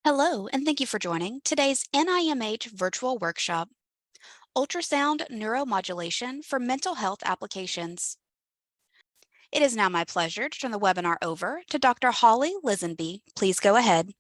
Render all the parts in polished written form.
Hello, and thank you for joining today's NIMH virtual workshop, Ultrasound Neuromodulation for Mental Health Applications. It is now my pleasure to turn the webinar over to Dr. Holly Lisenby. Please go ahead.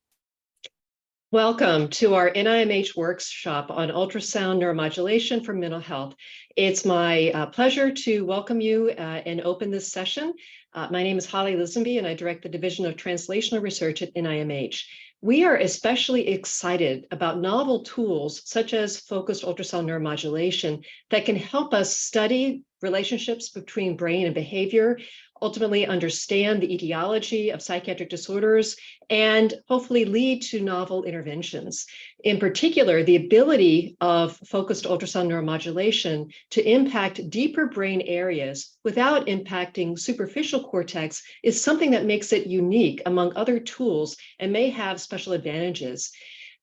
Welcome to our NIMH workshop on ultrasound neuromodulation for mental health. It's my pleasure to welcome you and open this session. My name is Holly Lisenby, and I direct the Division of Translational Research at NIMH. We are especially excited about novel tools such as focused ultrasound neuromodulation that can help us study relationships between brain and behavior, ultimately understand the etiology of psychiatric disorders, and hopefully lead to novel interventions. In particular, the ability of focused ultrasound neuromodulation to impact deeper brain areas without impacting superficial cortex is something that makes it unique among other tools and may have special advantages.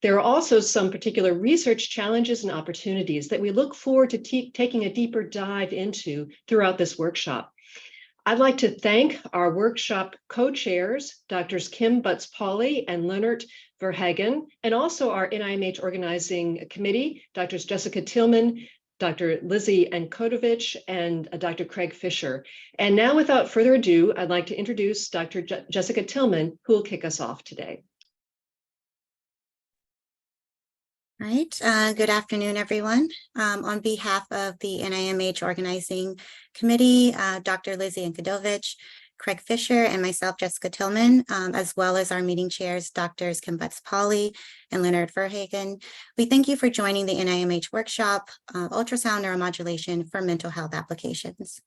There are also some particular research challenges and opportunities that we look forward to taking a deeper dive into throughout this workshop. I'd like to thank our workshop co-chairs, Drs. Kim Butts-Pauley and Leonard Verhagen, and also our NIMH organizing committee, Drs. Jessica Tillman, Dr. Lizzie Ankodovich, and Dr. Craig Fisher. And now, without further ado, I'd like to introduce Dr. Jessica Tillman, who will kick us off today. All right, good afternoon, everyone. On behalf of the NIMH Organizing Committee, Dr. Lizzie Ankodovich, Craig Fisher, and myself, Jessica Tillman, as well as our meeting chairs, Drs. Kim Butts-Pauley and Leonard Verhagen, we thank you for joining the NIMH workshop, Ultrasound Neuromodulation for Mental Health Applications.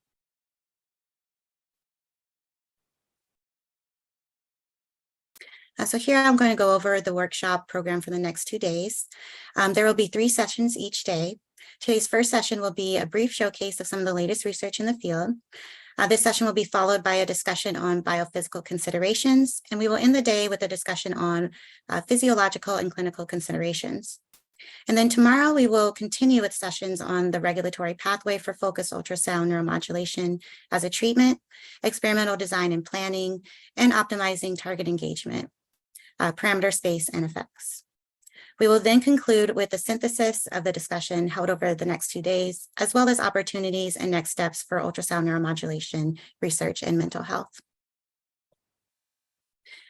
So here I'm going to go over the workshop program for the next 2 days. There will be 3 sessions each day. Today's first session will be a brief showcase of some of the latest research in the field. This session will be followed by a discussion on biophysical considerations, and we will end the day with a discussion on physiological and clinical considerations. And then tomorrow we will continue with sessions on the regulatory pathway for focused ultrasound neuromodulation as a treatment, experimental design and planning, and optimizing target engagement, parameter space, and effects. We will then conclude with a synthesis of the discussion held over the next 2 days, as well as opportunities and next steps for ultrasound neuromodulation research in mental health.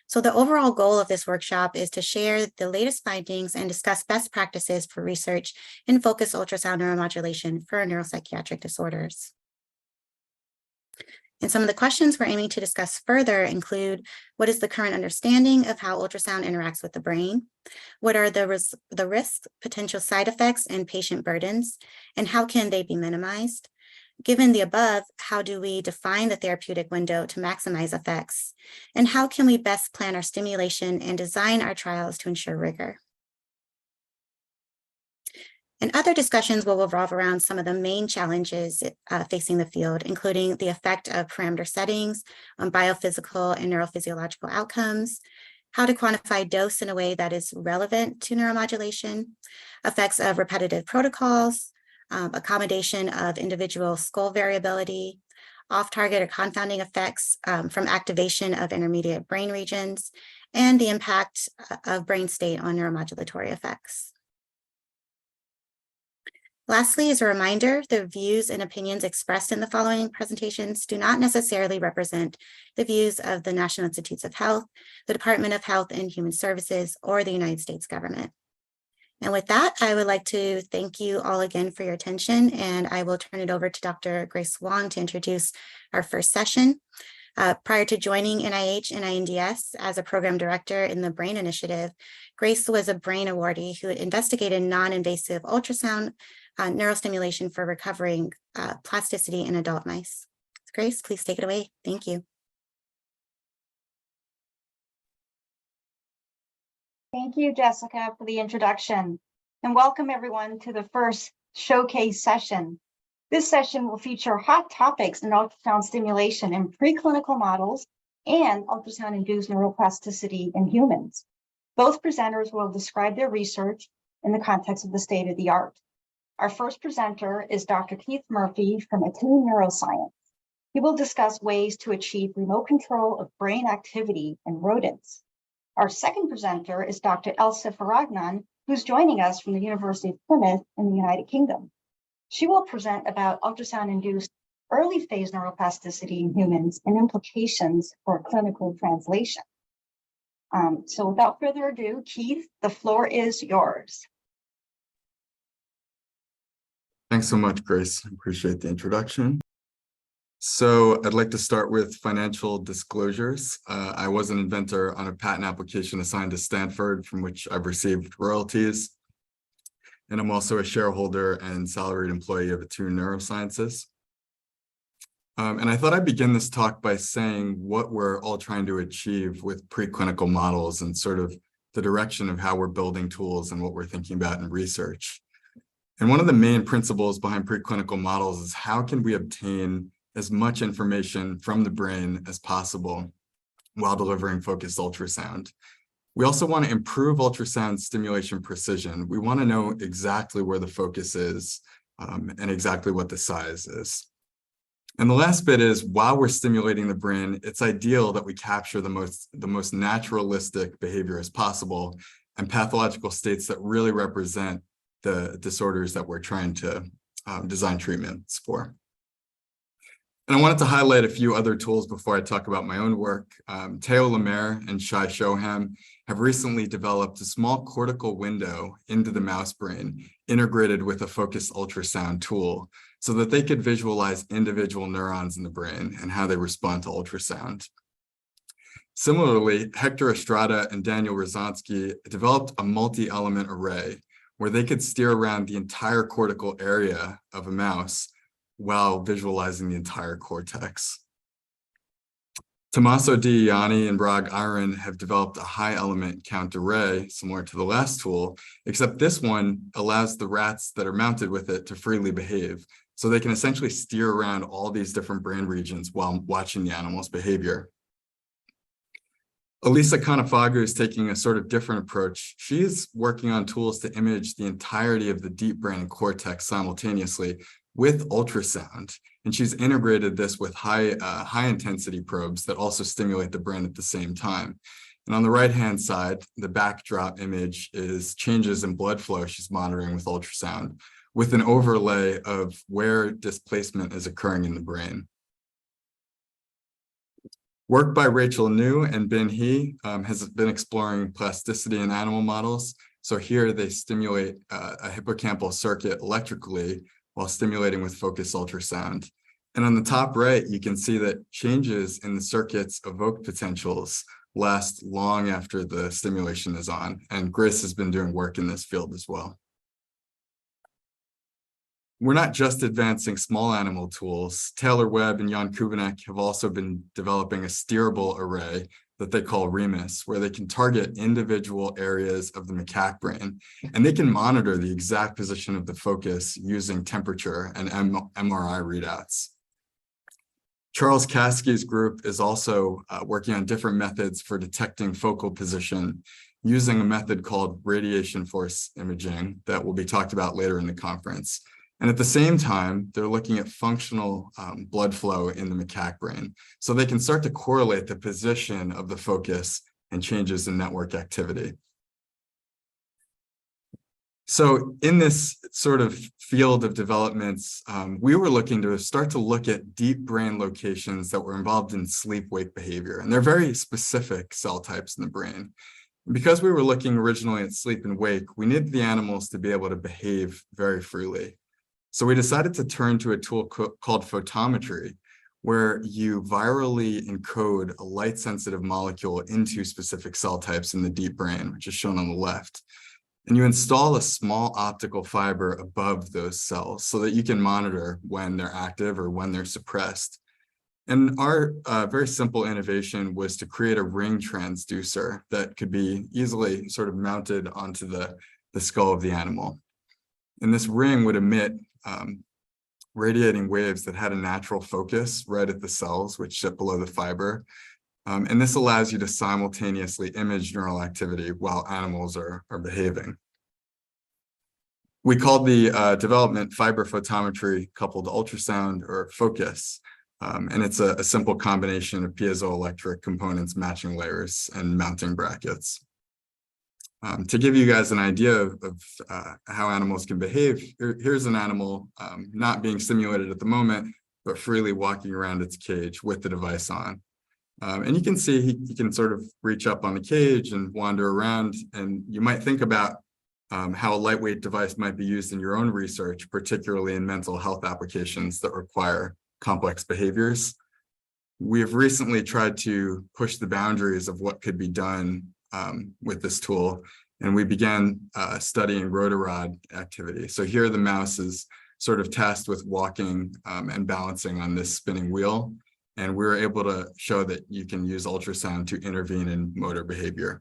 So the overall goal of this workshop is to share the latest findings and discuss best practices for research in focused ultrasound neuromodulation for neuropsychiatric disorders. And some of the questions we're aiming to discuss further include: what is the current understanding of how ultrasound interacts with the brain? What are the risks, potential side effects, and patient burdens? And how can they be minimized? Given the above, how do we define the therapeutic window to maximize effects? And how can we best plan our stimulation and design our trials to ensure rigor? And other discussions will revolve around some of the main challenges facing the field, including the effect of parameter settings on biophysical and neurophysiological outcomes, how to quantify dose in a way that is relevant to neuromodulation, effects of repetitive protocols, accommodation of individual skull variability, off-target or confounding effects from activation of intermediate brain regions, and the impact of brain state on neuromodulatory effects. Lastly, as a reminder, the views and opinions expressed in the following presentations do not necessarily represent the views of the National Institutes of Health, the Department of Health and Human Services, or the United States government. And with that, I would like to thank you all again for your attention, and I will turn it over to Dr. Grace Wong to introduce our first session. Prior to joining NIH and INDS as a program director in the BRAIN Initiative, Grace was a BRAIN awardee who investigated non-invasive ultrasound neurostimulation for recovering plasticity in adult mice. Grace, please take it away. Thank you. Thank you, Jessica, for the introduction, and welcome everyone to the first showcase session. This session will feature hot topics in ultrasound stimulation in preclinical models and ultrasound-induced neuroplasticity in humans. Both presenters will describe their research in the context of the state of the art. Our first presenter is Dr. Keith Murphy from Attune Neuroscience. He will discuss ways to achieve remote control of brain activity in rodents. Our second presenter is Dr. Elsa Faragnan, who's joining us from the University of Plymouth in the United Kingdom. She will present about ultrasound-induced early phase neuroplasticity in humans and implications for clinical translation. So without further ado, Keith, the floor is yours. Thanks so much, Grace. I appreciate the introduction. So I'd like to start with financial disclosures. I was an inventor on a patent application assigned to Stanford, from which I've received royalties. And I'm also a shareholder and salaried employee of Attune Neurosciences. And I thought I'd begin this talk by saying what we're all trying to achieve with preclinical models and sort of the direction of how we're building tools and what we're thinking about in research. And one of the main principles behind preclinical models is how can we obtain as much information from the brain as possible while delivering focused ultrasound. We also want to improve ultrasound stimulation precision. We want to know exactly where the focus is and exactly what the size is. And the last bit is, while we're stimulating the brain, it's ideal that we capture the most naturalistic behavior as possible and pathological states that really represent the disorders that we're trying to design treatments for. And I wanted to highlight a few other tools before I talk about my own work. Theo Lemaire and Shai Shoham have recently developed a small cortical window into the mouse brain integrated with a focused ultrasound tool so that they could visualize individual neurons in the brain and how they respond to ultrasound. Similarly, Hector Estrada and Daniel Rozansky developed a multi-element array where they could steer around the entire cortical area of a mouse while visualizing the entire cortex. Tommaso Diani and Brag Iron have developed a high element count array similar to the last tool, except this one allows the rats that are mounted with it to freely behave. So they can essentially steer around all these different brain regions while watching the animal's behavior. Elisa Canafagu is taking a sort of different approach. She is working on tools to image the entirety of the deep brain and cortex simultaneously with ultrasound. And she's integrated this with high intensity probes that also stimulate the brain at the same time. And on the right-hand side, the backdrop image is changes in blood flow she's monitoring with ultrasound, with an overlay of where displacement is occurring in the brain. Work by Rachel New and Bin He has been exploring plasticity in animal models. So here they stimulate a hippocampal circuit electrically while stimulating with focused ultrasound. And on the top right, you can see that changes in the circuit's evoked potentials last long after the stimulation is on. And Grace has been doing work in this field as well. We're not just advancing small animal tools. Taylor Webb and Jan Kubanek have also been developing a steerable array that they call REMUS, where they can target individual areas of the macaque brain, and they can monitor the exact position of the focus using temperature and MRI readouts. Charles Caskey's group is also working on different methods for detecting focal position using a method called radiation force imaging that will be talked about later in the conference. And at the same time, they're looking at functional blood flow in the macaque brain, so they can start to correlate the position of the focus and changes in network activity. So in this sort of field of developments, we were looking to start to look at deep brain locations that were involved in sleep-wake behavior, and they're very specific cell types in the brain. Because we were looking originally at sleep and wake, we needed the animals to be able to behave very freely. So we decided to turn to a tool called photometry, where you virally encode a light-sensitive molecule into specific cell types in the deep brain, which is shown on the left. And you install a small optical fiber above those cells so that you can monitor when they're active or when they're suppressed. And our very simple innovation was to create a ring transducer that could be easily sort of mounted onto the skull of the animal. And this ring would emit radiating waves that had a natural focus right at the cells, which sit below the fiber. And this allows you to simultaneously image neural activity while animals are behaving. We called the development fiber photometry coupled ultrasound or focus. And it's a simple combination of piezoelectric components, matching layers, and mounting brackets. To give you guys an idea of how animals can behave, here's an animal not being stimulated at the moment, but freely walking around its cage with the device on. And you can see he can sort of reach up on the cage and wander around, and you might think about how a lightweight device might be used in your own research, particularly in mental health applications that require complex behaviors. We have recently tried to push the boundaries of what could be done with this tool, and we began studying rotarod activity. So here the mouse is sort of tasked with walking and balancing on this spinning wheel, and we were able to show that you can use ultrasound to intervene in motor behavior.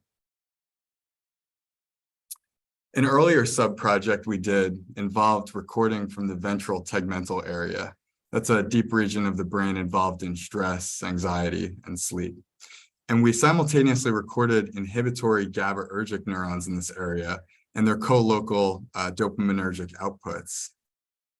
An earlier sub-project we did involved recording from the ventral tegmental area. That's a deep region of the brain involved in stress, anxiety, and sleep. And we simultaneously recorded inhibitory GABAergic neurons in this area and their co-local dopaminergic outputs.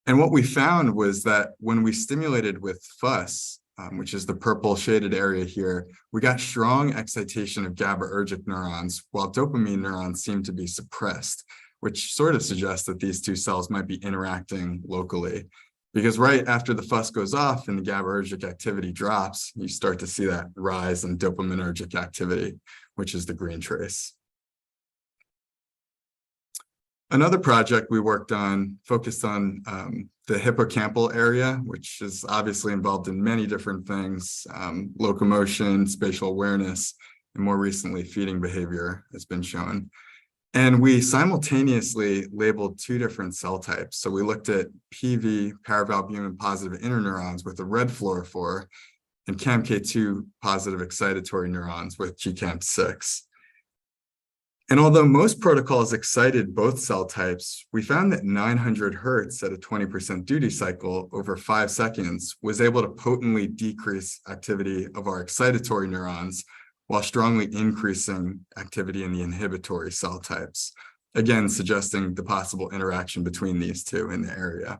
And what we found was that when we stimulated with FUS, which is the purple shaded area here, we got strong excitation of GABAergic neurons, while dopamine neurons seemed to be suppressed, which sort of suggests that these two cells might be interacting locally. Because right after the FUS goes off and the GABAergic activity drops, you start to see that rise in dopaminergic activity, which is the green trace. Another project we worked on focused on the hippocampal area, which is obviously involved in many different things, locomotion, spatial awareness, and more recently, feeding behavior has been shown. And we simultaneously labeled two different cell types. So we looked at PV, paravalbumin positive interneurons with a red fluorophore, and CAMK2 positive excitatory neurons with GCAMP6. And although most protocols excited both cell types, we found that 900 Hertz at a 20% duty cycle over 5 seconds was able to potently decrease activity of our excitatory neurons while strongly increasing activity in the inhibitory cell types, again, suggesting the possible interaction between these two in the area.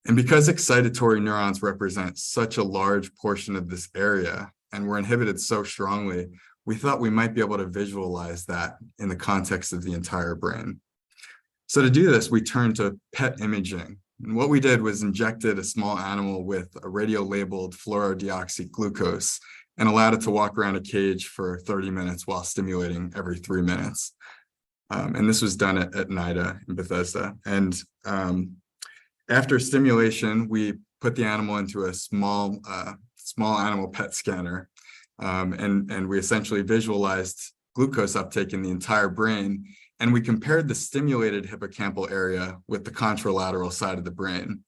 And because excitatory neurons represent such a large portion of this area and were inhibited so strongly, we thought we might be able to visualize that in the context of the entire brain. So to do this, we turned to PET imaging. And what we did was injected a small animal with a radio-labeled fluorodeoxyglucose and allowed it to walk around a cage for 30 minutes while stimulating every 3 minutes. And this was done at NIDA in Bethesda. And after stimulation, we put the animal into a small animal PET scanner. And we essentially visualized glucose uptake in the entire brain, and we compared the stimulated hippocampal area with the contralateral side of the brain.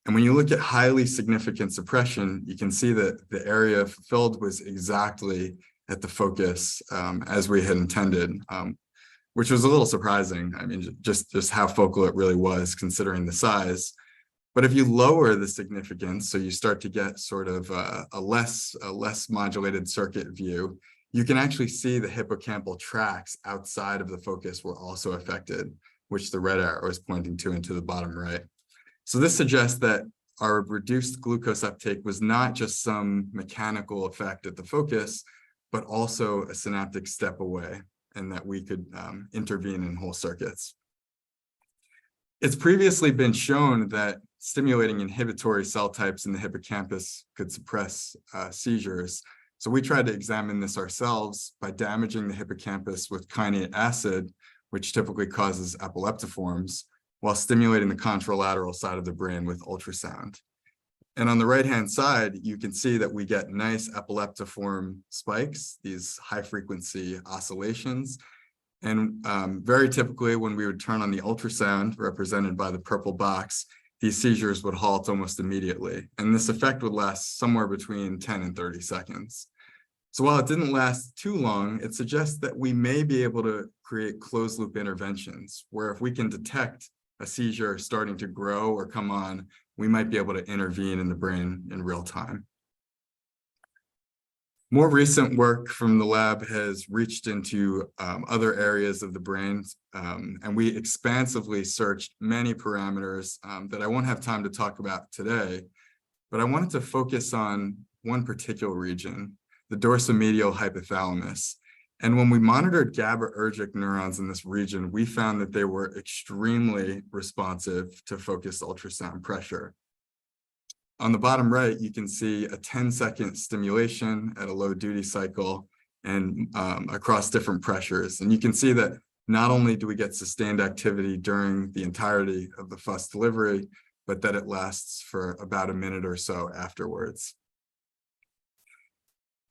And when you look at highly significant suppression, you can see that the area fulfilled was exactly at the focus as we had intended, which was a little surprising. I mean, just how focal it really was considering the size. But if you lower the significance, so you start to get sort of a less modulated circuit view, you can actually see the hippocampal tracts outside of the focus were also affected, which the red arrow is pointing to into the bottom right. So this suggests that our reduced glucose uptake was not just some mechanical effect at the focus, but also a synaptic step away, and that we could intervene in whole circuits. It's previously been shown that stimulating inhibitory cell types in the hippocampus could suppress seizures. So we tried to examine this ourselves by damaging the hippocampus with kainate acid, which typically causes epileptiforms, while stimulating the contralateral side of the brain with ultrasound. And on the right-hand side, you can see that we get nice epileptiform spikes, these high-frequency oscillations. And very typically, when we would turn on the ultrasound, represented by the purple box, these seizures would halt almost immediately. And this effect would last somewhere between 10 and 30 seconds. So while it didn't last too long, it suggests that we may be able to create closed-loop interventions, where if we can detect a seizure starting to grow or come on, we might be able to intervene in the brain in real time. More recent work from the lab has reached into other areas of the brain, and we expansively searched many parameters that I won't have time to talk about today. but I wanted to focus on one particular region, the dorsomedial hypothalamus. And when we monitored GABAergic neurons in this region, we found that they were extremely responsive to focused ultrasound pressure. On the bottom right, you can see a 10-second stimulation at a low duty cycle and across different pressures. And you can see that not only do we get sustained activity during the entirety of the FUS delivery, but that it lasts for about a minute or so afterwards.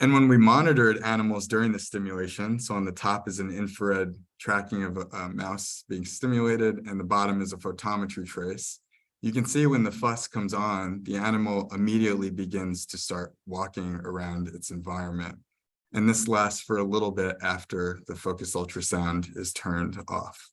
And when we monitored animals during the stimulation, so on the top is an infrared tracking of a mouse being stimulated, and the bottom is a photometry trace. You can see when the FUS comes on, the animal immediately begins to start walking around its environment. And this lasts for a little bit after the focused ultrasound is turned off.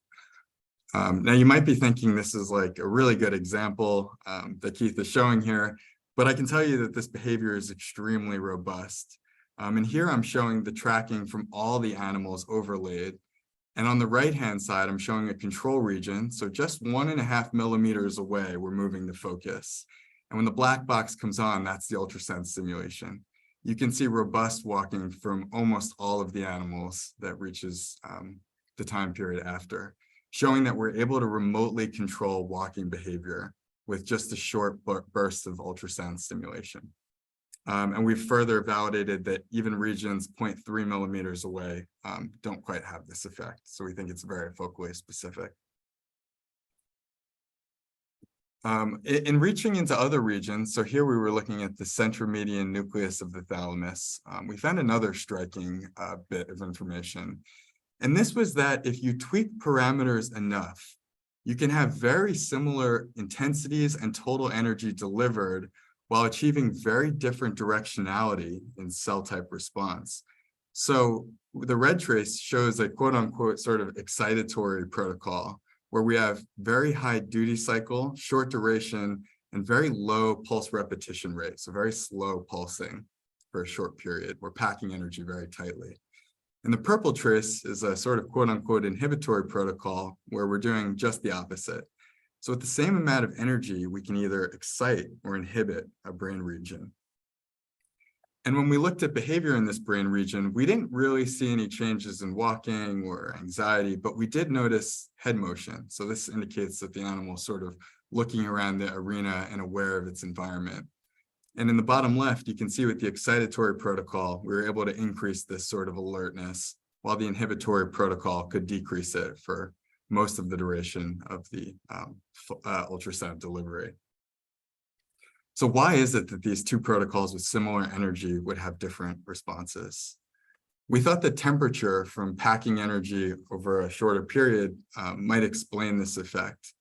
Now, you might be thinking this is like a really good example that Keith is showing here, but I can tell you that this behavior is extremely robust. And here I'm showing the tracking from all the animals overlaid. And on the right-hand side, I'm showing a control region. So just 1.5 millimeters away, we're moving the focus. And when the black box comes on, that's the ultrasound stimulation. You can see robust walking from almost all of the animals that reaches the time period after, showing that we're able to remotely control walking behavior with just a short burst of ultrasound stimulation. And we've further validated that even regions 0.3 millimeters away don't quite have this effect. So we think it's very focally specific. In reaching into other regions, so here we were looking at the centromedian nucleus of the thalamus, we found another striking bit of information. And this was that if you tweak parameters enough, you can have very similar intensities and total energy delivered while achieving very different directionality in cell type response. So the red trace shows a quote unquote sort of excitatory protocol where we have very high duty cycle, short duration, and very low pulse repetition rate. So very slow pulsing for a short period. We're packing energy very tightly. And the purple trace is a sort of quote unquote inhibitory protocol where we're doing just the opposite. So with the same amount of energy, we can either excite or inhibit a brain region. And when we looked at behavior in this brain region, we didn't really see any changes in walking or anxiety, but we did notice head motion. So this indicates that the animal is sort of looking around the arena and aware of its environment. And in the bottom left, you can see with the excitatory protocol, we were able to increase this sort of alertness, while the inhibitory protocol could decrease it for most of the duration of the ultrasound delivery. So why is it that these two protocols with similar energy would have different responses? We thought the temperature from packing energy over a shorter period might explain this effect.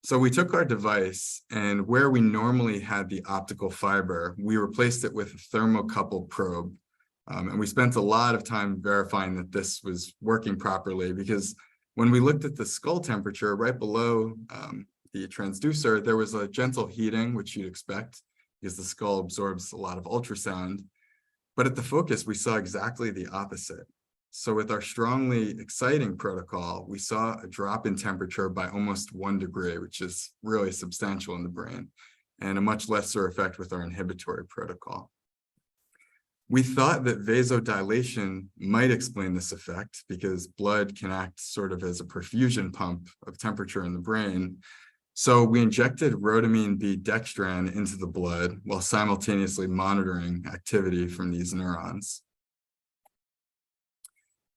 So we took our device, and where we normally had the optical fiber, we replaced it with a thermocouple probe. And we spent a lot of time verifying that this was working properly, because when we looked at the skull temperature right below the transducer, there was a gentle heating, which you'd expect because the skull absorbs a lot of ultrasound. But at the focus, we saw exactly the opposite. So with our strongly exciting protocol, we saw a drop in temperature by almost 1 degree, which is really substantial in the brain, and a much lesser effect with our inhibitory protocol. We thought that vasodilation might explain this effect because blood can act sort of as a perfusion pump of temperature in the brain. So we injected rhodamine B dextran into the blood while simultaneously monitoring activity from these neurons.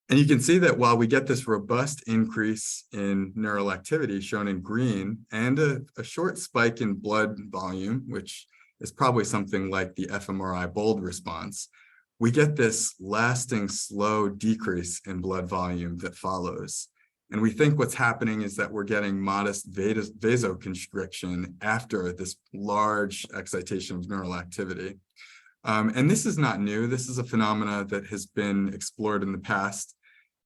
And you can see that while we get this robust increase in neural activity shown in green and a short spike in blood volume, which is probably something like the fMRI BOLD response, we get this lasting slow decrease in blood volume that follows. And we think what's happening is that we're getting modest vasoconstriction after this large excitation of neural activity. And this is not new. This is a phenomena that has been explored in the past.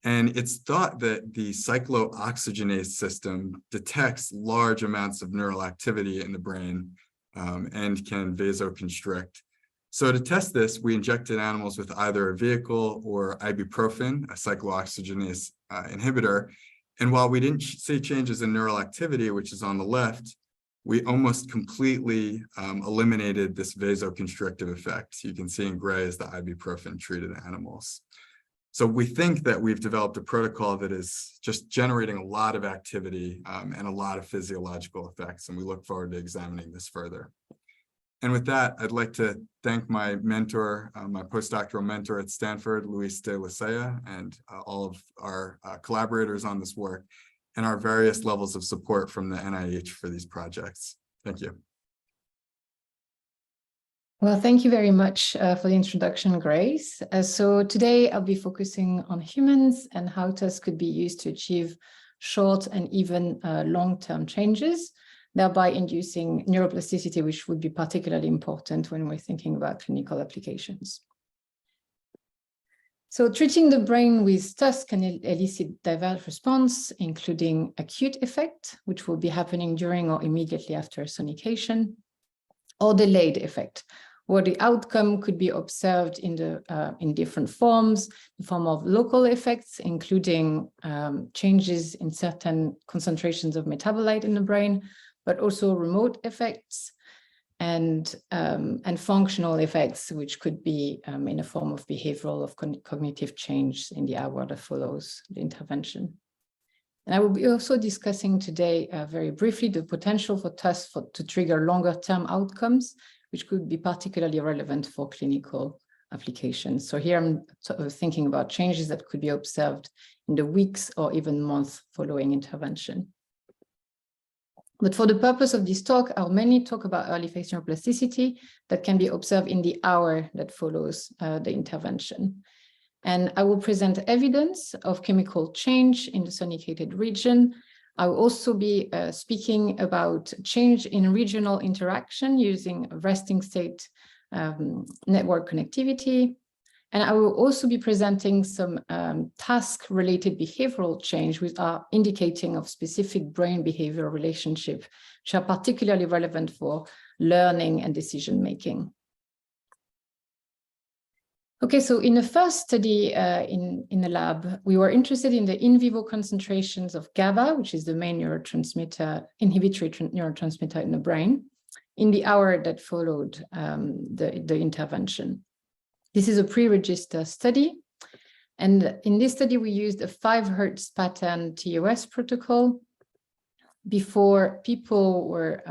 And it's thought that the cyclooxygenase system detects large amounts of neural activity in the brain and can vasoconstrict. So to test this, we injected animals with either a vehicle or ibuprofen, a cyclooxygenase inhibitor. And while we didn't see changes in neural activity, which is on the left, we almost completely eliminated this vasoconstrictive effect. You can see in gray is the ibuprofen treated animals. So we think that we've developed a protocol that is just generating a lot of activity and a lot of physiological effects, and we look forward to examining this further. And with that, I'd like to thank my mentor, my postdoctoral mentor at Stanford, Luis de la Sella, and all of our collaborators on this work, and our various levels of support from the NIH for these projects. Thank you. Well, thank you very much for the introduction, Grace. So today I'll be focusing on humans and how tests could be used to achieve short and even long-term changes, thereby inducing neuroplasticity, which would be particularly important when we're thinking about clinical applications. So treating the brain with TUS can elicit diverse response, including acute effect, which will be happening during or immediately after sonication, or delayed effect, where the outcome could be observed in different forms, the form of local effects, including changes in certain concentrations of metabolite in the brain, but also remote effects and functional effects, which could be in a form of behavioral, of cognitive change in the hour that follows the intervention. And I will be also discussing today very briefly the potential for TUS to trigger longer term outcomes, which could be particularly relevant for clinical applications. So here I'm thinking about changes that could be observed in the weeks or even months following intervention. But for the purpose of this talk, I'll mainly talk about early phase neuroplasticity that can be observed in the hour that follows the intervention. And I will present evidence of chemical change in the sonicated region. I will also be speaking about change in regional interaction using resting state network connectivity. And I will also be presenting some task-related behavioral change which are indicating of specific brain behavioral relationship, which are particularly relevant for learning and decision-making. Okay, so in the first study in the lab, we were interested in the in vivo concentrations of GABA, which is the main neurotransmitter, inhibitory neurotransmitter in the brain, in the hour that followed the intervention. This is a pre-register study. And in this study, we used a 5 Hertz pattern TOS protocol before people were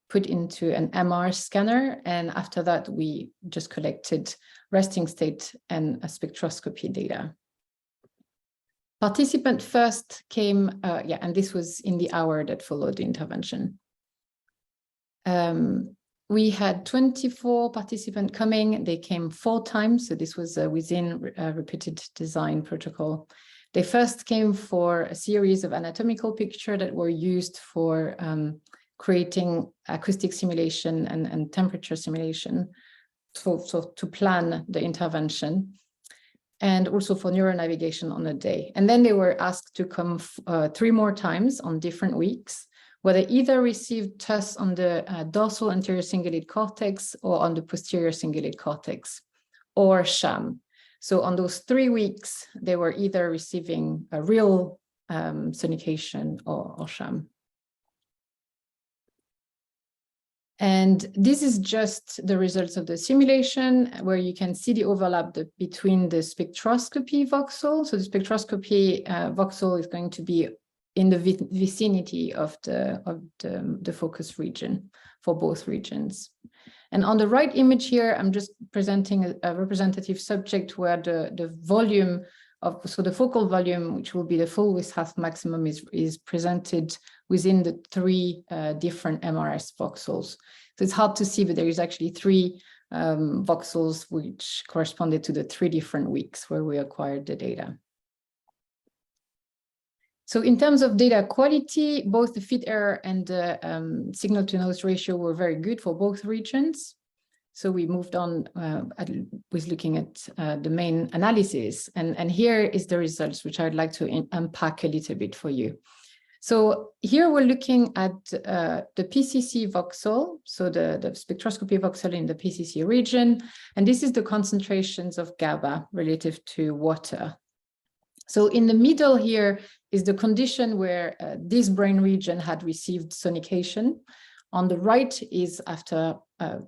put into an MR scanner. And after that, we just collected resting state and a spectroscopy data. Participant first came, and this was in the hour that followed the intervention. We had 24 participants coming. They came 4 times. So this was within a repeated design protocol. They first came for a series of anatomical pictures that were used for creating acoustic simulation and temperature simulation so to plan the intervention, and also for neuronavigation on a day. And then they were asked to come 3 more times on different weeks, where they either received TUS on the dorsal anterior cingulate cortex or on the posterior cingulate cortex, or sham. So on those 3 weeks, they were either receiving a real sonication or sham. And this is just the results of the simulation, where you can see the overlap between the spectroscopy voxel. So the spectroscopy voxel is going to be in the vicinity of the focus region for both regions. And on the right image here, I'm just presenting a representative subject where the volume of, so the focal volume, which will be the full width half maximum, is presented within the 3 different MRS voxels. So it's hard to see, but there is actually 3 voxels which corresponded to the 3 different weeks where we acquired the data. So in terms of data quality, both the fit error and the signal to noise ratio were very good for both regions. So we moved on with looking at the main analysis. And here is the results, which I'd like to unpack a little bit for you. So here we're looking at the PCC voxel, so the spectroscopy voxel in the PCC region. And this is the concentrations of GABA relative to water. So in the middle here is the condition where this brain region had received sonication. On the right is after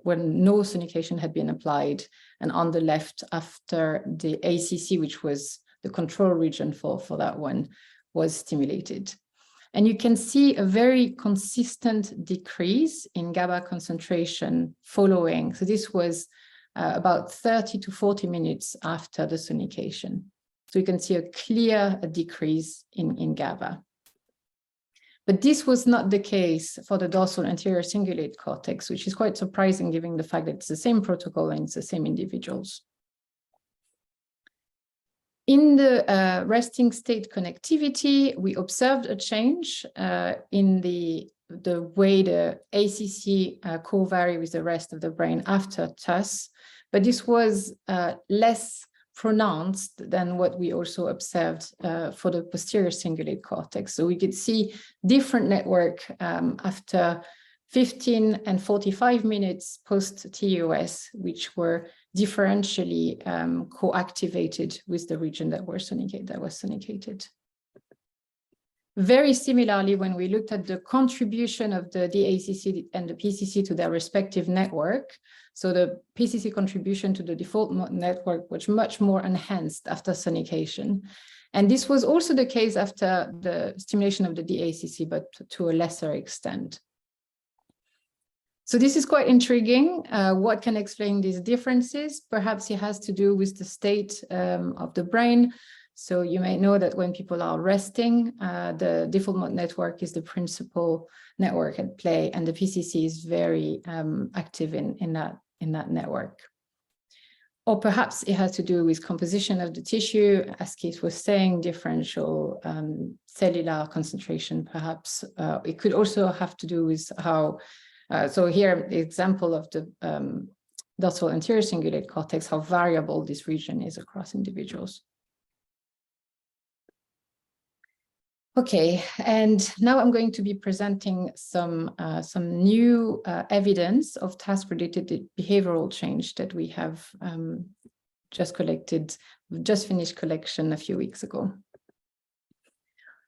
when no sonication had been applied, and on the left after the ACC, which was the control region for that one, was stimulated. And you can see a very consistent decrease in GABA concentration following. So this was about 30 to 40 minutes after the sonication. So you can see a clear decrease in GABA. But this was not the case for the dorsal anterior cingulate cortex, which is quite surprising given the fact that it's the same protocol and it's the same individuals. In the resting state connectivity, we observed a change in the way the ACC co-vary with the rest of the brain after TUS, but this was less pronounced than what we also observed for the posterior cingulate cortex. So we could see different network after 15 and 45 minutes post-TUS, which were differentially co-activated with the region that was sonicated. Very similarly, when we looked at the contribution of the DACC and the PCC to their respective network, so the PCC contribution to the default network was much more enhanced after sonication. And this was also the case after the stimulation of the DACC, but to a lesser extent. So this is quite intriguing. What can explain these differences? Perhaps it has to do with the state of the brain. So you may know that when people are resting, the default mode network is the principal network at play, and the PCC is very active in that network. Or perhaps it has to do with composition of the tissue, as Keith was saying, differential cellular concentration, perhaps. It could also have to do with how, so here, the example of the dorsal anterior cingulate cortex, how variable this region is across individuals. Okay, and now I'm going to be presenting some new evidence of task-related behavioral change that we have just finished collection a few weeks ago.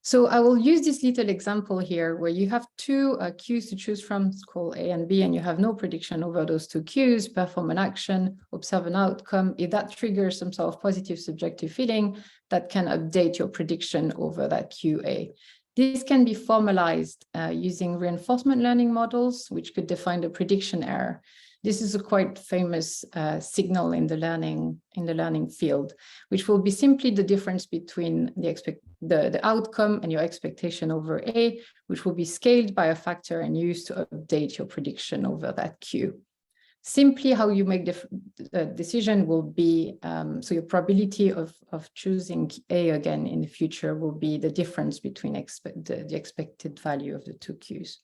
So I will use this little example here where you have two cues to choose from, it's called A and B, and you have no prediction over those two cues, perform an action, observe an outcome. If that triggers some sort of positive subjective feeling, that can update your prediction over that cue A. This can be formalized using reinforcement learning models, which could define the prediction error. This is a quite famous signal in the learning field, which will be simply the difference between the outcome and your expectation over A, which will be scaled by a factor and used to update your prediction over that cue. Simply how you make the decision will be, so your probability of choosing A again in the future will be the difference between the expected value of the two cues.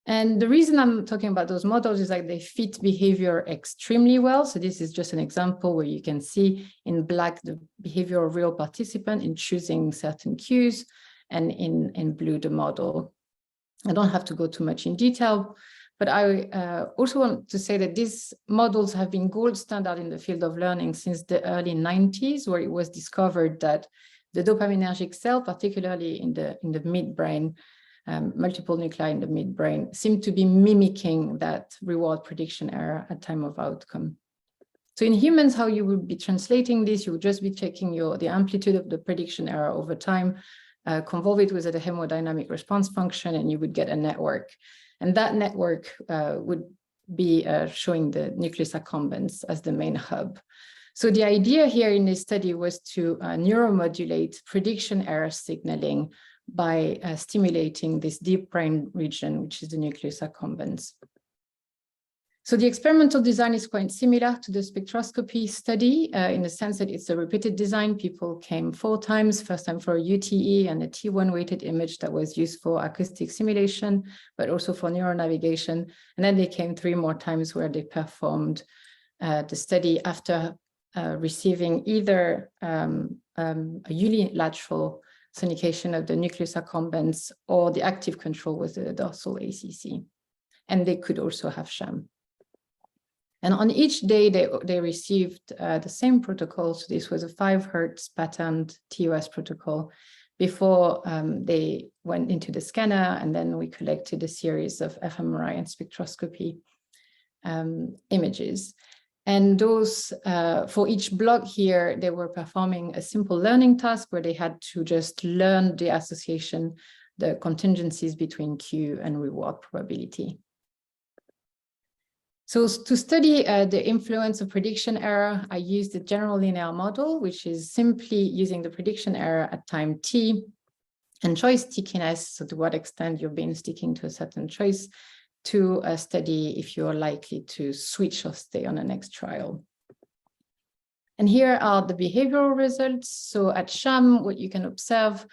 And the reason I'm talking about those models is like they fit behavior extremely well. So this is just an example where you can see in black the behavior of real participant in choosing certain cues, and in blue the model. I don't have to go too much in detail, but I also want to say that these models have been gold standard in the field of learning since the early 90s, where it was discovered that the dopaminergic cell, particularly in the midbrain, multiple nuclei in the midbrain, seem to be mimicking that reward prediction error at time of outcome. So in humans, how you would be translating this, you would just be checking the amplitude of the prediction error over time, convolve it with a hemodynamic response function, and you would get a network. And that network would be showing the nucleus accumbens as the main hub. So the idea here in this study was to neuromodulate prediction error signaling by stimulating this deep brain region, which is the nucleus accumbens. So the experimental design is quite similar to the spectroscopy study in the sense that it's a repeated design. People came 4 times, first time for a UTE and a T1 weighted image that was used for acoustic simulation, but also for neuronavigation. And then they came 3 more times where they performed the study after receiving either a unilateral sonication of the nucleus accumbens or the active control was the dorsal ACC. And they could also have sham. And on each day, they received the same protocol. So this was a 5 Hertz patterned TOS protocol before they went into the scanner, and then we collected a series of fMRI and spectroscopy images. And those, for each block here, they were performing a simple learning task where they had to just learn the association, the contingencies between cue and reward probability. So to study the influence of prediction error, I used the general linear model, which is simply using the prediction error at time t and choice stickiness, so to what extent you've been sticking to a certain choice, to study if you're likely to switch or stay on the next trial. And here are the behavioral results. So at sham, what you can observe,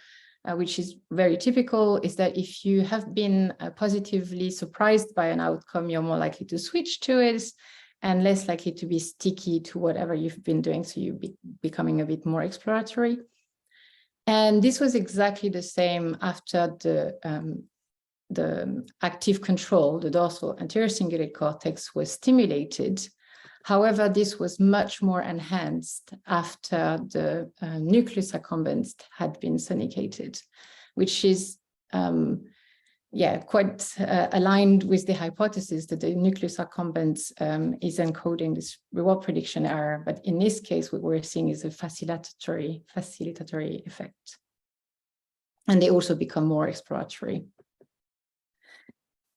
which is very typical, is that if you have been positively surprised by an outcome, you're more likely to switch to it and less likely to be sticky to whatever you've been doing. So you're becoming a bit more exploratory. And this was exactly the same after the active control, the dorsal anterior cingulate cortex, was stimulated. However, this was much more enhanced after the nucleus accumbens had been sonicated, which is quite aligned with the hypothesis that the nucleus accumbens is encoding this reward prediction error. But in this case, what we're seeing is a facilitatory effect. And they also become more exploratory.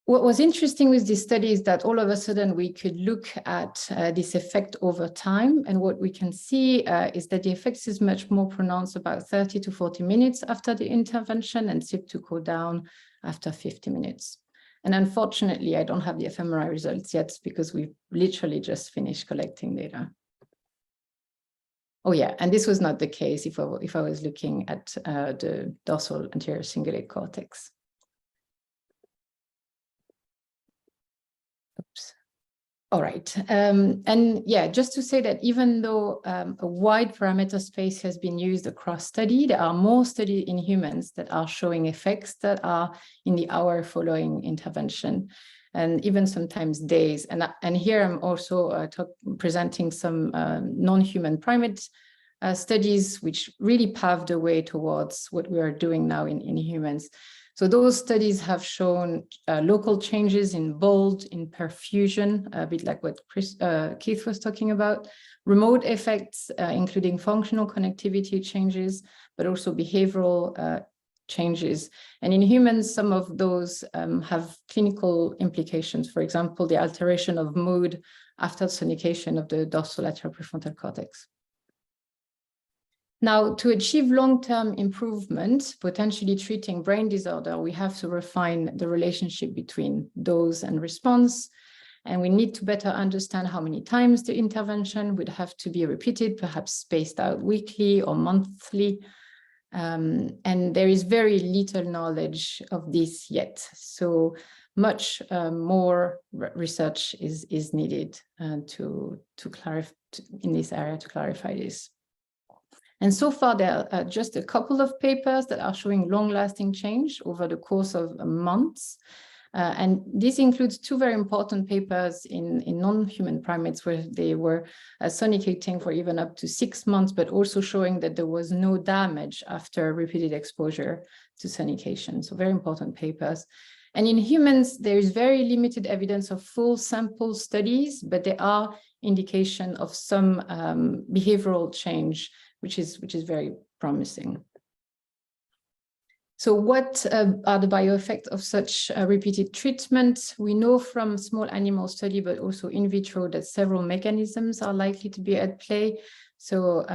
What was interesting with this study is that all of a sudden we could look at this effect over time. And what we can see is that the effect is much more pronounced about 30 to 40 minutes after the intervention and seemed to go down after 50 minutes. And unfortunately, I don't have the fMRI results yet because we've literally just finished collecting data. Oh yeah, and this was not the case if I was looking at the dorsal anterior cingulate cortex. Oops. All right. And yeah, just to say that even though a wide parameter space has been used across study, there are more studies in humans that are showing effects that are in the hour following intervention, and even sometimes days. And here I'm also presenting some non-human primate studies, which really paved the way towards what we are doing now in humans. So those studies have shown local changes in BOLD, in perfusion, a bit like what Keith was talking about, remote effects, including functional connectivity changes, but also behavioral changes. And in humans, some of those have clinical implications. For example, the alteration of mood after sonication of the dorsolateral prefrontal cortex. Now, to achieve long-term improvement, potentially treating brain disorder, we have to refine the relationship between dose and response. And we need to better understand how many times the intervention would have to be repeated, perhaps spaced out weekly or monthly. And there is very little knowledge of this yet. So much more research is needed to clarify in this area to clarify this. And so far, there are just a couple of papers that are showing long-lasting change over the course of months. And this includes two very important papers in non-human primates where they were sonicating for even up to 6 months, but also showing that there was no damage after repeated exposure to sonication. So very important papers. And in humans, there is very limited evidence of full sample studies, but there are indications of some behavioral change, which is very promising. So what are the bioeffects of such repeated treatment? We know from small animal study, but also in vitro, that several mechanisms are likely to be at play. So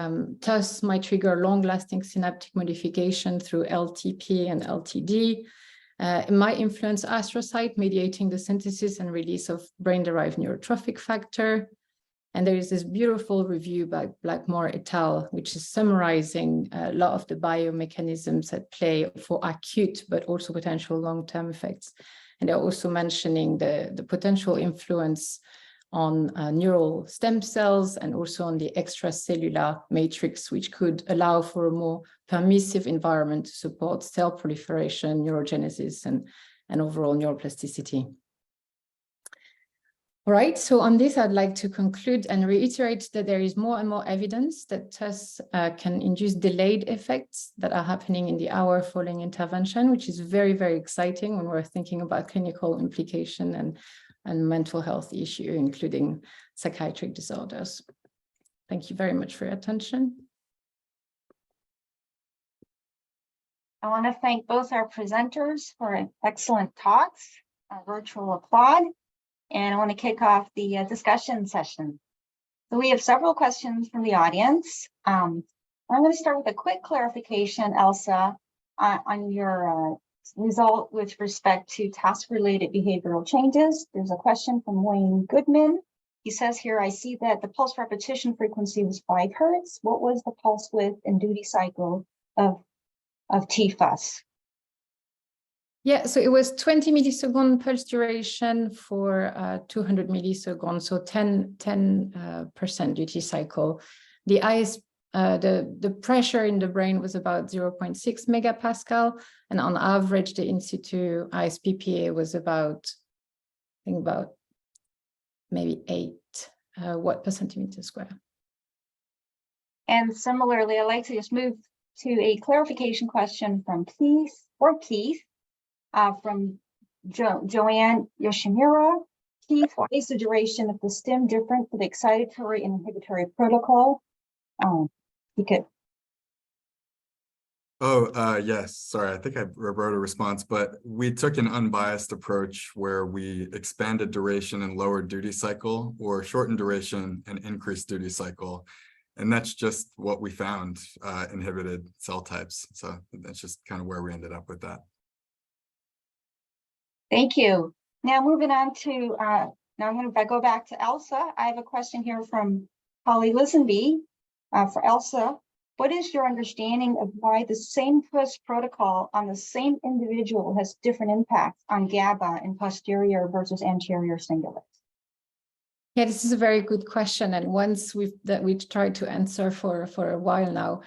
TUS might trigger long-lasting synaptic modification through LTP and LTD. It might influence astrocyte, mediating the synthesis and release of brain-derived neurotrophic factor. And there is this beautiful review by Blackmore et al., which is summarizing a lot of the biomechanisms at play for acute, but also potential long-term effects. And they're also mentioning the potential influence on neural stem cells and also on the extracellular matrix, which could allow for a more permissive environment to support cell proliferation, neurogenesis, and overall neuroplasticity. All right, so on this, I'd like to conclude and reiterate that there is more and more evidence that TUS can induce delayed effects that are happening in the hour following intervention, which is very, very exciting when we're thinking about clinical implication and mental health issue, including psychiatric disorders. Thank you very much for your attention. I want to thank both our presenters for excellent talks, a virtual applaud, and I want to kick off the discussion session. So we have several questions from the audience. I'm going to start with a quick clarification, Elsa, on your result with respect to task-related behavioral changes. There's a question from Wayne Goodman. He says here, I see that the pulse repetition frequency was 5 Hertz. What was the pulse width and duty cycle of TFUS? Yeah, so it was 20 millisecond pulse duration for 200 milliseconds, so 10% duty cycle. The the pressure in the brain was about 0.6 megapascal, and on average, the in situ ISPPA was about, I think about maybe 8 watt per centimeter square. And similarly, I'd like to just move to a clarification question from Keith, from Joanne Yoshimura. Keith, why is the duration of the stim different for the excitatory and inhibitory protocol? You could. Yes, sorry, I think I wrote a response, but we took an unbiased approach where we expanded duration and lowered duty cycle, or shortened duration and increased duty cycle. And that's just what we found inhibited cell types. So that's just kind of where we ended up with that. Thank you. Now moving on to, now I'm going to go back to Elsa. I have a question here from Holly Lisenby for Elsa. What is your understanding of why the same PUS protocol on the same individual has different impacts on GABA in posterior versus anterior cingulates? Yeah, this is a very good question, and once we've tried to answer for a while now.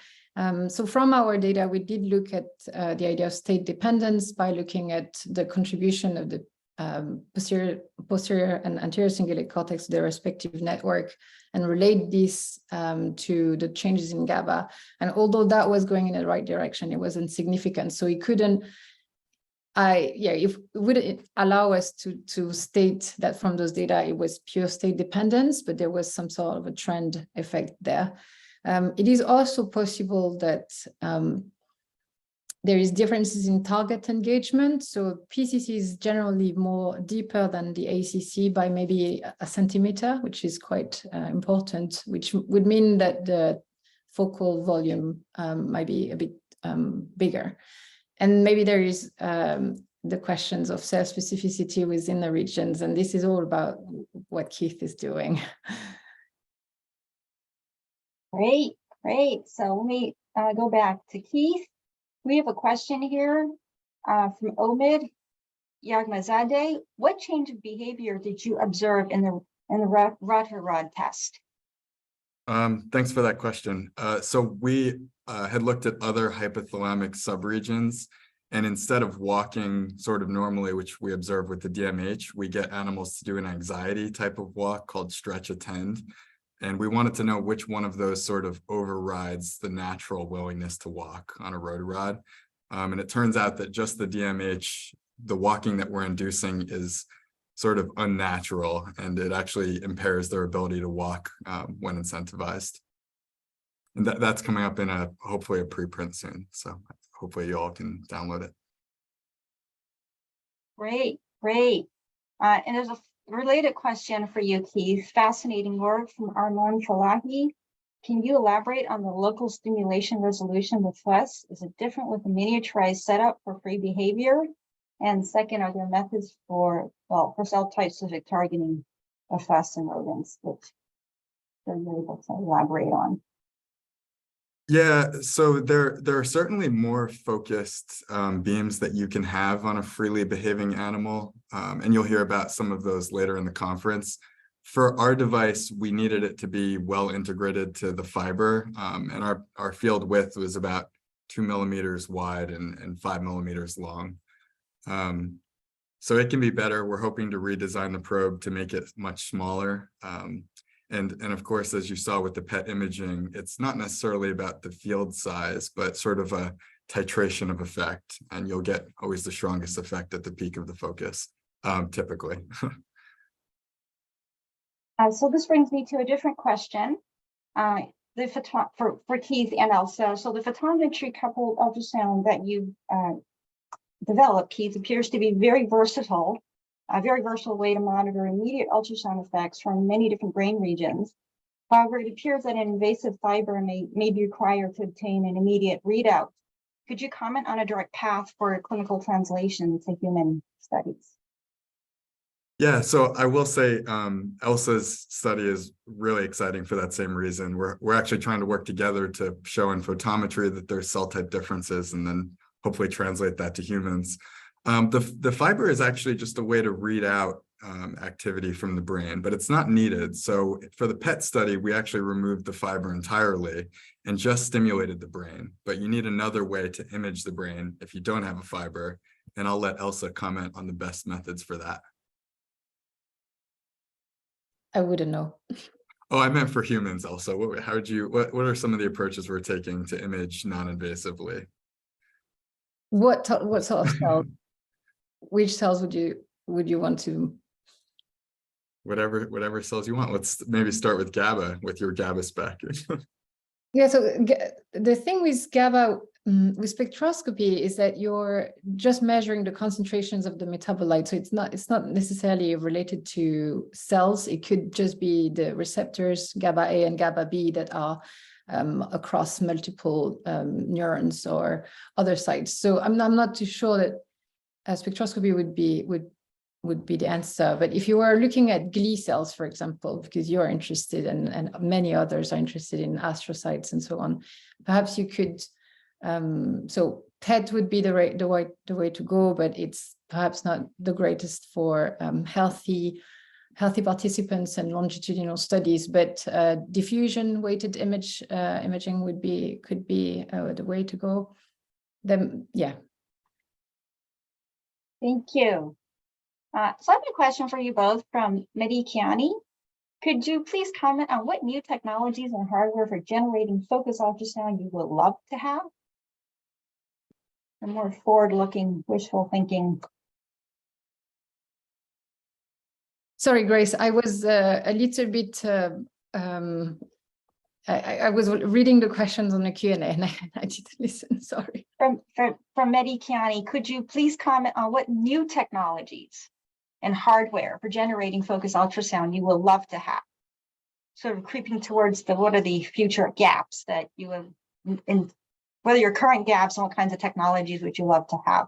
So from our data, we did look at the idea of state dependence by looking at the contribution of the posterior and anterior cingulate cortex to their respective network and relate this to the changes in GABA. And although that was going in the right direction, it wasn't significant. So it couldn't, it wouldn't allow us to state that from those data, it was pure state dependence, but there was some sort of a trend effect there. It is also possible that there is differences in target engagement. So PCC is generally more deeper than the ACC by maybe a centimeter, which is quite important, which would mean that the focal volume might be a bit bigger. And maybe there is the questions of cell specificity within the regions, and this is all about what Keith is doing. Great, great. So let me go back to Keith. We have a question here from Omid Yagmazadeh. What change of behavior did you observe in the Rotherrod test? Thanks for that question. So we had looked at other hypothalamic subregions, and instead of walking sort of normally, which we observe with the DMH, we get animals to do an anxiety type of walk called stretch attend. And we wanted to know which one of those sort of overrides the natural willingness to walk on a rotarod. And it turns out that just the DMH, the walking that we're inducing is sort of unnatural, and it actually impairs their ability to walk when incentivized. And that's coming up in hopefully a preprint soon. So hopefully you all can download it. Great, great. And there's a related question for you, Keith. Fascinating work from Armand Falahi. Can you elaborate on the local stimulation resolution with FUS? Is it different with a miniaturized setup for free behavior? And second, are there methods for cell type specific targeting of FUS in rodents, which you're able to elaborate on? Yeah, so there are certainly more focused beams that you can have on a freely behaving animal, and you'll hear about some of those later in the conference. For our device, we needed it to be well integrated to the fiber, and our field width was about 2 millimeters wide and 5 millimeters long. So it can be better. We're hoping to redesign the probe to make it much smaller. And of course, as you saw with the PET imaging, it's not necessarily about the field size, but sort of a titration of effect. And you'll get always the strongest effect at the peak of the focus, typically. So this brings me to a different question. For Keith and Elsa. So the photometry coupled ultrasound that you developed, Keith, appears to be very versatile, a very versatile way to monitor immediate ultrasound effects from many different brain regions. However, it appears that an invasive fiber may be required to obtain an immediate readout. Could you comment on a direct path for clinical translation to human studies? Yeah, so I will say Elsa's study is really exciting for that same reason. We're actually trying to work together to show in photometry that there's cell type differences and then hopefully translate that to humans. The fiber is actually just a way to read out activity from the brain, but it's not needed. So for the PET study, we actually removed the fiber entirely and just stimulated the brain. But you need another way to image the brain if you don't have a fiber. And I'll let Elsa comment on the best methods for that. I wouldn't know. Oh, I meant for humans also. What are some of the approaches we're taking to image non-invasively? What sort of cells? Which cells would you want to? Whatever cells you want. Let's maybe start with GABA, with your GABA spec. Yeah, so the thing with GABA, with spectroscopy, is that you're just measuring the concentrations of the metabolite. So it's not necessarily related to cells. It could just be the receptors, GABA A and GABA B, that are across multiple neurons or other sites. So I'm not too sure that spectroscopy would be the answer. But if you were looking at glee cells, for example, because you're interested and many others are interested in astrocytes and so on, perhaps you could. So PET would be the way to go, but it's perhaps not the greatest for healthy participants and longitudinal studies. But diffusion weighted imaging could be the way to go. Then yeah. Thank you. So I have a question for you both from Mehdi Kiani. Could you please comment on what new technologies and hardware for generating focus ultrasound you would love to have? A more forward-looking, wishful thinking. Sorry, Grace, I was a little bit, I was reading the questions on the Q&A and I didn't listen, sorry. From Mehdi Kiani, could you please comment on what new technologies and hardware for generating focus ultrasound you will love to have? Sort of creeping towards what are the future gaps that you have, in whether your current gaps and what kinds of technologies would you love to have?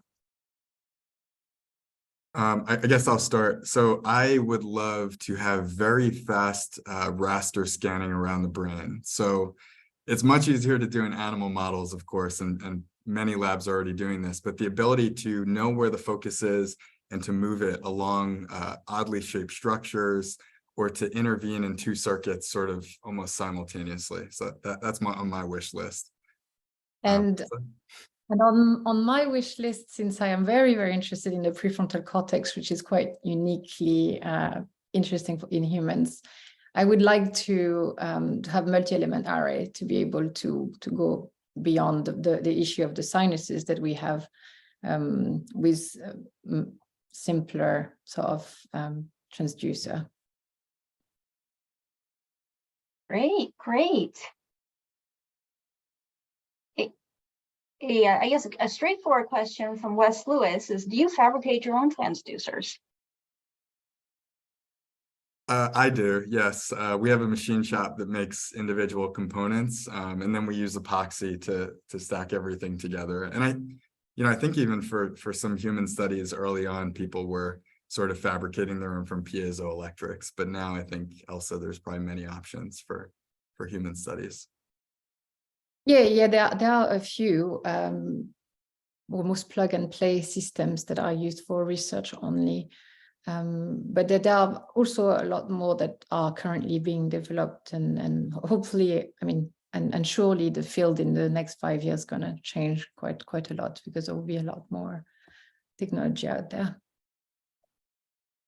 I guess I'll start. So I would love to have very fast raster scanning around the brain. So it's much easier to do in animal models, of course, and many labs are already doing this, but the ability to know where the focus is and to move it along oddly shaped structures or to intervene in two circuits sort of almost simultaneously. So that's on my wish list. And on my wish list, since I am very, very interested in the prefrontal cortex, which is quite uniquely interesting in humans, I would like to have multi-element array to be able to go beyond the issue of the sinuses that we have with simpler sort of transducer. Great. I guess a straightforward question from Wes Lewis is, do you fabricate your own transducers? I do, yes. We have a machine shop that makes individual components, and then we use epoxy to stack everything together. And I think even for some human studies early on, people were sort of fabricating their own from piezoelectrics. But now I think, Elsa, there's probably many options for human studies. Yeah, there are a few almost plug and play systems that are used for research only. But there are also a lot more that are currently being developed and hopefully, and surely the field in the next 5 years is going to change quite a lot because there will be a lot more technology out there.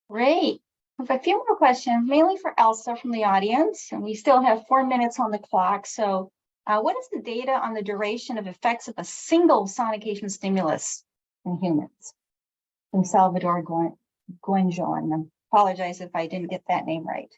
Great. We have a few more questions, mainly for Elsa from the audience, and we still have 4 minutes on the clock. So what is the data on the duration of effects of a single sonication stimulus in humans? From Salvador Guenjon. I apologize if I didn't get that name right.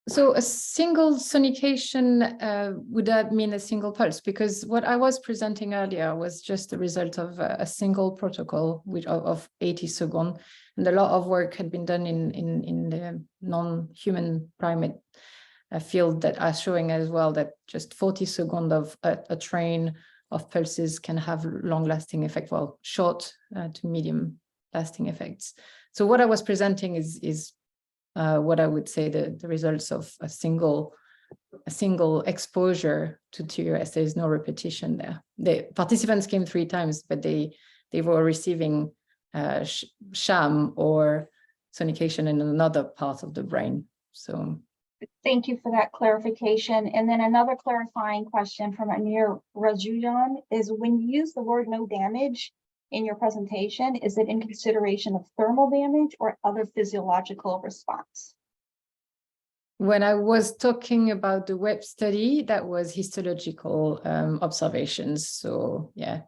So a single sonication, would that mean a single pulse? Because what I was presenting earlier was just the result of a single protocol of 80 seconds. And a lot of work had been done in the non-human primate field that are showing as well that just 40 seconds of a train of pulses can have long-lasting effect, well, short to medium lasting effects. So what I was presenting is what I would say the results of a single exposure to TUS. There is no repetition there. The participants came 3 times, but they were receiving sham or sonication in another part of the brain. So thank you for that clarification. And then another clarifying question from Amir Rajujan is, when you use the word no damage in your presentation, is it in consideration of thermal damage or other physiological response? when I was talking about the web study, that was histological observations. So yeah,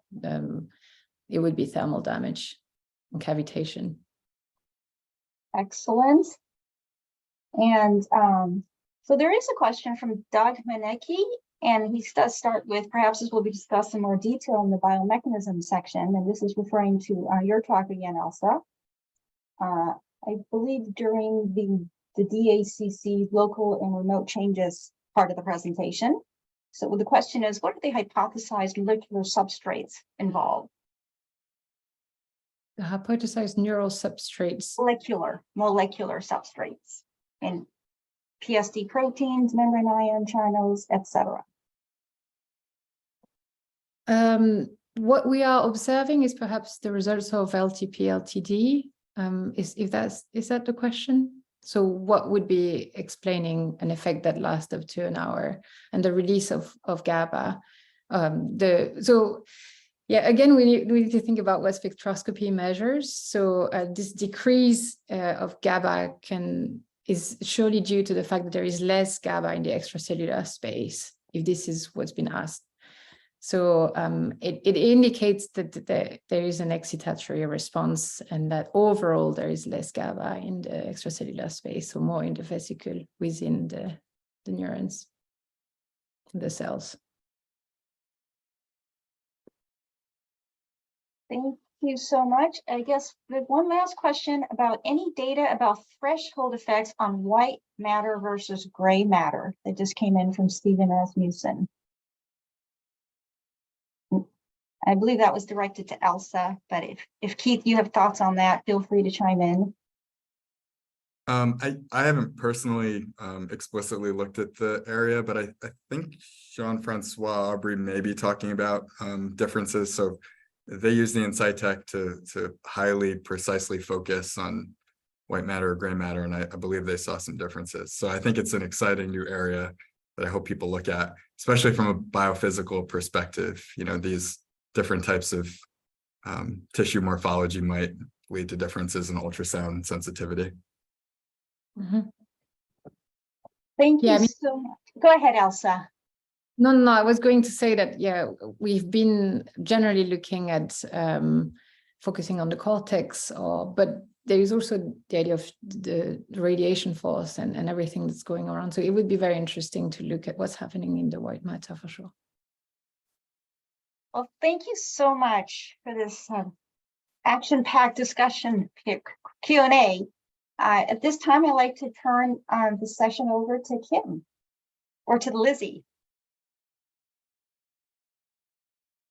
it would be thermal damage and cavitation. Excellent. And so there is a question from Doug Manecki, and he does start with, perhaps this will be discussed in more detail in the biomechanism section, and this is referring to your talk again, Elsa. I believe during the DACC local and remote changes part of the presentation. So the question is, what are the hypothesized molecular substrates involved? The hypothesized neural substrates. Molecular substrates and PSD proteins, membrane ion channels, etc. What we are observing is perhaps the results of LTP-LTD. Is that the question? So what would be explaining an effect that lasts up to an hour and the release of GABA? Yeah, again, we need to think about what spectroscopy measures. So this decrease of GABA is surely due to the fact that there is less GABA in the extracellular space, if this is what's been asked. So it indicates that there is an excitatory response and that overall there is less GABA in the extracellular space, so more in the vesicle within the neurons, the cells. Thank you so much. I guess with one last question about any data about threshold effects on white matter versus gray matter that just came in from Stephen Asmussen. I believe that was directed to Elsa, but if Keith, you have thoughts on that, feel free to chime in. I haven't personally explicitly looked at the area, but I think Jean-Francois Aubry may be talking about differences. So they use the Insight Tech to highly precisely focus on white matter or gray matter, and I believe they saw some differences. So I think it's an exciting new area that I hope people look at, especially from a biophysical perspective. You know, these different types of tissue morphology might lead to differences in ultrasound sensitivity. Mm-hmm. Thank you so much. Go ahead, Elsa. No, I was going to say that, yeah, we've been generally looking at focusing on the cortex, but there is also the idea of the radiation force and everything that's going around. So it would be very interesting to look at what's happening in the white matter for sure. Well, thank you so much for this action-packed discussion Q&A. At this time, I'd like to turn the session over to Kim or to Lizzie.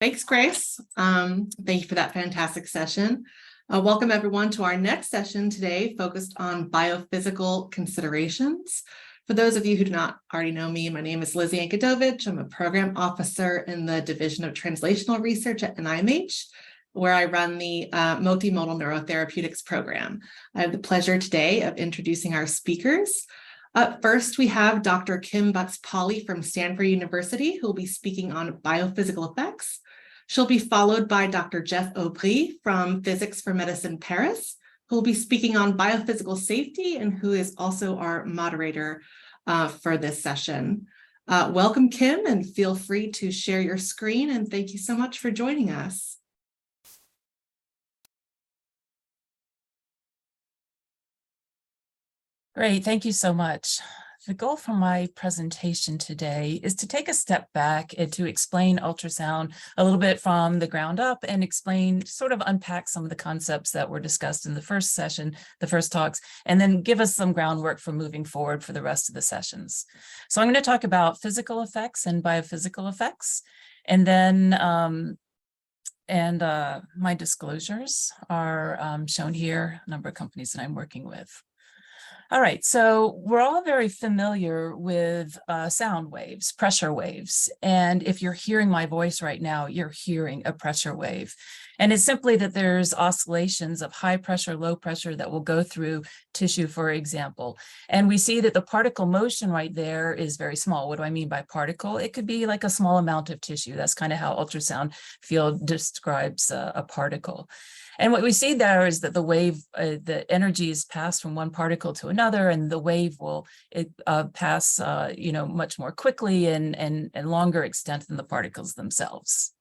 Thanks, Grace. Thank you for that fantastic session. Welcome everyone to our next session today, focused on biophysical considerations. For those of you who do not already know me, my name is Lizzie Ankadovich. I'm a program officer in the Division of Translational Research at NIMH, where I run the multimodal neurotherapeutics program. I have the pleasure today of introducing our speakers. First, we have Dr. Kim Butts-Pauley from Stanford University, who will be speaking on biophysical effects. She'll be followed by Dr. Jeff Aubry from Physics for Medicine Paris, who will be speaking on biophysical safety and who is also our moderator for this session. Welcome, Kim, and feel free to share your screen, and thank you so much for joining us. Great, thank you so much. The goal for my presentation today is to take a step back and to explain ultrasound a little bit from the ground up and explain, sort of unpack some of the concepts that were discussed in the first session, the first talks, and then give us some groundwork for moving forward for the rest of the sessions. So I'm going to talk about physical effects and biophysical effects, and then my disclosures are shown here, a number of companies that I'm working with. All right, so we're all very familiar with sound waves, pressure waves. And if you're hearing my voice right now, you're hearing a pressure wave. And it's simply that there's oscillations of high pressure, low pressure that will go through tissue, for example. And we see that the particle motion right there is very small. What do I mean by particle? It could be like a small amount of tissue. That's kind of how ultrasound field describes a particle. And what we see there is that the wave, the energy is passed from one particle to another, and the wave will pass, much more quickly and longer extent than the particles themselves.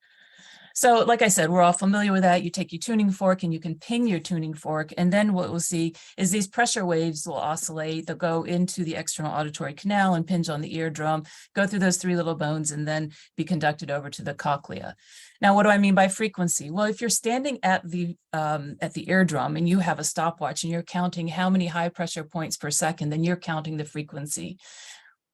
So like I said, we're all familiar with that. You take your tuning fork and you can ping your tuning fork. And then what we'll see is these pressure waves will oscillate. They'll go into the external auditory canal and impinge on the eardrum, go through those three little bones, and then be conducted over to the cochlea. Now, what do I mean by frequency? Well, if you're standing at the eardrum and you have a stopwatch and you're counting how many high pressure points per second, then you're counting the frequency.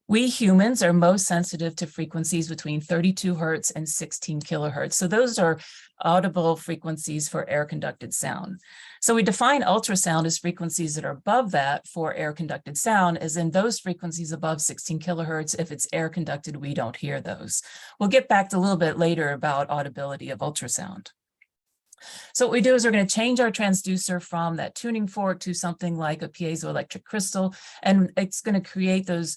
We humans are most sensitive to frequencies between 32 hertz and 16 kilohertz. So those are audible frequencies for air-conducted sound. So we define ultrasound as frequencies that are above that for air-conducted sound, as in those frequencies above 16 kilohertz. If it's air-conducted, we don't hear those. We'll get back to a little bit later about audibility of ultrasound. So what we do is we're going to change our transducer from that tuning fork to something like a piezoelectric crystal, and it's going to create those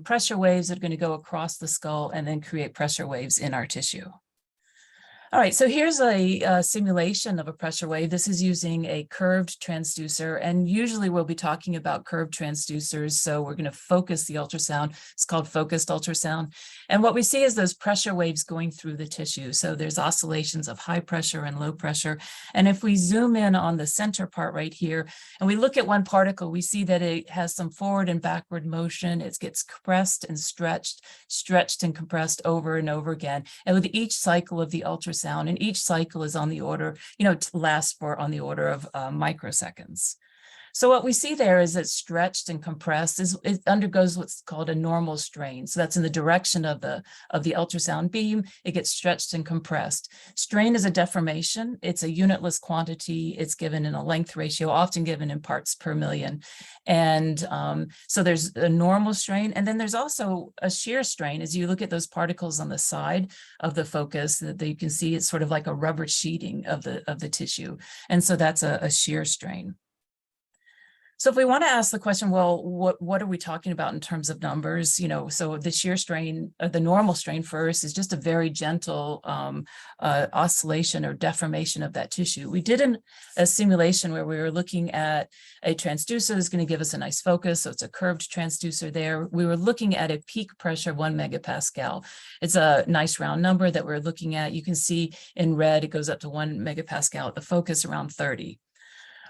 pressure waves that are going to go across the skull and then create pressure waves in our tissue. All right, so here's a simulation of a pressure wave. This is using a curved transducer, and usually we'll be talking about curved transducers, so we're going to focus the ultrasound. It's called focused ultrasound. And what we see is those pressure waves going through the tissue. So there's oscillations of high pressure and low pressure. And if we zoom in on the center part right here, and we look at one particle, we see that it has some forward and backward motion. It gets compressed and stretched and compressed over and over again. And with each cycle of the ultrasound, and each cycle is on the order, lasts for on the order of microseconds. So what we see there is it's stretched and compressed. It undergoes what's called a normal strain. So that's in the direction of the ultrasound beam. It gets stretched and compressed. Strain is a deformation. It's a unitless quantity. It's given in a length ratio, often given in parts per million. And so there's a normal strain. And then there's also a shear strain. As you look at those particles on the side of the focus, that you can see it's sort of like a rubber sheeting of the tissue. And so that's a shear strain. So if we want to ask the question, well, what are we talking about in terms of numbers? So the shear strain, the normal strain first, is just a very gentle oscillation or deformation of that tissue. We did a simulation where we were looking at a transducer that's going to give us a nice focus. So it's a curved transducer there. We were looking at a peak pressure of 1 megapascal. It's a nice round number that we're looking at. You can see in red, it goes up to 1 megapascal at the focus, around 30.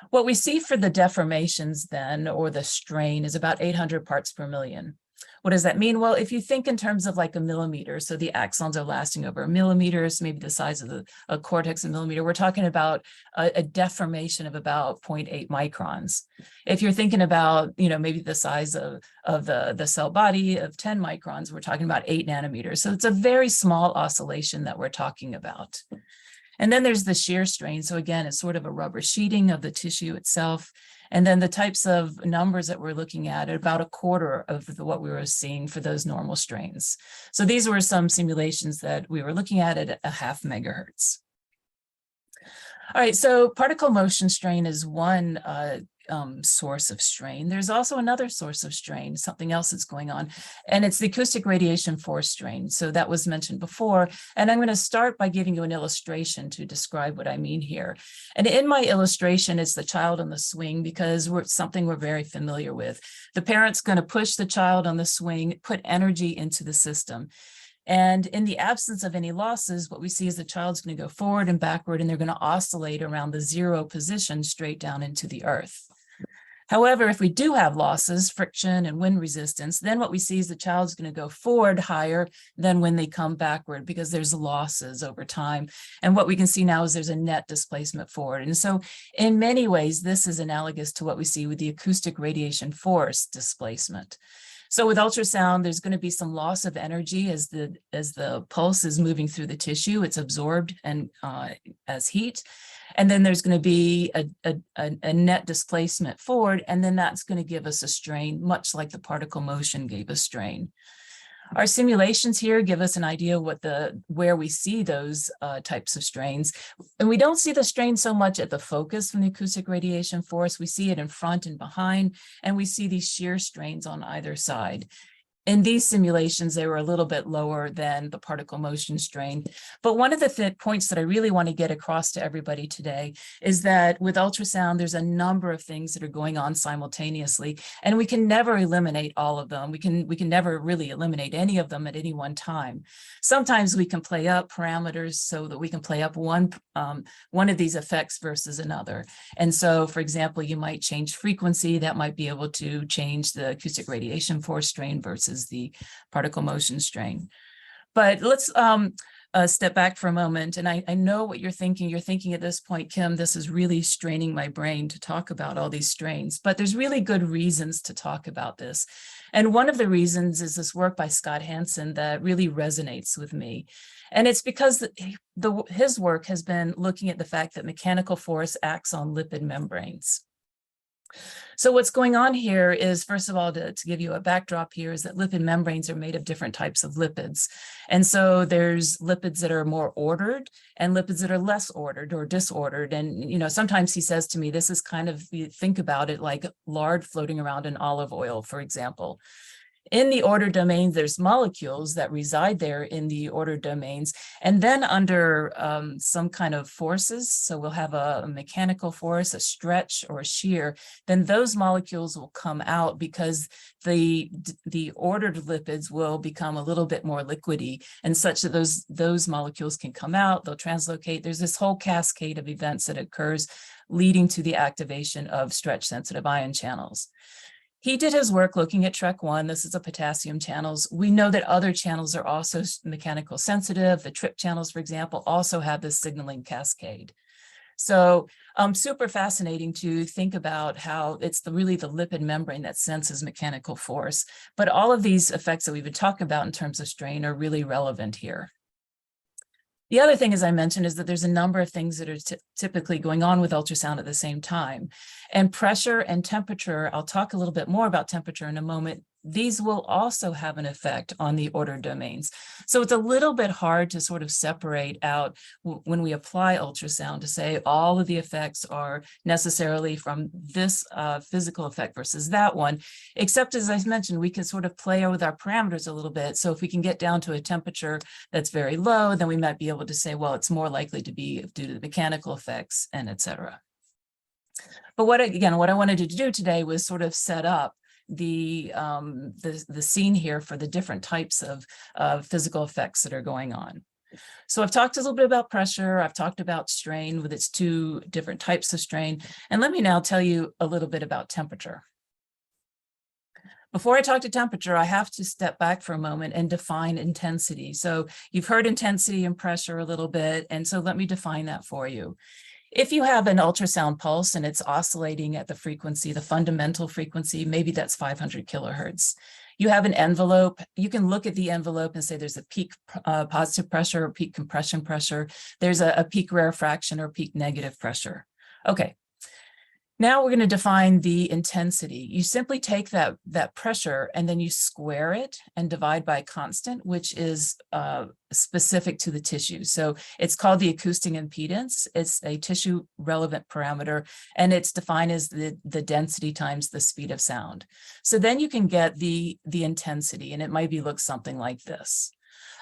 What we see for the deformations then, or the strain, is about 800 parts per million. What does that mean? Well, if you think in terms of like a millimeter, so the axons are lasting over a millimeter, so maybe the size of a cortex a millimeter, we're talking about a deformation of about 0.8 microns. If you're thinking about, maybe the size of the cell body of 10 microns, we're talking about 8 nanometers. So it's a very small oscillation that we're talking about. And then there's the shear strain. So again, it's sort of a rubber sheeting of the tissue itself. And then the types of numbers that we're looking at are about a quarter of what we were seeing for those normal strains. So these were some simulations that we were looking at a 0.5 megahertz. All right, so particle motion strain is one source of strain. There's also another source of strain, something else that's going on, and it's the acoustic radiation force strain. So that was mentioned before, and I'm going to start by giving you an illustration to describe what I mean here. And in my illustration, it's the child on the swing, because something we're very familiar with. The parent's going to push the child on the swing, put energy into the system. And in the absence of any losses, what we see is the child's going to go forward and backward, and they're going to oscillate around the zero position straight down into the earth. However, if we do have losses, friction and wind resistance, then what we see is the child's going to go forward higher than when they come backward, because there's losses over time. And what we can see now is there's a net displacement forward. And so in many ways, this is analogous to what we see with the acoustic radiation force displacement. So with ultrasound, there's going to be some loss of energy as the pulse is moving through the tissue. It's absorbed and as heat. And then there's going to be a net displacement forward, and then that's going to give us a strain, much like the particle motion gave us strain. Our simulations here give us an idea where we see those types of strains. And we don't see the strain so much at the focus from the acoustic radiation force. We see it in front and behind, and we see these shear strains on either side. In these simulations, they were a little bit lower than the particle motion strain. But one of the points that I really want to get across to everybody today is that with ultrasound, there's a number of things that are going on simultaneously, and we can never eliminate all of them. We can never really eliminate any of them at any one time. Sometimes we can play up parameters so that we can play up one of these effects versus another. And so, for example, you might change frequency. That might be able to change the acoustic radiation force strain versus the particle motion strain. But let's step back for a moment. And I know what you're thinking. You're thinking at this point, Kim, this is really straining my brain to talk about all these strains, but there's really good reasons to talk about this. And one of the reasons is this work by Scott Hansen that really resonates with me. And it's because his work has been looking at the fact that mechanical force acts on lipid membranes. So what's going on here is, first of all, to give you a backdrop here, is that lipid membranes are made of different types of lipids. And so there's lipids that are more ordered and lipids that are less ordered or disordered. And, you know, sometimes he says to me, this is kind of, you think about it like lard floating around in olive oil, for example. In the ordered domains, there's molecules that reside there in the ordered domains. And then under some kind of forces, so we'll have a mechanical force, a stretch or a shear, then those molecules will come out because the ordered lipids will become a little bit more liquidy, and such that those molecules can come out, they'll translocate. There's this whole cascade of events that occurs leading to the activation of stretch sensitive ion channels. He did his work looking at TREC1. This is a potassium channels. We know that other channels are also mechanical sensitive. The TRP channels, for example, also have this signaling cascade. So super fascinating to think about how it's really the lipid membrane that senses mechanical force. But all of these effects that we've been talking about in terms of strain are really relevant here. The other thing, as I mentioned, is that there's a number of things that are typically going on with ultrasound at the same time. And pressure and temperature, I'll talk a little bit more about temperature in a moment. These will also have an effect on the ordered domains. So it's a little bit hard to sort of separate out when we apply ultrasound to say all of the effects are necessarily from this physical effect versus that one, except as I mentioned, we can sort of play with our parameters a little bit. So if we can get down to a temperature that's very low, then we might be able to say, well, it's more likely to be due to the mechanical effects and et cetera. But what I wanted to do today was sort of set up the scene here for the different types of physical effects that are going on. So I've talked a little bit about pressure. I've talked about strain with its two different types of strain. And let me now tell you a little bit about temperature. Before I talk to temperature, I have to step back for a moment and define intensity. So you've heard intensity and pressure a little bit, and so let me define that for you. If you have an ultrasound pulse and it's oscillating at the frequency, the fundamental frequency, maybe that's 500 kilohertz. You have an envelope. You can look at the envelope and say there's a peak positive pressure or peak compression pressure. There's a peak rarefaction or peak negative pressure. Okay. Now we're going to define the intensity. You simply take that pressure and then you square it and divide by a constant, which is specific to the tissue. So it's called the acoustic impedance. It's a tissue relevant parameter, and it's defined as the density times the speed of sound. So then you can get the intensity, and it might look something like this.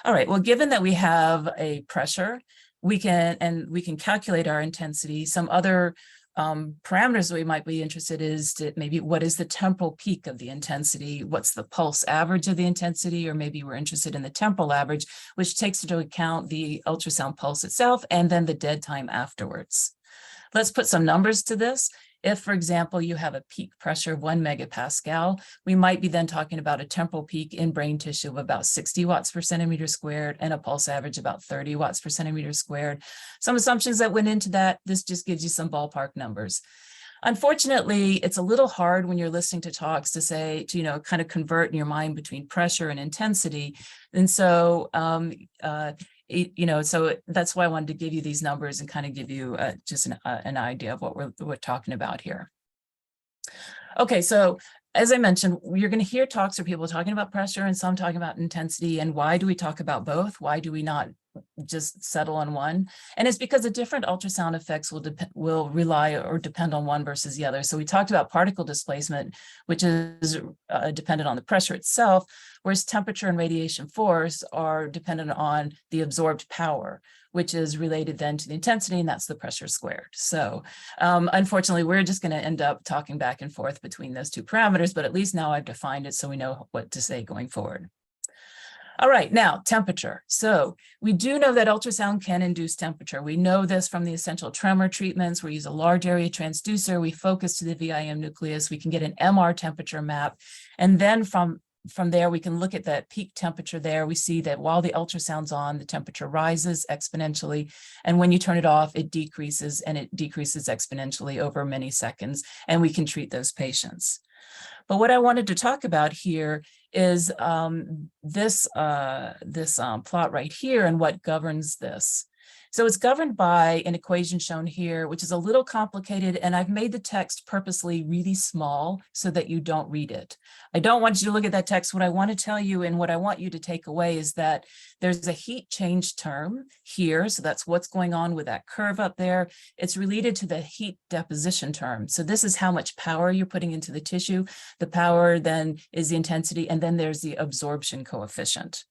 All right, well, given that we have a pressure, we can calculate our intensity. Some other parameters that we might be interested is to maybe what is the temporal peak of the intensity, what's the pulse average of the intensity, or maybe we're interested in the temporal average, which takes into account the ultrasound pulse itself and then the dead time afterwards. Let's put some numbers to this. If, for example, you have a peak pressure of 1 megapascal, we might be then talking about a temporal peak in brain tissue of about 60 watts per centimeter squared and a pulse average about 30 watts per centimeter squared. Some assumptions that went into that, this just gives you some ballpark numbers. Unfortunately, it's a little hard when you're listening to talks to say, to, kind of convert in your mind between pressure and intensity. And so, so that's why I wanted to give you these numbers and kind of give you just an idea of what we're talking about here. Okay, so as I mentioned, you're going to hear talks where people talking about pressure and some talking about intensity. And why do we talk about both? Why do we not just settle on one? And it's because the different ultrasound effects will rely or depend on one versus the other. So we talked about particle displacement, which is dependent on the pressure itself, whereas temperature and radiation force are dependent on the absorbed power, which is related then to the intensity, and that's the pressure squared. So unfortunately, we're just going to end up talking back and forth between those two parameters, but at least now I've defined it so we know what to say going forward. All right, now temperature. So we do know that ultrasound can induce temperature. We know this from the essential tremor treatments. We use a large area transducer. We focus to the VIM nucleus. We can get an MR temperature map. And then from there, we can look at that peak temperature there. We see that while the ultrasound's on, the temperature rises exponentially. And when you turn it off, it decreases, and it decreases exponentially over many seconds. And we can treat those patients. But what I wanted to talk about here is this plot right here and what governs this. So it's governed by an equation shown here, which is a little complicated, and I've made the text purposely really small so that you don't read it. I don't want you to look at that text. What I want to tell you and what I want you to take away is that there's a heat change term here. So that's what's going on with that curve up there. It's related to the heat deposition term. So this is how much power you're putting into the tissue. The power then is the intensity, and then there's the absorption coefficient.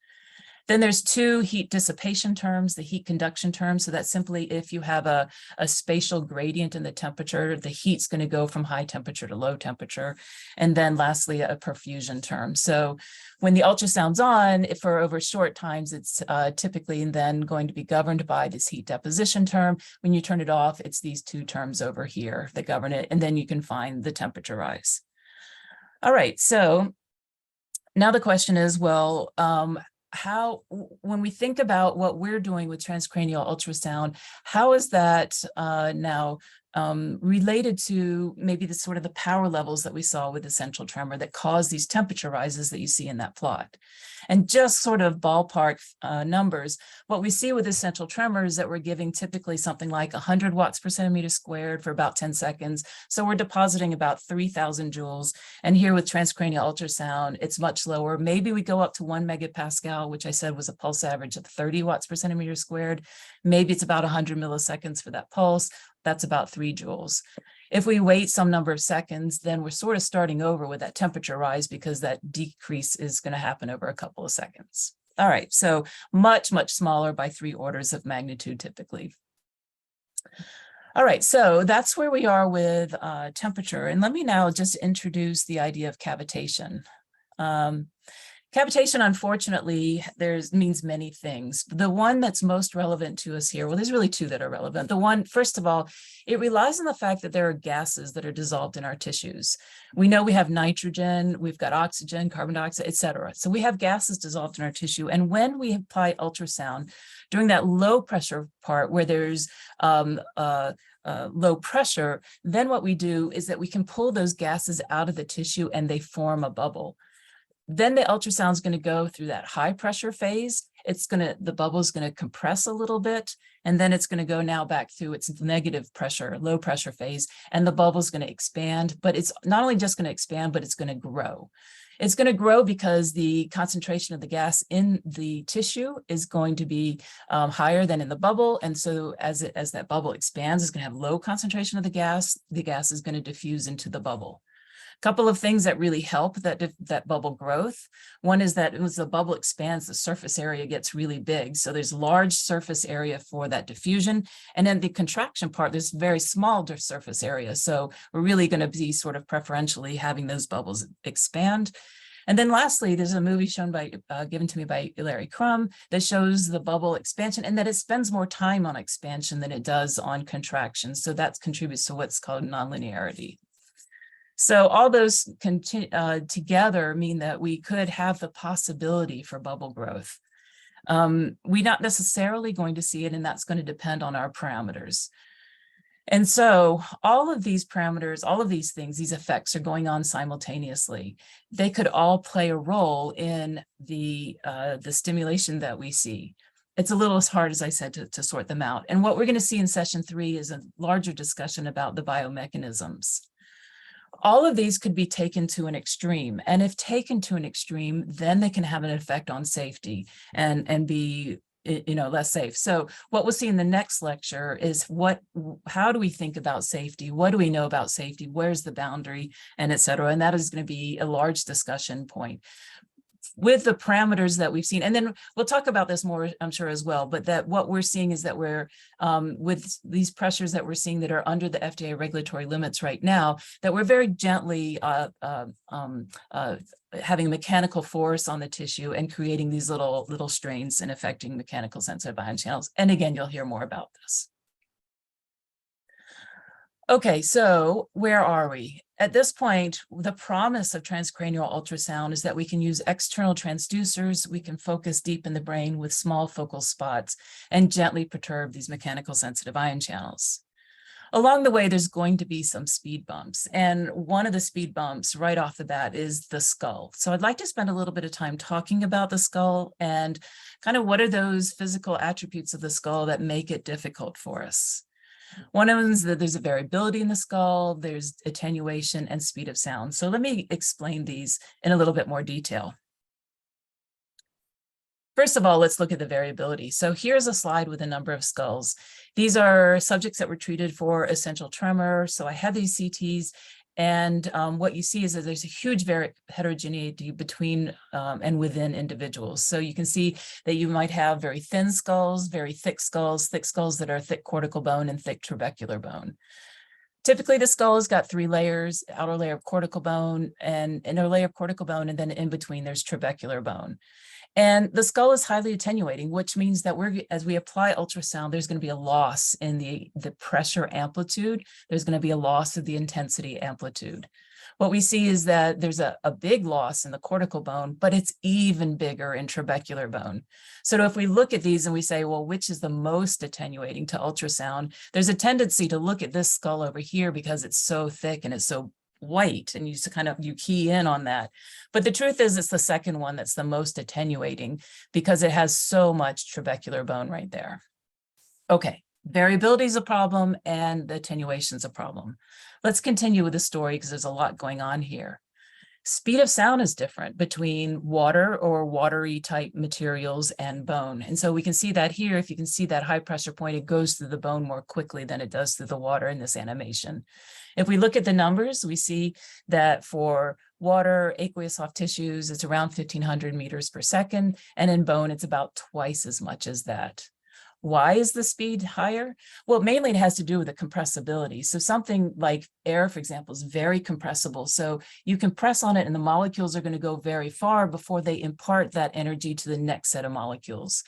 Then there's two heat dissipation terms, the heat conduction term. So that's simply if you have a spatial gradient in the temperature, the heat's going to go from high temperature to low temperature. And then lastly, a perfusion term. So when the ultrasound's on, for over short times, it's typically then going to be governed by this heat deposition term. When you turn it off, it's these two terms over here that govern it. And then you can find the temperature rise. All right, so now the question is, well, when we think about what we're doing with transcranial ultrasound, how is that now related to maybe the sort of the power levels that we saw with essential tremor that cause these temperature rises that you see in that plot? And just sort of ballpark numbers, what we see with essential tremor is that we're giving typically something like 100 watts per centimeter squared for about 10 seconds. So we're depositing about 3,000 joules. And here with transcranial ultrasound, it's much lower. Maybe we go up to 1 megapascal, which I said was a pulse average of 30 watts per centimeter squared. Maybe it's about 100 milliseconds for that pulse. That's about 3 joules. If we wait some number of seconds, then we're sort of starting over with that temperature rise because that decrease is going to happen over a couple of seconds. All right, so much, much smaller by 3 orders of magnitude typically. All right, so that's where we are with temperature. And let me now just introduce the idea of cavitation. Cavitation, unfortunately, means many things. The one that's most relevant to us here, well, there's really two that are relevant. The one, first of all, it relies on the fact that there are gases that are dissolved in our tissues. We know we have nitrogen, we've got oxygen, carbon dioxide, et cetera. So we have gases dissolved in our tissue. And when we apply ultrasound, during that low pressure part where there's low pressure, then what we do is that we can pull those gases out of the tissue and they form a bubble. Then the ultrasound is going to go through that high pressure phase, the bubble is going to compress a little bit, and then it's going to go now back through its negative pressure, low pressure phase, and the bubble is going to expand. But it's not only just going to expand, but it's going to grow. It's going to grow because the concentration of the gas in the tissue is going to be higher than in the bubble. And so as that bubble expands, it's going to have low concentration of the gas. The gas is going to diffuse into the bubble. A couple of things that really help that bubble growth. One is that as the bubble expands, the surface area gets really big. So there's large surface area for that diffusion. And then the contraction part, there's very small surface area. So we're really going to be sort of preferentially having those bubbles expand. And then lastly, there's a movie shown given to me by Larry Crum that shows the bubble expansion and that it spends more time on expansion than it does on contraction. So that contributes to what's called nonlinearity. So all those together mean that we could have the possibility for bubble growth. We're not necessarily going to see it, and that's going to depend on our parameters. And so all of these parameters, all of these things, these effects are going on simultaneously. They could all play a role in the stimulation that we see. It's a little hard, as I said, to sort them out. And what we're going to see in session 3 is a larger discussion about the biomechanisms. All of these could be taken to an extreme. And if taken to an extreme, then they can have an effect on safety and be less safe. So what we'll see in the next lecture is how do we think about safety? What do we know about safety? Where's the boundary, and et cetera. And that is going to be a large discussion point with the parameters that we've seen. And then we'll talk about this more, I'm sure, as well, but that what we're seeing is that we're, with these pressures that we're seeing that are under the FDA regulatory limits right now, that we're very gently having mechanical force on the tissue and creating these little strains and affecting mechanical sensitive ion channels. And again, you'll hear more about this. Okay, so where are we? At this point, the promise of transcranial ultrasound is that we can use external transducers, we can focus deep in the brain with small focal spots and gently perturb these mechanical sensitive ion channels. Along the way, there's going to be some speed bumps. And one of the speed bumps right off the bat is the skull. So I'd like to spend a little bit of time talking about the skull and kind of what are those physical attributes of the skull that make it difficult for us. One of them is that there's a variability in the skull, there's attenuation and speed of sound. So let me explain these in a little bit more detail. First of all, let's look at the variability. So here's a slide with a number of skulls. These are subjects that were treated for essential tremor. So I have these CTs, and what you see is that there's a huge heterogeneity between and within individuals. So you can see that you might have very thin skulls, very thick skulls that are thick cortical bone and thick trabecular bone. Typically, the skull has got 3 layers: outer layer of cortical bone and inner layer of cortical bone, and then in between there's trabecular bone. And the skull is highly attenuating, which means that as we apply ultrasound, there's going to be a loss in the pressure amplitude. There's going to be a loss of the intensity amplitude. What we see is that there's a big loss in the cortical bone, but it's even bigger in trabecular bone. So if we look at these and we say, well, which is the most attenuating to ultrasound, there's a tendency to look at this skull over here because it's so thick and it's so white, and you key in on that. But the truth is it's the second one that's the most attenuating because it has so much trabecular bone right there. Okay, variability is a problem and the attenuation is a problem. Let's continue with the story because there's a lot going on here. Speed of sound is different between water or watery type materials and bone. And so we can see that here. If you can see that high pressure point, it goes through the bone more quickly than it does through the water in this animation. If we look at the numbers, we see that for water, aqueous soft tissues, it's around 1,500 meters per second. And in bone, it's about twice as much as that. Why is the speed higher? Well, mainly it has to do with the compressibility. So something like air, for example, is very compressible. So you can press on it and the molecules are going to go very far before they impart that energy to the next set of molecules.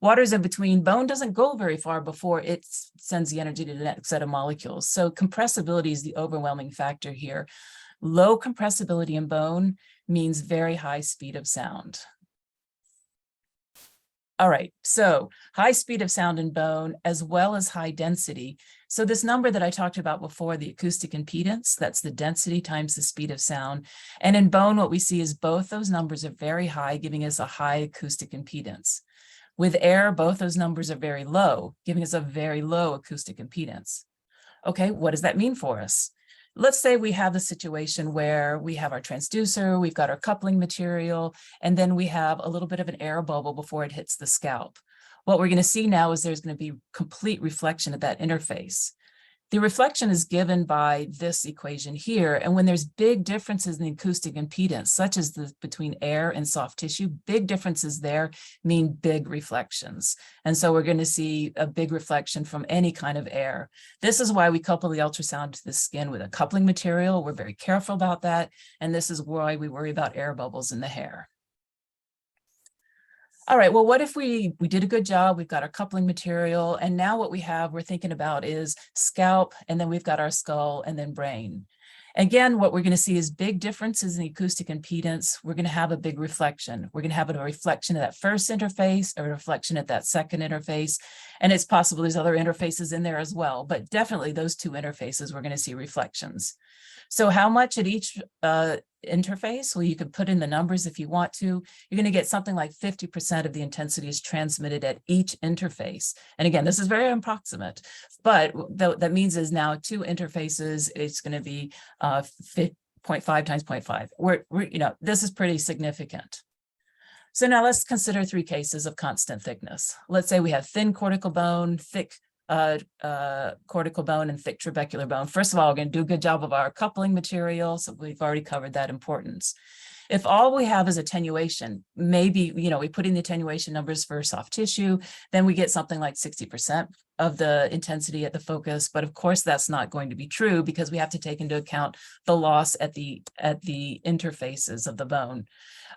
Water's in between. Bone doesn't go very far before it sends the energy to the next set of molecules. So compressibility is the overwhelming factor here. Low compressibility in bone means very high speed of sound. All right, so high speed of sound in bone as well as high density. So this number that I talked about before, the acoustic impedance, that's the density times the speed of sound. And in bone, what we see is both those numbers are very high, giving us a high acoustic impedance. With air, both those numbers are very low, giving us a very low acoustic impedance. Okay, what does that mean for us? Let's say we have a situation where we have our transducer, we've got our coupling material, and then we have a little bit of an air bubble before it hits the scalp. What we're going to see now is there's going to be complete reflection at that interface. The reflection is given by this equation here. And when there's big differences in the acoustic impedance, such as between air and soft tissue, big differences there mean big reflections. And so we're going to see a big reflection from any kind of air. This is why we couple the ultrasound to the skin with a coupling material. We're very careful about that. And this is why we worry about air bubbles in the hair. All right, well, what if we did a good job, we've got our coupling material, and now what we're thinking about is scalp, and then we've got our skull, and then brain. Again, what we're going to see is big differences in the acoustic impedance. We're going to have a big reflection. We're going to have a reflection at that first interface, a reflection at that second interface, and it's possible there's other interfaces in there as well, but definitely those two interfaces, we're going to see reflections. So how much at each interface? Well, you could put in the numbers if you want to. You're going to get something like 50% of the intensity is transmitted at each interface. And again, this is very approximate, but that means is now two interfaces, it's going to be 0.5 times 0.5. This is pretty significant. So now let's consider three cases of constant thickness. Let's say we have thin cortical bone, thick cortical bone, and thick trabecular bone. First of all, we're going to do a good job of our coupling material, so we've already covered that importance. If all we have is attenuation, maybe, we put in the attenuation numbers for soft tissue, then we get something like 60% of the intensity at the focus. But of course, that's not going to be true because we have to take into account the loss at the interfaces of the bone.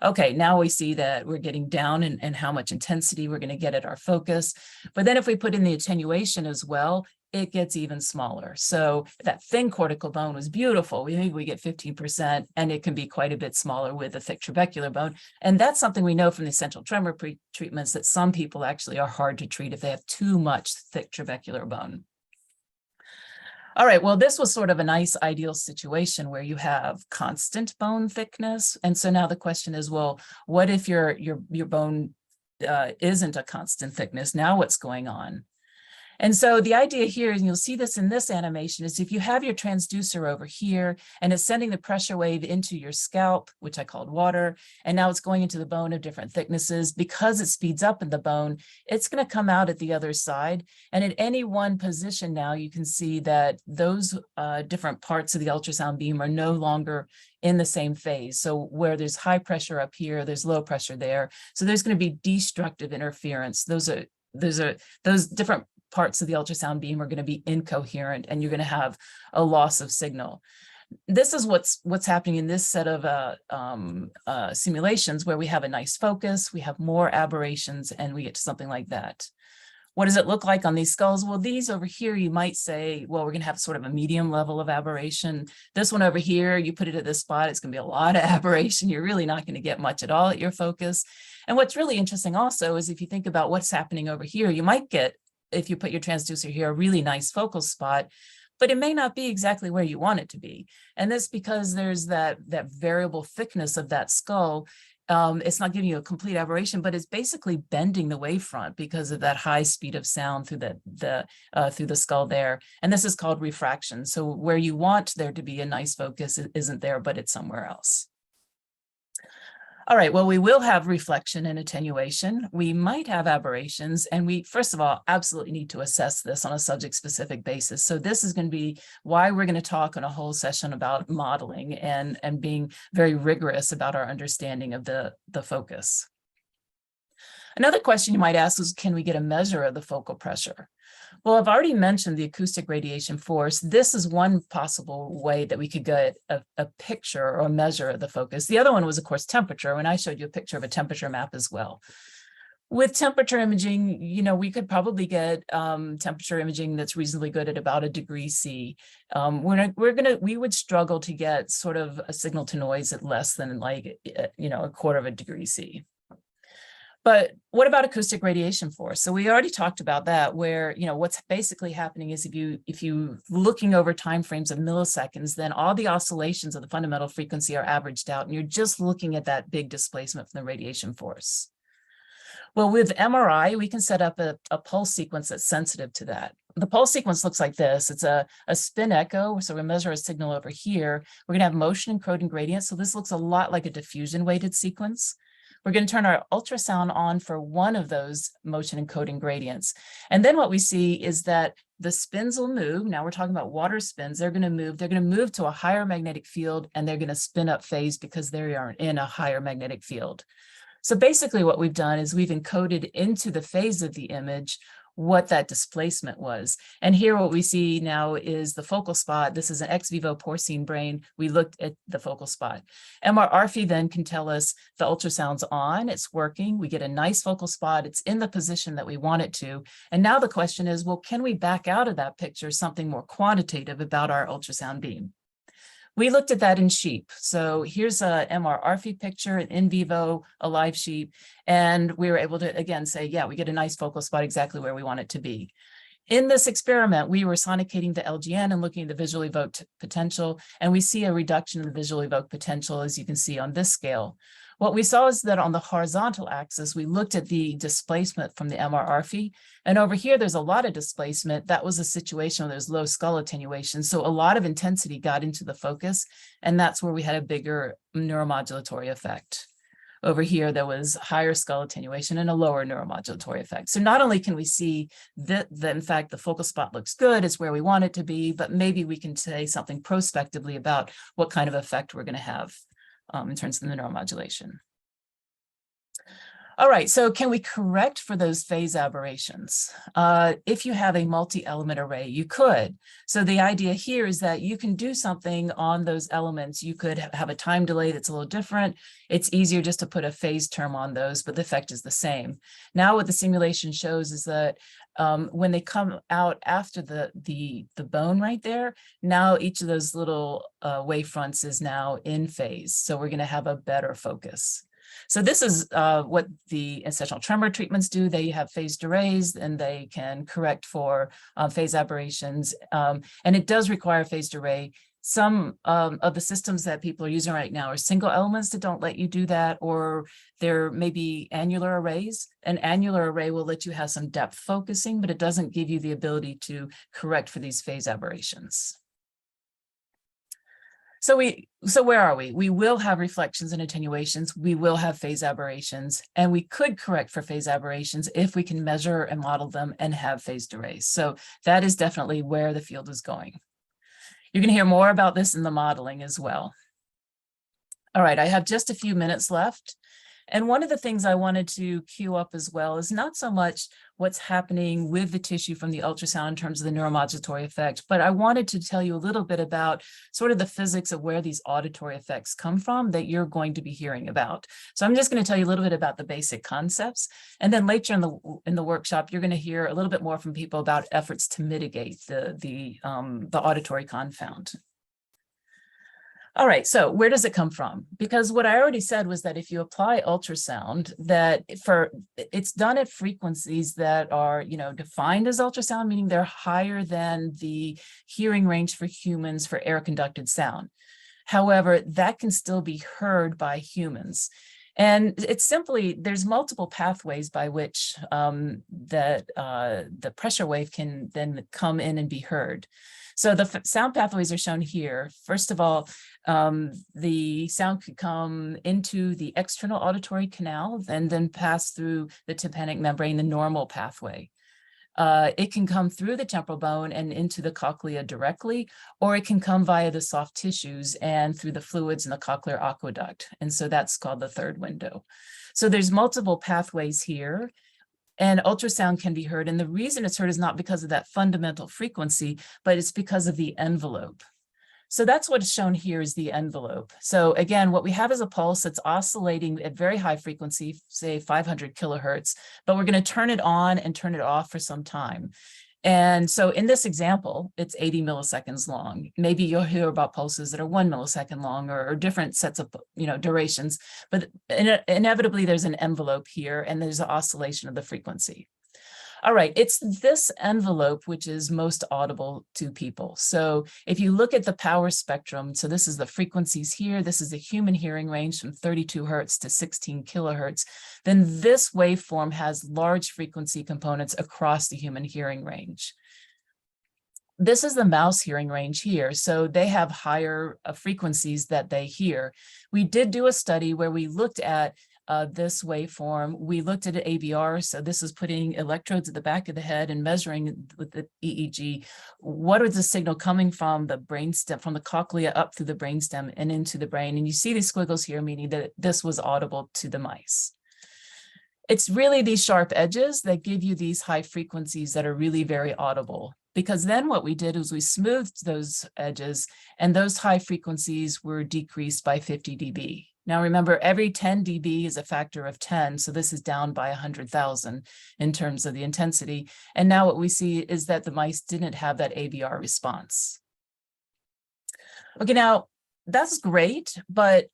Okay, now we see that we're getting down in how much intensity we're going to get at our focus. But then if we put in the attenuation as well, it gets even smaller. So that thin cortical bone was beautiful. We get 15%, and it can be quite a bit smaller with a thick trabecular bone. And that's something we know from the essential tremor treatments, that some people actually are hard to treat if they have too much thick trabecular bone. All right, well, this was sort of a nice ideal situation where you have constant bone thickness. And so now the question is, well, what if your bone isn't a constant thickness? Now what's going on? And so the idea here, and you'll see this in this animation, is if you have your transducer over here and it's sending the pressure wave into your scalp, which I called water, and now it's going into the bone of different thicknesses, because it speeds up in the bone, it's going to come out at the other side. And at any one position now, you can see that those different parts of the ultrasound beam are no longer in the same phase. So where there's high pressure up here, there's low pressure there. So there's going to be destructive interference. Those different parts of the ultrasound beam are going to be incoherent, and you're going to have a loss of signal. This is what's happening in this set of simulations, where we have a nice focus, we have more aberrations, and we get to something like that. What does it look like on these skulls? Well, these over here, you might say, well, we're going to have sort of a medium level of aberration. This one over here, you put it at this spot, it's going to be a lot of aberration. You're really not going to get much at all at your focus. And what's really interesting also is if you think about what's happening over here, you might get, if you put your transducer here, a really nice focal spot, but it may not be exactly where you want it to be. And that's because there's that variable thickness of that skull. It's not giving you a complete aberration, but it's basically bending the wavefront because of that high speed of sound through the skull there. And this is called refraction. So where you want there to be a nice focus, it isn't there, but it's somewhere else. All right, well, we will have reflection and attenuation. We might have aberrations, and we, first of all, absolutely need to assess this on a subject-specific basis. So this is going to be why we're going to talk in a whole session about modeling and being very rigorous about our understanding of the focus. Another question you might ask is, can we get a measure of the focal pressure? Well, I've already mentioned the acoustic radiation force. This is one possible way that we could get a picture or a measure of the focus. The other one was, of course, temperature, and I showed you a picture of a temperature map as well. With temperature imaging, we could probably get temperature imaging that's reasonably good at about 1 degree C. We would struggle to get sort of a signal to noise at less than like, 1/4 degree C. But what about acoustic radiation force? So we already talked about that, where, what's basically happening is if you looking over timeframes of milliseconds, then all the oscillations of the fundamental frequency are averaged out, and you're just looking at that big displacement from the radiation force. Well, with MRI, we can set up a pulse sequence that's sensitive to that. The pulse sequence looks like this. It's a spin echo. So we measure a signal over here. We're going to have motion encoding gradient. So this looks a lot like a diffusion weighted sequence. We're going to turn our ultrasound on for one of those motion encoding gradients. And then what we see is that the spins will move. Now we're talking about water spins. They're going to move. They're going to move to a higher magnetic field, and they're going to spin up phase because they are in a higher magnetic field. So basically what we've done is we've encoded into the phase of the image what that displacement was. And here what we see now is the focal spot. This is an ex vivo porcine brain. We looked at the focal spot. MR-RFI then can tell us the ultrasound's on, it's working. We get a nice focal spot. It's in the position that we want it to. And now the question is, well, can we back out of that picture something more quantitative about our ultrasound beam? We looked at that in sheep. So here's a MR-RFI picture, an in vivo, a live sheep. And we were able to, again, say, yeah, we get a nice focal spot exactly where we want it to be. In this experiment, we were sonicating the LGN and looking at the visually evoked potential, and we see a reduction in the visually evoked potential, as you can see on this scale. What we saw is that on the horizontal axis, we looked at the displacement from the MR-RFI, and over here, there's a lot of displacement. That was a situation where there's low skull attenuation, so a lot of intensity got into the focus, and that's where we had a bigger neuromodulatory effect. Over here, there was higher skull attenuation and a lower neuromodulatory effect. So not only can we see that in fact, the focal spot looks good, it's where we want it to be, but maybe we can say something prospectively about what kind of effect we're going to have in terms of the neuromodulation. All right, so can we correct for those phase aberrations? If you have a multi-element array, you could. So the idea here is that you can do something on those elements. You could have a time delay that's a little different. It's easier just to put a phase term on those, but the effect is the same. Now what the simulation shows is that when they come out after the bone right there, now each of those little wavefronts is now in phase. So we're going to have a better focus. So this is what the ancestral tremor treatments do. They have phased arrays and they can correct for phase aberrations. And it does require a phased array. Some of the systems that people are using right now are single elements that don't let you do that, or there may be annular arrays. An annular array will let you have some depth focusing, but it doesn't give you the ability to correct for these phase aberrations. So where are we? We will have reflections and attenuations. We will have phase aberrations, and we could correct for phase aberrations if we can measure and model them and have phased arrays. So that is definitely where the field is going. You're going to hear more about this in the modeling as well. All right, I have just a few minutes left. And one of the things I wanted to cue up as well is not so much what's happening with the tissue from the ultrasound in terms of the neuromodulatory effect, but I wanted to tell you a little bit about sort of the physics of where these auditory effects come from that you're going to be hearing about. So I'm just going to tell you a little bit about the basic concepts. And then later in the workshop, you're going to hear a little bit more from people about efforts to mitigate the auditory confound. All right, so where does it come from? Because what I already said was that if you apply ultrasound, that it's done at frequencies that are, defined as ultrasound, meaning they're higher than the hearing range for humans for air conducted sound. However, that can still be heard by humans. And it's simply, there's multiple pathways by which the pressure wave can then come in and be heard. So the sound pathways are shown here. First of all, the sound could come into the external auditory canal and then pass through the tympanic membrane, the normal pathway. It can come through the temporal bone and into the cochlea directly, or it can come via the soft tissues and through the fluids in the cochlear aqueduct. And so that's called the third window. So there's multiple pathways here. And ultrasound can be heard. And the reason it's heard is not because of that fundamental frequency, but it's because of the envelope. So that's what's shown here is the envelope. So again, what we have is a pulse that's oscillating at very high frequency, say 500 kilohertz, but we're going to turn it on and turn it off for some time. And so in this example, it's 80 milliseconds long. Maybe you'll hear about pulses that are 1 millisecond long or different sets of durations, but inevitably there's an envelope here and there's an oscillation of the frequency. All right, it's this envelope which is most audible to people. So if you look at the power spectrum, so this is the frequencies here, this is the human hearing range from 32 hertz to 16 kilohertz, then this waveform has large frequency components across the human hearing range. This is the mouse hearing range here. So they have higher frequencies that they hear. We did do a study where we looked at this waveform. We looked at an ABR. So this is putting electrodes at the back of the head and measuring with the EEG. What is the signal coming from the brainstem, from the cochlea up through the brainstem and into the brain? And you see these squiggles here, meaning that this was audible to the mice. It's really these sharp edges that give you these high frequencies that are really very audible. Because then what we did is we smoothed those edges and those high frequencies were decreased by 50 dB. Now remember, every 10 dB is a factor of 10, so this is down by 100,000 in terms of the intensity. And now what we see is that the mice didn't have that ABR response. Okay, now that's great, but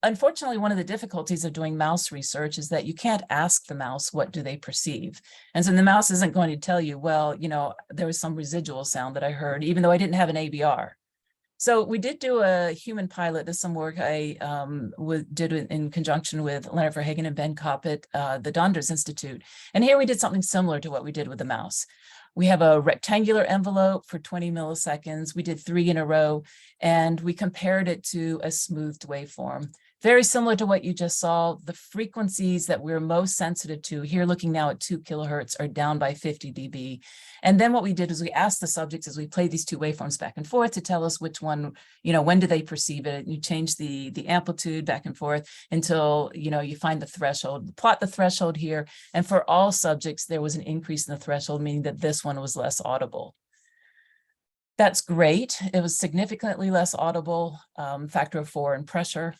unfortunately, one of the difficulties of doing mouse research is that you can't ask the mouse what do they perceive. And so the mouse isn't going to tell you, well, you know, there was some residual sound that I heard, even though I didn't have an ABR. So we did do a human pilot. This is some work I did in conjunction with Leonard Verhagen and Ben Kopp at the Donders Institute. And here we did something similar to what we did with the mouse. We have a rectangular envelope for 20 milliseconds. We did 3 in a row, and we compared it to a smoothed waveform. Very similar to what you just saw, the frequencies that we're most sensitive to, here looking now at 2 kilohertz, are down by 50 dB. And then what we did is we asked the subjects as we played these two waveforms back and forth to tell us which one, you know, when do they perceive it? And you change the amplitude back and forth until, you know, you find the threshold. Plot the threshold here. And for all subjects, there was an increase in the threshold, meaning that this one was less audible. That's great. It was significantly less audible, factor of 4 in pressure.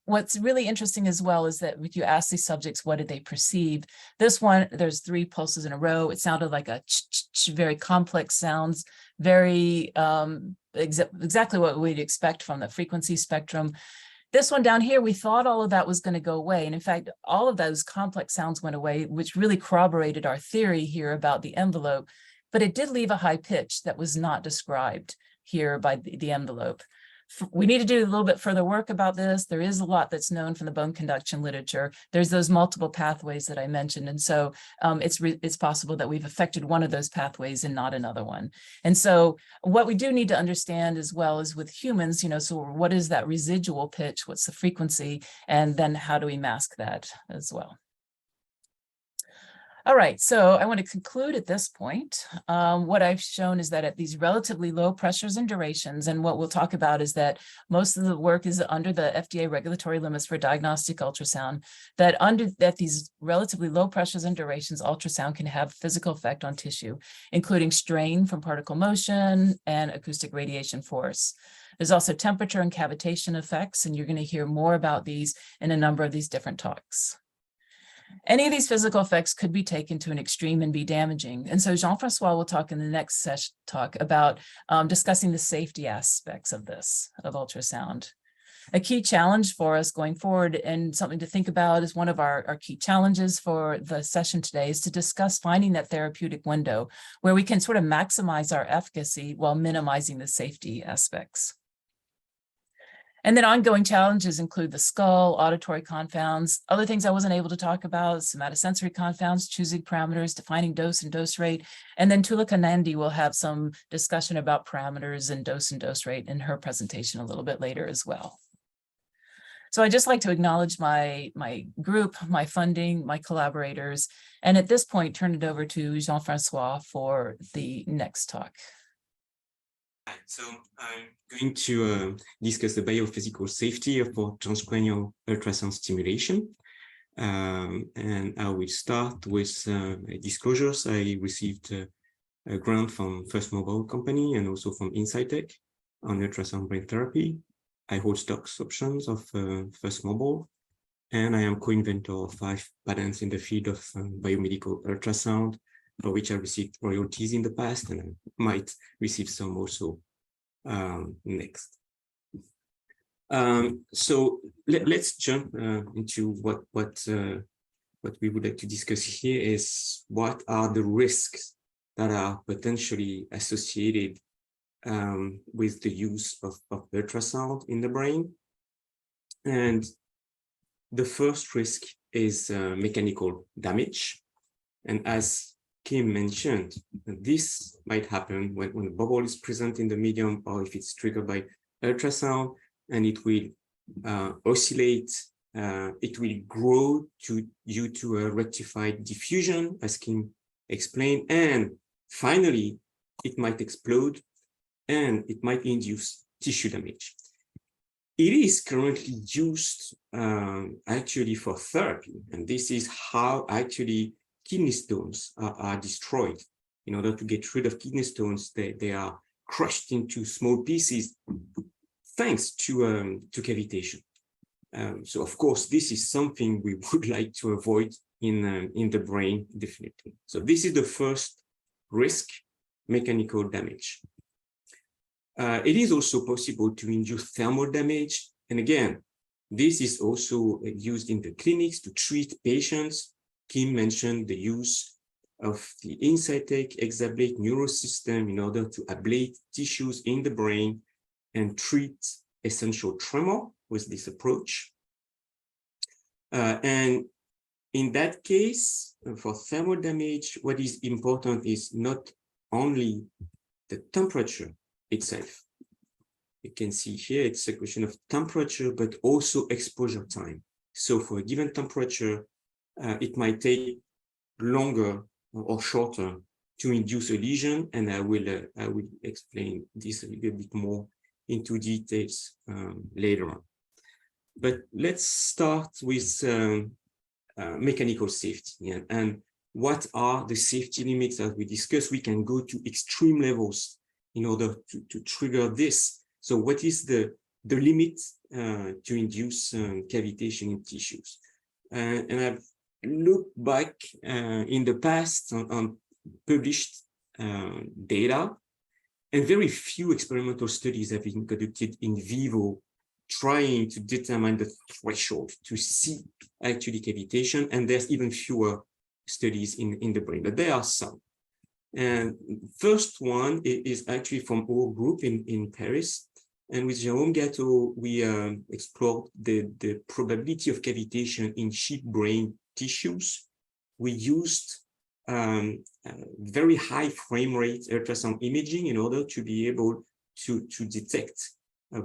What's really interesting as well is that if you ask these subjects, what did they perceive? This one, there's 3 pulses in a row. It sounded like a very complex sounds, very exactly what we'd expect from the frequency spectrum. This one down here, we thought all of that was going to go away. And in fact, all of those complex sounds went away, which really corroborated our theory here about the envelope. But it did leave a high pitch that was not described here by the envelope. We need to do a little bit further work about this. There is a lot that's known from the bone conduction literature. There's those multiple pathways that I mentioned. And so it's possible that we've affected one of those pathways and not another one. And so what we do need to understand as well is with humans, you know, so what is that residual pitch? What's the frequency? And then how do we mask that as well? All right, so I want to conclude at this point. What I've shown is that at these relatively low pressures and durations, and what we'll talk about is that most of the work is under the FDA regulatory limits for diagnostic ultrasound, that at these relatively low pressures and durations, ultrasound can have physical effect on tissue, including strain from particle motion and acoustic radiation force. There's also temperature and cavitation effects, and you're going to hear more about these in a number of these different talks. Any of these physical effects could be taken to an extreme and be damaging. And so Jean-Francois will talk in the next talk about discussing the safety aspects of this, of ultrasound. A key challenge for us going forward, and something to think about, is one of our key challenges for the session today is to discuss finding that therapeutic window where we can sort of maximize our efficacy while minimizing the safety aspects. And then ongoing challenges include the skull, auditory confounds, other things I wasn't able to talk about, somatosensory confounds, choosing parameters, defining dose and dose rate. And then Tulika Nandi will have some discussion about parameters and dose rate in her presentation a little bit later as well. So I'd just like to acknowledge my group, my funding, my collaborators, and at this point, turn it over to Jean-Francois for the next talk. So I'm going to discuss the biophysical safety for transcranial ultrasound stimulation. And I will start with disclosures. I received a grant from First Mobile Company and also from Insightec on ultrasound brain therapy. I hold stocks options of First Mobile, and I am co-inventor of 5 patents in the field of biomedical ultrasound, for which I received royalties in the past, and I might receive some also next. So let's jump into what what we would like to discuss here is what are the risks that are potentially associated with the use of ultrasound in the brain. And the first risk is mechanical damage. And as Kim mentioned, this might happen when a bubble is present in the medium, or if it's triggered by ultrasound, and it will oscillate, it will grow due to a rectified diffusion, as Kim explained, and finally, it might explode, and it might induce tissue damage. It is currently used actually for therapy, and this is how actually kidney stones are destroyed. In order to get rid of kidney stones, they are crushed into small pieces thanks to cavitation. So of course, this is something we would like to avoid in the brain, definitely. So this is the first risk, mechanical damage. It is also possible to induce thermal damage. And again, this is also used in the clinics to treat patients. Kim mentioned the use of the Insightec Exablate neurosystem in order to ablate tissues in the brain and treat essential tremor with this approach. And in that case, for thermal damage, what is important is not only the temperature itself. You can see here, it's a question of temperature, but also exposure time. So for a given temperature, it might take longer or shorter to induce a lesion, and I will explain this a little bit more into details later on. But let's start with mechanical safety. And what are the safety limits as we discussed? We can go to extreme levels in order to trigger this. So what is the limit to induce cavitation in tissues? And I've looked back in the past on published data, and very few experimental studies have been conducted in vivo trying to determine the threshold to see actually cavitation, and there's even fewer studies in the brain, but there are some. And first one is actually from our group in Paris, and with Jérôme Gatteau, we explored the probability of cavitation in sheep brain tissues. We used very high frame rate ultrasound imaging in order to be able to detect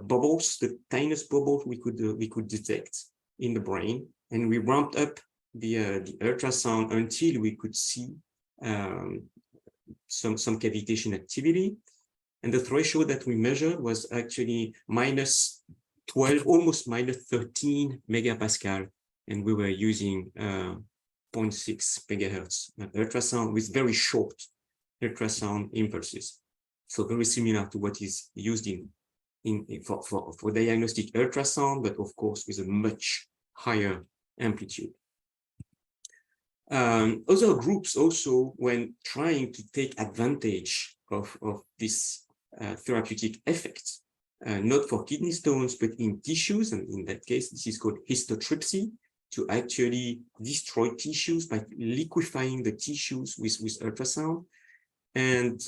bubbles, the tiniest bubbles we could detect in the brain, and we ramped up the ultrasound until we could see some cavitation activity. And the threshold that we measured was actually minus 12, almost minus 13 megapascal, and we were using 0.6 megahertz ultrasound with very short ultrasound impulses. So very similar to what is used for diagnostic ultrasound, but of course with a much higher amplitude. Other groups also, when trying to take advantage of this therapeutic effect, not for kidney stones, but in tissues, and in that case, this is called histotripsy, to actually destroy tissues by liquefying the tissues with ultrasound. And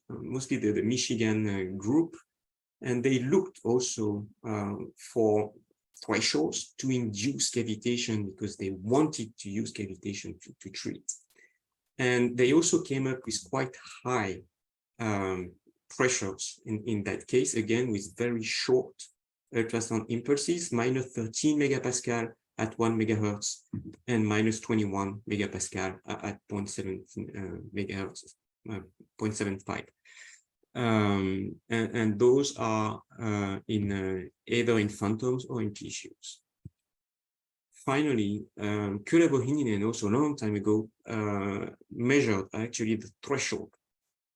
mostly the Michigan group, and they looked also for thresholds to induce cavitation because they wanted to use cavitation to treat. And they also came up with quite high pressures in that case, again, with very short ultrasound impulses, minus 13 megapascal at 1 megahertz and minus 21 megapascal at 0.7 megahertz, 0.75. And those are either in phantoms or in tissues. Finally, Kylä-Vohininen also a long time ago measured actually the threshold,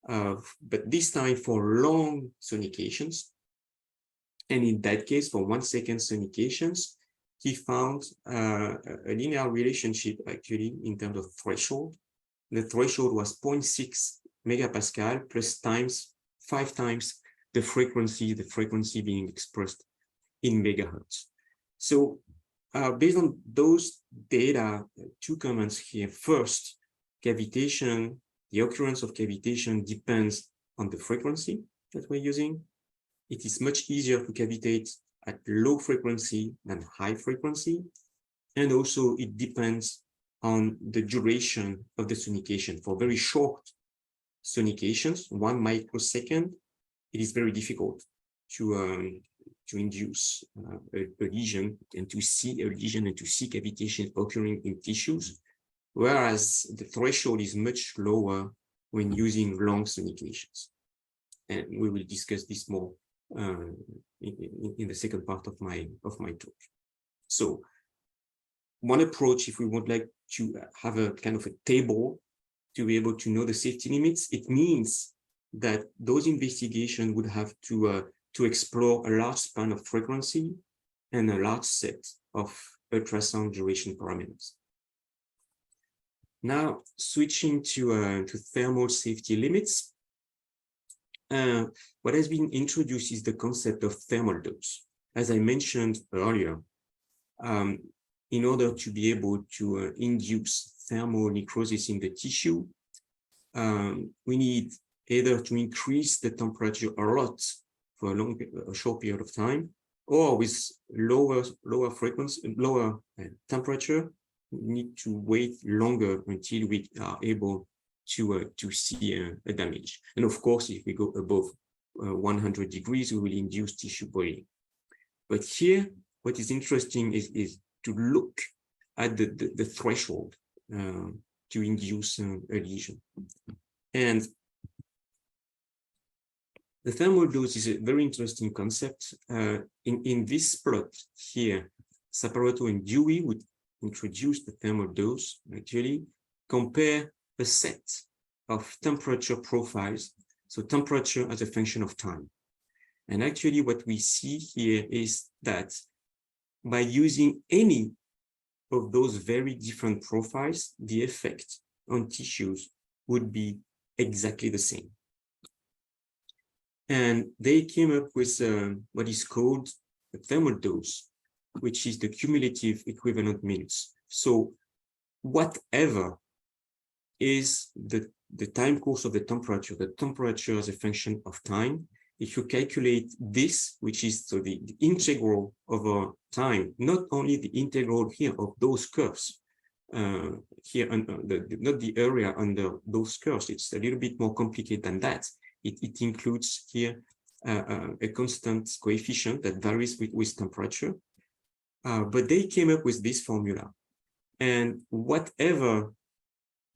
but this time for long sonications. And in that case, for 1 second sonications, he found a linear relationship actually in terms of threshold. The threshold was 0.6 megapascal plus 5 times the frequency being expressed in megahertz. So based on those data, two comments here. First, cavitation, the occurrence of cavitation depends on the frequency that we're using. It is much easier to cavitate at low frequency than high frequency. And also it depends on the duration of the sonication. For very short sonications, 1 microsecond, it is very difficult to induce a lesion and to see a lesion and to see cavitation occurring in tissues, whereas the threshold is much lower when using long sonications. And we will discuss this more in the second part of my talk. So one approach, if we would like to have a kind of a table to be able to know the safety limits, it means that those investigations would have to explore a large span of frequency and a large set of ultrasound duration parameters. Now, switching to thermal safety limits, what has been introduced is the concept of thermal dose. As I mentioned earlier, in order to be able to induce thermal necrosis in the tissue, we need either to increase the temperature a lot for a short period of time, or with lower frequency, lower temperature, we need to wait longer until we are able to see a damage. And of course, if we go above 100 degrees, we will induce tissue boiling. But here, what is interesting is to look at the threshold to induce a lesion. And the thermal dose is a very interesting concept. In this plot here, Saparoto and Dewey would introduce the thermal dose, actually compare a set of temperature profiles, so temperature as a function of time. And actually what we see here is that by using any of those very different profiles, the effect on tissues would be exactly the same. And they came up with what is called a thermal dose, which is the cumulative equivalent minutes. So whatever is the time course of the temperature as a function of time, if you calculate this, which is so the integral over time, not only the integral here of those curves, here not the area under those curves, it's a little bit more complicated than that. It includes here a constant coefficient that varies with temperature, but they came up with this formula. And whatever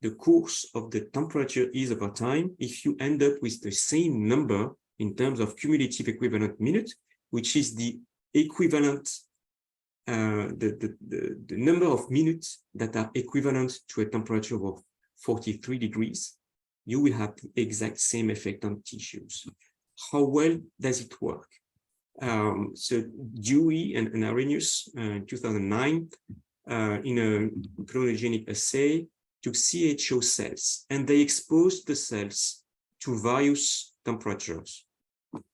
the course of the temperature is over time, if you end up with the same number in terms of cumulative equivalent minute, which is the equivalent, the number of minutes that are equivalent to a temperature of 43 degrees, you will have the exact same effect on tissues. How well does it work? So Dewey and Arrhenius in 2009, in a clonogenic assay, took CHO cells, and they exposed the cells to various temperatures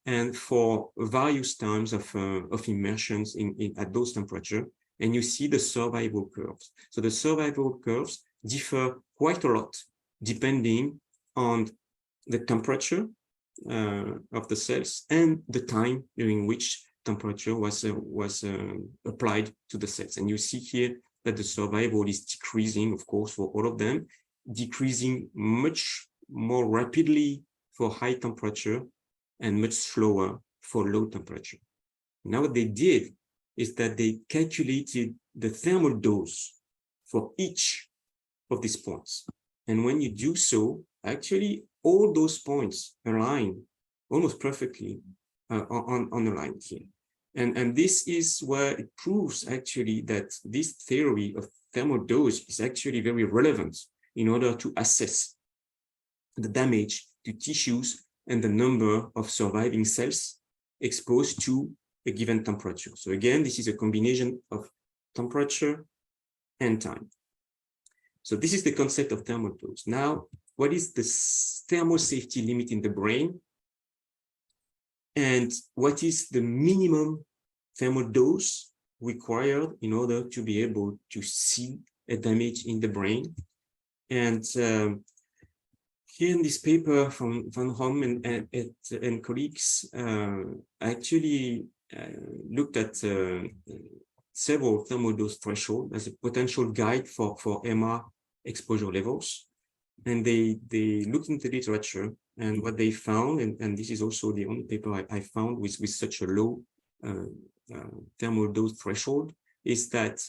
and for various times of immersions at those temperatures, and you see the survival curves. So the survival curves differ quite a lot depending on the temperature of the cells and the time during which temperature was applied to the cells. And you see here that the survival is decreasing, of course, for all of them, decreasing much more rapidly for high temperature and much slower for low temperature. Now what they did is that they calculated the thermal dose for each of these points. And when you do so, actually all those points align almost perfectly on the line here. And this is where it proves actually that this theory of thermal dose is actually very relevant in order to assess the damage to tissues and the number of surviving cells exposed to a given temperature. So again, this is a combination of temperature and time. So this is the concept of thermal dose. Now, what is the thermal safety limit in the brain? And what is the minimum thermal dose required in order to be able to see a damage in the brain. And here in this paper from Van Hom and colleagues actually looked at several thermal dose threshold as a potential guide for MR exposure levels. And they looked into the literature, and what they found, and this is also the only paper I found with such a low thermal dose threshold, is that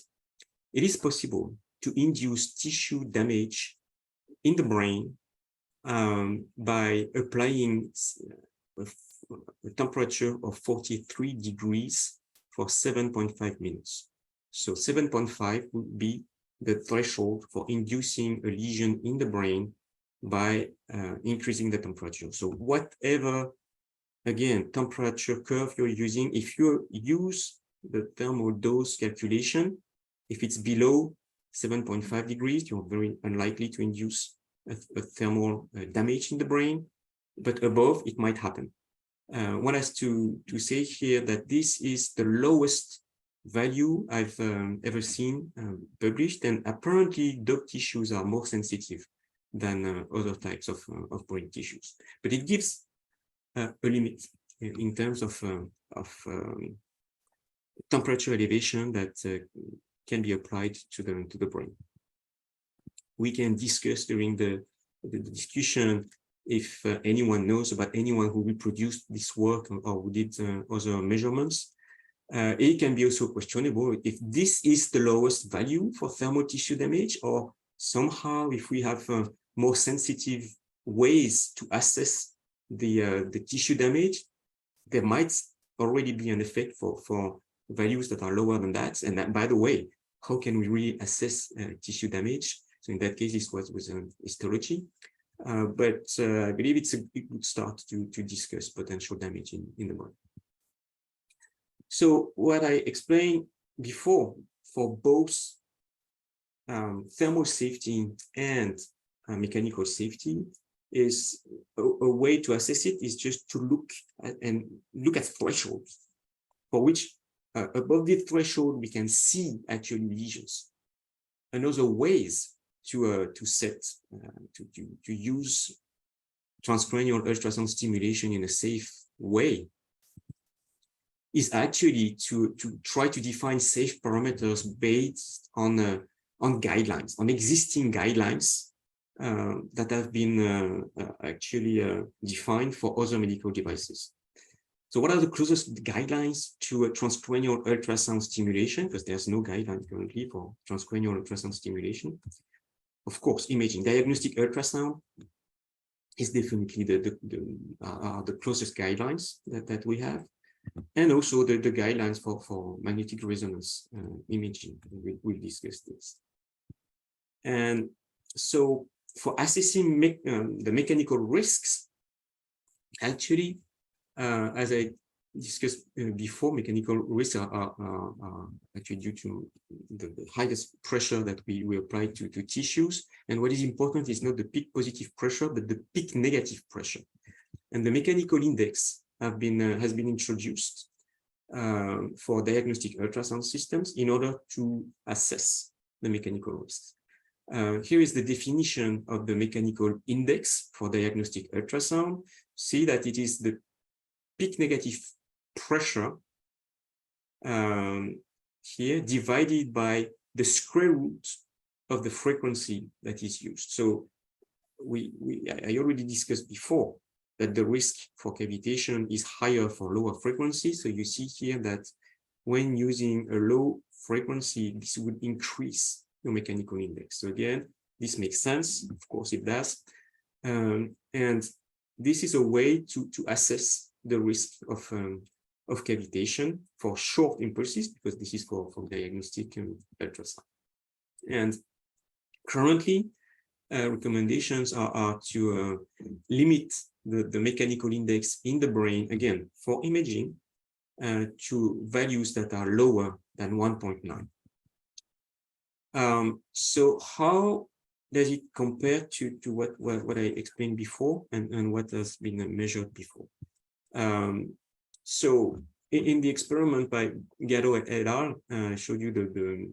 it is possible to induce tissue damage in the brain by applying a temperature of 43 degrees for 7.5 minutes. So 7.5 would be the threshold for inducing a lesion in the brain by increasing the temperature. So whatever, again, temperature curve you're using, if you use the thermal dose calculation, if it's below 7.5 degrees, you're very unlikely to induce a thermal damage in the brain, but above, it might happen. One has to say here that this is the lowest value I've ever seen published, and apparently dog tissues are more sensitive than other types of brain tissues. But it gives a limit in terms of temperature elevation that can be applied to the brain. We can discuss during the discussion if anyone knows about anyone who reproduced this work or who did other measurements. It can be also questionable if this is the lowest value for thermal tissue damage, or somehow if we have more sensitive ways to assess the tissue damage, there might already be an effect for values that are lower than that. And that, by the way, how can we really assess tissue damage? So in that case, this was histology. But I believe it's a good start to discuss potential damage in the brain. So what I explained before, for both thermal safety and mechanical safety, is a way to assess it is just to look at thresholds, for which above the threshold we can see actually lesions. Another ways to use transcranial ultrasound stimulation in a safe way is actually to try to define safe parameters based on guidelines, on existing guidelines that have been actually defined for other medical devices. So what are the closest guidelines to a transcranial ultrasound stimulation? Because there's no guideline currently for transcranial ultrasound stimulation. Of course, imaging, diagnostic ultrasound is definitely the closest guidelines that we have. And also the guidelines for magnetic resonance imaging. We'll discuss this. And so for assessing the mechanical risks, actually, as I discussed before, mechanical risks are actually due to the highest pressure that we apply to tissues. And what is important is not the peak positive pressure, but the peak negative pressure. And the mechanical index has been introduced for diagnostic ultrasound systems in order to assess the mechanical risks. Here is the definition of the mechanical index for diagnostic ultrasound. See that it is the peak negative pressure here divided by the square root of the frequency that is used. So I already discussed before that the risk for cavitation is higher for lower frequencies. So you see here that when using a low frequency, this would increase your mechanical index. So again, this makes sense. Of course it does. And this is a way to assess the risk of cavitation for short impulses, because this is for diagnostic ultrasound. And currently, recommendations are to limit the mechanical index in the brain, again, for imaging, to values that are lower than 1.9. So how does it compare to what I explained before and what has been measured before? So in the experiment by Gallo et al., I showed you the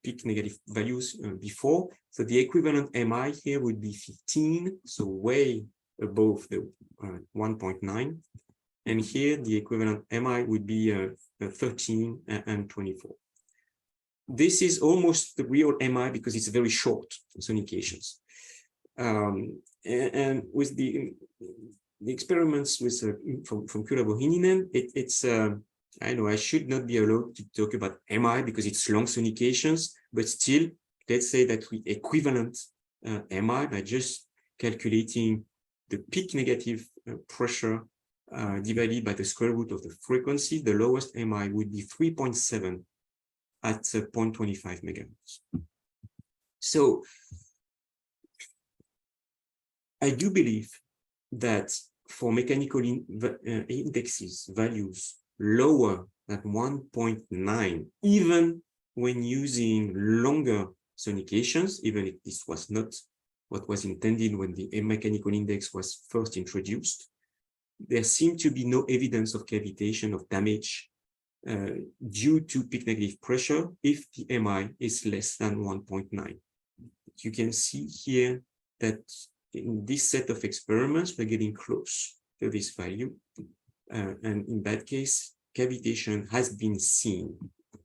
peak negative values before. So the equivalent MI here would be 15, so way above the 1.9. And here the equivalent MI would be 13 and 24. This is almost the real MI because it's very short sonications. And with the experiments with from Kula-Bohininen, it's I know I should not be allowed to talk about MI because it's long sonications, but still, let's say that we equivalent MI by just calculating the peak negative pressure divided by the square root of the frequency. The lowest MI would be 3.7 at 0.25 megahertz. So I do believe that for mechanical indexes, values lower than 1.9, even when using longer sonications, even if this was not what was intended when the mechanical index was first introduced, there seemed to be no evidence of cavitation of damage due to peak negative pressure if the MI is less than 1.9. You can see here that in this set of experiments, we're getting close to this value. And in that case, cavitation has been seen.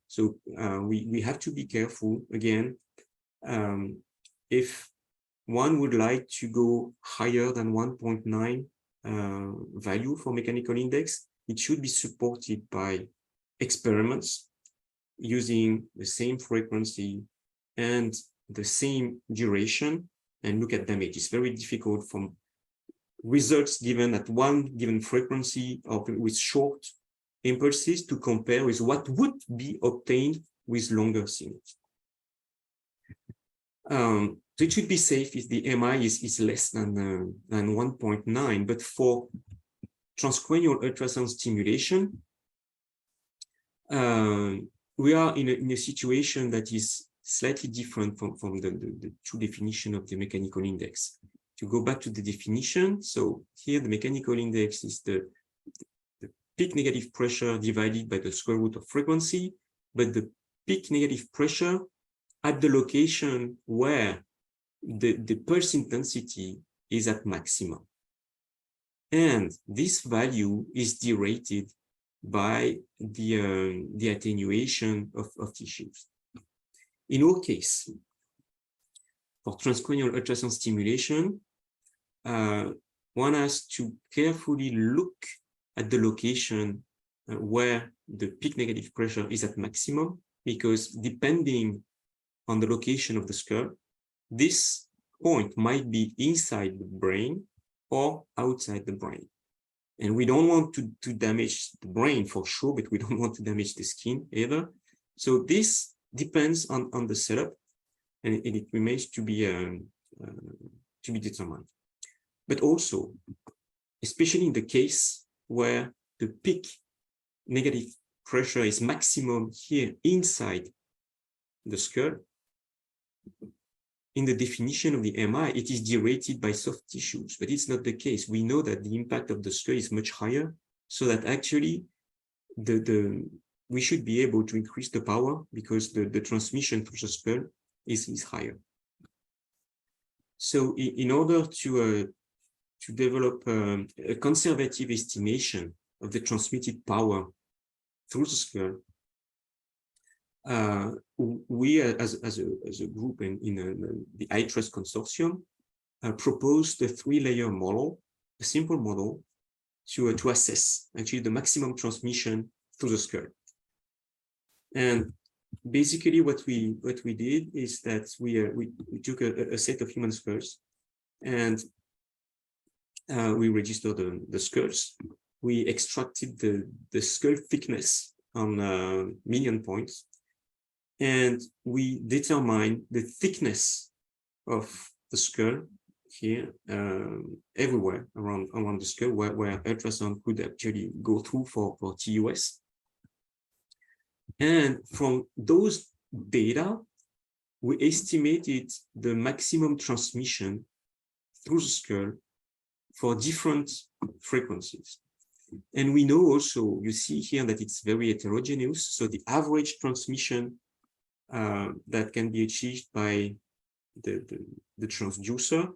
So we have to be careful again. If one would like to go higher than 1.9 value for mechanical index, it should be supported by experiments using the same frequency and the same duration and look at damage. It's very difficult from results given at one given frequency or with short impulses to compare with what would be obtained with longer signals. So it should be safe if the MI is less than 1.9, but for transcranial ultrasound stimulation, we are in a situation that is slightly different from the true definition of the mechanical index. To go back to the definition, so here the mechanical index is the peak negative pressure divided by the square root of frequency, but the peak negative pressure at the location where the pulse intensity is at maximum. And this value is derated by the attenuation of tissues. In our case, for transcranial ultrasound stimulation, one has to carefully look at the location where the peak negative pressure is at maximum, because depending on the location of the skull, this point might be inside the brain or outside the brain. And we don't want to damage the brain for sure, but we don't want to damage the skin either. So this depends on the setup, and it remains to be determined. But also, especially in the case where the peak negative pressure is maximum here inside the skull, in the definition of the MI, it is derated by soft tissues, but it's not the case. We know that the impact of the skull is much higher, so that actually we should be able to increase the power because the transmission through the skull is higher. So in order to develop a conservative estimation of the transmitted power through the skull, we as a group in the iTrust consortium proposed a 3-layer model, a simple model to assess actually the maximum transmission through the skull. And basically what we did is that we took a set of human skulls, and we registered the skulls. We extracted the skull thickness on million points, and we determined the thickness of the skull here everywhere around the skull where ultrasound could actually go through for TUS. And from those data, we estimated the maximum transmission through the skull for different frequencies. And we know also, you see here that it's very heterogeneous. So the average transmission that can be achieved by the transducer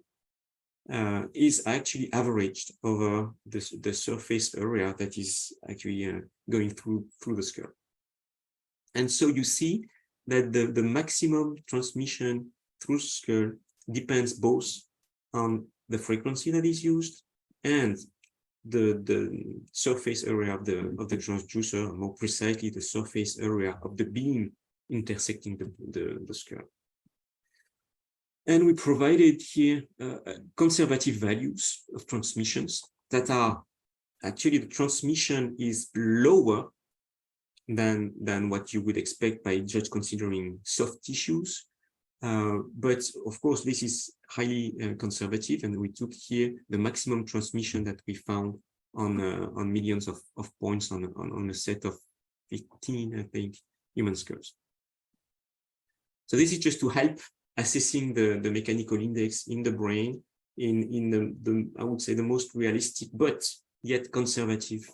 is actually averaged over the surface area that is actually going through the skull. And so you see that the maximum transmission through the skull depends both on the frequency that is used and the surface area of the transducer, or more precisely the surface area of the beam intersecting the skull. And we provided here conservative values of transmissions that are actually, the transmission is lower than what you would expect by just considering soft tissues. But of course, this is highly conservative, and we took here the maximum transmission that we found on millions of points on a set of 15, I think, human skulls. So this is just to help assessing the mechanical index in the brain in the I would say the most realistic but yet conservative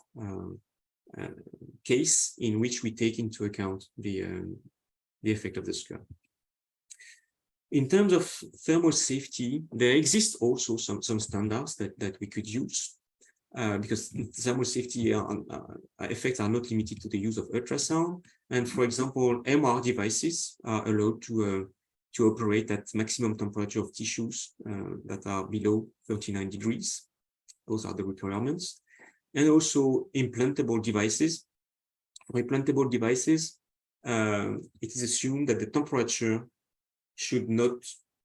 case in which we take into account the effect of the skull. In terms of thermal safety, there exist also some standards that we could use because thermal safety effects are not limited to the use of ultrasound. And for example, MR devices are allowed to operate at maximum temperature of tissues that are below 39 degrees. Those are the requirements. And also implantable devices. For implantable devices, it is assumed that the temperature should not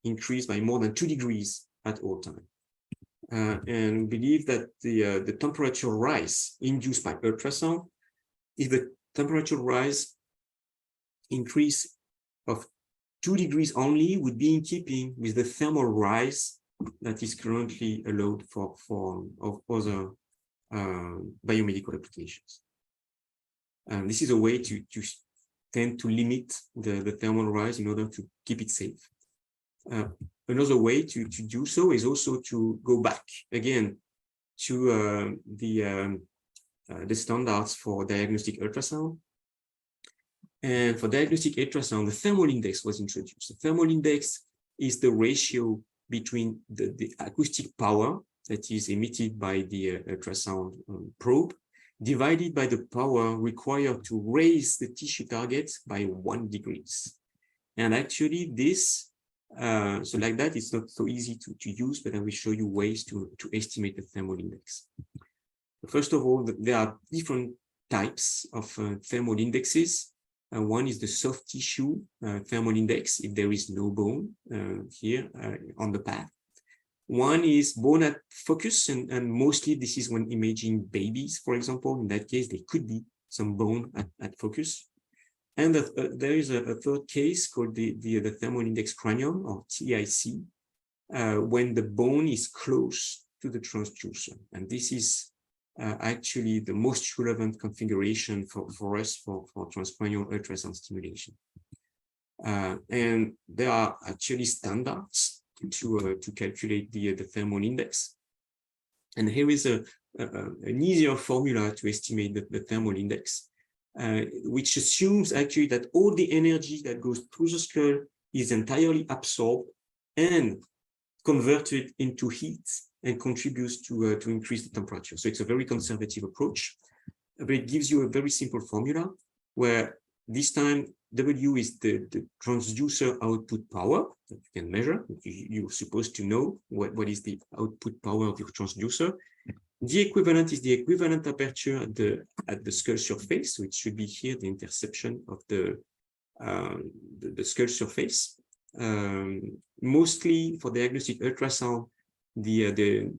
increase by more than 2 degrees at all times. And we believe that the temperature rise induced by ultrasound, if the temperature rise increase of 2 degrees only, would be in keeping with the thermal rise that is currently allowed for other biomedical applications. And this is a way to tend to limit the thermal rise in order to keep it safe. Another way to do so is also to go back again to the standards for diagnostic ultrasound. And for diagnostic ultrasound, the thermal index was introduced. The thermal index is the ratio between the acoustic power that is emitted by the ultrasound probe divided by the power required to raise the tissue target by 1 degree. And actually this, so like that, it's not so easy to use, but I will show you ways to estimate the thermal index. First of all, there are different types of thermal indexes. One is the soft tissue thermal index, if there is no bone here on the path. One is bone at focus, and mostly this is when imaging babies, for example. In that case, there could be some bone at focus. And there is a third case called the thermal index cranium, or TIC, when the bone is close to the transducer. And this is actually the most relevant configuration for us for transcranial ultrasound stimulation. And there are actually standards to calculate the thermal index. And here is an easier formula to estimate the thermal index, which assumes actually that all the energy that goes through the skull is entirely absorbed and converted into heat and contributes to increase the temperature. So it's a very conservative approach, but it gives you a very simple formula where this time W is the transducer output power that you can measure. You're supposed to know what is the output power of your transducer. The equivalent is the equivalent aperture at the skull surface, so it should be here the interception of the skull surface. Mostly for diagnostic ultrasound, the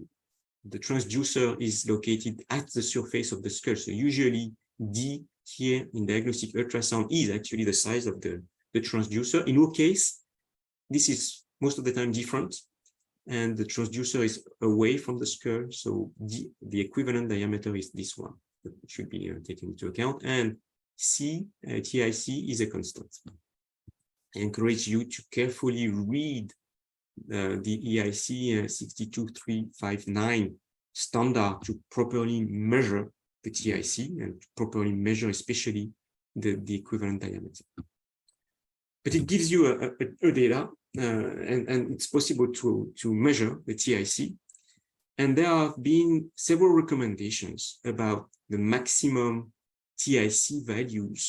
transducer is located at the surface of the skull. So usually D here in diagnostic ultrasound is actually the size of the transducer. In our case, this is most of the time different, and the transducer is away from the skull. So the equivalent diameter is this one that should be taken into account. And C, TIC, is a constant. I encourage you to carefully read the EIC 62359 standard to properly measure the TIC and properly measure, especially the equivalent diameter. But it gives you a data, and it's possible to measure the TIC. And there have been several recommendations about the maximum TIC values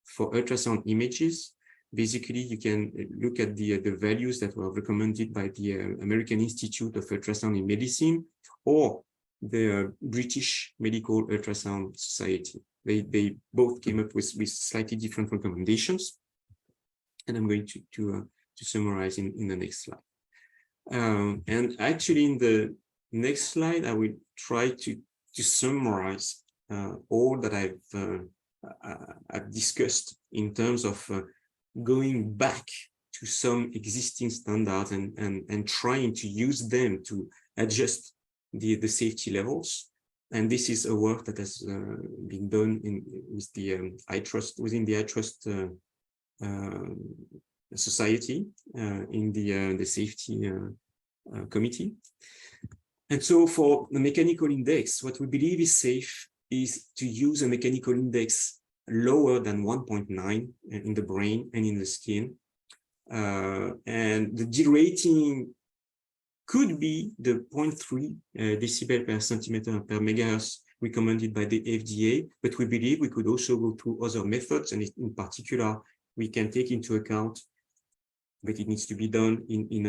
for ultrasound images. Basically, you can look at the values that were recommended by the American Institute of Ultrasound in Medicine or the British Medical Ultrasound Society. They both came up with slightly different recommendations. And I'm going to summarize in the next slide. And actually, in the next slide, I will try to summarize all that I've discussed in terms of going back to some existing standards and trying to use them to adjust the safety levels. And this is a work that has been done with the within the iTrust Society in the safety committee. And so for the mechanical index, what we believe is safe is to use a mechanical index lower than 1.9 in the brain and in the skin. And the D rating could be the 0.3 decibel per centimeter per megahertz recommended by the FDA, but we believe we could also go through other methods, and in particular, we can take into account, but it needs to be done in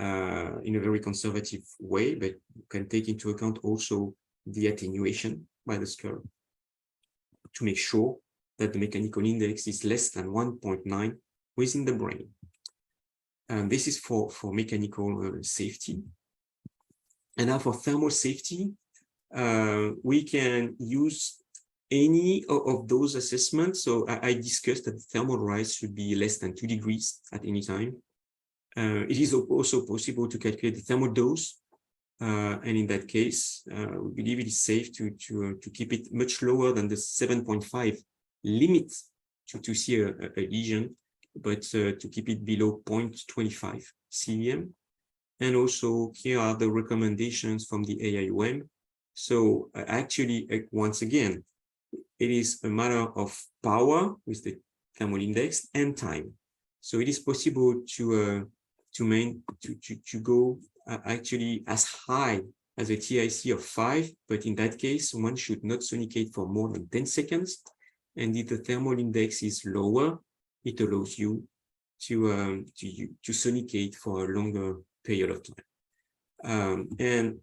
a very conservative way, but you can take into account also the attenuation by the skull to make sure that the mechanical index is less than 1.9 within the brain. And this is for mechanical safety. And now for thermal safety, we can use any of those assessments. So I discussed that the thermal rise should be less than 2 degrees at any time. It is also possible to calculate the thermal dose. And in that case, we believe it is safe to keep it much lower than the 7.5 limit to see a lesion, but to keep it below 0.25 cVm. And also here are the recommendations from the AIOM. So actually, once again, it is a matter of power with the thermal index and time. So it is possible to go actually as high as a TIC of 5, but in that case, one should not sonicate for more than 10 seconds. And if the thermal index is lower, it allows you to sonicate for a longer period of time. And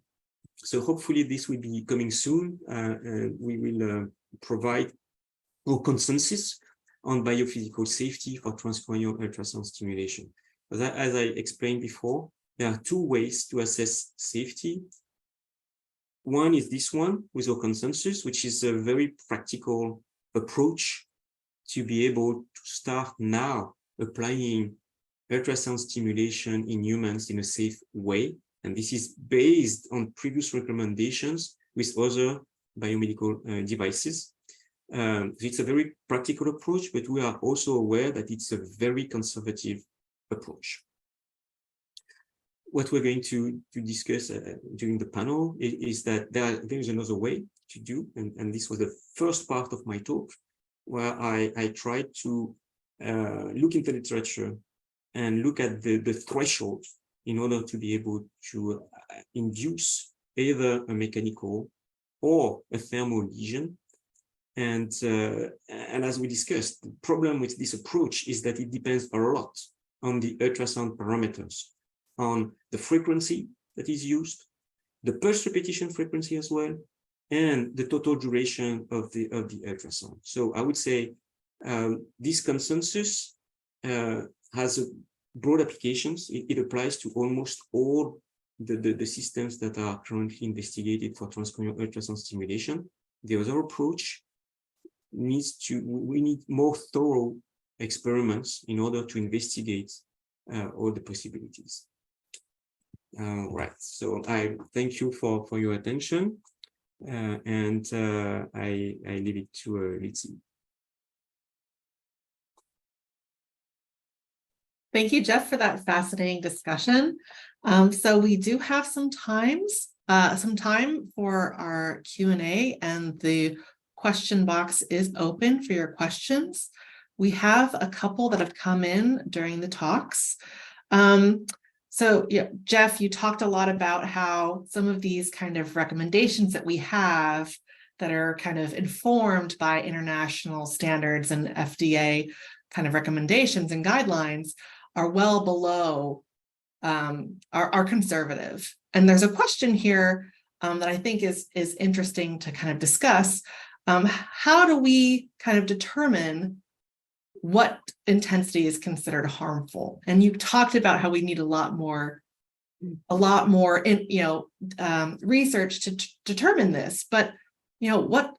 so hopefully this will be coming soon. And we will provide a consensus on biophysical safety for transcranial ultrasound stimulation. As I explained before, there are 2 ways to assess safety. One is this one with a consensus, which is a very practical approach to be able to start now applying ultrasound stimulation in humans in a safe way. And this is based on previous recommendations with other biomedical devices. So it's a very practical approach, but we are also aware that it's a very conservative approach. What we're going to discuss during the panel is that there is another way to do, and this was the first part of my talk, where I tried to look into literature and look at the threshold in order to be able to induce either a mechanical or a thermal lesion. And as we discussed, the problem with this approach is that it depends a lot on the ultrasound parameters, on the frequency that is used, the pulse repetition frequency as well, and the total duration of the ultrasound. So I would say this consensus has a broad applications. It applies to almost all the systems that are currently investigated for transcranial ultrasound stimulation. The other approach we need more thorough experiments in order to investigate all the possibilities. Right, so I thank you for your attention, and I leave it to Lizzie. Thank you, Jeff, for that fascinating discussion. So we do have some times some time for our Q&A, and the question box is open for your questions. We have a couple that have come in during the talks. So yeah, Jeff, you talked a lot about how some of these kind of recommendations that we have that are kind of informed by international standards and FDA kind of recommendations and guidelines are well below, are conservative. And there's a question here that I think is interesting to kind of discuss. How do we kind of determine what intensity is considered harmful? And you talked about how we need a lot more research to determine this, but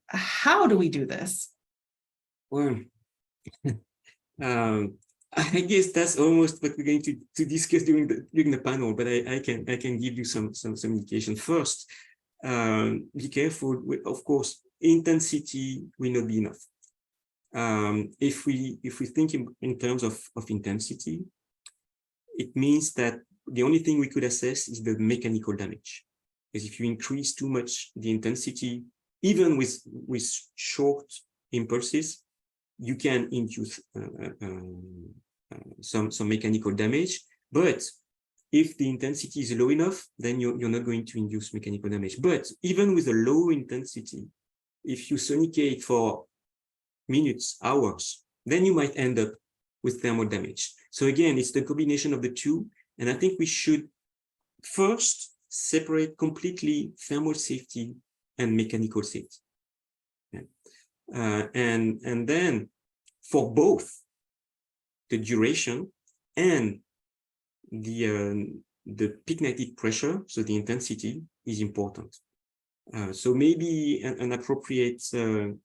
how do we do this? Well, I guess that's almost what we're going to discuss during the panel, but I can give you some indication. First, be careful with, of course, intensity will not be enough. If we think in terms of intensity, it means that the only thing we could assess is the mechanical damage. Because if you increase too much the intensity, even with short impulses, you can induce some mechanical damage. But if the intensity is low enough, then you're not going to induce mechanical damage. But even with a low intensity, if you sonicate for minutes, hours, then you might end up with thermal damage. So again, it's the combination of the two. And I think we should first separate completely thermal safety and mechanical safety. And then for both the duration and the peak negative pressure, so the intensity is important. So maybe an appropriate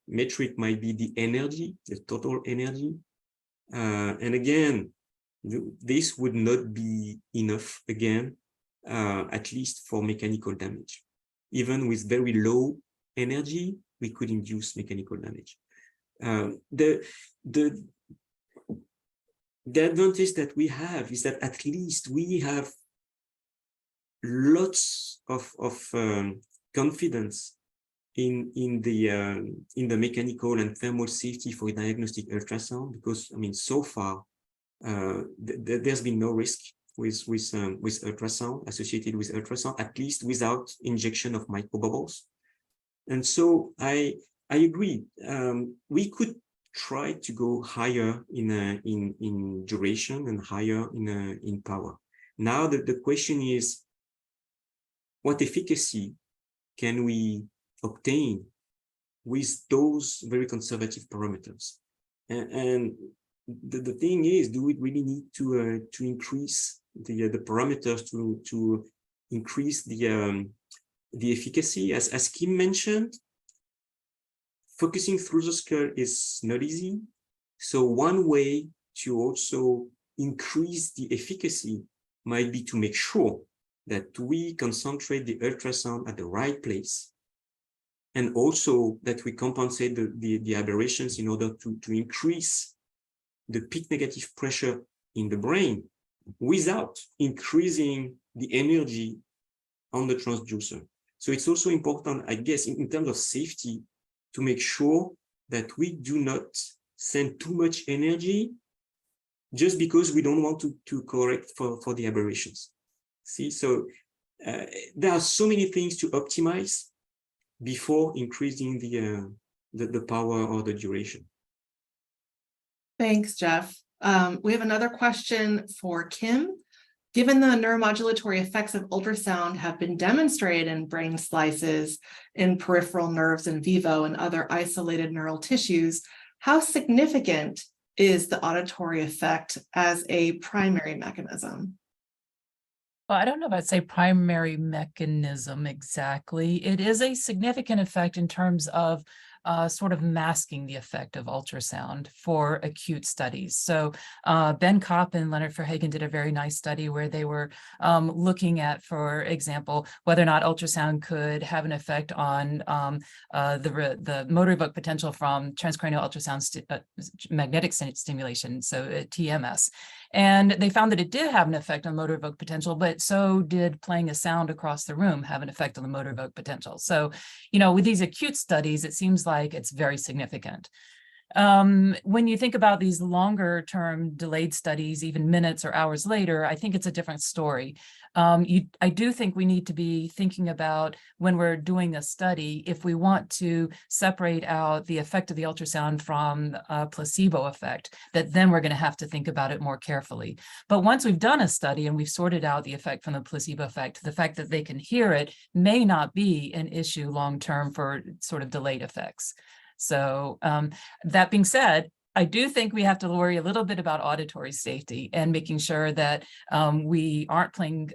metric might be the energy, the total energy. And again, this would not be enough again, at least for mechanical damage. Even with very low energy, we could induce mechanical damage. The advantage that we have is that at least we have lots of confidence in the mechanical and thermal safety for diagnostic ultrasound, because I mean, so far there's been no risk with ultrasound, associated with ultrasound, at least without injection of microbubbles. And so I agree. We could try to go higher in duration and higher in power. Now the question is, what efficacy can we obtain with those very conservative parameters? And the thing is, do we really need to increase the parameters to increase the efficacy? As Kim mentioned, focusing through the skull is not easy. So one way to also increase the efficacy might be to make sure that we concentrate the ultrasound at the right place, and also that we compensate the aberrations in order to increase the peak negative pressure in the brain without increasing the energy on the transducer. So it's also important, I guess, in terms of safety, to make sure that we do not send too much energy just because we don't want to correct for the aberrations. See, so there are so many things to optimize before increasing the power or the duration. Thanks, Jeff. We have another question for Kim. Given the neuromodulatory effects of ultrasound have been demonstrated in brain slices, in peripheral nerves in vivo, and other isolated neural tissues, how significant is the auditory effect as a primary mechanism? Well, I don't know if I'd say primary mechanism exactly. It is a significant effect in terms of sort of masking the effect of ultrasound for acute studies. So Ben Kopp and Leonard Verhagen did a very nice study where they were looking at, for example, whether or not ultrasound could have an effect on the motor evoked potential from transcranial ultrasound magnetic stimulation, so TMS. And they found that it did have an effect on motor evoked potential, but so did playing a sound across the room have an effect on the motor evoked potential. So, with these acute studies, it seems like it's very significant. When you think about these longer term delayed studies, even minutes or hours later, I think it's a different story. I do think we need to be thinking about when we're doing a study, if we want to separate out the effect of the ultrasound from a placebo effect, that then we're going to have to think about it more carefully. But once we've done a study and we've sorted out the effect from the placebo effect, the fact that they can hear it may not be an issue long term for sort of delayed effects. So that being said, I do think we have to worry a little bit about auditory safety and making sure that we aren't playing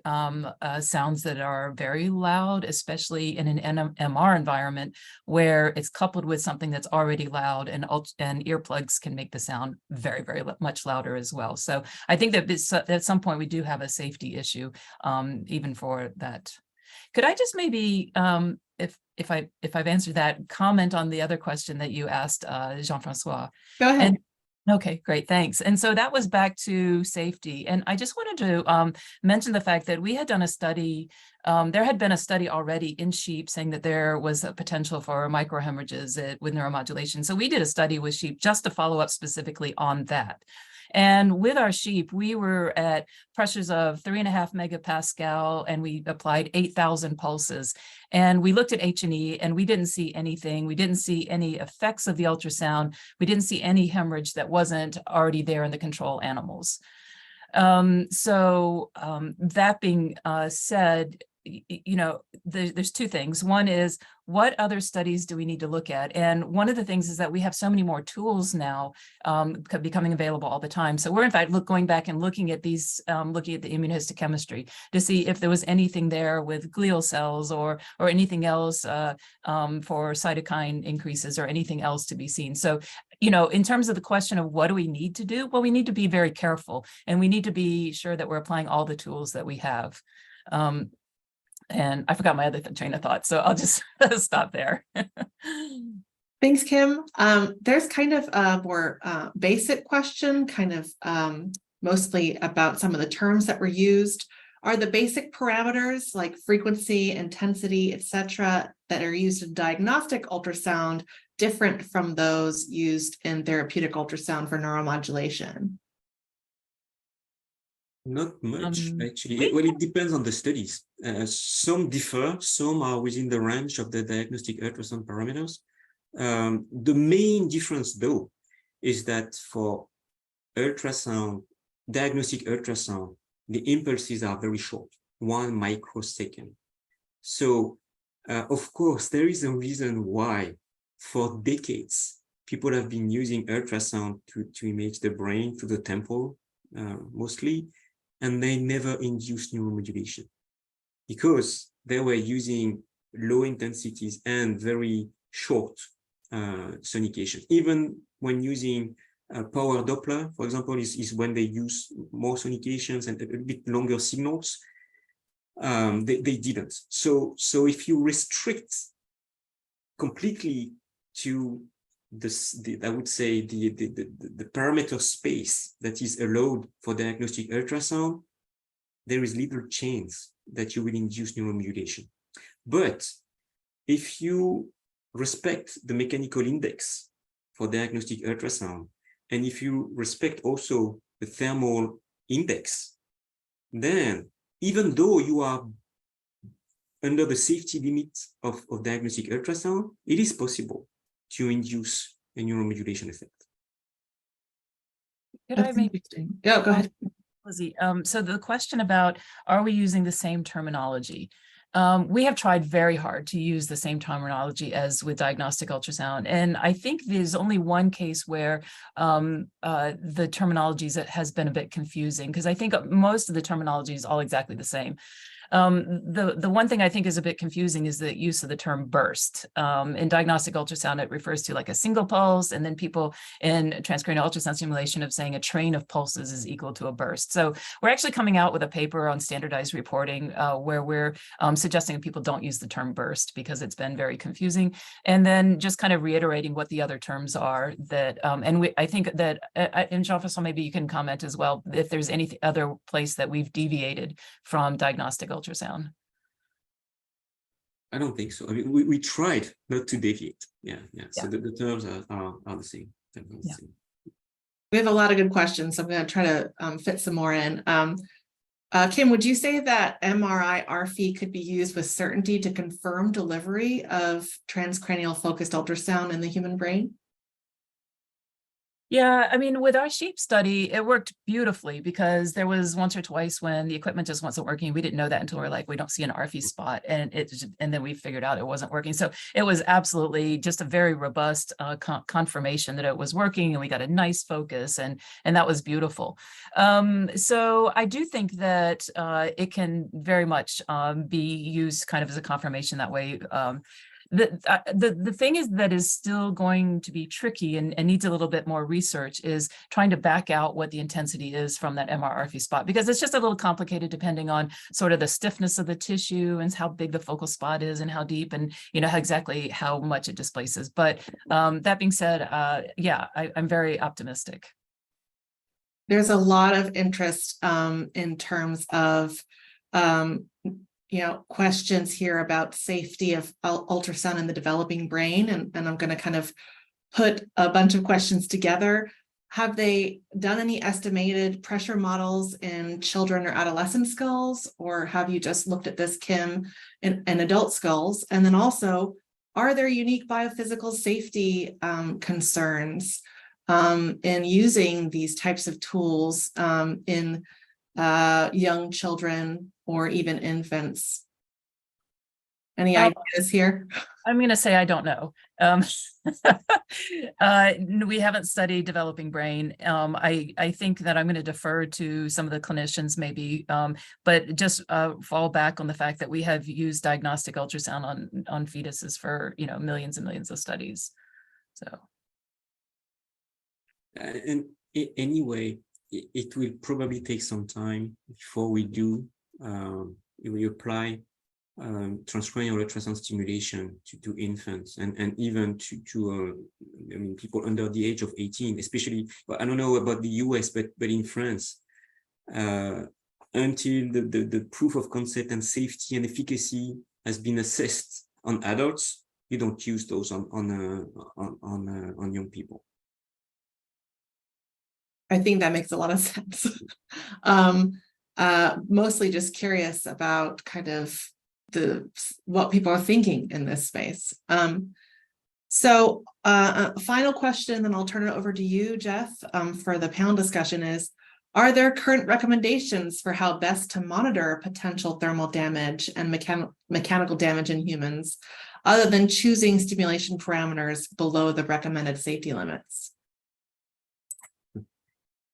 sounds that are very loud, especially in an MR environment where it's coupled with something that's already loud, and earplugs can make the sound very, very much louder as well. So I think that at some point we do have a safety issue even for that. Could I just maybe, if I've answered that, comment on the other question that you asked, Jean-Francois? Go ahead. Okay, great, thanks. And so that was back to safety. And I just wanted to mention the fact that we had done a study, there had been a study already in sheep saying that there was a potential for microhemorrhages with neuromodulation. So we did a study with sheep just to follow up specifically on that. And with our sheep, we were at pressures of 3.5 megapascal, and we applied 8,000 pulses. And we looked at H&E, and we didn't see anything. We didn't see any effects of the ultrasound. We didn't see any hemorrhage that wasn't already there in the control animals. That being said, there's two things. One is, what other studies do we need to look at? And one of the things is that we have so many more tools now becoming available all the time. So we're in fact going back and looking at these, looking at the immunohistochemistry to see if there was anything there with glial cells or anything else for cytokine increases or anything else to be seen. So, in terms of the question of what do we need to do? Well, we need to be very careful, and we need to be sure that we're applying all the tools that we have. And I forgot my other train of thought, so I'll just stop there. Thanks, Kim. There's kind of a more basic question, kind of mostly about some of the terms that were used. Are the basic parameters like frequency, intensity, etc., that are used in diagnostic ultrasound different from those used in therapeutic ultrasound for neuromodulation? Not much, actually. Well, it depends on the studies. Some differ, some are within the range of the diagnostic ultrasound parameters. The main difference, though, is that for ultrasound, diagnostic ultrasound, the impulses are very short, 1 microsecond. So, of course, there is a reason why, for decades, people have been using ultrasound to image the brain, to the temple, mostly, and they never induced neuromodulation because they were using low intensities and very short sonication. Even when using power Doppler, for example, is when they use more sonications and a bit longer signals, they didn't. So if you restrict completely to I would say the parameter space that is allowed for diagnostic ultrasound, there is little chance that you will induce neuromodulation. But if you respect the mechanical index for diagnostic ultrasound, and if you respect also the thermal index, then even though you are under the safety limit of diagnostic ultrasound, it is possible to induce a neuromodulation effect. Could I make interesting? Yeah, go ahead. Lizzie, so the question about, are we using the same terminology? We have tried very hard to use the same terminology as with diagnostic ultrasound. And I think there's only one case where the terminology has been a bit confusing, because I think most of the terminology is all exactly the same. The one thing I think is a bit confusing is the use of the term burst. In diagnostic ultrasound, it refers to like a single pulse, and then people in transcranial ultrasound stimulation of saying a train of pulses is equal to a burst. So we're actually coming out with a paper on standardized reporting where we're suggesting that people don't use the term burst because it's been very confusing. And then just kind of reiterating what the other terms are that, I think that, and Jean-François, maybe you can comment as well, if there's any other place that we've deviated from diagnostic ultrasound. I don't think so. I mean, we tried not to deviate. Yeah. So the terms are the same. Yeah. We have a lot of good questions, so I'm going to try to fit some more in. Kim, would you say that MRI RFE could be used with certainty to confirm delivery of transcranial focused ultrasound in the human brain? Yeah, I mean, with our sheep study, it worked beautifully because there was once or twice when the equipment just wasn't working. We didn't know that until we're like, we don't see an RFE spot, and then we figured out it wasn't working. So it was absolutely just a very robust confirmation that it was working, and we got a nice focus, and that was beautiful. So I do think that it can very much be used kind of as a confirmation that way. The thing is that is still going to be tricky and needs a little bit more research is trying to back out what the intensity is from that MRRFE spot, because it's just a little complicated depending on sort of the stiffness of the tissue and how big the focal spot is and how deep and exactly how much it displaces. But that being said, yeah, I'm very optimistic. There's a lot of interest in terms of questions here about safety of ultrasound in the developing brain. And I'm going to kind of put a bunch of questions together. Have they done any estimated pressure models in children or adolescent skulls? Or have you just looked at this, Kim, in adult skulls? And then also, are there unique biophysical safety concerns in using these types of tools in young children or even infants? Any ideas here? I'm going to say I don't know. We haven't studied developing brain. I think that I'm going to defer to some of the clinicians maybe, but just fall back on the fact that we have used diagnostic ultrasound on fetuses for millions and millions of studies. So. And anyway, it will probably take some time before we do. We apply transcranial ultrasound stimulation to infants and even to people under the age of 18, especially. Well, I don't know about the US, but in France, until the proof of concept and safety and efficacy has been assessed on adults, you don't use those on young people. I think that makes a lot of sense. Mostly just curious about kind of what people are thinking in this space. So final question, then I'll turn it over to you, Jeff, for the panel discussion is, are there current recommendations for how best to monitor potential thermal damage and mechanical damage in humans, other than choosing stimulation parameters below the recommended safety limits?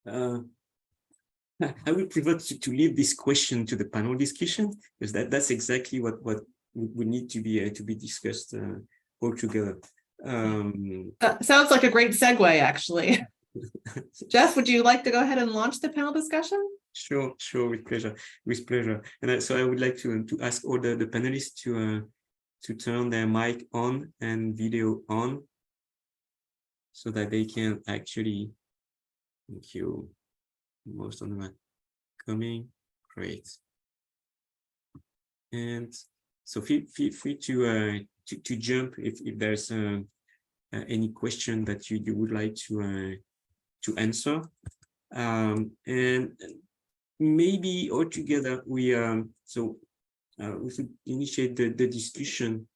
I will prefer to leave this question to the panel discussion, because that's exactly what would need to be discussed all together. Sounds like a great segue, actually. Jeff, would you like to go ahead and launch the panel discussion? Sure, with pleasure. And so I would like to ask all the panelists to turn their mic on and video on, so that they can actually. Thank you. Most of them are coming. Great. And so feel free to jump if there's any question that you would like to answer. And maybe all together we should initiate the discussion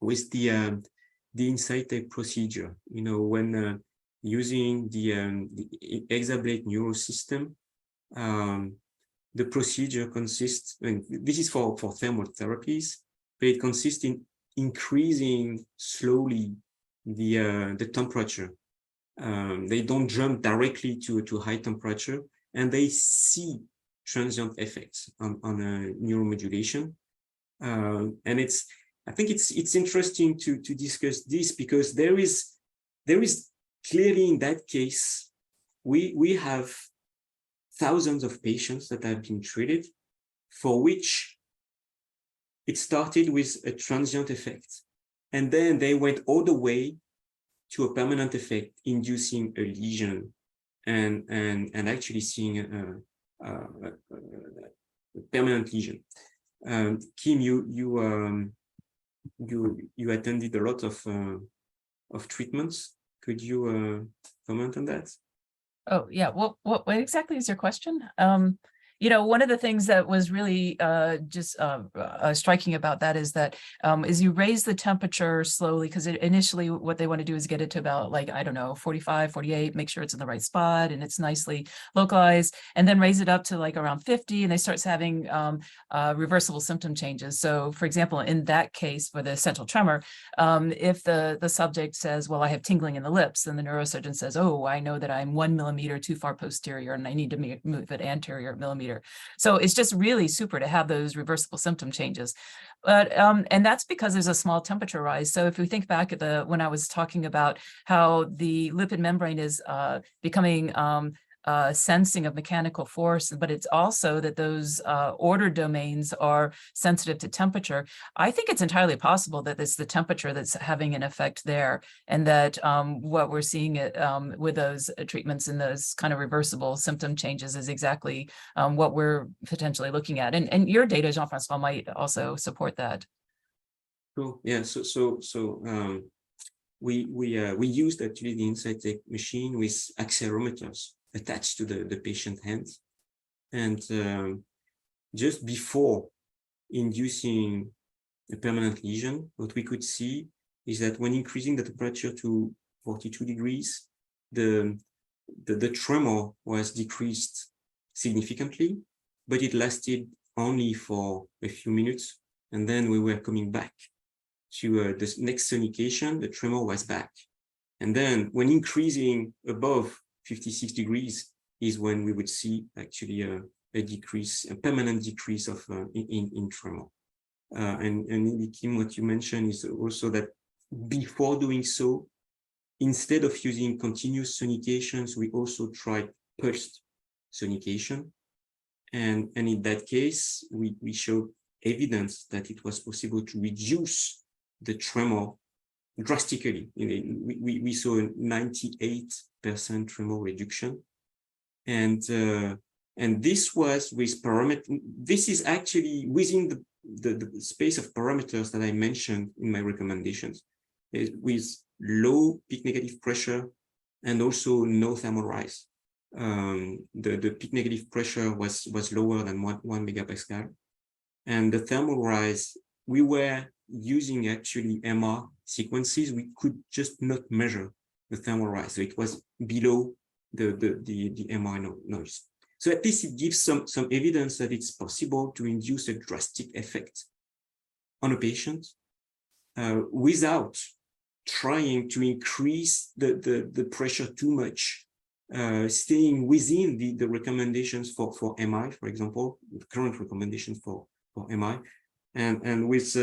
with the Insight procedure. When using the Exablate neurosystem, the procedure consists, and this is for thermal therapies, but it consists in increasing slowly the temperature. They don't jump directly to high temperature, and they see transient effects on neuromodulation. And I think it's interesting to discuss this, because there is clearly in that case, we have thousands of patients that have been treated, for which it started with a transient effect. And then they went all the way to a permanent effect, inducing a lesion and actually seeing a permanent lesion. Kim, you attended a lot of treatments. Could you comment on that? Oh, yeah. What exactly is your question? One of the things that was really just striking about that is that as you raise the temperature slowly, because initially what they want to do is get it to about, like, I don't know, 45, 48, make sure it's in the right spot and it's nicely localized, and then raise it up to like around 50, and they start having reversible symptom changes. So for example, in that case for the essential tremor, if the subject says, well, I have tingling in the lips, then the neurosurgeon says, oh, I know that I'm 1 millimeter too far posterior and I need to move it anterior millimeter. So it's just really super to have those reversible symptom changes. But and that's because there's a small temperature rise. So if we think back at when I was talking about how the lipid membrane is becoming sensing of mechanical force, but it's also that those order domains are sensitive to temperature. I think it's entirely possible that it's the temperature that's having an effect there, and that what we're seeing with those treatments and those kind of reversible symptom changes is exactly what we're potentially looking at. And your data, Jean-François, might also support that. Cool. Yeah. We used actually the InsightTech machine with accelerometers attached to the patient hands, and just before inducing a permanent lesion, what we could see is that when increasing the temperature to 42 degrees, the tremor was decreased significantly, but it lasted only for a few minutes, and then we were coming back to the next sonication, the tremor was back. And then when increasing above 56 degrees is when we would see actually a decrease, a permanent decrease of in tremor. And Kim, what you mentioned is also that before doing so, instead of using continuous sonications, we also tried pulsed sonication. And in that case, we showed evidence that it was possible to reduce the tremor drastically. We saw a 98% tremor reduction, and this was with parameter. This is actually within the space of parameters that I mentioned in my recommendations, with low peak negative pressure and also no thermal rise. The peak negative pressure was lower than 1 megapascal, and the thermal rise, we were using actually MR sequences. We could just not measure the thermal rise, so it was below the MR noise. So at least it gives some evidence that it's possible to induce a drastic effect on a patient without trying to increase the pressure too much, staying within the recommendations for MI, for example, the current recommendations for MI, and with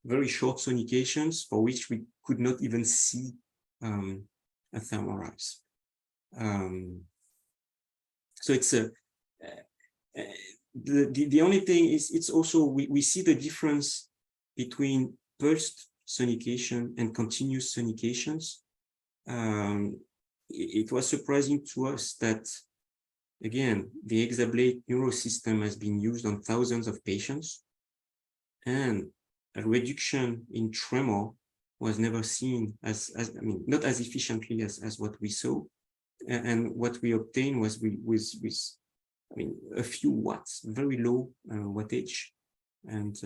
very short sonications for which we could not even see a thermal rise. So it's the only thing is, it's also we see the difference between pulsed sonication and continuous sonications. It was surprising to us that, again, the hexablade neurosystem has been used on thousands of patients, and a reduction in tremor was never seen as I mean, not as efficiently as what we saw. And what we obtained was with I mean, a few watts, very low wattage, and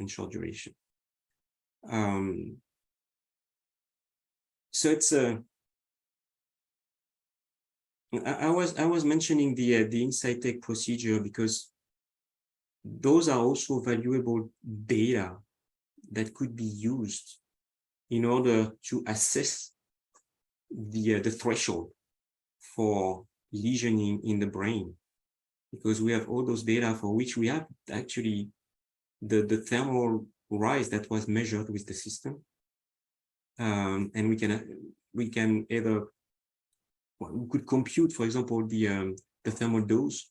short duration. So it's I was mentioning the InsightTech procedure because those are also valuable data that could be used in order to assess the threshold for lesioning in the brain. because we have all those data for which we have actually the thermal rise that was measured with the system. And we can either, well, we could compute, for example, the thermal dose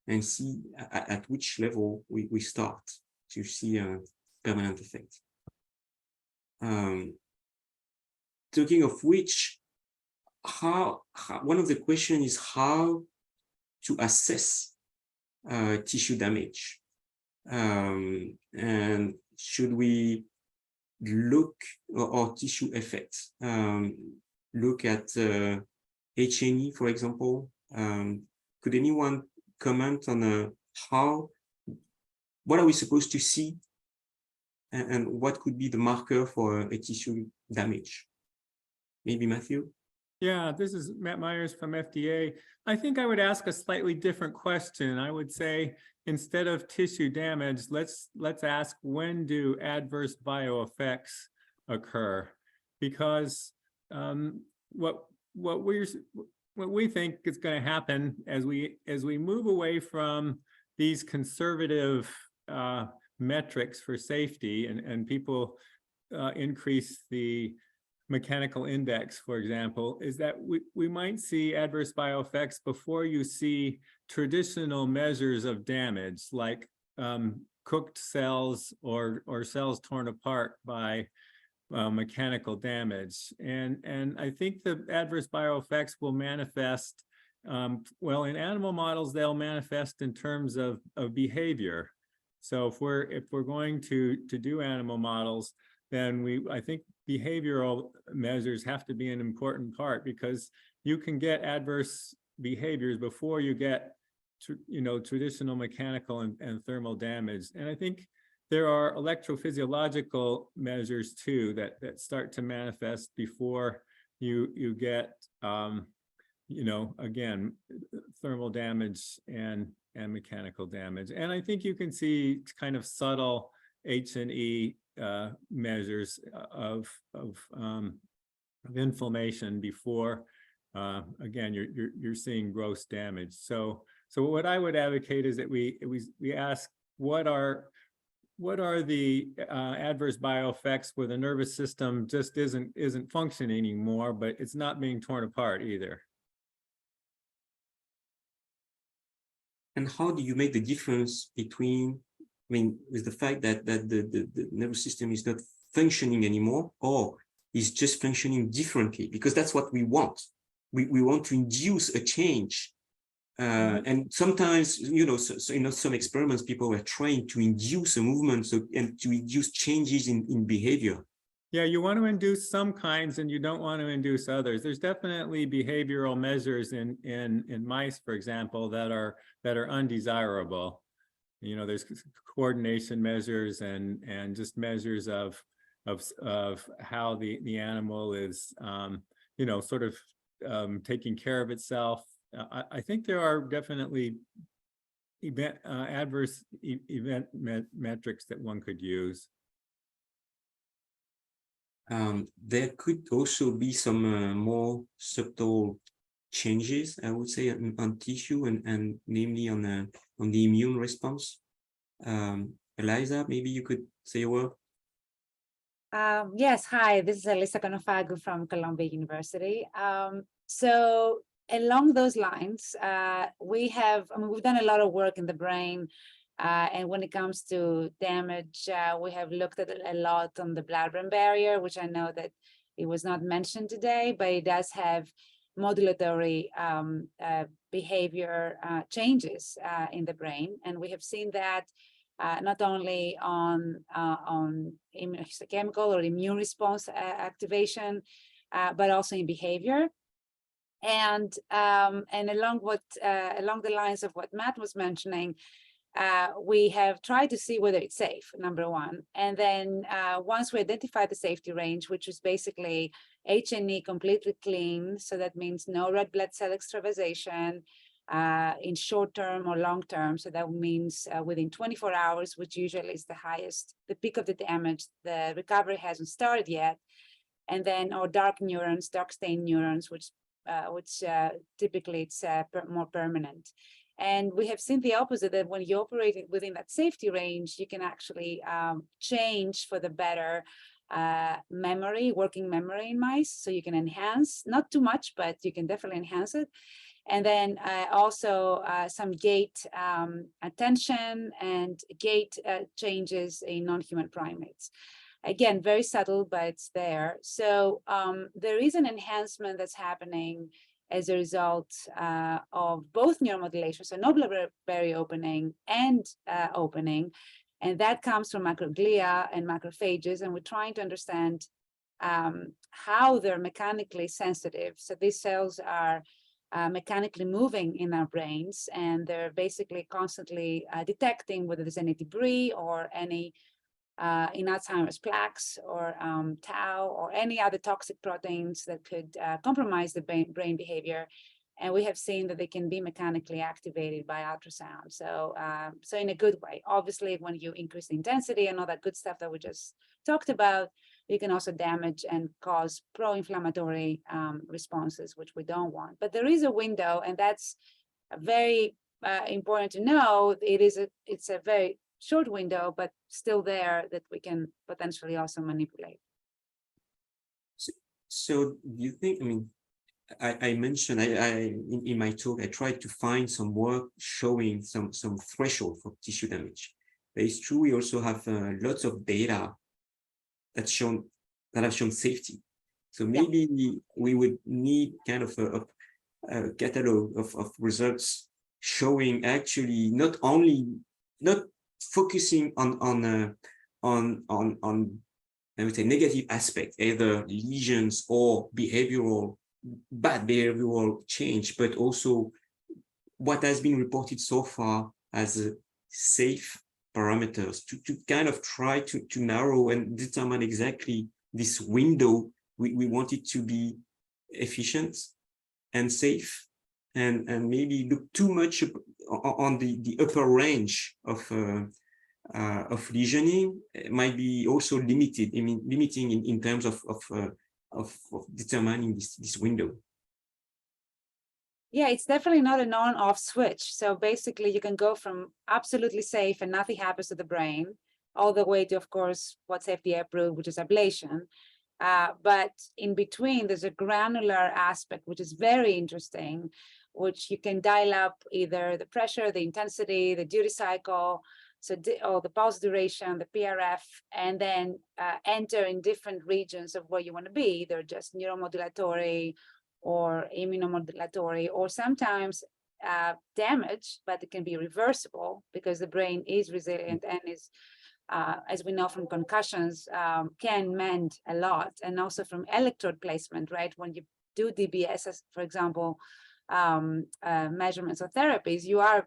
and see at which level we start to see a permanent effect. Talking of which, how one of the questions is how to assess tissue damage, and should we look or tissue effects, look at H&E, for example. Could anyone comment on what are we supposed to see, and what could be the marker for a tissue damage? Maybe Matthew? Yeah, this is Matt Myers from FDA. I think I would ask a slightly different question. I would say, instead of tissue damage, let's ask, when do adverse bioeffects occur? Because what we think is going to happen as we move away from these conservative metrics for safety, and people increase the mechanical index, for example, is that we might see adverse bioeffects before you see traditional measures of damage, like cooked cells or cells torn apart by mechanical damage. And I think the adverse bioeffects will manifest, well, in animal models, they'll manifest in terms of behavior. So if we're going to do animal models, then I think behavioral measures have to be an important part, because you can get adverse behaviors before you get traditional mechanical and thermal damage. And I think there are electrophysiological measures too that start to manifest before you get again, thermal damage and mechanical damage. And I think you can see kind of subtle H&E measures of inflammation before again you're seeing gross damage. So what I would advocate is that we ask, what are the adverse bioeffects where the nervous system just isn't functioning anymore, but it's not being torn apart either. And how do you make the difference between, with the fact that the nervous system is not functioning anymore, or is just functioning differently? Because that's what we want. We want to induce a change. And sometimes, some experiments, people were trying to induce a movement, and to induce changes in behavior. Yeah, you want to induce some kinds and you don't want to induce others. There's definitely behavioral measures in mice, for example, that are undesirable. There's coordination measures and just measures of how the animal is sort of taking care of itself. I think there are definitely adverse event metrics that one could use. There could also be some more subtle changes, I would say, on tissue and namely on the immune response. Eliza, maybe you could say a word. Yes, hi, this is Elisa Conofagu from Columbia University. So along those lines, we've done a lot of work in the brain. And when it comes to damage, we have looked at a lot on the blood-brain barrier, which I know that it was not mentioned today, but it does have modulatory behavior changes in the brain. And we have seen that not only on immunohistochemical or immune response activation, but also in behavior. And along the lines of what Matt was mentioning, we have tried to see whether it's safe, number one. And then once we identify the safety range, which is basically H&E completely clean, so that means no red blood cell extravasation in short term or long term. So that means within 24 hours, which usually is the peak of the damage, the recovery hasn't started yet. And then, or dark neurons, dark stained neurons, which typically it's more permanent. And we have seen the opposite, that when you operate within that safety range, you can actually change for the better working memory in mice. So you can enhance, not too much, but you can definitely enhance it. And then also some gait attention and gait changes in non-human primates. Again, very subtle, but it's there. So there is an enhancement that's happening as a result of both neuromodulation, so nodular berry opening and opening. And that comes from macroglia and macrophages. And we're trying to understand how they're mechanically sensitive. So these cells are mechanically moving in our brains, and they're basically constantly detecting whether there's any debris or any in Alzheimer's plaques or tau or any other toxic proteins that could compromise the brain behavior. And we have seen that they can be mechanically activated by ultrasound. So, so in a good way. Obviously, when you increase the intensity and all that good stuff that we just talked about, you can also damage and cause pro-inflammatory responses, which we don't want. But there is a window, and that's very important to know. It's a very short window, but still there, that we can potentially also manipulate. So do you think, I mean, I mentioned in my talk, I tried to find some work showing some threshold for tissue damage. But it's true, we also have lots of data that have shown safety. So maybe we would need kind of a catalog of results showing actually not focusing on I would say negative aspects, either lesions or bad behavioral change, but also what has been reported so far as safe parameters to kind of try to narrow and determine exactly this window. We want it to be efficient and safe, and maybe look too much on the upper range of lesioning. It might be also limited. I mean, limiting in terms of determining this window. Yeah, it's definitely not an on-off switch. So basically, you can go from absolutely safe and nothing happens to the brain, all the way to, of course, what's FDA approved, which is ablation. But in between, there's a granular aspect, which is very interesting, which you can dial up either the pressure, the intensity, the duty cycle, or the pulse duration, the PRF, and then enter in different regions of where you want to be, either just neuromodulatory or immunomodulatory, or sometimes damage, but it can be reversible because the brain is resilient and is, as we know from concussions, can mend a lot, and also from electrode placement, right? When you do DBS, for example, measurements or therapies, you are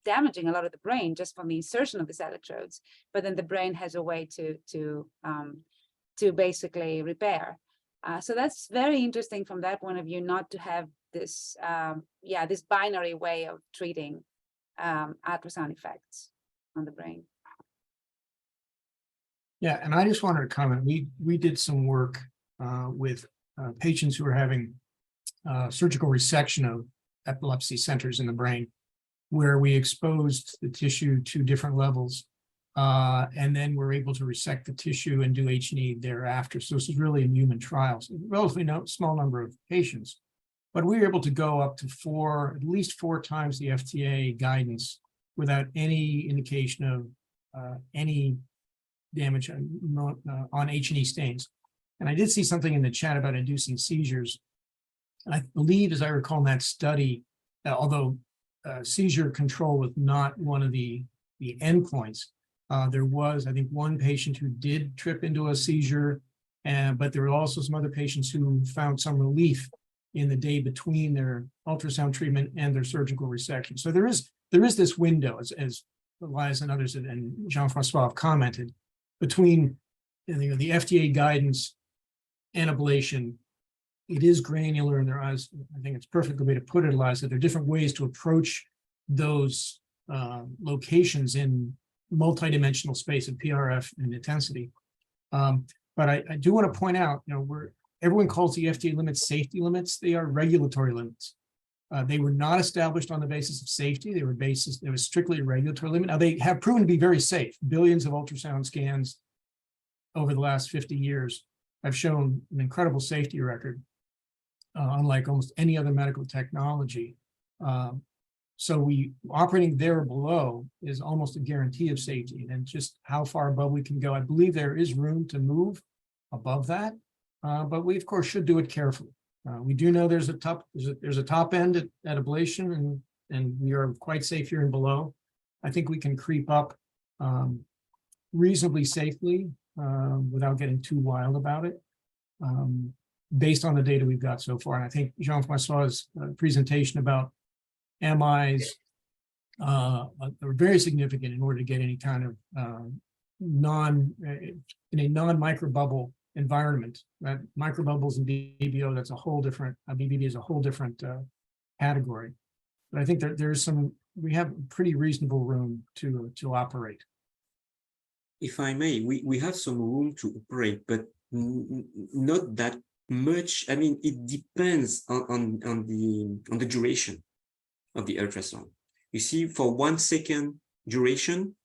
damaging a lot of the brain just from the insertion of these electrodes, but then the brain has a way to basically repair. So that's very interesting from that point of view, not to have this, this binary way of treating ultrasound effects on the brain. Yeah, and I just wanted to comment. We did some work with patients who are having surgical resection of epilepsy centers in the brain, where we exposed the tissue to different levels, and then we're able to resect the tissue and do H&E thereafter. So this is really in human trials, relatively small number of patients, but we were able to go up to at least four times the FDA guidance without any indication of any damage on H&E stains. And I did see something in the chat about inducing seizures. And I believe, as I recall in that study, although seizure control was not one of the endpoints, there was, I think, one patient who did trip into a seizure, but there were also some other patients who found some relief in the day between their ultrasound treatment and their surgical resection. So there is this window, as Elias and others and Jean-Francois have commented, between the FDA guidance and ablation. It is granular, and I think it's a perfect way to put it, Elias, that there are different ways to approach those locations in multidimensional space of PRF and intensity. But I do want to point out, everyone calls the FDA limits safety limits. They are regulatory limits. They were not established on the basis of safety. They was strictly a regulatory limit. Now, they have proven to be very safe. Billions of ultrasound scans over the last 50 years have shown an incredible safety record, unlike almost any other medical technology. So operating there below is almost a guarantee of safety, and just how far above we can go. I believe there is room to move above that, but we of course should do it carefully. We do know there's a top end at ablation, and we are quite safe here and below. I think we can creep up reasonably safely without getting too wild about it, based on the data we've got so far. And I think Jean-Francois's presentation about MIs are very significant in order to get any kind of in a non-microbubble environment. That microbubbles and BBO, that's a whole different, BBB is a whole different category. But I think that we have pretty reasonable room to operate. If I may, we have some room to operate, but not that much. I mean, it depends on the duration of the ultrasound. You see, for 1 second duration,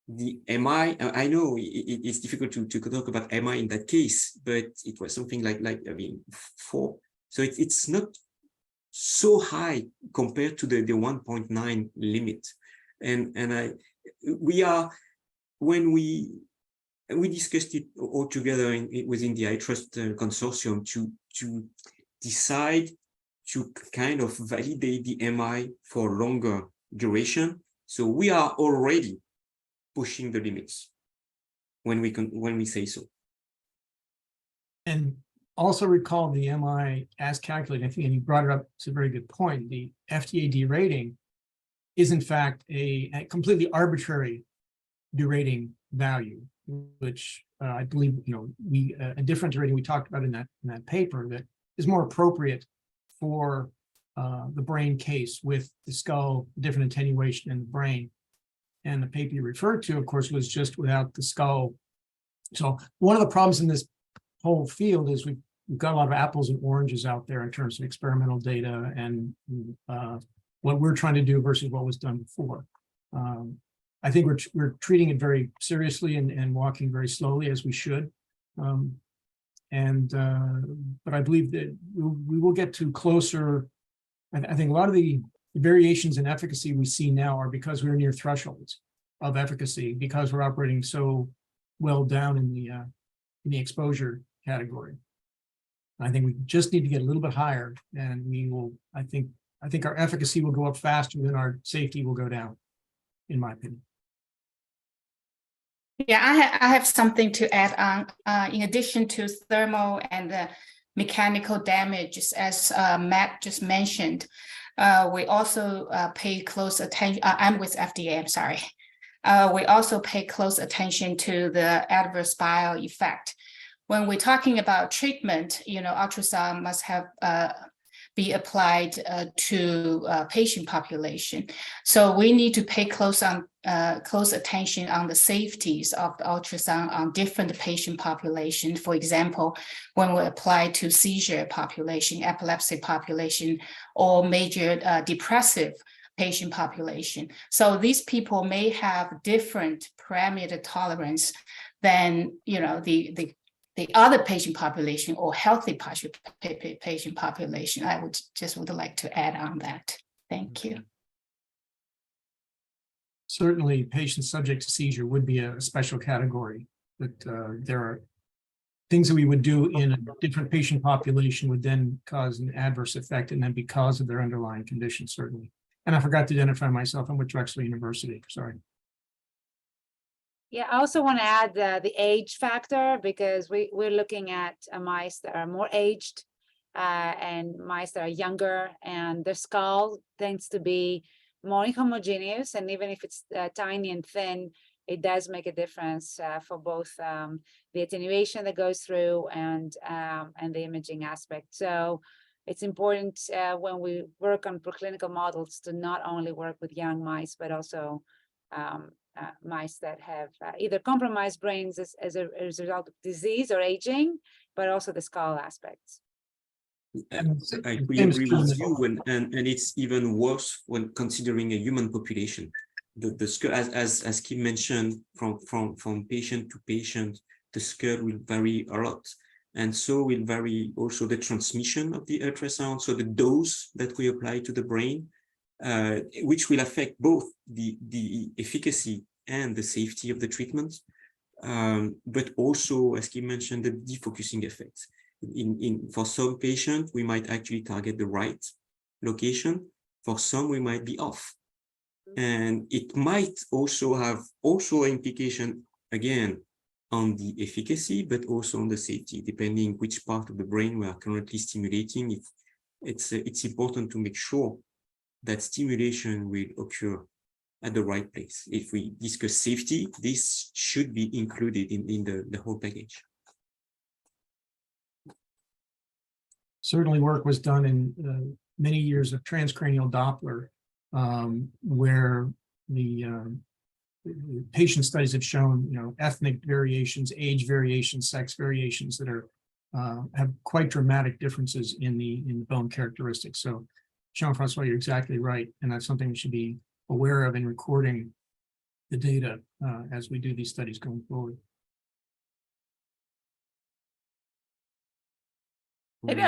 the MI, I know it's difficult to talk about MI in that case, but it was something like 4. So it's not so high compared to the 1.9 limit. And when we discussed it all together within the iTrust consortium to decide to kind of validate the MI for longer duration. So we are already pushing the limits when we say so. And also recall the MI as calculated. I think, and you brought it up, it's a very good point. The FDA derating is in fact a completely arbitrary derating value, which I believe, a different derating we talked about in that paper that is more appropriate for the brain case with the skull, different attenuation in the brain. And the paper you referred to, of course, was just without the skull. So one of the problems in this whole field is we've got a lot of apples and oranges out there in terms of experimental data and what we're trying to do versus what was done before. I think we're treating it very seriously and walking very slowly, as we should. But I believe that we will get to closer. I think a lot of the variations in efficacy we see now are because we're near thresholds of efficacy, because we're operating so well down in the exposure category. I think we just need to get a little bit higher, and we will. I think our efficacy will go up faster than our safety will go down, in my opinion. Yeah, I have something to add on. In addition to thermal and mechanical damages, as Matt just mentioned, we also pay close attention. I'm with FDA, I'm sorry. We also pay close attention to the adverse bio effect. When we're talking about treatment, ultrasound must have be applied to patient population. So we need to pay close attention on the safeties of the ultrasound on different patient population. For example, when we apply to seizure population, epilepsy population, or major depressive patient population. So these people may have different parameter tolerance than the other patient population or healthy patient population. I would like to add on that. Thank you. Certainly, patients subject to seizure would be a special category, but there are things that we would do in a different patient population would then cause an adverse effect, and then because of their underlying condition, certainly. And I forgot to identify myself. I'm with Drexel University. Sorry. Yeah, I also want to add the age factor, because we're looking at mice that are more aged and mice that are younger, and their skull tends to be more inhomogeneous. And even if it's tiny and thin, it does make a difference for both the attenuation that goes through and the imaging aspect. So it's important when we work on preclinical models to not only work with young mice, but also mice that have either compromised brains as a result of disease or aging, but also the skull aspects. I fully agree with you, and it's even worse when considering a human population. The skull, as Kim mentioned, from patient to patient, the skull will vary a lot, and so will vary also the transmission of the ultrasound. So the dose that we apply to the brain, which will affect both the efficacy and the safety of the treatment, but also, as Kim mentioned, the defocusing effects. For some patients, we might actually target the right location. For some, we might be off. And it might also have implication, again, on the efficacy, but also on the safety, depending which part of the brain we are currently stimulating. It's important to make sure that stimulation will occur at the right place. If we discuss safety, this should be included in the whole package. Certainly work was done in many years of transcranial Doppler, where the patient studies have shown, ethnic variations, age variations, sex variations that are have quite dramatic differences in the bone characteristics. So, Jean-Francois, you're exactly right, and that's something we should be aware of in recording the data as we do these studies going forward. Maybe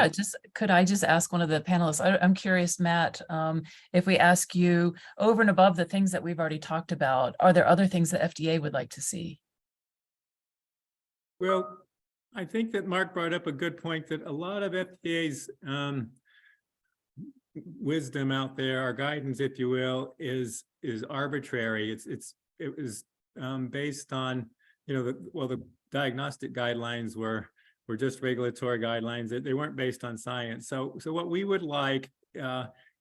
could I just ask one of the panelists, I'm curious, Matt, if we ask you over and above the things that we've already talked about, are there other things the FDA would like to see? Well, I think that Mark brought up a good point that a lot of FDA's wisdom out there, our guidance, if you will, is arbitrary. It was based on, the diagnostic guidelines were just regulatory guidelines. They weren't based on science. So what we would like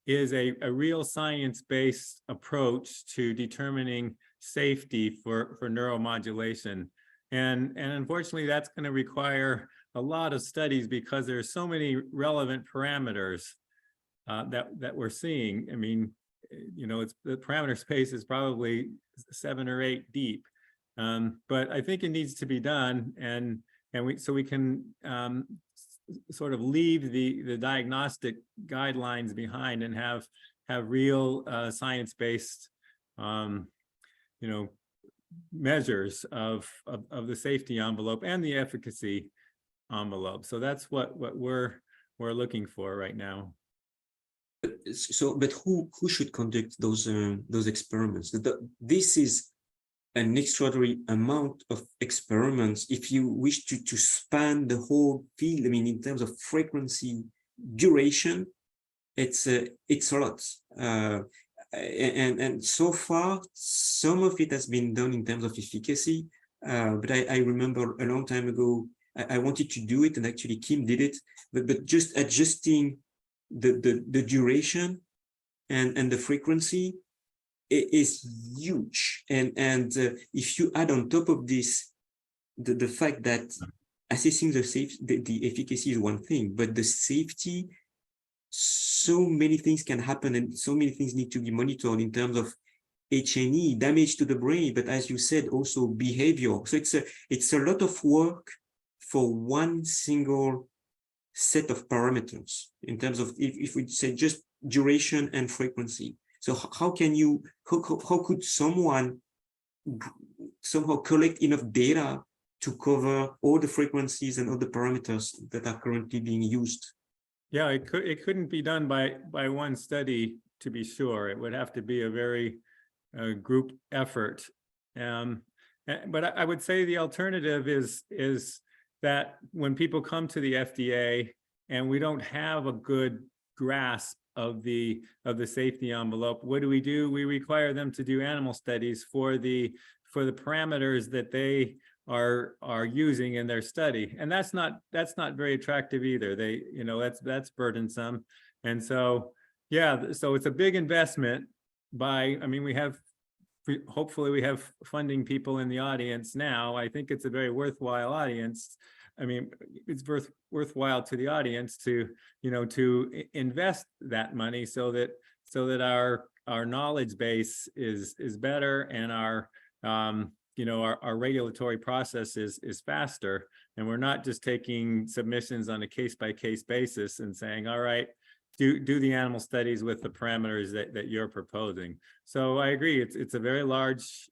is a real science-based approach to determining safety for neuromodulation. And unfortunately, that's going to require a lot of studies because there's so many relevant parameters that we're seeing. I mean, it's the parameter space is probably 7 or 8 deep, but I think it needs to be done, and we can sort of leave the diagnostic guidelines behind and have real science-based measures of the safety envelope and the efficacy envelope. So that's what we're looking for right now. But who should conduct those experiments? This is an extraordinary amount of experiments. If you wish to span the whole field, I mean, in terms of frequency, duration, it's a lot. And so far, some of it has been done in terms of efficacy. But I remember a long time ago, I wanted to do it, and actually Kim did it. But just adjusting the duration and the frequency, it is huge. And if you add on top of this the fact that assessing the efficacy is one thing, but the safety, so many things can happen and so many things need to be monitored in terms of H&E, damage to the brain, but as you said, also behavior. So it's a lot of work for one single set of parameters in terms of, if we say just duration and frequency. So how could someone somehow collect enough data to cover all the frequencies and all the parameters that are currently being used? Yeah, it couldn't be done by one study, to be sure. It would have to be a very group effort. But I would say the alternative is that when people come to the FDA and we don't have a good grasp of the safety envelope, what do? We require them to do animal studies for the parameters that they are using in their study, and that's not very attractive either. That's burdensome, and so so it's a big investment. Hopefully we have funding people in the audience now. I think it's a very worthwhile audience. I mean, it's worthwhile to the audience to invest that money so that our knowledge base is better, and our our regulatory process is faster, and we're not just taking submissions on a case-by-case basis and saying, all right, do the animal studies with the parameters that you're proposing. So I agree, it's a very large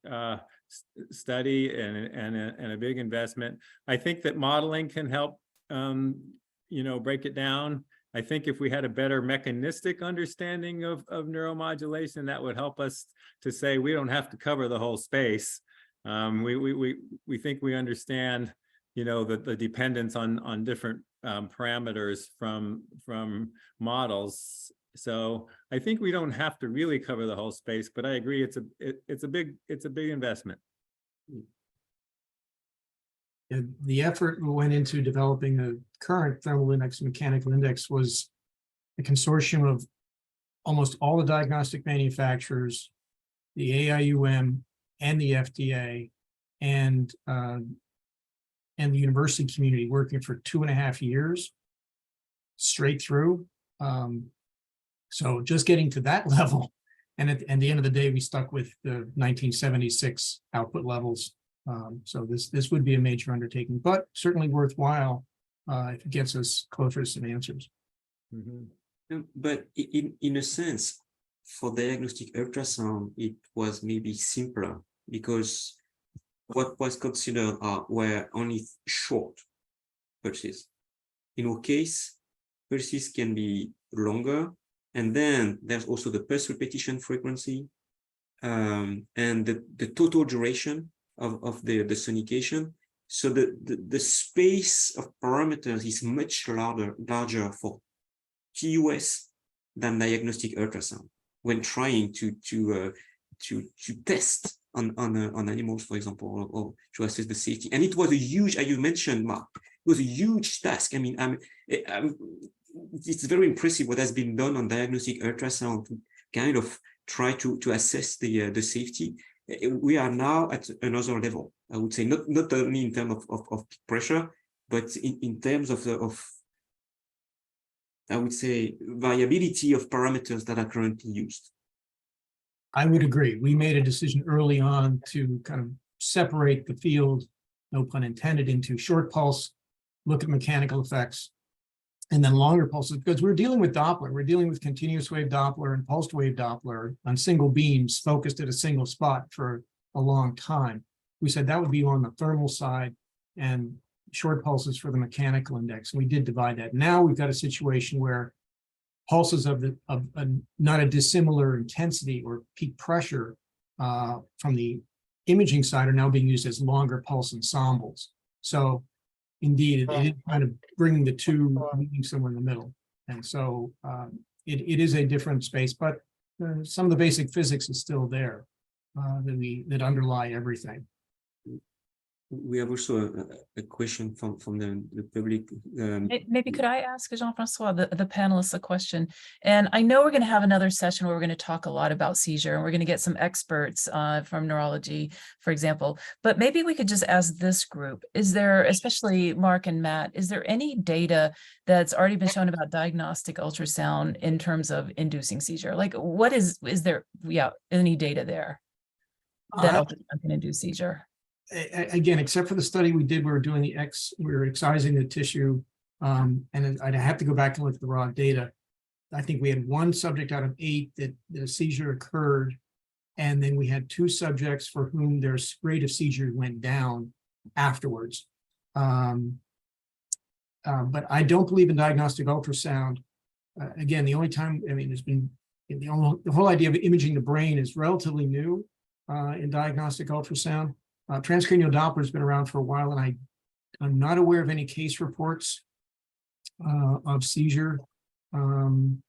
study and a big investment. I think that modeling can help break it down. I think if we had a better mechanistic understanding of neuromodulation, that would help us to say we don't have to cover the whole space. We think we understand, the dependence on different parameters from models. So I think we don't have to really cover the whole space, but I agree it's a big investment. The effort we went into developing the current thermal index and mechanical index was a consortium of almost all the diagnostic manufacturers, the AIUM and the FDA, and the university community, working for 2.5 years straight through. So just getting to that level, and at the end of the day, we stuck with the 1976 output levels. So this would be a major undertaking, but certainly worthwhile if it gets us closer to some answers. Mm-hmm. But in a sense, for diagnostic ultrasound, it was maybe simpler because what was considered were only short pulses. In our case, pulses can be longer, and then there's also the pulse repetition frequency and the total duration of the sonication. So the space of parameters is much larger for TUS than diagnostic ultrasound when trying to test on animals, for example, or to assess the safety. And it was a huge, as you mentioned, Mark, it was a huge task. I mean, it's very impressive what has been done on diagnostic ultrasound to kind of try to assess the safety. We are now at another level, I would say, not only in terms of pressure, but in terms of I would say, variability of parameters that are currently used. I would agree. We made a decision early on to kind of separate the field, no pun intended, into short pulse, look at mechanical effects, and then longer pulses, because we're dealing with Doppler. We're dealing with continuous wave Doppler and pulsed wave Doppler on single beams focused at a single spot for a long time. We said that would be on the thermal side and short pulses for the mechanical index. And we did divide that. Now we've got a situation where pulses of not a dissimilar intensity or peak pressure from the imaging side are now being used as longer pulse ensembles. So indeed, it is kind of bringing the two, meeting somewhere in the middle. And so it is a different space, but some of the basic physics is still there that underlie everything. We have also a question from the public. Maybe could I ask Jean-Francois, the panelists, a question? And I know we're going to have another session where we're going to talk a lot about seizure, and we're going to get some experts from neurology, for example. But maybe we could just ask this group, is there, especially Mark and Matt, is there any data that's already been shown about diagnostic ultrasound in terms of inducing seizure? Like, what is there, any data there that ultrasound can induce seizure? Again, except for the study we did, we were excising the tissue, and I'd have to go back and look at the raw data. I think we had 1 subject out of 8 that a seizure occurred, and then we had 2 subjects for whom their rate of seizure went down afterwards. But I don't believe in diagnostic ultrasound. Again, the only time, there's been the whole idea of imaging the brain is relatively new in diagnostic ultrasound. Transcranial Doppler has been around for a while, and I'm not aware of any case reports of seizure. And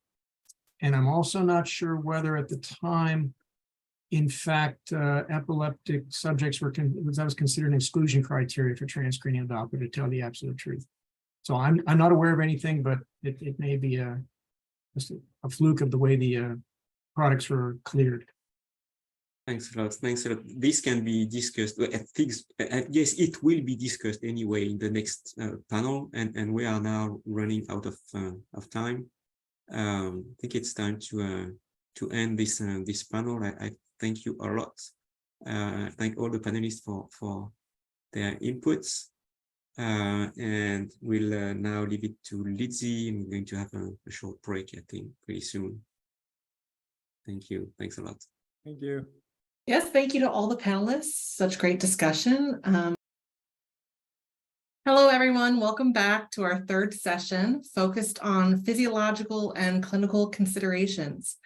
I'm also not sure whether at the time, in fact, epileptic subjects that was considered an exclusion criteria for transcranial Doppler, to tell the absolute truth. So I'm not aware of anything, but it may be just a fluke of the way the products were cleared. Thanks a lot. Thanks a lot. This can be discussed. Yes, it will be discussed anyway in the next panel, and we are now running out of time. I think it's time to end this panel. I thank you a lot thank all the panelists for their inputs. And we'll now leave it to Lizzie, and we're going to have a short break, I think, pretty soon. Thank you. Thanks a lot. Thank you. Yes, thank you to all the panelists. Such great discussion. Hello, everyone. Welcome back to our third session focused on physiological and clinical considerations.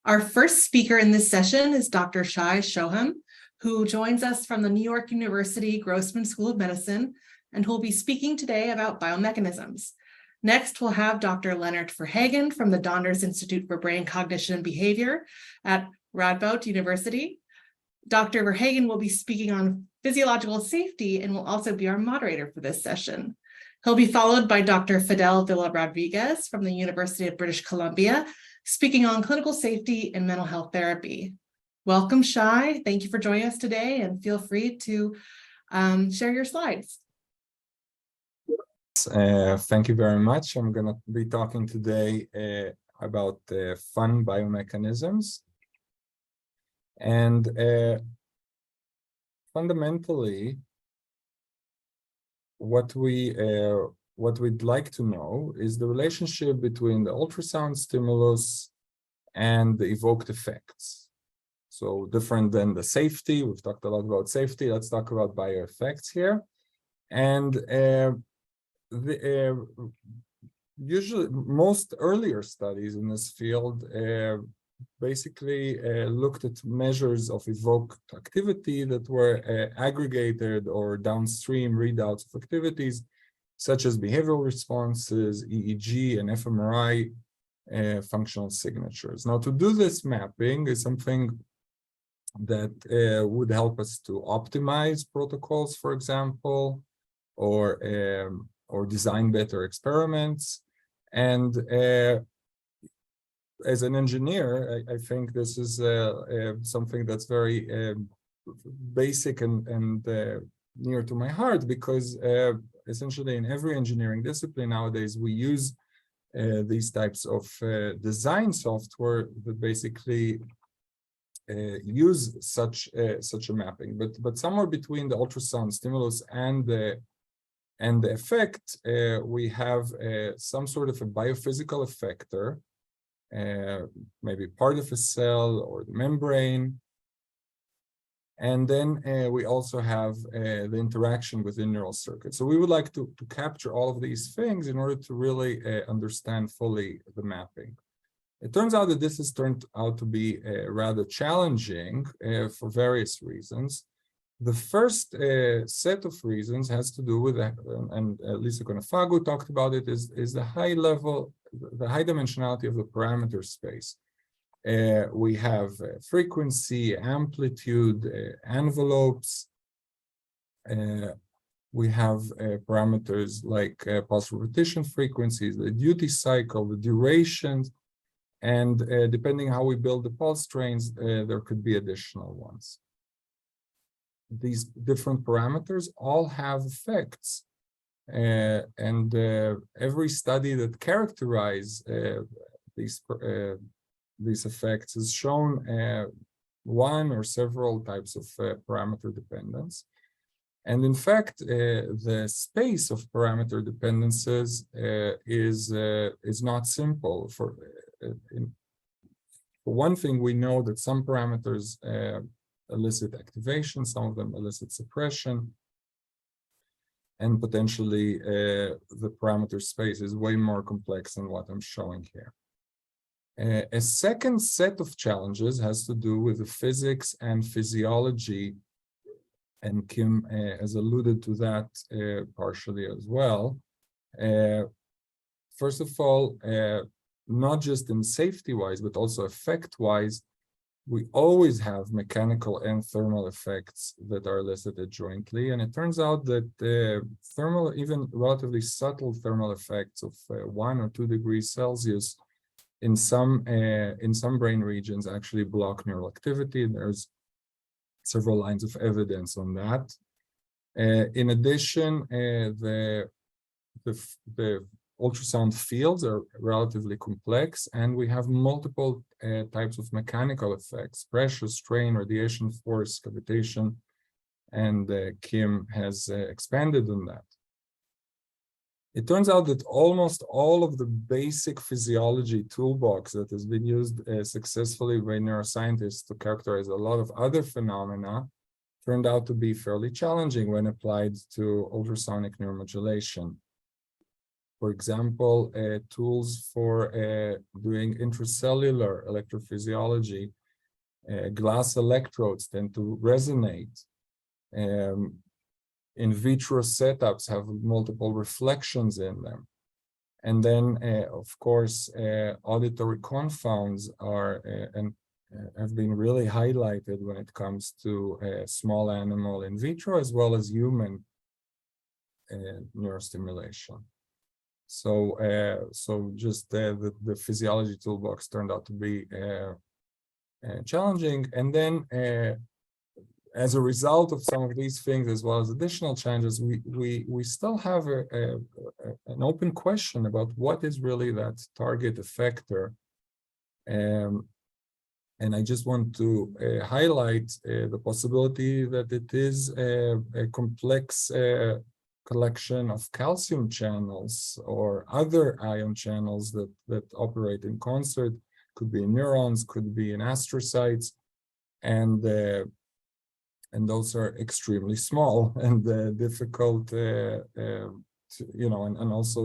Our first speaker in this session is Dr. Shai Shoham, who joins us from the New York University Grossman School of Medicine, and who will be speaking today about biomechanisms. Next, we'll have Dr. Leonard Verhagen from the Donders Institute for Brain Cognition and Behavior at Radboud University. Dr. Verhagen will be speaking on physiological safety and will also be our moderator for this session. He'll be followed by Dr. Fidel Villa-Rodriguez from the University of British Columbia, speaking on clinical safety and mental health therapy. Welcome, Shai. Thank you for joining us today, and feel free to share your slides. Thank you very much. I'm going to be talking today about fun biomechanisms. And fundamentally, what we'd like to know is the relationship between the ultrasound stimulus and the evoked effects. So different than the safety, we've talked a lot about safety. Let's talk about bioeffects here. And usually most earlier studies in this field basically looked at measures of evoked activity that were aggregated or downstream readouts of activities such as behavioral responses, EEG, and fMRI functional signatures. Now, to do this mapping is something that would help us to optimize protocols, for example, or design better experiments. And as an engineer, I think this is something that's very basic and near to my heart, because essentially in every engineering discipline nowadays, we use these types of design software that basically use such a mapping. But somewhere between the ultrasound stimulus and the effect, we have some sort of a biophysical effector, maybe part of a cell or the membrane. And then we also have the interaction within neural circuits. So we would like to capture all of these things in order to really understand fully the mapping. It turns out that this has turned out to be rather challenging for various reasons. The first set of reasons has to do with, and Lisa Konafagu talked about it, is the high level, the high dimensionality of the parameter space. We have frequency, amplitude, envelopes. We have parameters like pulse repetition frequencies, the duty cycle, the durations, and depending how we build the pulse trains, there could be additional ones. These different parameters all have effects, and every study that characterize these effects has shown one or several types of parameter dependence. And in fact, the space of parameter dependencies is not simple. For one thing, we know that some parameters elicit activation, some of them elicit suppression, and potentially the parameter space is way more complex than what I'm showing here. A second set of challenges has to do with the physics and physiology, and Kim has alluded to that partially as well. First of all, not just in safety-wise, but also effect-wise, we always have mechanical and thermal effects that are elicited jointly. And it turns out that thermal, even relatively subtle thermal effects of 1 or 2 degrees Celsius in some brain regions actually block neural activity. There's several lines of evidence on that. In addition, the ultrasound fields are relatively complex, and we have multiple types of mechanical effects: pressure, strain, radiation force, cavitation, and Kim has expanded on that. It turns out that almost all of the basic physiology toolbox that has been used successfully by neuroscientists to characterize a lot of other phenomena turned out to be fairly challenging when applied to ultrasonic neuromodulation. For example, tools for doing intracellular electrophysiology, glass electrodes tend to resonate. In vitro setups have multiple reflections in them. And then, of course, auditory confounds are and have been really highlighted when it comes to small animal in vitro as well as human neurostimulation. So just the physiology toolbox turned out to be challenging. And then as a result of some of these things, as well as additional challenges, we still have an open question about what is really that target effector. And I just want to highlight the possibility that it is a complex collection of calcium channels or other ion channels that operate in concert. Could be in neurons, could be in astrocytes, and those are extremely small and difficult, and also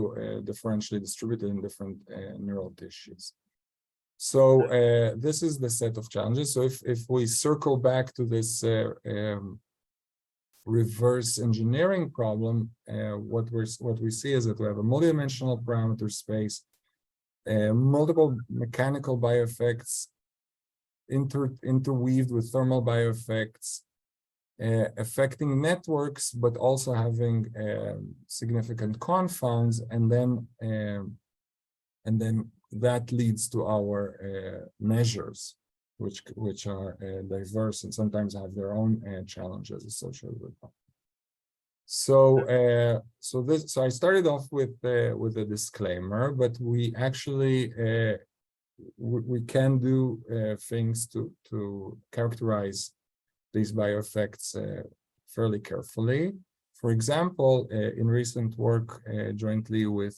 differentially distributed in different neural tissues. So this is the set of challenges. So if we circle back to this reverse engineering problem, what we see is that we have a multidimensional parameter space, multiple mechanical bioeffects interweaved with thermal bioeffects, affecting networks, but also having significant confounds, and then that leads to our measures, which are diverse and sometimes have their own challenges associated with them. So I started off with a disclaimer, but we actually we can do things to characterize these bioeffects fairly carefully. For example, in recent work jointly with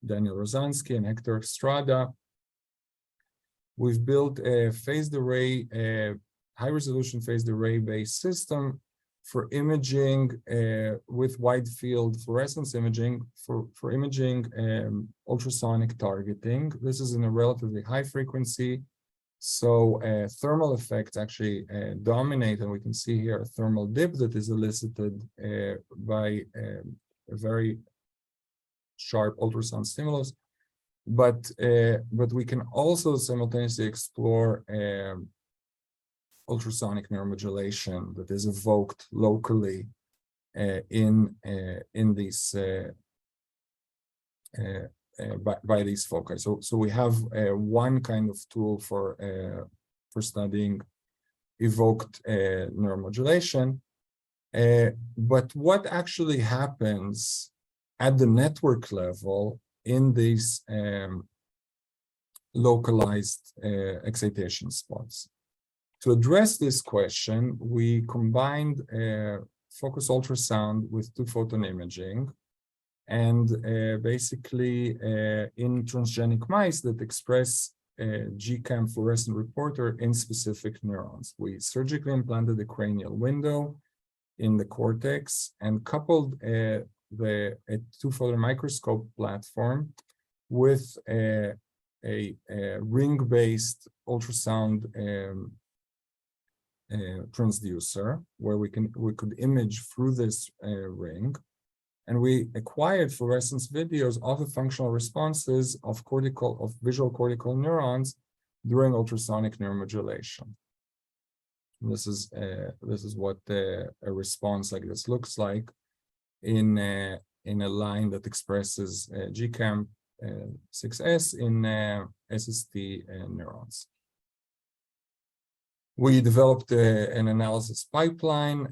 Daniel Rozansky and Hector Estrada, we've built a phased array, high-resolution phased array-based system for imaging with wide field fluorescence imaging for imaging ultrasonic targeting. This is in a relatively high frequency. So thermal effects actually dominate, and we can see here a thermal dip that is elicited by a very sharp ultrasound stimulus. But we can also simultaneously explore ultrasonic neuromodulation that is evoked locally in these by these foci. So we have one kind of tool for studying evoked neuromodulation. But what actually happens at the network level in these localized excitation spots? To address this question, we combined focus ultrasound with two-photon imaging, and basically in transgenic mice that express GCAM fluorescent reporter in specific neurons. We surgically implanted a cranial window in the cortex and coupled a two-photon microscope platform with a ring-based ultrasound transducer, where we could image through this ring, and we acquired fluorescence videos of the functional responses of visual cortical neurons during ultrasonic neuromodulation. And this is what a response like this looks like in a line that expresses GCAM 6S in SST neurons. We developed an analysis pipeline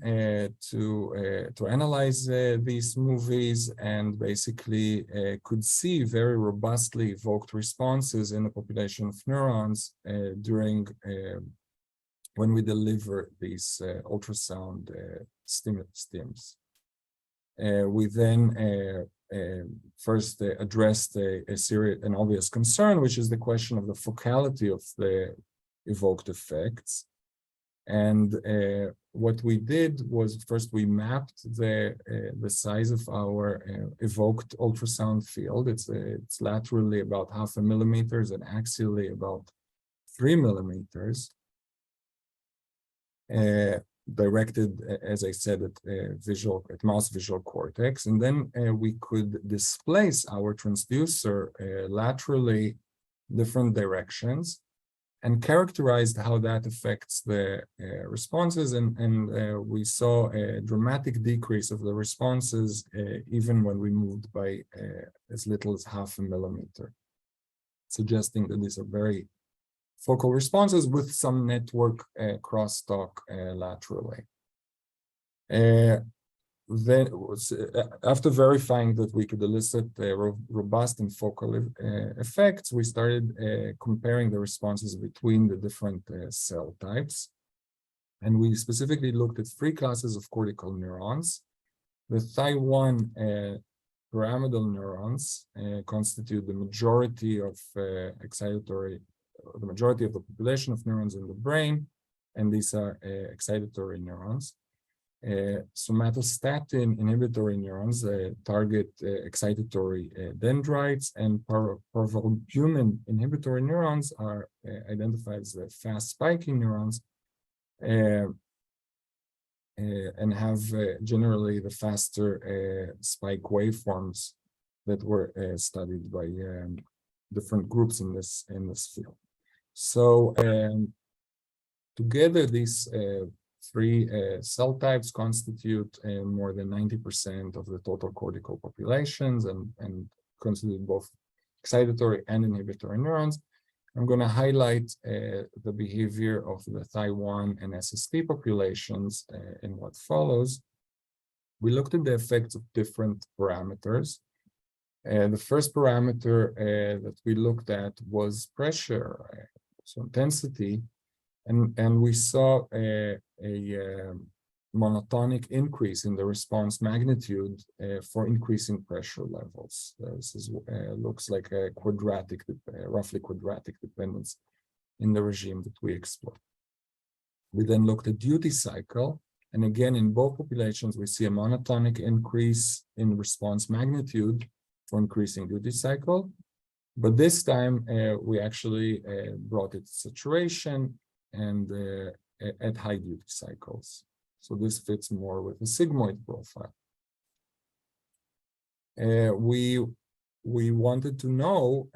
to analyze these movies, and basically could see very robustly evoked responses in the population of neurons during when we deliver these ultrasound stims. We then first addressed an obvious concern, which is the question of the focality of the evoked effects. And what we did was first we mapped the size of our evoked ultrasound field. It's laterally about 0.5 millimeters and axially about 3 millimeters. Directed, as I said, at mouse visual cortex, and then we could displace our transducer laterally different directions, and characterized how that affects the responses, and we saw a dramatic decrease of the responses even when we moved by as little as 0.5 millimeter, suggesting that these are very focal responses with some network crosstalk laterally. Then, after verifying that we could elicit robust and focal effects, we started comparing the responses between the different cell types. And we specifically looked at 3 classes of cortical neurons. The Thy1 pyramidal neurons constitute the majority of the majority of the population of neurons in the brain, and these are excitatory neurons. Somatostatin inhibitory neurons target excitatory dendrites, and parvalbumin inhibitory neurons are identified as fast spiking neurons and have generally the faster spike waveforms that were studied by different groups in this field. So together, these 3 cell types constitute more than 90% of the total cortical populations, and constitute both excitatory and inhibitory neurons. I'm going to highlight the behavior of the Thy1 and SST populations in what follows. We looked at the effects of different parameters. The first parameter that we looked at was pressure, so intensity, and we saw a monotonic increase in the response magnitude for increasing pressure levels. This looks like a roughly quadratic dependence in the regime that we explored. We then looked at duty cycle, and again, in both populations, we see a monotonic increase in response magnitude for increasing duty cycle, but this time we actually brought it to saturation and at high duty cycles. So this fits more with the sigmoid profile. We wanted to know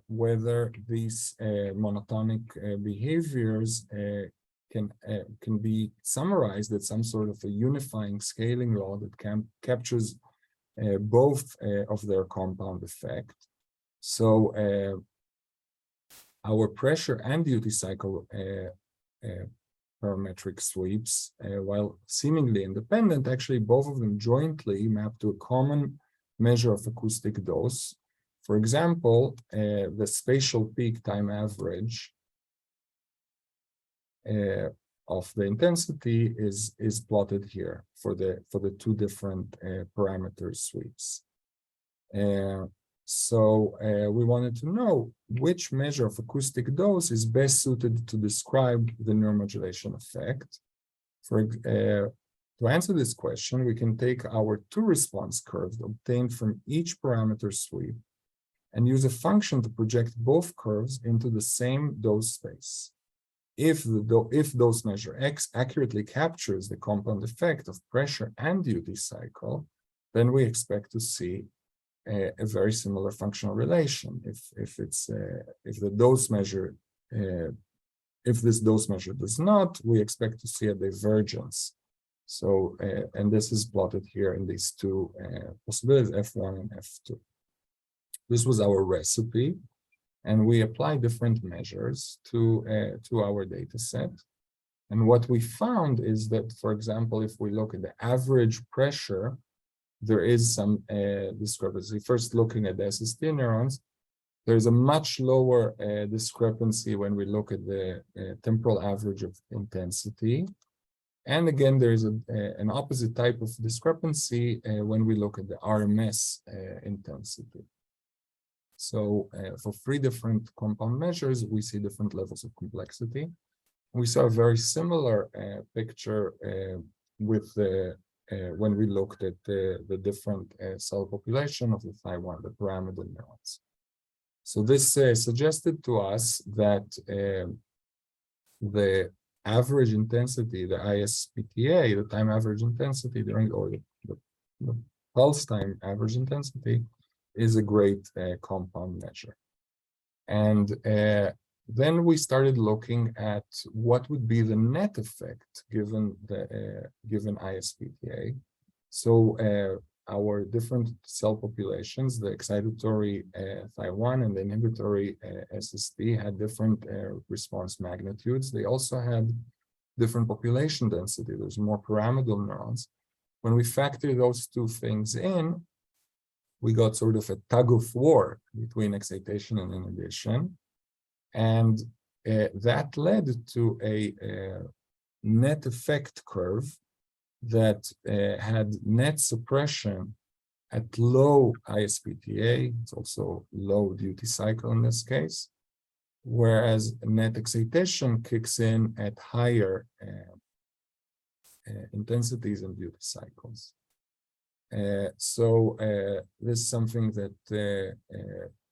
whether these monotonic behaviors can be summarized as some sort of a unifying scaling law that captures both of their compound effect. So our pressure and duty cycle parametric sweeps, while seemingly independent, actually both of them jointly map to a common measure of acoustic dose. For example, the spatial peak time average of the intensity is plotted here for the 2 different parameter sweeps. So we wanted to know which measure of acoustic dose is best suited to describe the neuromodulation effect. To answer this question, we can take our 2 response curves obtained from each parameter sweep and use a function to project both curves into the same dose space. If dose measure X accurately captures the compound effect of pressure and duty cycle, then we expect to see a very similar functional relation. If this dose measure does not, we expect to see a divergence. So, and this is plotted here in these 2 possibilities, F1 and F2. This was our recipe, and we apply different measures to our data set. And what we found is that, for example, if we look at the average pressure, there is some discrepancy. First, looking at the SST neurons, there's a much lower discrepancy when we look at the temporal average of intensity. And again, there's an opposite type of discrepancy when we look at the RMS intensity. So for 3 different compound measures, we see different levels of complexity. We saw a very similar picture with when we looked at the different cell population of the Thy1, the pyramidal neurons. So this suggested to us that the average intensity, the ISPTA, the time average intensity during, or the pulse time average intensity, is a great compound measure. And then we started looking at what would be the net effect given the given ISPTA. So our different cell populations, the excitatory Thy1 and the inhibitory SST, had different response magnitudes. They also had different population density. There's more pyramidal neurons. When we factor those 2 things in, we got sort of a tug of war between excitation and inhibition. And that led to a net effect curve that had net suppression at low ISPTA. It's also low duty cycle in this case, whereas net excitation kicks in at higher intensities and duty cycles. So this is something that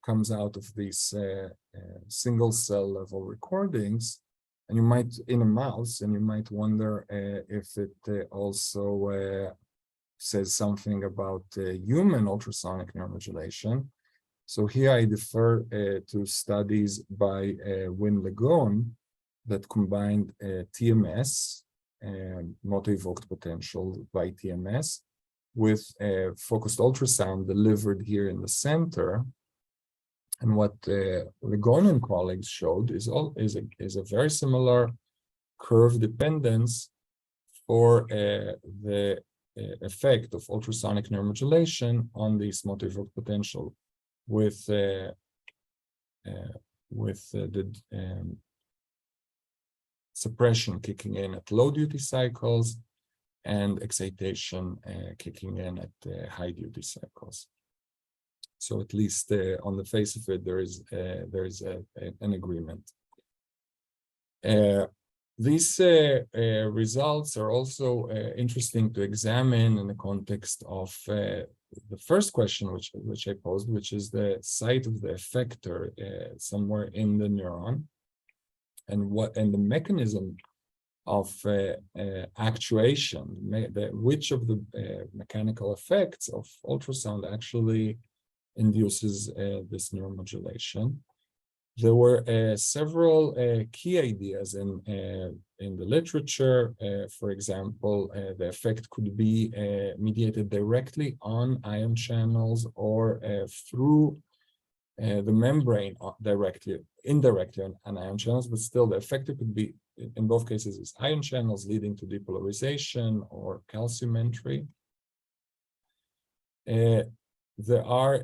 comes out of these single cell level recordings, and you might, in a mouse, and you might wonder if it also says something about human ultrasonic neuromodulation. So here I defer to studies by Wynn-Legon that combined TMS, motor-evoked potential by TMS, with focused ultrasound delivered here in the center. And what Legon and colleagues showed is a very similar curve dependence for the effect of ultrasonic neuromodulation on this motor-evoked potential, with the suppression kicking in at low duty cycles and excitation kicking in at high duty cycles. So at least on the face of it, there is an agreement. These results are also interesting to examine in the context of the first question which I posed, which is the site of the effector somewhere in the neuron, and the mechanism of actuation, which of the mechanical effects of ultrasound actually induces this neuromodulation. There were several key ideas in the literature. For example, the effect could be mediated directly on ion channels or through the membrane indirectly on ion channels, but still the effect could be, in both cases, is ion channels leading to depolarization or calcium entry. There are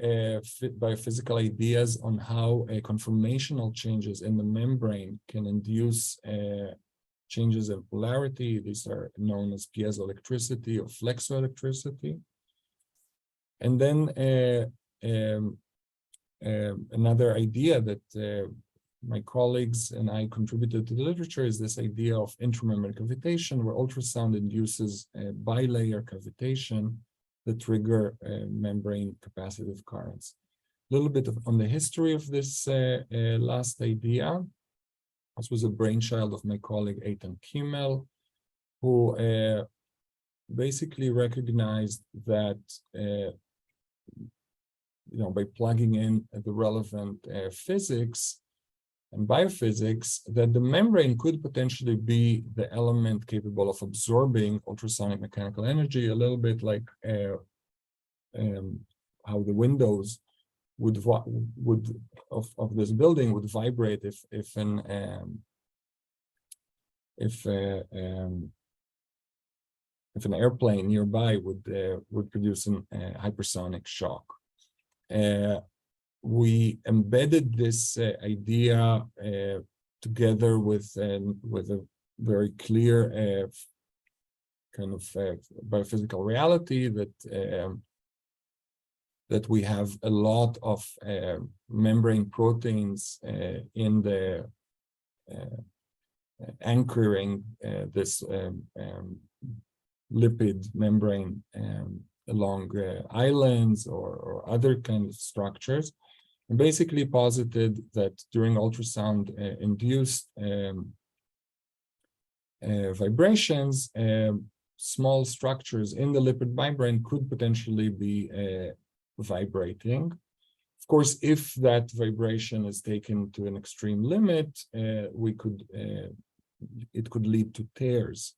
biophysical ideas on how conformational changes in the membrane can induce changes in polarity. These are known as piezoelectricity or flexoelectricity. And then another idea that my colleagues and I contributed to the literature is this idea of intramembrane cavitation, where ultrasound induces bilayer cavitation that trigger membrane capacitive currents. A little bit on the history of this last idea. This was a brainchild of my colleague Eitan Kimmel, who basically recognized that by plugging in the relevant physics and biophysics, that the membrane could potentially be the element capable of absorbing ultrasonic mechanical energy, a little bit like how the windows of this building would vibrate if an if an airplane nearby would produce an hypersonic shock. We embedded this idea together with a very clear kind of biophysical reality that we have a lot of membrane proteins in the anchoring this lipid membrane along islands or other kind of structures, and basically posited that during ultrasound induced vibrations, small structures in the lipid membrane could potentially be vibrating. Of course, if that vibration is taken to an extreme limit, it could lead to tears.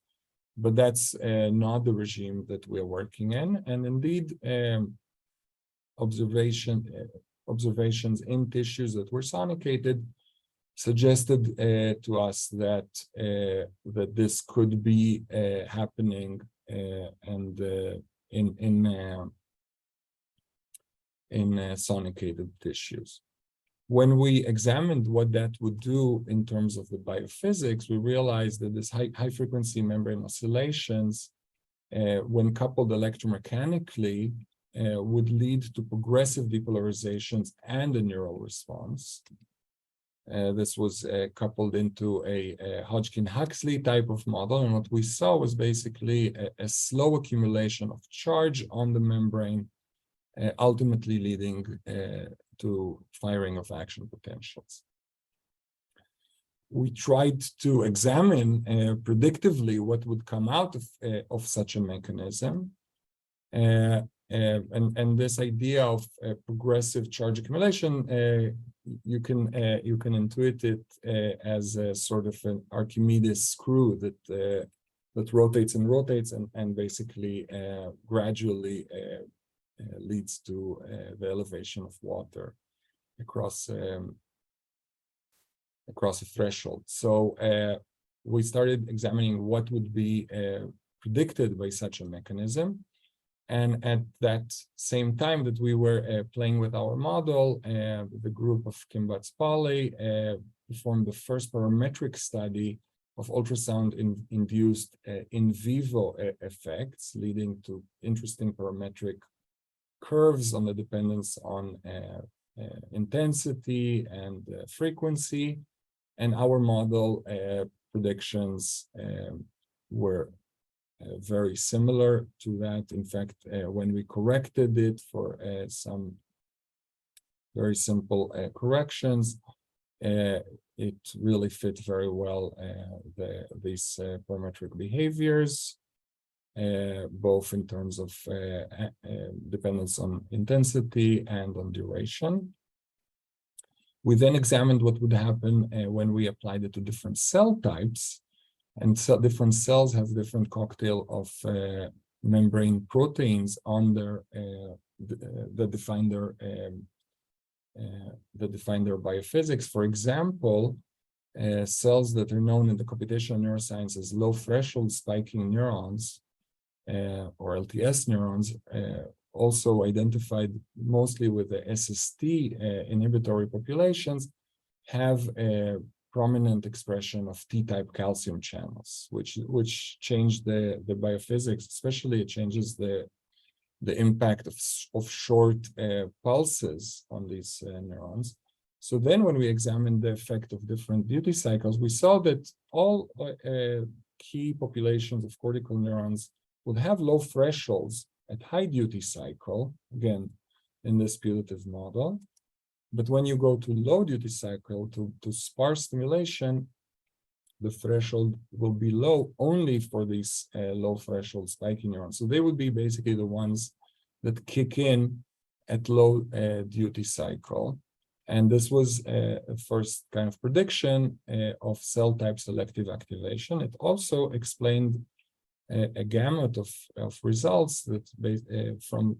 But that's not the regime that we're working in. And indeed, observations in tissues that were sonicated suggested to us that this could be happening and in sonicated tissues. When we examined what that would do in terms of the biophysics, we realized that this high frequency membrane oscillations, when coupled electromechanically, would lead to progressive depolarizations and a neural response. This was coupled into a Hodgkin-Huxley type of model, and what we saw was basically a slow accumulation of charge on the membrane, ultimately leading to firing of action potentials. We tried to examine predictively what would come out of such a mechanism. And this idea of progressive charge accumulation, you can intuit it as a sort of an Archimedes screw that rotates and rotates and basically gradually leads to the elevation of water across a threshold. So we started examining what would be predicted by such a mechanism. And at that same time that we were playing with our model, the group of Kim Batz-Polly performed the first parametric study of ultrasound-induced in vivo effects, leading to interesting parametric curves on the dependence on intensity and frequency. And our model predictions were very similar to that. In fact, when we corrected it for some very simple corrections, it really fit very well these parametric behaviors, both in terms of dependence on intensity and on duration. We then examined what would happen when we applied it to different cell types. And so different cells have different cocktail of membrane proteins on their that define their biophysics. For example, cells that are known in the computational neuroscience as low threshold spiking neurons or LTS neurons, also identified mostly with the SST inhibitory populations, have a prominent expression of T-type calcium channels, which change the biophysics. Especially, it changes the impact of short pulses on these neurons. So then, when we examined the effect of different duty cycles, we saw that all key populations of cortical neurons would have low thresholds at high duty cycle, again, in this putative model. But when you go to low duty cycle, to sparse stimulation, the threshold will be low only for these low threshold spiking neurons. So they would be basically the ones that kick in at low duty cycle. And this was a first kind of prediction of cell type selective activation. It also explained a gamut of results that from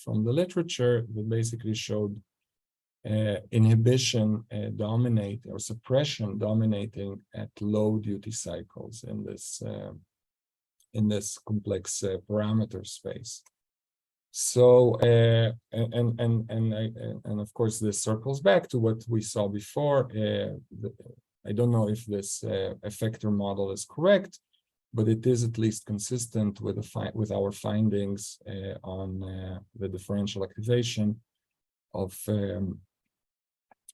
the literature that basically showed inhibition dominate or suppression dominating at low duty cycles in this complex parameter space. So and of course this circles back to what we saw before. I don't know if this effector model is correct, but it is at least consistent with our findings on the differential activation of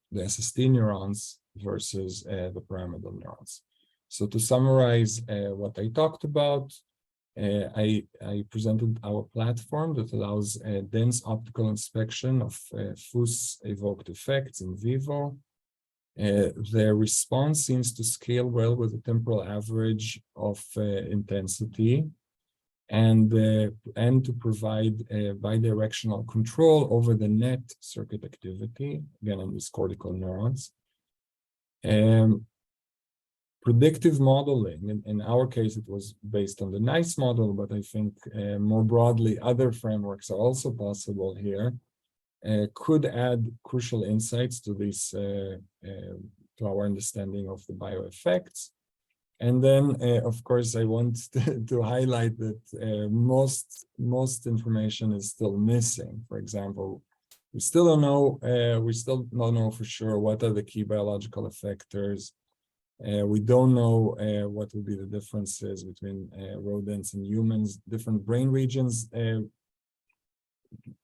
the SST neurons versus the pyramidal neurons. So to summarize what I talked about, I presented our platform that allows dense optical inspection of FUS-evoked effects in vivo. The response seems to scale well with the temporal average of intensity, and to provide bidirectional control over the net circuit activity, again, on these cortical neurons. Predictive modeling, in our case, it was based on the NICE model, but I think more broadly, other frameworks are also possible here, could add crucial insights to this, to our understanding of the bioeffects. And then, of course, I want to highlight that most information is still missing. For example, we still don't know for sure what are the key biological effectors. We don't know what will be the differences between rodents and humans. Different brain regions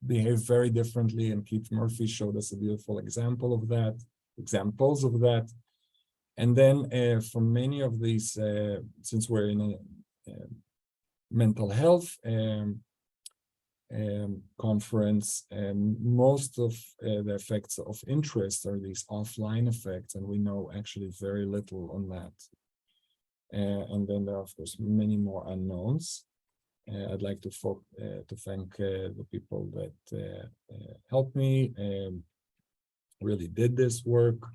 behave very differently, and Keith Murphy showed us a beautiful examples of that. And then for many of these, since we're in a mental health conference, most of the effects of interest are these offline effects, and we know actually very little on that. And then there are, of course, many more unknowns. I'd like to thank the people that helped me, really did this work.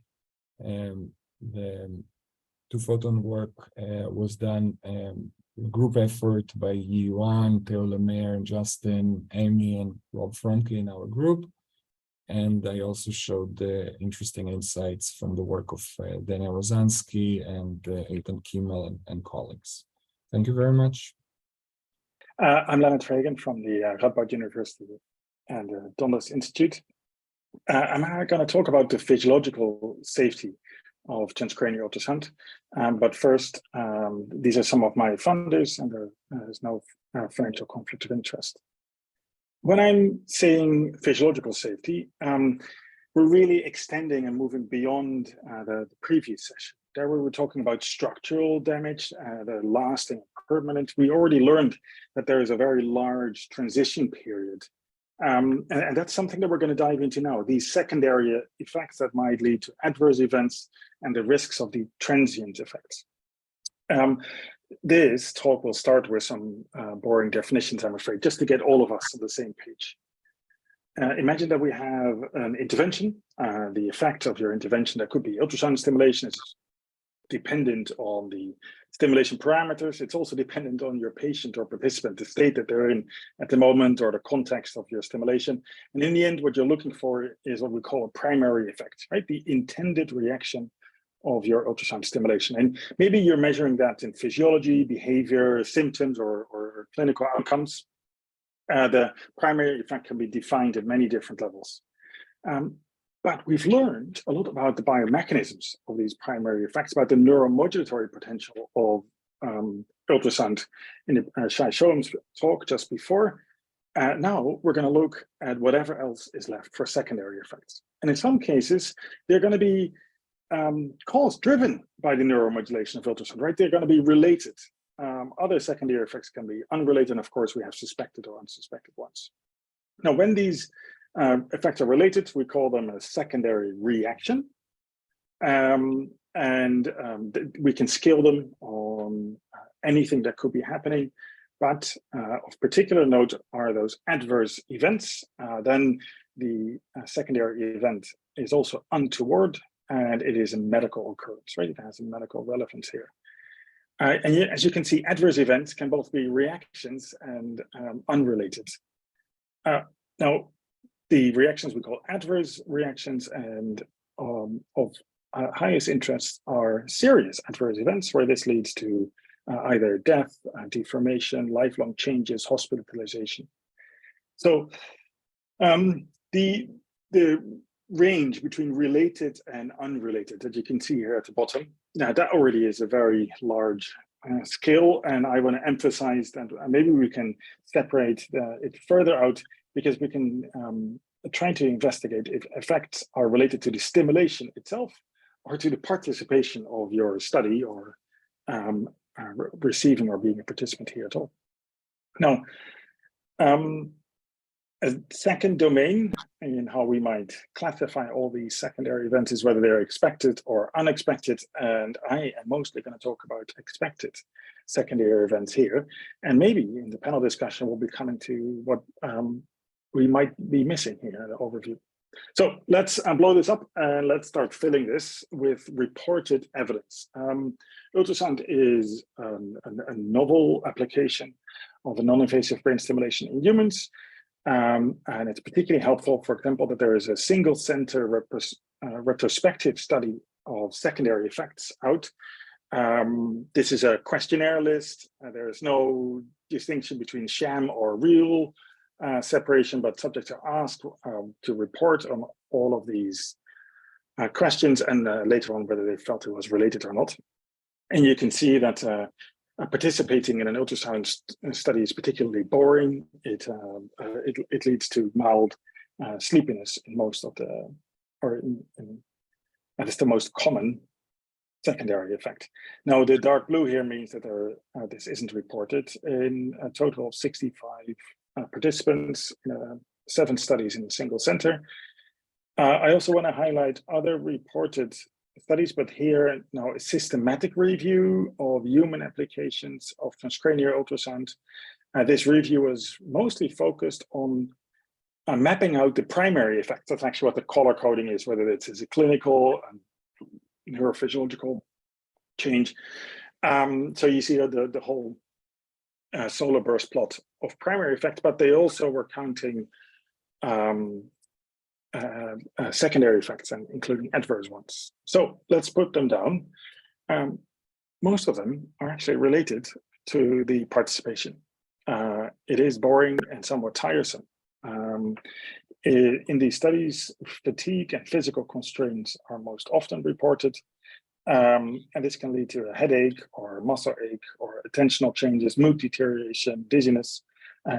The two-photon work was done group effort by Yuan, Theo Lemaire, and Justin, Amy, and Rob Fromke in our group. And I also showed the interesting insights from the work of Daniel Rozansky and Eitan Kimmel and colleagues. Thank you very much. I'm Leonard Reagan from the Radboud University and the Donders Institute. I'm going to talk about the physiological safety of transcranial ultrasound. But first, these are some of my funders, and there's no financial conflict of interest. When I'm saying physiological safety, we're really extending and moving beyond the previous session. There we were talking about structural damage, the lasting, permanent. We already learned that there is a very large transition period. And that's something that we're going to dive into now, these secondary effects that might lead to adverse events and the risks of the transient effects. This talk will start with some boring definitions, I'm afraid, just to get all of us on the same page. Imagine that we have an intervention. The effect of your intervention, that could be ultrasound stimulation, is dependent on the stimulation parameters. It's also dependent on your patient or participant, the state that they're in at the moment, or the context of your stimulation. And in the end, what you're looking for is what we call a primary effect, right? The intended reaction of your ultrasound stimulation. And maybe you're measuring that in physiology, behavior, symptoms, or clinical outcomes. The primary effect can be defined at many different levels. But we've learned a lot about the biomechanisms of these primary effects, about the neuromodulatory potential of ultrasound in the Shai Sholom's talk just before. Now we're going to look at whatever else is left for secondary effects. And in some cases, they're going to be driven by the neuromodulation of ultrasound, right? They're going to be related. Other secondary effects can be unrelated. And of course, we have suspected or unsuspected ones. Now, when these effects are related, we call them a secondary reaction. We can scale them on anything that could be happening. But of particular note are those adverse events. Then the secondary event is also untoward, and it is a medical occurrence, right? It has a medical relevance here. And yet, as you can see, adverse events can both be reactions and unrelated. Now, The reactions we call adverse reactions, and of highest interest are serious adverse events, where this leads to either death, deformation, lifelong changes, hospitalization. So the range between related and unrelated that you can see here at the bottom, now that already is a very large scale, and I want to emphasize that maybe we can separate it further out, because we can try to investigate if effects are related to the stimulation itself or to the participation of your study, or receiving or being a participant here at all. Now, a second domain in how we might classify all these secondary events is whether they're expected or unexpected. And I am mostly going to talk about expected secondary events here. And maybe in the panel discussion, we'll be coming to what we might be missing here in the overview. So let's blow this up and let's start filling this with reported evidence. Ultrasound is a novel application of a non-invasive brain stimulation in humans. And it's particularly helpful, for example, that there is a single center retrospective study of secondary effects out. This is a questionnaire list. There is no distinction between sham or real separation, but subjects are asked to report on all of these questions, and later on whether they felt it was related or not. And you can see that participating in an ultrasound study is particularly boring. It leads to mild sleepiness in most of the, that is the most common secondary effect. Now, the dark blue here means that this isn't reported in a total of 65 participants, 7 studies in a single center. I also want to highlight other reported studies, but here now a systematic review of human applications of transcranial ultrasound. This review was mostly focused on mapping out the primary effects. That's actually what the color coding is, whether it's a clinical and neurophysiological change. So you see the whole solar burst plot of primary effects, but they also were counting secondary effects, and including adverse ones. So let's put them down. Most of them are actually related to the participation. It is boring and somewhat tiresome. In these studies, fatigue and physical constraints are most often reported. And this can lead to a headache or muscle ache or attentional changes, mood deterioration, dizziness,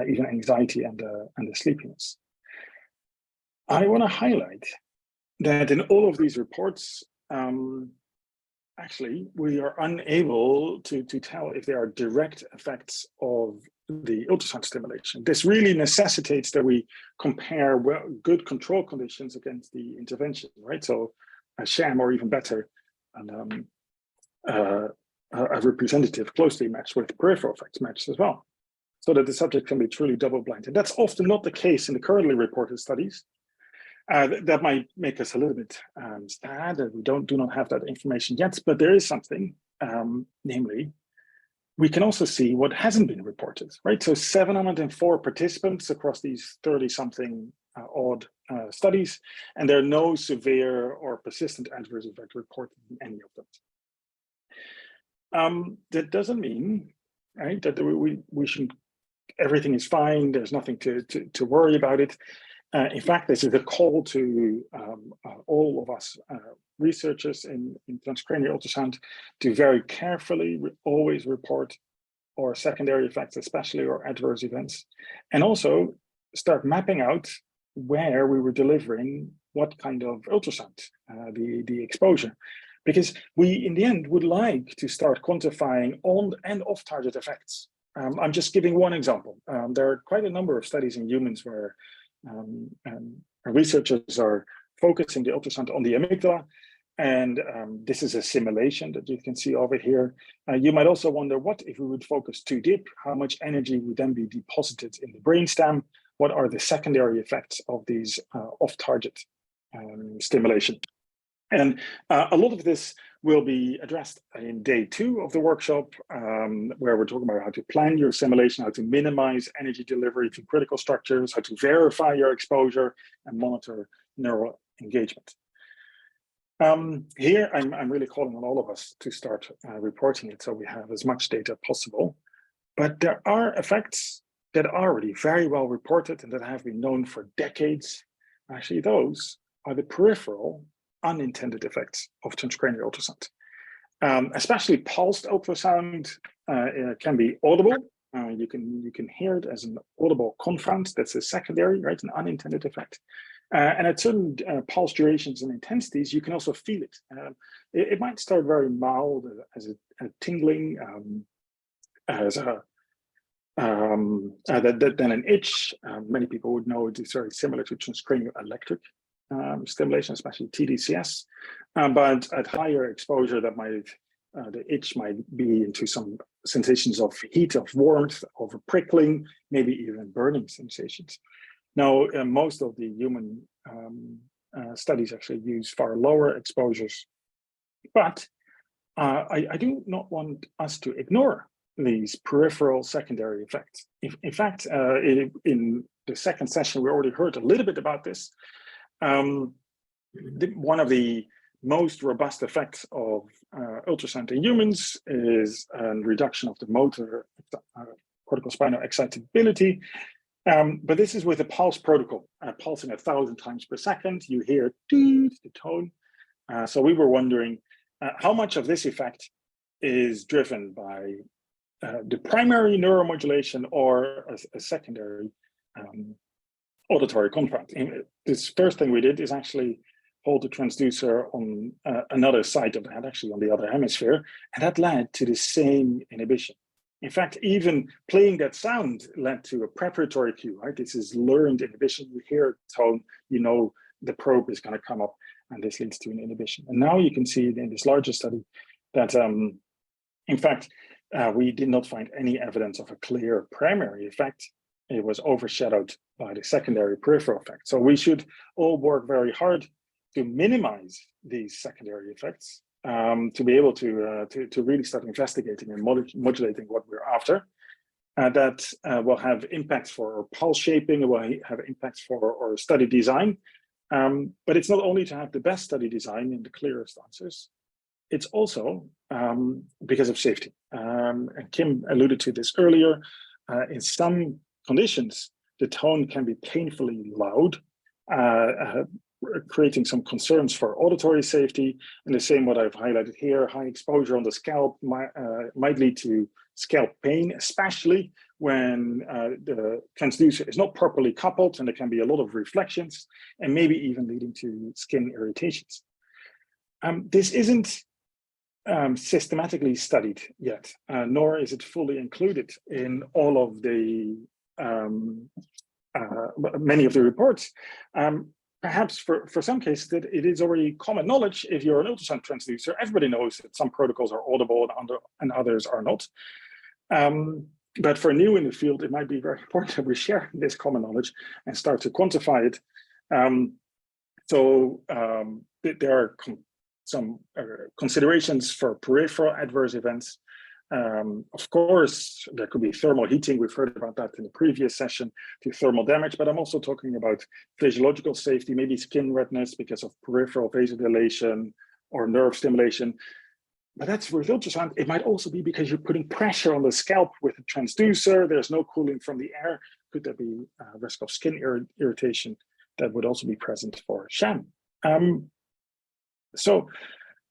even anxiety and the sleepiness. I want to highlight that in all of these reports, actually, we are unable to tell if there are direct effects of the ultrasound stimulation. This really necessitates that we compare good control conditions against the intervention, right? So a sham, or even better, and a representative closely matched with peripheral effects matched as well, so that the subject can be truly double-blind. And that's often not the case in the currently reported studies. That might make us a little bit sad that we do not have that information yet, but there is something, namely, we can also see what hasn't been reported, right? So 704 participants across these 30-something odd studies, and there are no severe or persistent adverse effects reported in any of them. That doesn't mean, right, that we should, everything is fine, there's nothing to worry about it. In fact, this is a call to all of us researchers in transcranial ultrasound to very carefully always report our secondary effects, especially our adverse events, and also start mapping out where we were delivering what kind of ultrasound, the exposure. Because we, in the end, would like to start quantifying on and off target effects. I'm just giving one example. There are quite a number of studies in humans where researchers are focusing the ultrasound on the amygdala, and this is a simulation that you can see over here. You might also wonder, what if we would focus too deep? How much energy would then be deposited in the brainstem? What are the secondary effects of these off-target stimulation? And a lot of this will be addressed in day 2 of the workshop, where we're talking about how to plan your simulation, how to minimize energy delivery to critical structures, how to verify your exposure and monitor neural engagement. Here, I'm really calling on all of us to start reporting it so we have as much data possible. But there are effects that are already very well reported and that have been known for decades. Actually, those are the peripheral unintended effects of transcranial ultrasound. Especially pulsed ultrasound can be audible. You can hear it as an audible confound. That's a secondary, right? An unintended effect. And at certain pulse durations and intensities, you can also feel it. It might start very mild as a tingling, as a then an itch. Many people would know it is very similar to transcranial electric stimulation, especially TDCS. But at higher exposure, that might the itch might be into some sensations of heat, of warmth, of prickling, maybe even burning sensations. Now, most of the human studies actually use far lower exposures, but I do not want us to ignore these peripheral secondary effects. In fact, in the second session, we already heard a little bit about this. One of the most robust effects of ultrasound in humans is a reduction of the motor corticospinal excitability. But this is with a pulse protocol, pulsing 1,000 times per second. You hear the tone. So we were wondering how much of this effect is driven by the primary neuromodulation or a secondary auditory confound. This first thing we did is actually hold the transducer on another side of the head, actually on the other hemisphere, and that led to the same inhibition. In fact, even playing that sound led to a preparatory cue, right? This is learned inhibition. You hear a tone, you know the probe is going to come up, and this leads to an inhibition. And now you can see in this larger study that, in fact, we did not find any evidence of a clear primary effect. It was overshadowed by the secondary peripheral effect. So we should all work very hard to minimize these secondary effects, to be able to really start investigating and modulating what we're after. That will have impacts for our pulse shaping, it will have impacts for our study design. But it's not only to have the best study design and the clearest answers, it's also because of safety. And Kim alluded to this earlier. In some conditions, the tone can be painfully loud, creating some concerns for auditory safety. And the same what I've highlighted here, high exposure on the scalp might lead to scalp pain, especially when the transducer is not properly coupled, and there can be a lot of reflections and maybe even leading to skin irritations. This isn't systematically studied yet, nor is it fully included in all of the many of the reports. Perhaps for some cases that it is already common knowledge. If you're an ultrasound transducer, everybody knows that some protocols are audible and others are not. But for new in the field, it might be very important that we share this common knowledge and start to quantify it. There are some considerations for peripheral adverse events. Of course, there could be thermal heating. We've heard about that in the previous session, to thermal damage, but I'm also talking about physiological safety, maybe skin redness because of peripheral vasodilation or nerve stimulation. But that's with ultrasound. It might also be because you're putting pressure on the scalp with a transducer. There's no cooling from the air. Could there be a risk of skin irritation that would also be present for sham? So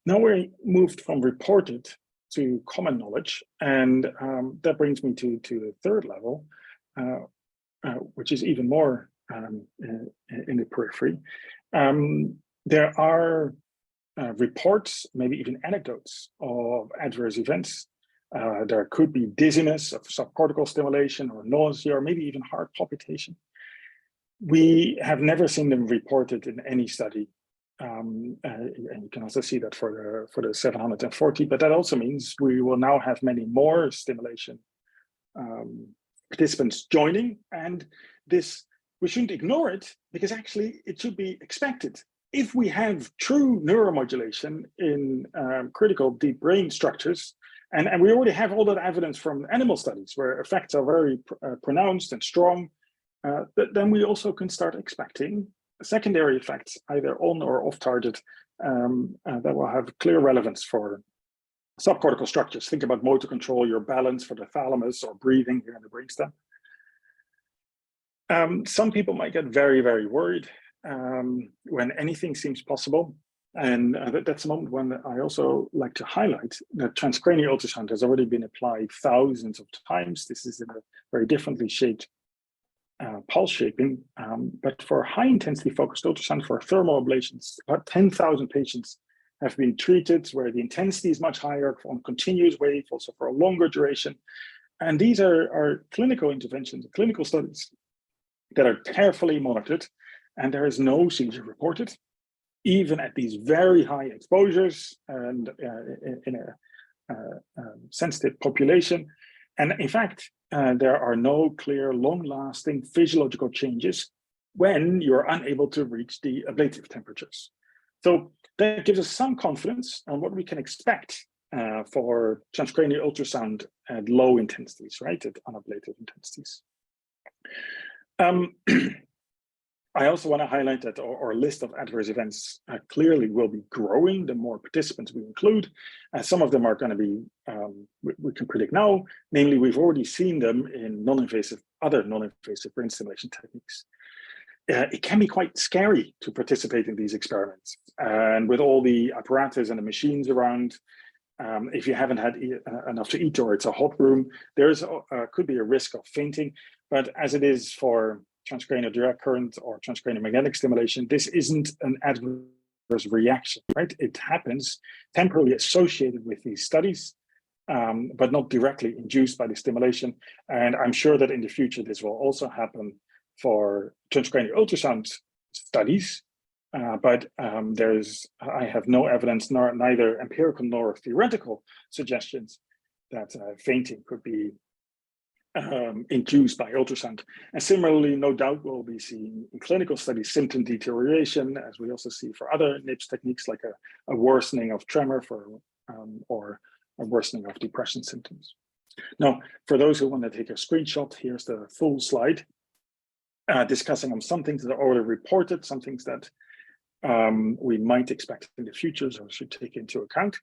now we're moved from reported to common knowledge, and that brings me to the third level, which is even more in the periphery. There are reports, maybe even anecdotes of adverse events. There could be dizziness of subcortical stimulation or nausea, or maybe even heart palpitation. We have never seen them reported in any study. And you can also see that for the 740, but that also means we will now have many more stimulation participants joining, and this, we shouldn't ignore it, because actually it should be expected. if we have true neuromodulation in critical deep brain structures, and we already have all that evidence from animal studies where effects are very pronounced and strong, then we also can start expecting secondary effects, either on or off target, that will have clear relevance for subcortical structures. Think about motor control, your balance for the thalamus, or breathing here in the brainstem. Some people might get very, very worried when anything seems possible. And that's a moment when I also like to highlight that transcranial ultrasound has already been applied thousands of times. This is in a very differently shaped pulse shaping, but for high intensity focused ultrasound for thermal ablations, about 10,000 patients have been treated where the intensity is much higher on continuous wave, also for a longer duration. And these are clinical interventions, clinical studies that are carefully monitored, and there is no seizure reported, even at these very high exposures and in a sensitive population. And in fact, there are no clear, long-lasting physiological changes when you're unable to reach the ablative temperatures. So that gives us some confidence on what we can expect for transcranial ultrasound at low intensities, right, at unablative intensities. I also want to highlight that our list of adverse events clearly will be growing the more participants we include. Some of them are going to be, we can predict now, namely we've already seen them in other non-invasive brain stimulation techniques. It can be quite scary to participate in these experiments. And with all the apparatus and the machines around, if you haven't had enough to eat or it's a hot room, there's could be a risk of fainting. But as it is for transcranial direct current or transcranial magnetic stimulation, this isn't an adverse reaction, right? It happens temporarily associated with these studies, but not directly induced by the stimulation. And I'm sure that in the future, this will also happen for transcranial ultrasound studies. But I have no evidence, neither empirical nor theoretical suggestions that fainting could be induced by ultrasound. And similarly, no doubt we'll be seeing in clinical studies symptom deterioration, as we also see for other NIPS techniques, like a worsening of tremor or a worsening of depression symptoms. Now, for those who want to take a screenshot, here's the full slide discussing on some things that are already reported, some things that we might expect in the future, so should take into account.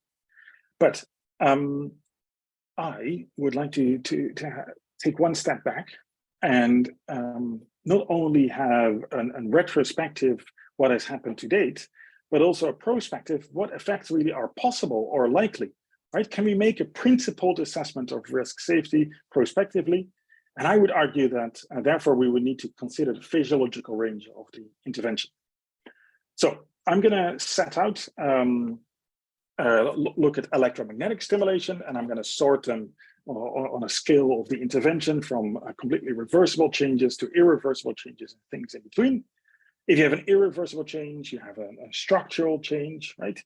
But I would like to take one step back and not only have a retrospective what has happened to date, but also a prospective what effects really are possible or likely, right? Can we make a principled assessment of risk safety prospectively? And I would argue that therefore we would need to consider the physiological range of the intervention. So I'm going to set out, look at electromagnetic stimulation, and I'm going to sort them on a scale of the intervention from completely reversible changes to irreversible changes and things in between. If you have an irreversible change, you have a structural change, right,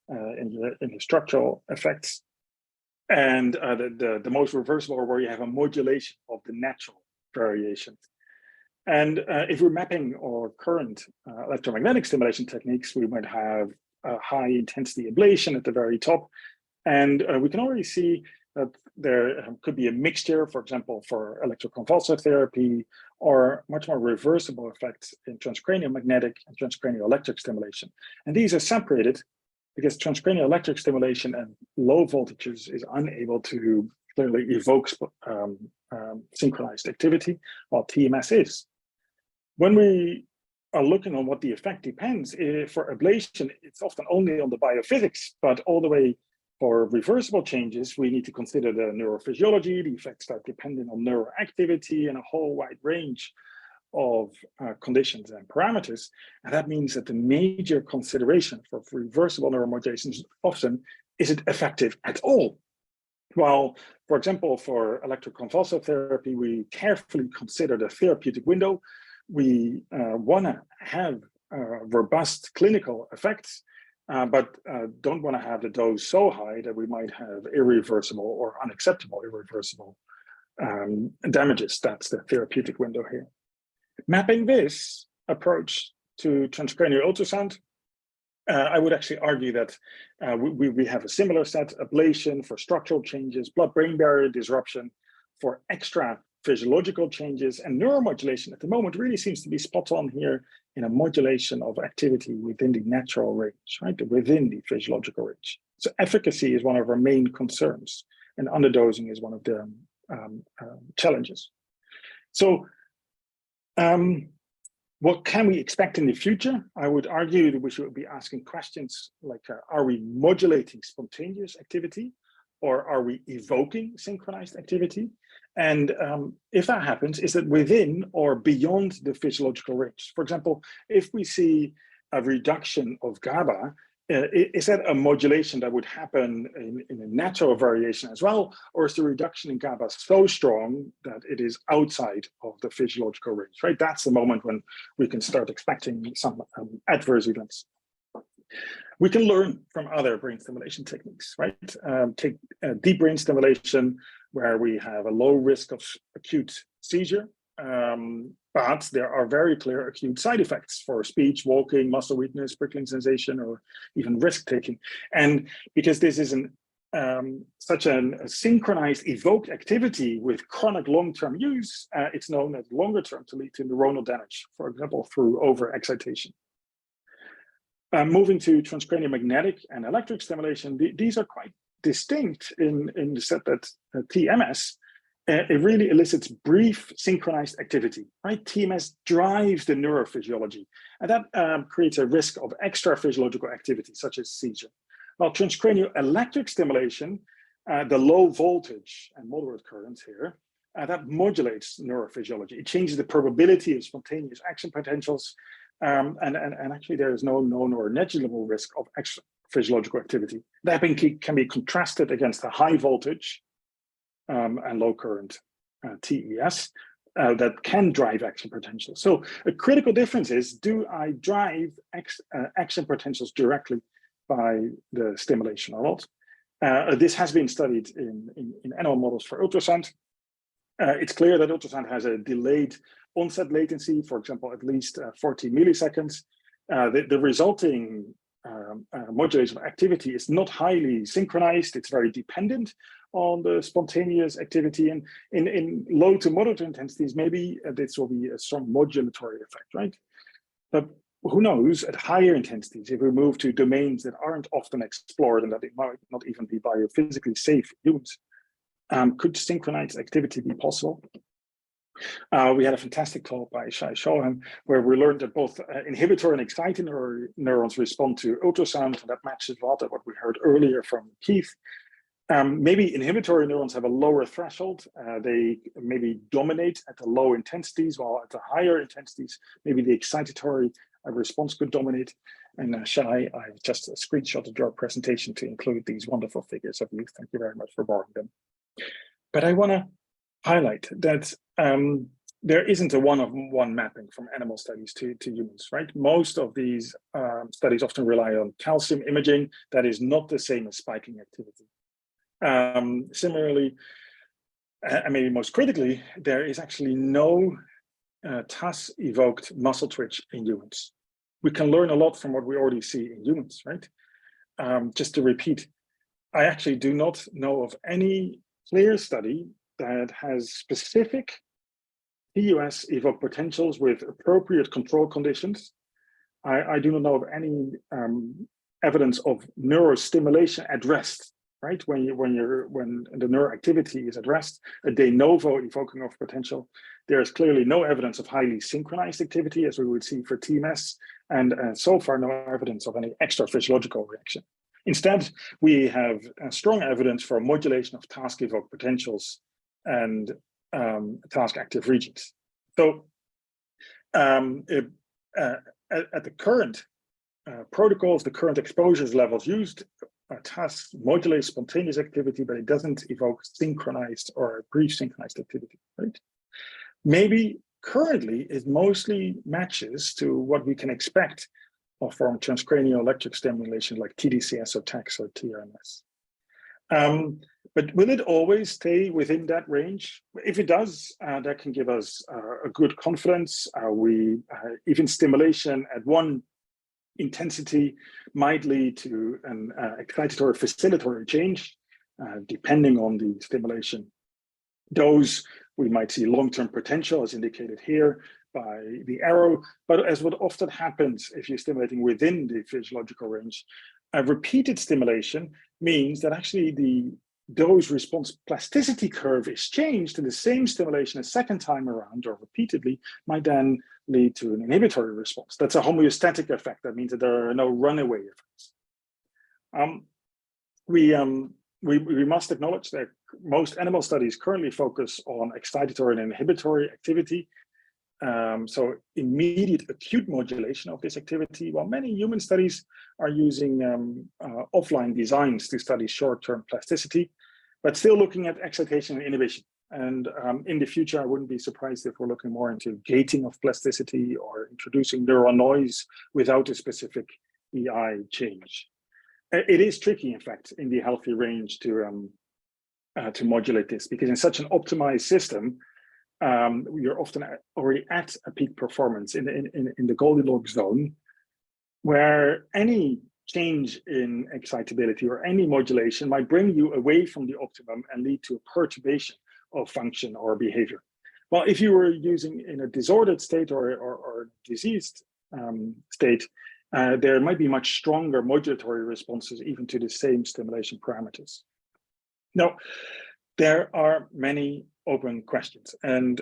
in the structural effects. And the most reversible are where you have a modulation of the natural variations. And if we're mapping our current electromagnetic stimulation techniques, we might have a high intensity ablation at the very top. And we can already see that there could be a mixture, for example, for electroconvulsive therapy, or much more reversible effects in transcranial magnetic and transcranial electric stimulation. And these are separated because transcranial electric stimulation at low voltages is unable to clearly evoke synchronized activity, while TMS is. When we are looking on what the effect depends, for ablation, it's often only on the biophysics, but all the way for reversible changes, we need to consider the neurophysiology. The effects are dependent on neuroactivity and a whole wide range of conditions and parameters. And that means that the major consideration for reversible neuromodulation is often, is it effective at all? While, for example, for electroconvulsive therapy, we carefully consider the therapeutic window. We want to have robust clinical effects, but don't want to have the dose so high that we might have irreversible or unacceptable irreversible damages. That's the therapeutic window here. Mapping this approach to transcranial ultrasound, I would actually argue that we have a similar set: ablation for structural changes, blood-brain barrier disruption for extra physiological changes, and neuromodulation at the moment really seems to be spot on here in a modulation of activity within the natural range, right? Within the physiological range. So efficacy is one of our main concerns, and underdosing is one of the challenges. So what can we expect in the future? I would argue that we should be asking questions like, are we modulating spontaneous activity, or are we evoking synchronized activity? And if that happens, is it within or beyond the physiological range? For example, if we see a reduction of GABA, is that a modulation that would happen in a natural variation as well? Or is the reduction in GABA so strong that it is outside of the physiological range, right? That's the moment when we can start expecting some adverse events. We can learn from other brain stimulation techniques, right? Take deep brain stimulation, where we have a low risk of acute seizure, but there are very clear acute side effects for speech, walking, muscle weakness, prickling sensation, or even risk-taking. And because this is such a synchronized evoked activity with chronic long-term use, it's known as longer term to lead to neuronal damage, for example, through overexcitation. Moving to transcranial magnetic and electric stimulation, these are quite distinct in the set that TMS, it really elicits brief synchronized activity, right? TMS drives the neurophysiology, and that creates a risk of extra physiological activity, such as seizure. While transcranial electric stimulation, the low voltage and moderate currents here, that modulates neurophysiology. It changes the probability of spontaneous action potentials, and actually there is no known or negligible risk of extra physiological activity. That can be contrasted against the high voltage and low current TES that can drive action potential. So a critical difference is, do I drive action potentials directly by the stimulation or not? This has been studied in animal models for ultrasound. It's clear that ultrasound has a delayed onset latency, for example, at least 40 milliseconds. The resulting modulation of activity is not highly synchronized. It's very dependent on the spontaneous activity. And in low to moderate intensities, maybe this will be a strong modulatory effect, right? But who knows, at higher intensities, if we move to domains that aren't often explored and that it might not even be biophysically safe in humans, could synchronized activity be possible? We had a fantastic talk by Shai Shoham, where we learned that both inhibitory and excitatory neurons respond to ultrasound, and that matches a lot of what we heard earlier from Keith. Maybe inhibitory neurons have a lower threshold. They maybe dominate at the low intensities, while at the higher intensities, maybe the excitatory response could dominate. And Shai, I've just screenshotted your presentation to include these wonderful figures of you. Thank you very much for borrowing them. But I want to highlight that there isn't a one-of-one mapping from animal studies to humans, right? Most of these studies often rely on calcium imaging. That is not the same as spiking activity. Similarly, and maybe most critically, there is actually no TAS-evoked muscle twitch in humans. We can learn a lot from what we already see in humans, right? Just to repeat, I actually do not know of any clear study that has specific TUS evoked potentials with appropriate control conditions. I do not know of any evidence of neurostimulation at rest, right? When the neuroactivity is at rest, a de novo evoking of potential. There is clearly no evidence of highly synchronized activity, as we would see for TMS, and so far no evidence of any extra physiological reaction. Instead, we have strong evidence for modulation of task evoked potentials and task active regions. So at the current protocols, the current exposures levels used, task modulates spontaneous activity, but it doesn't evoke synchronized or brief synchronized activity, right? Maybe currently it mostly matches to what we can expect from transcranial electric stimulation like TDCS or TACS or TRMS. But will it always stay within that range? If it does, that can give us a good confidence. Even stimulation at one intensity might lead to an excitatory facilitatory change, depending on the stimulation dose. We might see long-term potential as indicated here by the arrow, but as what often happens if you're stimulating within the physiological range, a repeated stimulation means that actually the dose response plasticity curve is changed, and the same stimulation a second time around or repeatedly might then lead to an inhibitory response. That's a homeostatic effect. That means that there are no runaway effects. We must acknowledge that most animal studies currently focus on excitatory and inhibitory activity. So immediate acute modulation of this activity, while many human studies are using offline designs to study short-term plasticity, but still looking at excitation and inhibition. And in the future, I wouldn't be surprised if we're looking more into gating of plasticity or introducing neural noise without a specific EI change. It is tricky, in fact, in the healthy range to modulate this, because in such an optimized system, you're often already at a peak performance in the Goldilocks zone, where any change in excitability or any modulation might bring you away from the optimum and lead to a perturbation of function or behavior. Well, if you were using in a disordered state or diseased state, there might be much stronger modulatory responses even to the same stimulation parameters. Now, there are many open questions. And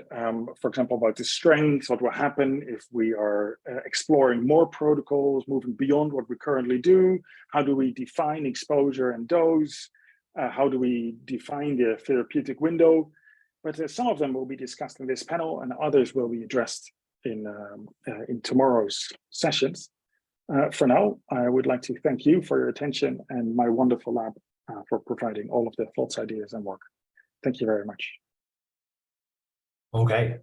for example, about the strengths, what will happen if we are exploring more protocols, moving beyond what we currently do? How do we define exposure and dose? How do we define the therapeutic window? But some of them will be discussed in this panel, and others will be addressed in tomorrow's sessions. For now, I would like to thank you for your attention and my wonderful lab for providing all of the thoughts, ideas, and work. Thank you very much. Okay,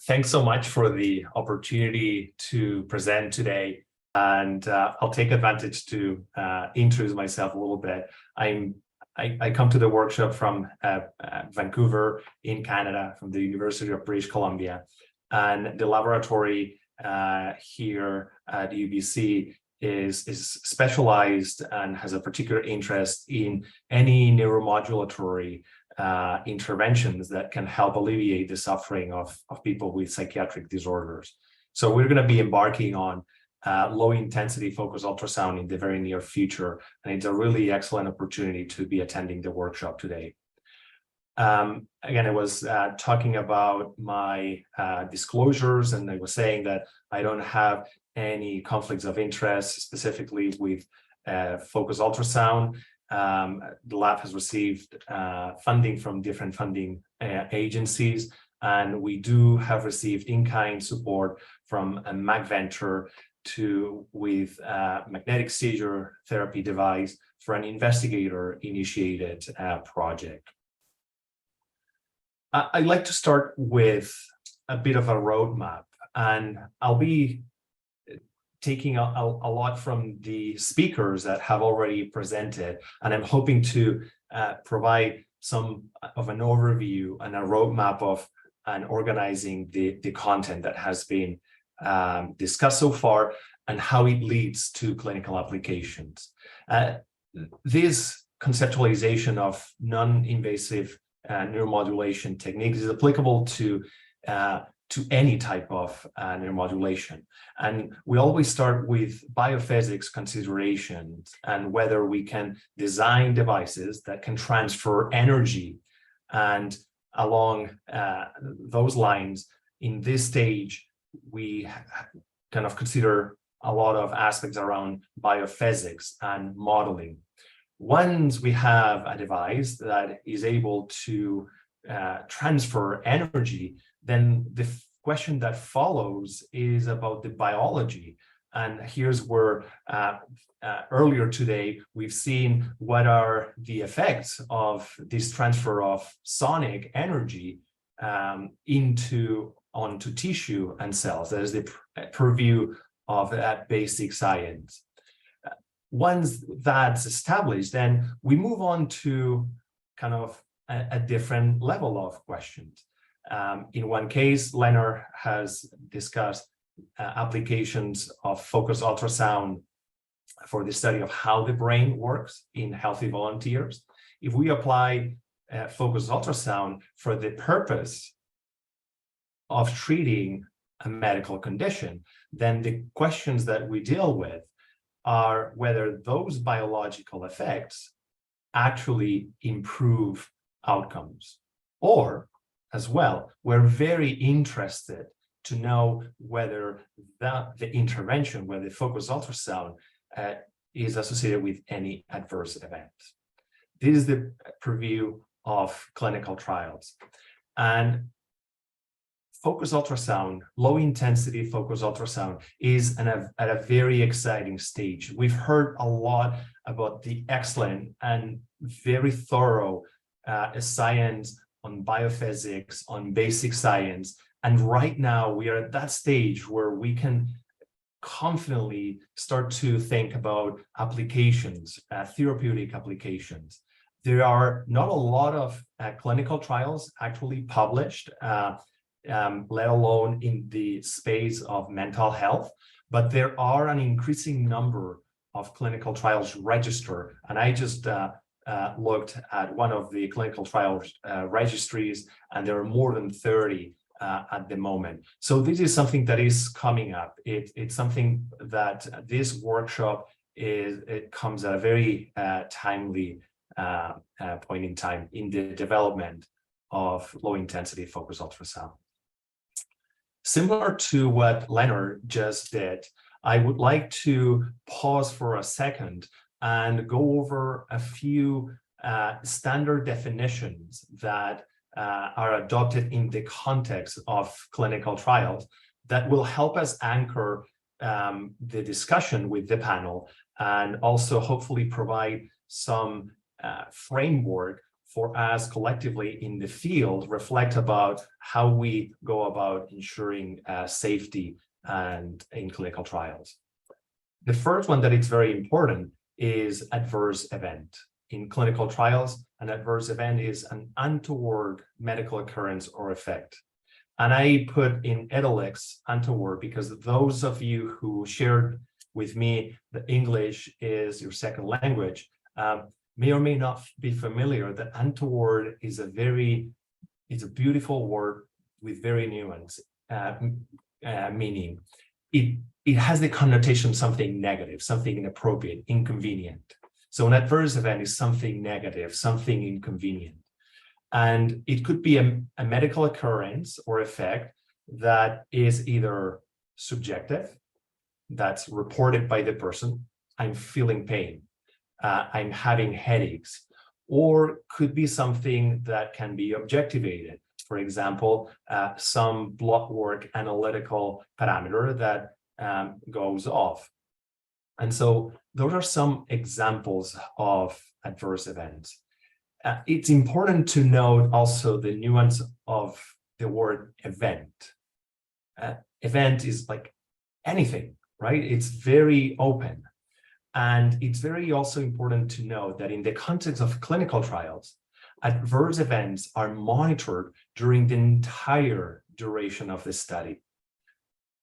thanks so much for the opportunity to present today. And I'll take advantage to introduce myself a little bit. I come to the workshop from Vancouver in Canada, from the University of British Columbia. And the laboratory here at UBC is specialized and has a particular interest in any neuromodulatory interventions that can help alleviate the suffering of people with psychiatric disorders. So we're going to be embarking on low intensity focused ultrasound in the very near future, and it's a really excellent opportunity to be attending the workshop today. Again, I was talking about my disclosures, and I was saying that I don't have any conflicts of interest specifically with focused ultrasound. The lab has received funding from different funding agencies, and we do have received in-kind support from a MagVenture with magnetic seizure therapy device for an investigator-initiated project. I'd like to start with a bit of a roadmap, and I'll be taking a lot from the speakers that have already presented, and I'm hoping to provide some of an overview and a roadmap of and organizing the content that has been discussed so far and how it leads to clinical applications. This conceptualization of non-invasive neuromodulation techniques is applicable to any type of neuromodulation. And we always start with biophysics considerations and whether we can design devices that can transfer energy. And along those lines, in this stage, we kind of consider a lot of aspects around biophysics and modeling. Once we have a device that is able to transfer energy, then the question that follows is about the biology. And here's where earlier today, we've seen what are the effects of this transfer of sonic energy onto tissue and cells. That is the purview of that basic science. Once that's established, then we move on to kind of a different level of questions. In one case, Leonard has discussed applications of focused ultrasound for the study of how the brain works in healthy volunteers. If we apply focused ultrasound for the purpose of treating a medical condition, then the questions that we deal with are whether those biological effects actually improve outcomes. Or, as well, we're very interested to know whether the intervention, whether the focused ultrasound is associated with any adverse events. This is the preview of clinical trials. And focused ultrasound, low intensity focused ultrasound is at a very exciting stage. We've heard a lot about the excellent and very thorough science on biophysics, on basic science. And right now we are at that stage where we can confidently start to think about applications, therapeutic applications. There are not a lot of clinical trials actually published, let alone in the space of mental health, but there are an increasing number of clinical trials registered. And I just looked at one of the clinical trials registries, and there are more than 30 at the moment. So this is something that is coming up. It's something that this workshop it comes at a very timely point in time in the development of low intensity focused ultrasound. Similar to what Leonard just did, I would like to pause for a second and go over a few standard definitions that are adopted in the context of clinical trials that will help us anchor the discussion with the panel and also hopefully provide some framework for us collectively in the field reflect about how we go about ensuring safety and in clinical trials. The first one that is very important is adverse event. In clinical trials, an adverse event is an untoward medical occurrence or effect. And I put in italics untoward because those of you who shared with me that English is your second language may or may not be familiar that untoward is it's a beautiful word with very nuanced meaning. It has the connotation of something negative, something inappropriate, inconvenient. So an adverse event is something negative, something inconvenient. And it could be a medical occurrence or effect that is either subjective, that's reported by the person, I'm feeling pain, I'm having headaches, or could be something that can be objectivated. For example, some blood work analytical parameter that goes off. And so those are some examples of adverse events. It's important to note also the nuance of the word event. Event is like anything, right? It's very open. And it's very also important to note that in the context of clinical trials, adverse events are monitored during the entire duration of the study.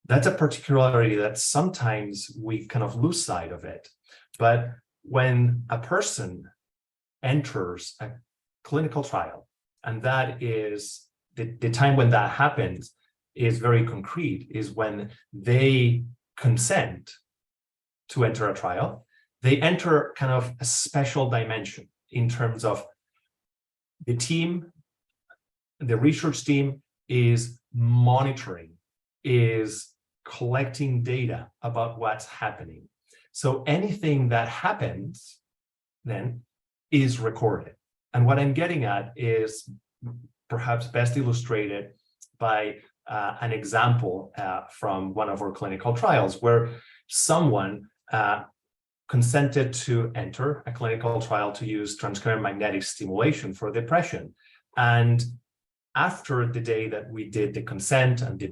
That's a particularity that sometimes we kind of lose sight of it. But when a person enters a clinical trial, and that is the time when that happens is very concrete, is when they consent to enter a trial, they enter kind of a special dimension in terms of the team, the research team is monitoring, is collecting data about what's happening. So anything that happens then is recorded. And what I'm getting at is perhaps best illustrated by an example from one of our clinical trials where someone consented to enter a clinical trial to use transcranial magnetic stimulation for depression. And after the day that we did the consent and the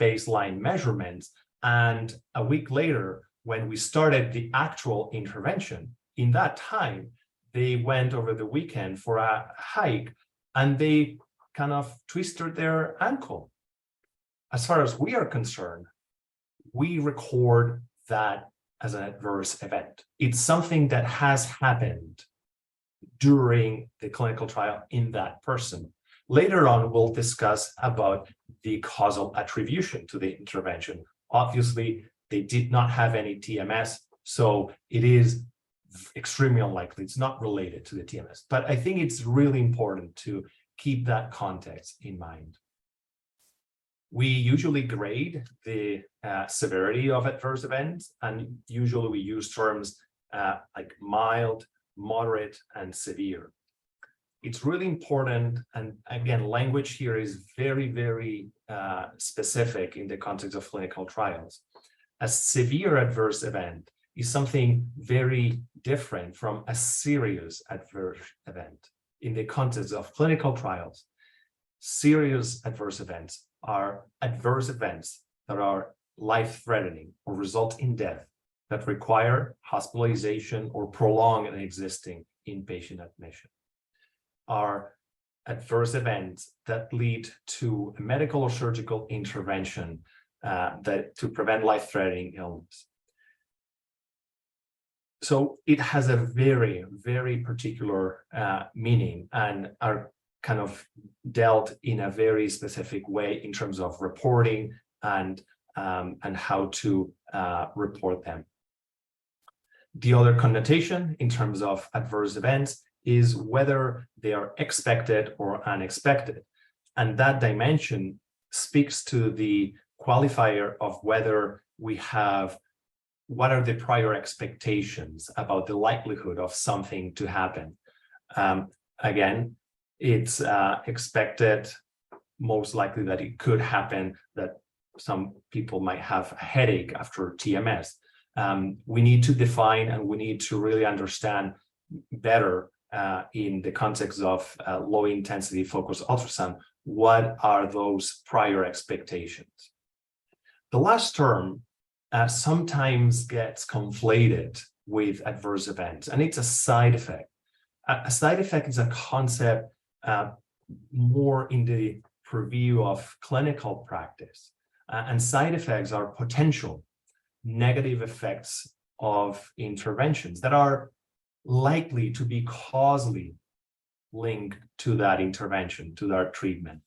baseline measurements, and a week later, when we started the actual intervention, in that time, they went over the weekend for a hike and they kind of twisted their ankle. As far as we are concerned, we record that as an adverse event. It's something that has happened during the clinical trial in that person. Later on, we'll discuss about the causal attribution to the intervention. Obviously, they did not have any TMS, so it is extremely unlikely. It's not related to the TMS. But I think it's really important to keep that context in mind. We usually grade the severity of adverse events, and usually we use terms like mild, moderate, and severe. It's really important, and again, language here is very, very specific in the context of clinical trials. A severe adverse event is something very different from a serious adverse event. In the context of clinical trials, serious adverse events are adverse events that are life-threatening or result in death, that require hospitalization or prolong an existing inpatient admission, are adverse events that lead to a medical or surgical intervention to prevent life-threatening illness. So it has a very, very particular meaning and are kind of dealt in a very specific way in terms of reporting and how to report them. The other connotation in terms of adverse events is whether they are expected or unexpected. And that dimension speaks to the qualifier of whether we have, what are the prior expectations about the likelihood of something to happen. Again, it's expected, most likely that it could happen, that some people might have a headache after TMS. We need to define and we need to really understand better in the context of low intensity focused ultrasound, what are those prior expectations? The last term sometimes gets conflated with adverse events, and it's a side effect. A side effect is a concept more in the purview of clinical practice, and side effects are potential negative effects of interventions that are likely to be causally linked to that intervention, to that treatment.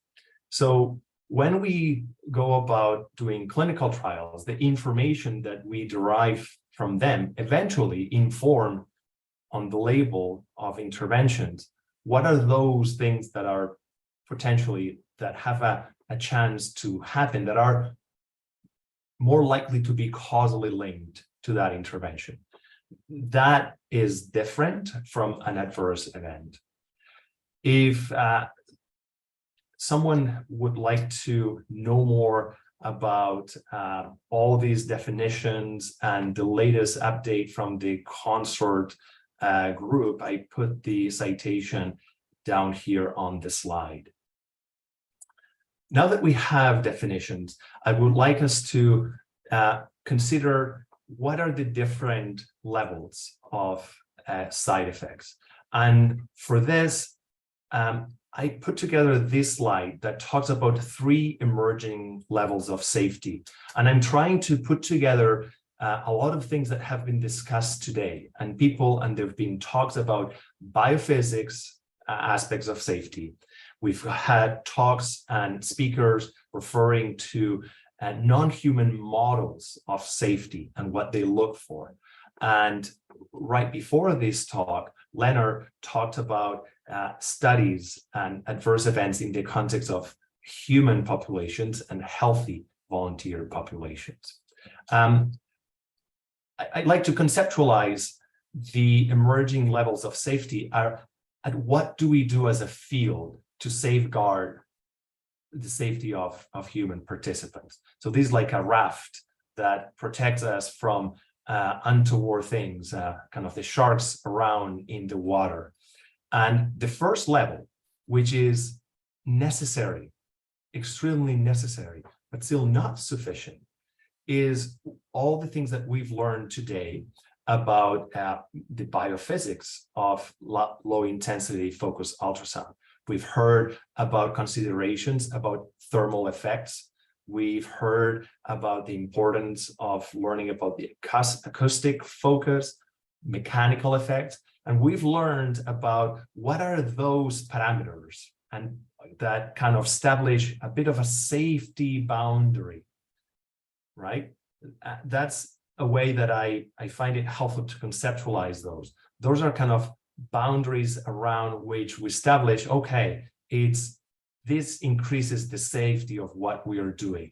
So when we go about doing clinical trials, the information that we derive from them eventually inform on the label of interventions. What are those things that are potentially, that have a chance to happen, that are more likely to be causally linked to that intervention? That is different from an adverse event. If someone would like to know more about all these definitions and the latest update from the CONSORT group, I put the citation down here on the slide. Now that we have definitions, I would like us to consider what are the different levels of side effects. And for this, I put together this slide that talks about 3 emerging levels of safety. And I'm trying to put together a lot of things that have been discussed today, and there have been talks about biophysics aspects of safety. We've had talks and speakers referring to non-human models of safety and what they look for. And right before this talk, Leonard talked about studies and adverse events in the context of human populations and healthy volunteer populations. I'd like to conceptualize the emerging levels of safety at what do we do as a field to safeguard the safety of human participants. So this is like a raft that protects us from untoward things, kind of the sharks around in the water. And the first level, which is necessary, extremely necessary, but still not sufficient, is all the things that we've learned today about the biophysics of low intensity focused ultrasound. We've heard about considerations about thermal effects, We've heard about the importance of learning about the acoustic focus, mechanical effects, and we've learned about what are those parameters and that kind of establish a bit of a safety boundary, right? That's a way that I find it helpful to conceptualize those. Those are kind of boundaries around which we establish, okay, this increases the safety of what we are doing.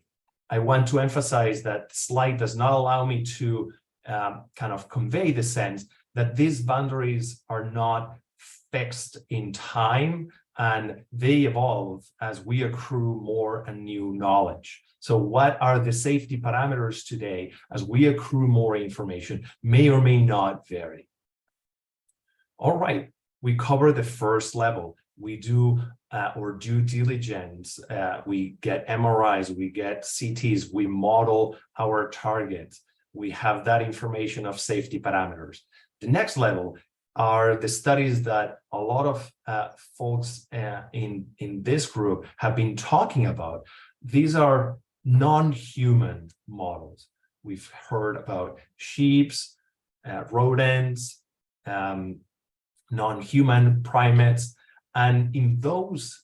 I want to emphasize that the slide does not allow me to kind of convey the sense that these boundaries are not fixed in time and they evolve as we accrue more and new knowledge. So what are the safety parameters today as we accrue more information may or may not vary. All right, we cover the first level. We do our due diligence. We get MRIs, we get CTs, we model our targets. We have that information of safety parameters. The next level are the studies that a lot of folks in this group have been talking about. These are non-human models. We've heard about sheep, rodents, non-human primates. And in those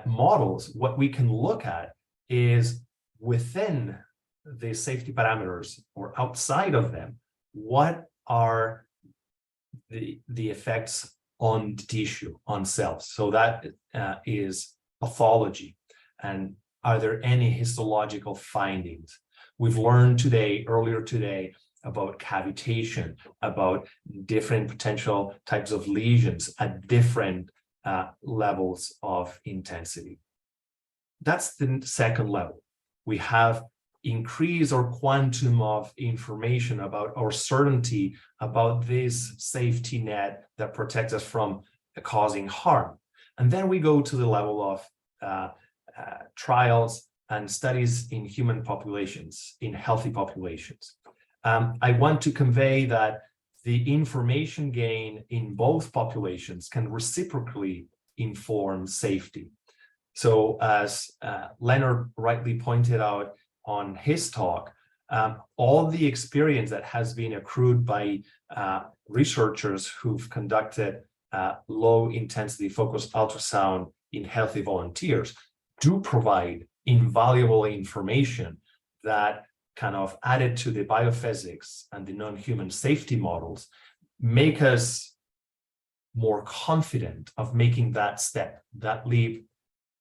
models, what we can look at is within the safety parameters or outside of them, what are the effects on the tissue, on cells? So that is pathology. And are there any histological findings? We've learned earlier today, about cavitation, about different potential types of lesions at different levels of intensity. That's the second level. We have increase or quantum of information about or certainty about this safety net that protects us from causing harm. And then we go to the level of trials and studies in human populations, in healthy populations. I want to convey that the information gain in both populations can reciprocally inform safety. So as Leonard rightly pointed out on his talk, all the experience that has been accrued by researchers who've conducted low intensity focused ultrasound in healthy volunteers do provide invaluable information that kind of added to the biophysics and the non-human safety models make us more confident of making that step, that leap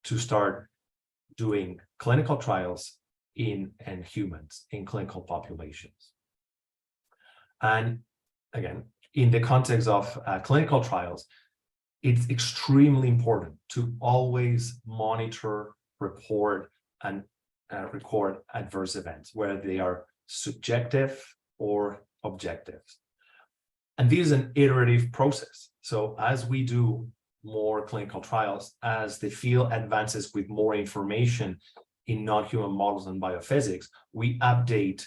to start doing clinical trials in humans, in clinical populations. And again, in the context of clinical trials, it's extremely important to always monitor, report, and record adverse events, whether they are subjective or objective. And this is an iterative process. So as we do more clinical trials, as the field advances with more information in non-human models and biophysics, we update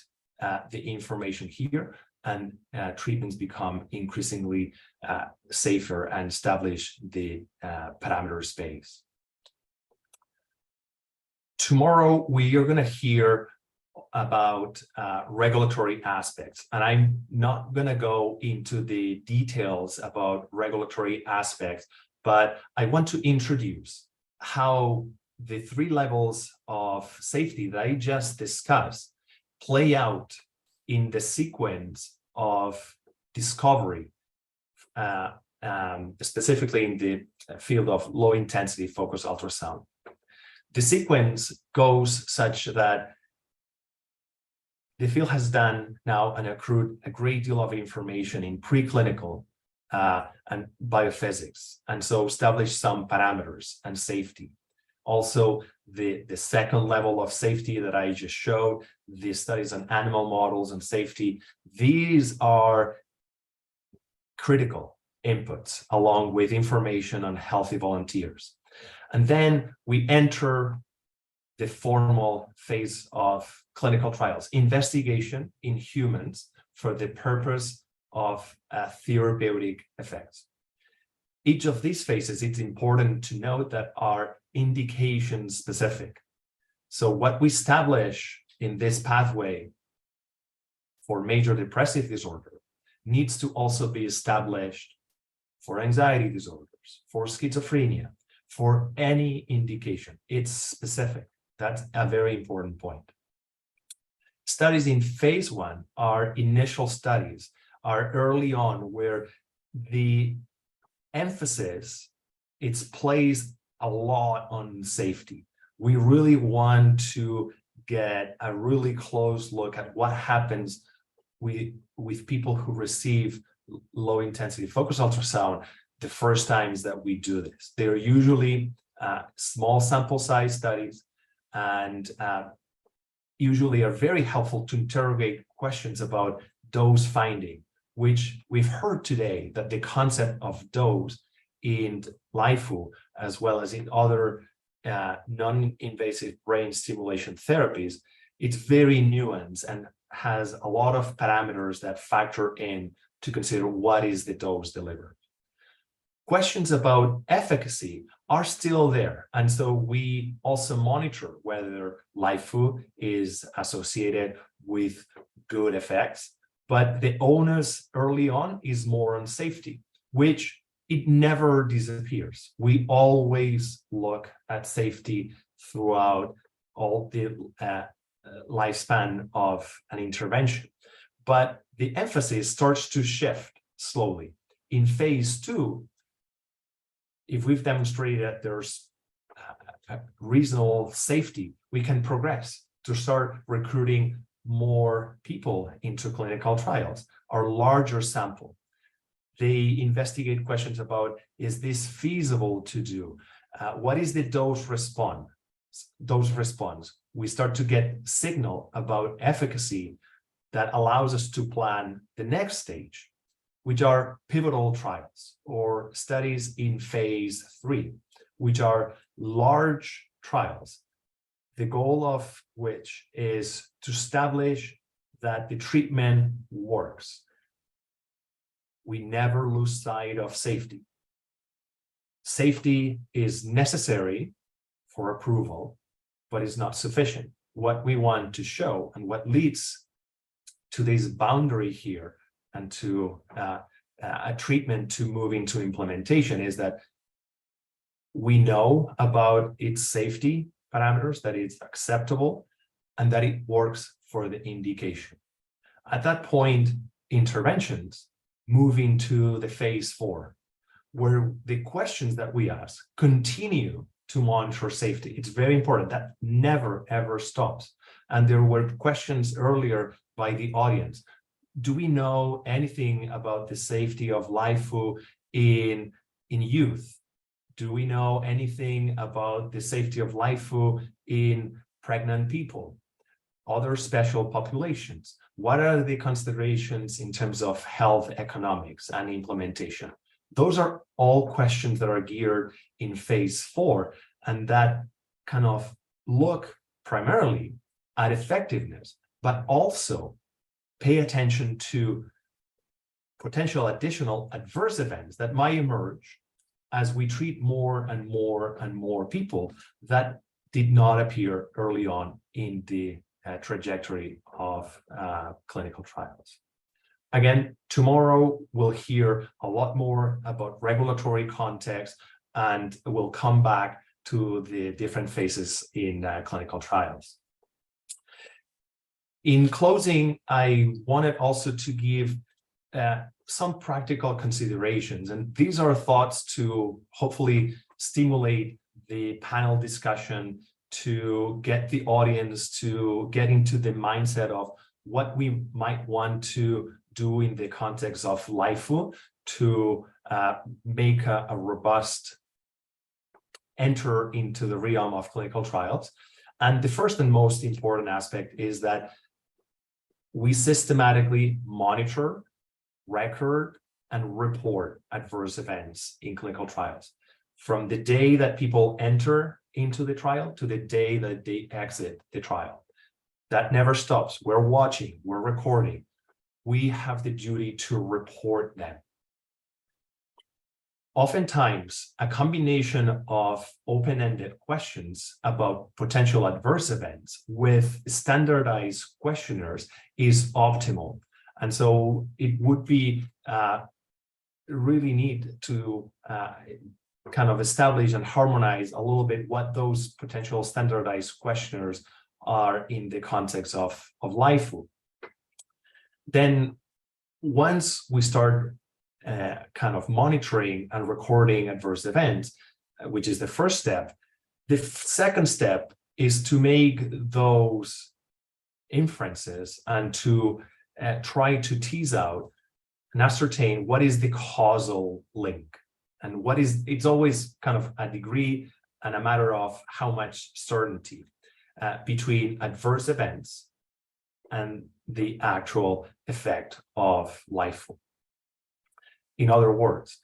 the information here, and treatments become increasingly safer and establish the parameter space. Tomorrow, we are going to hear about regulatory aspects, and I'm not going to go into the details about regulatory aspects, but I want to introduce how the three levels of safety that I just discussed play out in the sequence of discovery, specifically in the field of low intensity focused ultrasound. The sequence goes such that the field has done now and accrued a great deal of information in preclinical and biophysics, and so established some parameters and safety. Also, the second level of safety that I just showed, the studies on animal models and safety, these are critical inputs along with information on healthy volunteers. And then we enter the formal phase of clinical trials, investigation in humans for the purpose of therapeutic effects. Each of these phases, it's important to note that are indication specific. So what we establish in this pathway for major depressive disorder needs to also be established for anxiety disorders, for schizophrenia, for any indication. It's specific. That's a very important point. Studies in phase 1 are initial studies, are early on, where the emphasis is placed a lot on safety. We really want to get a really close look at what happens with people who receive low intensity focused ultrasound the first times that we do this. They're usually small sample size studies, and usually are very helpful to interrogate questions about dose finding, which we've heard today that the concept of dose in LIFU, as well as in other non-invasive brain stimulation therapies, it's very nuanced and has a lot of parameters that factor in to consider what is the dose delivered. Questions about efficacy are still there. And so we also monitor whether LIFU is associated with good effects, but the onus early on is more on safety, which it never disappears. We always look at safety throughout all the lifespan of an intervention. But the emphasis starts to shift slowly. In phase 2, if we've demonstrated that there's reasonable safety, we can progress to start recruiting more people into clinical trials, our larger sample. They investigate questions about, is this feasible to do? What is the dose response? We start to get signal about efficacy that allows us to plan the next stage, which are pivotal trials or studies in phase 3, which are large trials, the goal of which is to establish that the treatment works. We never lose sight of safety. Safety is necessary for approval, but is not sufficient. What we want to show and what leads to this boundary here and to a treatment to move into implementation is that we know about its safety parameters, that it's acceptable, and that it works for the indication. At that point, interventions move into the phase 4, where the questions that we ask continue to monitor safety. It's very important. That never, ever stops. And there were questions earlier by the audience. Do we know anything about the safety of LIFU in youth? Do we know anything about the safety of LIFU in pregnant people, other special populations? What are the considerations in terms of health economics and implementation? Those are all questions that are geared in phase 4, and that kind of look primarily at effectiveness, but also pay attention to potential additional adverse events that might emerge as we treat more and more and more people that did not appear early on in the trajectory of clinical trials. Again, tomorrow we'll hear a lot more about regulatory context, and we'll come back to the different phases in clinical trials. In closing, I wanted also to give some practical considerations, and these are thoughts to hopefully stimulate the panel discussion, to get the audience to get into the mindset of what we might want to do in the context of LIFU to make a robust enter into the realm of clinical trials. And the first and most important aspect is that we systematically monitor, record, and report adverse events in clinical trials from the day that people enter into the trial to the day that they exit the trial. That never stops. We're watching, we're recording. We have the duty to report them. oftentimes a combination of open-ended questions about potential adverse events with standardized questionnaires is optimal. And so it would be really neat to kind of establish and harmonize a little bit what those potential standardized questionnaires are in the context of LIFO. Then once we start kind of monitoring and recording adverse events, which is the first step, the second step is to make those inferences and to try to tease out and ascertain what is the causal link. And what is, it's always kind of a degree and a matter of how much certainty between adverse events and the actual effect of LIFO. In other words,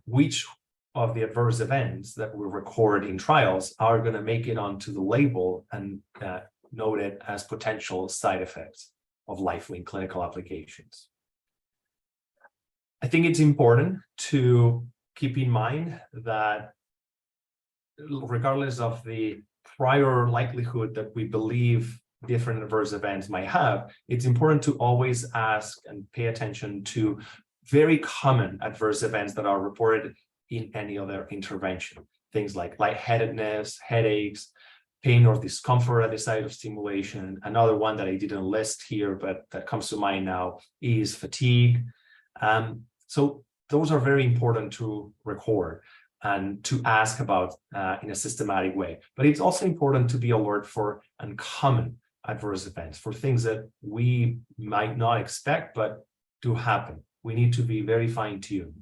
which of the adverse events that we record in trials are going to make it onto the label and noted as potential side effects of LIFO in clinical applications. I think it's important to keep in mind that regardless of the prior likelihood that we believe different adverse events might have, it's important to always ask and pay attention to very common adverse events that are reported in any other intervention. Things like lightheadedness, headaches, pain or discomfort at the site of stimulation. Another one that I didn't list here, but that comes to mind now is fatigue. So those are very important to record and to ask about in a systematic way. But it's also important to be alert for uncommon adverse events, for things that we might not expect, but do happen. We need to be very fine-tuned.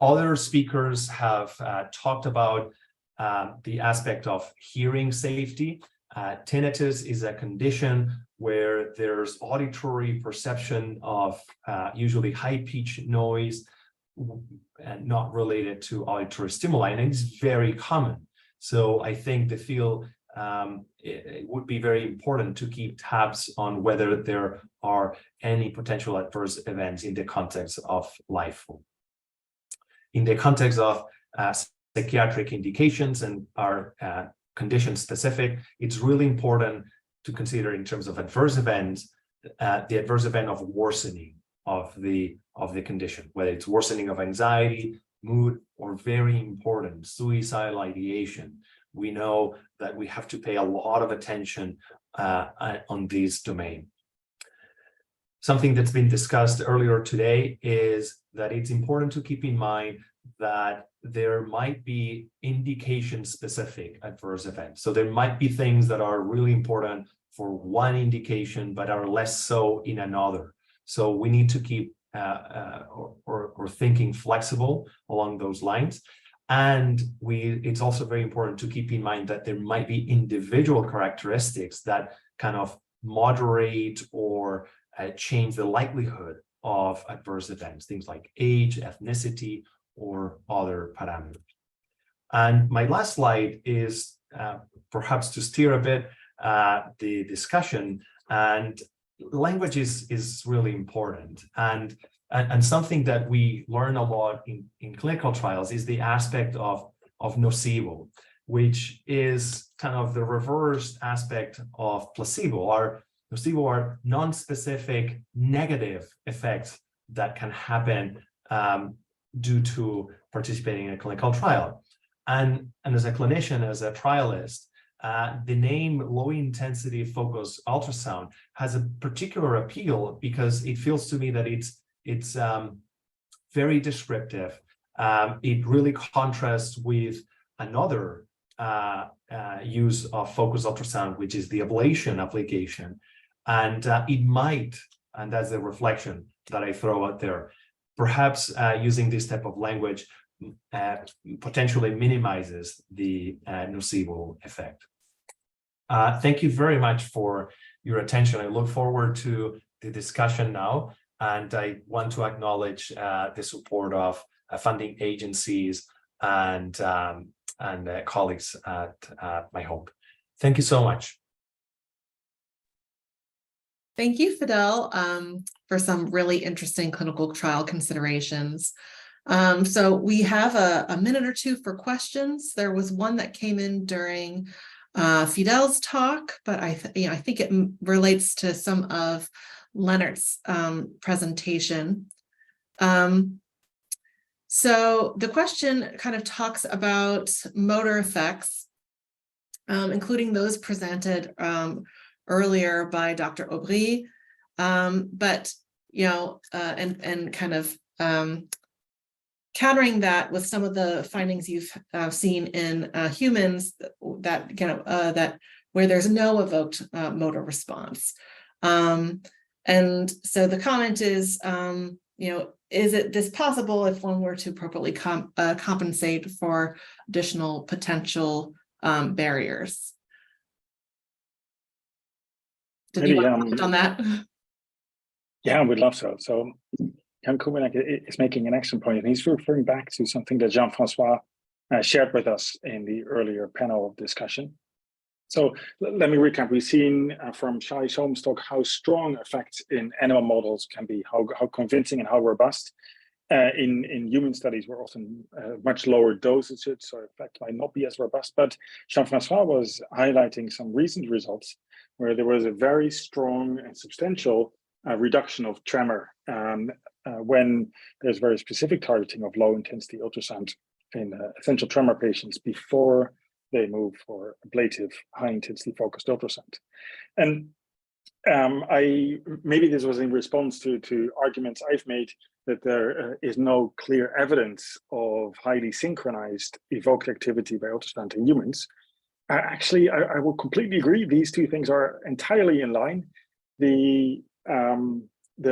Other speakers have talked about the aspect of hearing safety. Tinnitus is a condition where there's auditory perception of usually high-pitched noise and not related to auditory stimuli, and it's very common. So I think the field it would be very important to keep tabs on whether there are any potential adverse events in the context of LIFO. In the context of psychiatric indications and are condition specific, it's really important to consider in terms of adverse events, the adverse event of worsening of the condition, whether it's worsening of anxiety, mood, or very important, suicidal ideation. We know that we have to pay a lot of attention on this domain. Something that's been discussed earlier today is that it's important to keep in mind that there might be indication-specific adverse events. So there might be things that are really important for one indication, but are less so in another. So we need to keep or thinking flexible along those lines. And it's also very important to keep in mind that there might be individual characteristics that kind of moderate or change the likelihood of adverse events, things like age, ethnicity, or other parameters. And my last slide is perhaps to steer a bit the discussion, and language is really important. And something that we learn a lot in clinical trials is the aspect of nocebo, which is kind of the reverse aspect of placebo. Nocebo are non-specific negative effects that can happen due to participating in a clinical trial. And as a clinician, as a trialist, the name low intensity focused ultrasound has a particular appeal because it feels to me that it's very descriptive. It really contrasts with another use of focused ultrasound, which is the ablation application. And it might, and that's the reflection that I throw out there, perhaps using this type of language potentially minimizes the nocebo effect. Thank you very much for your attention. I look forward to the discussion now. And I want to acknowledge the support of funding agencies and colleagues at my home. Thank you so much. Thank you, Fidel, for some really interesting clinical trial considerations. So we have a minute or two for questions. There was one that came in during Fidel's talk, but I think it relates to some of Leonard's presentation. So the question kind of talks about motor effects, including those presented earlier by Dr. Aubry, but and kind of countering that with some of the findings you've seen in humans that where there's no evoked motor response. And so the comment is, is it this possible if one were to appropriately compensate for additional potential barriers? Did you want to comment on that? Yeah, I would love so. So Jan Kumenek is making an excellent point, and he's referring back to something that Jean-Francois shared with us in the earlier panel discussion. So let me recap. We've seen from Shai Shom's talk how strong effects in animal models can be, how convincing and how robust. In human studies, we're often much lower dosages, so effect might not be as robust. But Jean-Francois was highlighting some recent results where there was a very strong and substantial reduction of tremor when there's very specific targeting of low intensity ultrasound in essential tremor patients before they move for ablative high intensity focused ultrasound. And maybe this was in response to arguments I've made that there is no clear evidence of highly synchronized evoked activity by ultrasound in humans. Actually, I will completely agree. These two things are entirely in line. The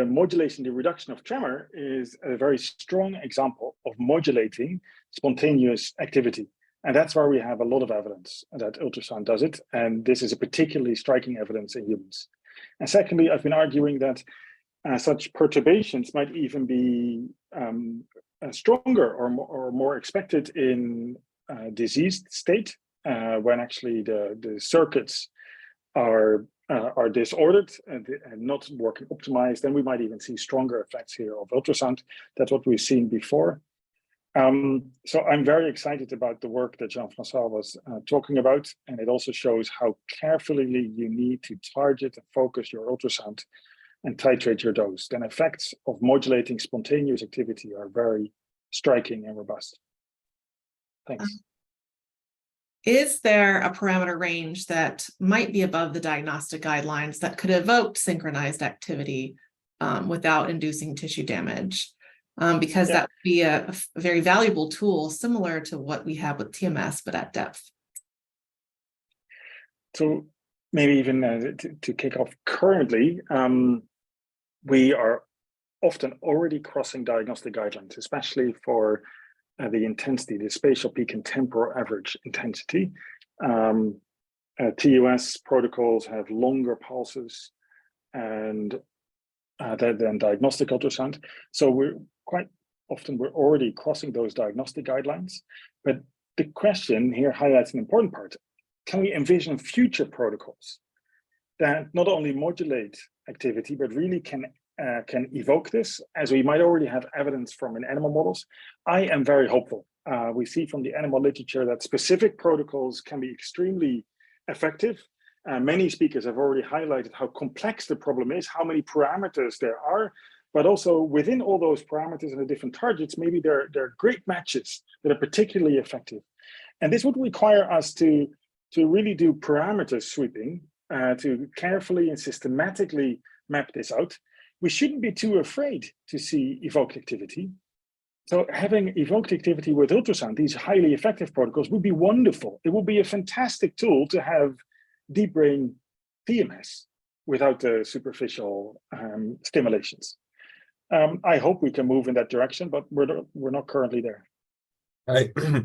modulation, the reduction of tremor is a very strong example of modulating spontaneous activity. And that's where we have a lot of evidence that ultrasound does it. And this is a particularly striking evidence in humans. And secondly, I've been arguing that such perturbations might even be stronger or more expected in a diseased state when actually the circuits are disordered and not working optimized. Then we might even see stronger effects here of ultrasound. That's what we've seen before. So I'm very excited about the work that Jean-Francois was talking about, and it also shows how carefully you need to target and focus your ultrasound and titrate your dose. Then effects of modulating spontaneous activity are very striking and robust. Thanks. Is there a parameter range that might be above the diagnostic guidelines that could evoke synchronized activity without inducing tissue damage? Because that would be a very valuable tool, similar to what we have with TMS, but at depth. So maybe even to kick off currently, we are often already crossing diagnostic guidelines, especially for the intensity, the spatial peak and temporal average intensity. TUS protocols have longer pulses and than diagnostic ultrasound. So we're already crossing those diagnostic guidelines. But the question here highlights an important part. Can we envision future protocols that not only modulate activity, but really can evoke this, as we might already have evidence from in animal models? I am very hopeful. We see from the animal literature that specific protocols can be extremely effective. Many speakers have already highlighted how complex the problem is, how many parameters there are, but also within all those parameters and the different targets, maybe there are great matches that are particularly effective. And this would require us to really do parameter sweeping, to carefully and systematically map this out. We shouldn't be too afraid to see evoked activity. So having evoked activity with ultrasound, these highly effective protocols, would be wonderful. It would be a fantastic tool to have deep brain TMS without the superficial stimulations. I hope we can move in that direction, but we're not currently there.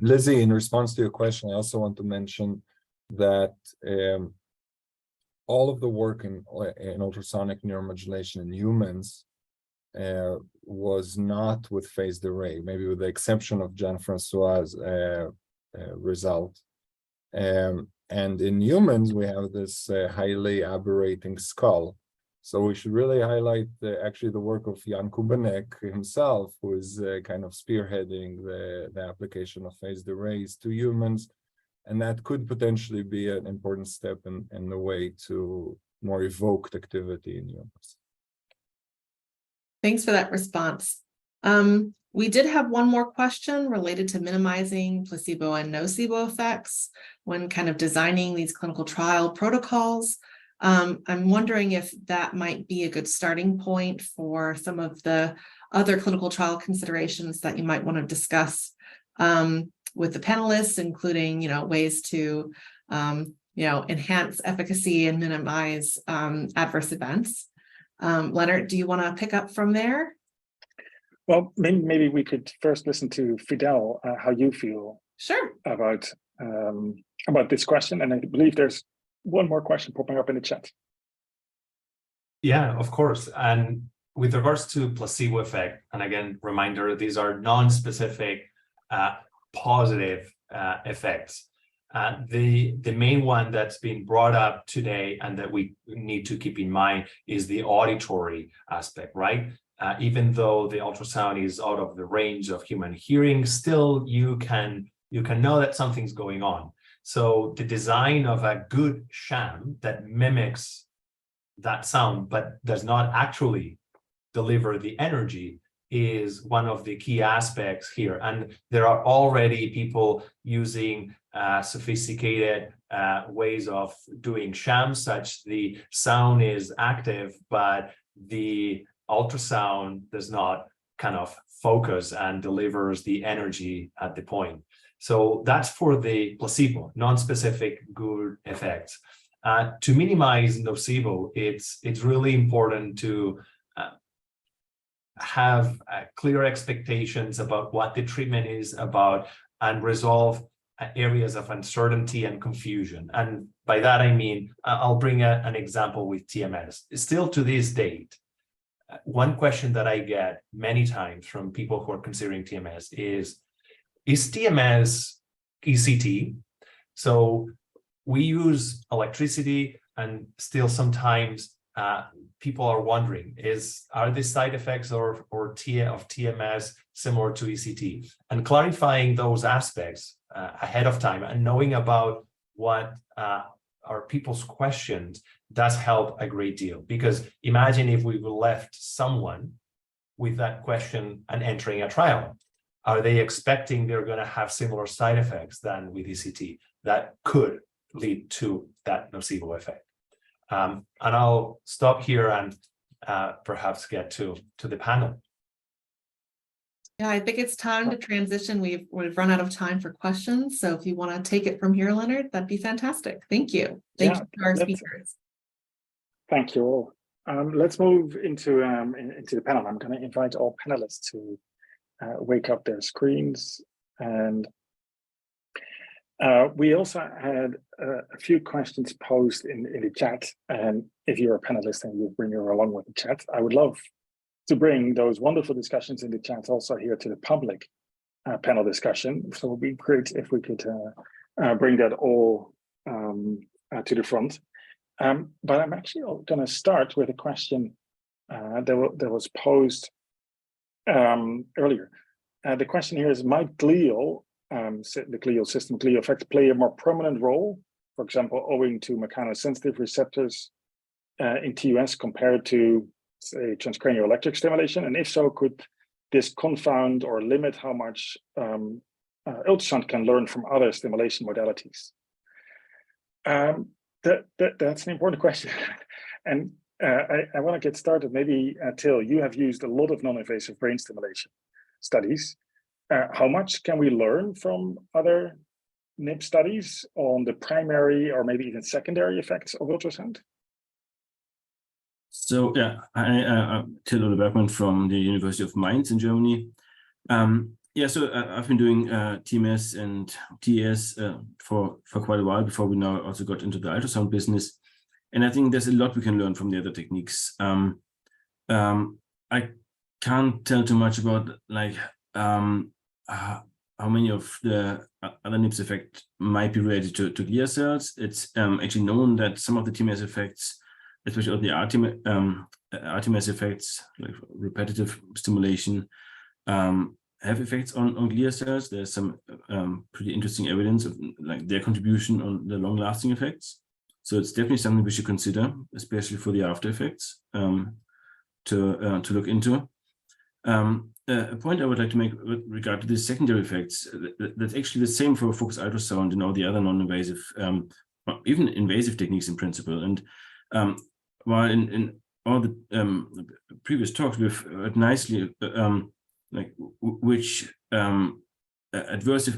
Lizzie, in response to your question, I also want to mention that all of the work in ultrasonic neuromodulation in humans was not with phased array, maybe with the exception of Jean-Francois's result. And in humans, we have this highly aberrating skull. So we should really highlight actually the work of Jan Kubanek himself, who is kind of spearheading the application of phased arrays to humans. And that could potentially be an important step in the way to more evoked activity in humans. Thanks for that response. We did have one more question related to minimizing placebo and nocebo effects when kind of designing these clinical trial protocols. I'm wondering if that might be a good starting point for some of the other clinical trial considerations that you might want to discuss with the panelists, including, ways to, enhance efficacy and minimize adverse events. Leonard, do you want to pick up from there? Well, maybe we could first listen to Fidel, how you feel about this question. And I believe there's one more question popping up in the chat. Yeah, of course. And with regards to placebo effect, and again, reminder, these are non-specific positive effects. The main one that's been brought up today and that we need to keep in mind is the auditory aspect, right? Even though the ultrasound is out of the range of human hearing, still you can know that something's going on. So the design of a good sham that mimics that sound but does not actually deliver the energy is one of the key aspects here. And there are already people using sophisticated ways of doing shams, such the sound is active, but the ultrasound does not kind of focus and delivers the energy at the point. So that's for the placebo, non-specific good effects. To minimize nocebo, it's really important to have clear expectations about what the treatment is about and resolve areas of uncertainty and confusion. And by that, I mean, I'll bring an example with TMS. Still to this date, one question that I get many times from people who are considering TMS is TMS ECT? So we use electricity, and still sometimes people are wondering, are the side effects of TMS similar to ECT? And clarifying those aspects ahead of time and knowing about what are people's questions does help a great deal. Because imagine if we left someone with that question and entering a trial. Are they expecting they're going to have similar side effects than with ECT? That could lead to that nocebo effect. And I'll stop here and perhaps get to the panel. Yeah, I think it's time to transition. We've run out of time for questions. So if you want to take it from here, Leonard, that'd be fantastic. Thank you. Thank you to our speakers. Thank you all. Let's move into the panel. I'm going to invite all panelists to wake up their screens. And we also had a few questions posed in the chat. And if you're a panelist and you bring her along with the chat, I would love to bring those wonderful discussions in the chat also here to the public panel discussion. So it would be great if we could bring that all to the front. But I'm actually going to start with a question that was posed earlier. The question here is, might the glial system, glial effects play a more prominent role, for example, owing to mechanosensitive receptors in TUS compared to, say, transcranial electric stimulation? And if so, could this confound or limit how much ultrasound can learn from other stimulation modalities? That's an important question. And I want to get started. Maybe, Till, you have used a lot of non-invasive brain stimulation studies. How much can we learn from other NIP studies on the primary or maybe even secondary effects of ultrasound? So yeah, I'm Till Bergman from the University of Mainz in Germany. So I've been doing TMS and TES for quite a while before we now also got into the ultrasound business. And I think there's a lot we can learn from the other techniques. I can't tell too much about how many of the other NIPS effects might be related to glial cells. It's actually known that some of the TMS effects especially on the RTMS effects, like repetitive stimulation, have effects on glia cells. There's some pretty interesting evidence of like their contribution on the long-lasting effects. So it's definitely something we should consider, especially for the after effects, to look into. A point I would like to make with regard to the secondary effects, that's actually the same for focused ultrasound and all the other non-invasive, even invasive techniques in principle. And while in all the previous talks, we've heard nicely like which adverse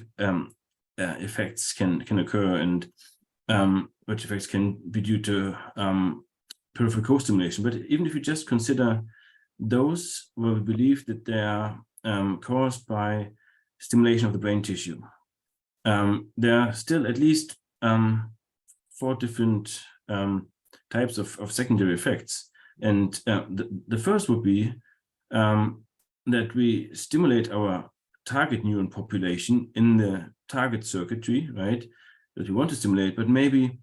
effects can occur, and which effects can be due to peripheral co-stimulation. But even if you just consider those where we believe that they are caused by stimulation of the brain tissue, there are still at least 4 different types of secondary effects. And the first would be that we stimulate our target neuron population in the target circuitry, right, that we want to stimulate, but maybe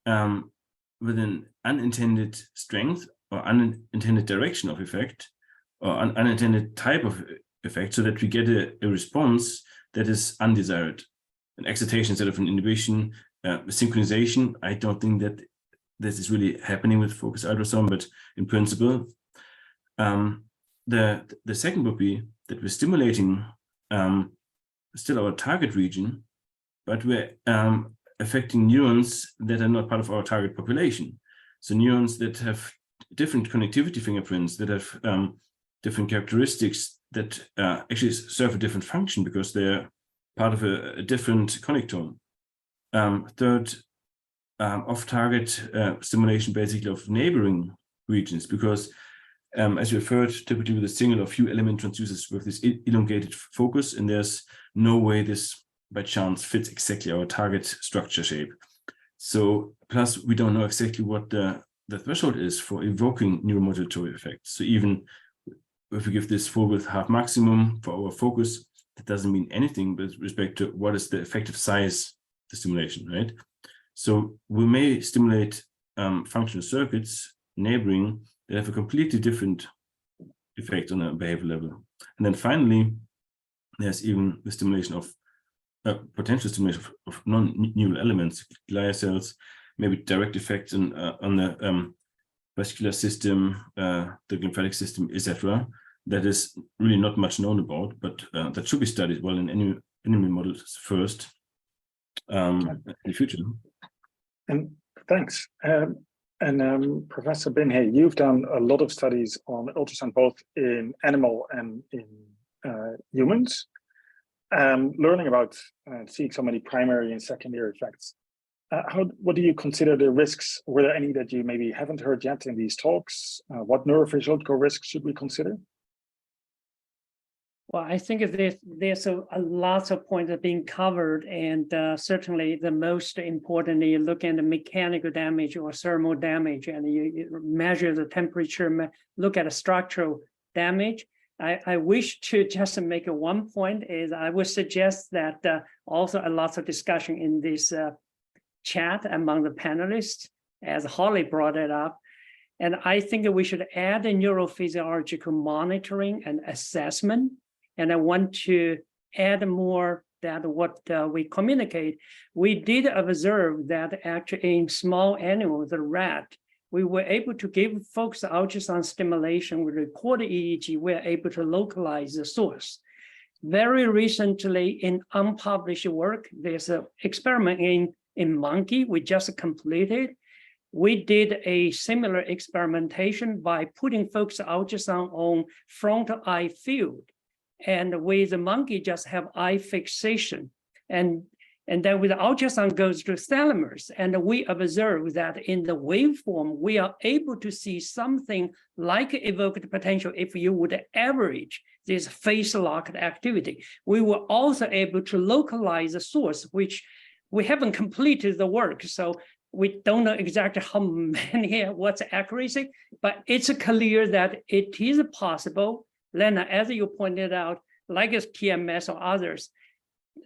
with an unintended strength or unintended direction of effect, or unintended type of effect, so that we get a response that is undesired, an excitation instead of an inhibition, synchronization. I don't think that this is really happening with focused ultrasound, but in principle, the second would be that we're stimulating still our target region, but we're affecting neurons that are not part of our target population. So neurons that have different connectivity fingerprints, that have different characteristics, that actually serve a different function because they're part of a different connectome. Third, off-target stimulation basically of neighboring regions, because as you referred, typically with a single or few element transducers with this elongated focus, and there's no way this by chance fits exactly our target structure shape. So plus we don't know exactly what the threshold is for evoking neuromodulatory effects. So even if we give this 4/2 maximum for our focus, that doesn't mean anything with respect to what is the effective size of the stimulation, right? So we may stimulate functional circuits neighboring that have a completely different effect on a behavior level. And then finally, there's even the stimulation of potential stimulation of non-neural elements, glia cells, maybe direct effects on the vascular system, the lymphatic system, etc. That is really not much known about, but that should be studied well in animal models first in the future. And thanks. Professor Binhay, you've done a lot of studies on ultrasound, both in animal and in humans, learning about seeing so many primary and secondary effects. What do you consider the risks? Were there any that you maybe haven't heard yet in these talks? What neurophysiological risks should we consider? Well, I think there's a lots of points that are being covered, and certainly the most important, you look at the mechanical damage or thermal damage, and you measure the temperature, look at the structural damage. I wish to just make one point is I would suggest that also a lot of discussion in this chat among the panelists, as Holly brought it up. And I think we should add a neurophysiological monitoring and assessment. And I want to add more that what we communicate. We did observe that actually in small animals, the rat, we were able to give folks ultrasound stimulation. We record EEG, we're able to localize the source. Very recently in unpublished work, there's an experiment in monkey we just completed. We did a similar experimentation by putting folks ultrasound on frontal eye field. And with the monkey just have eye fixation. And then with the ultrasound goes to thalamus. And we observe that in the waveform, we are able to see something like evoked potential if you would average this phase locked activity. We were also able to localize the source, which we haven't completed the work. So we don't know exactly how many, what's accuracy, but it's clear that it is possible. Lena, as you pointed out, like as TMS or others,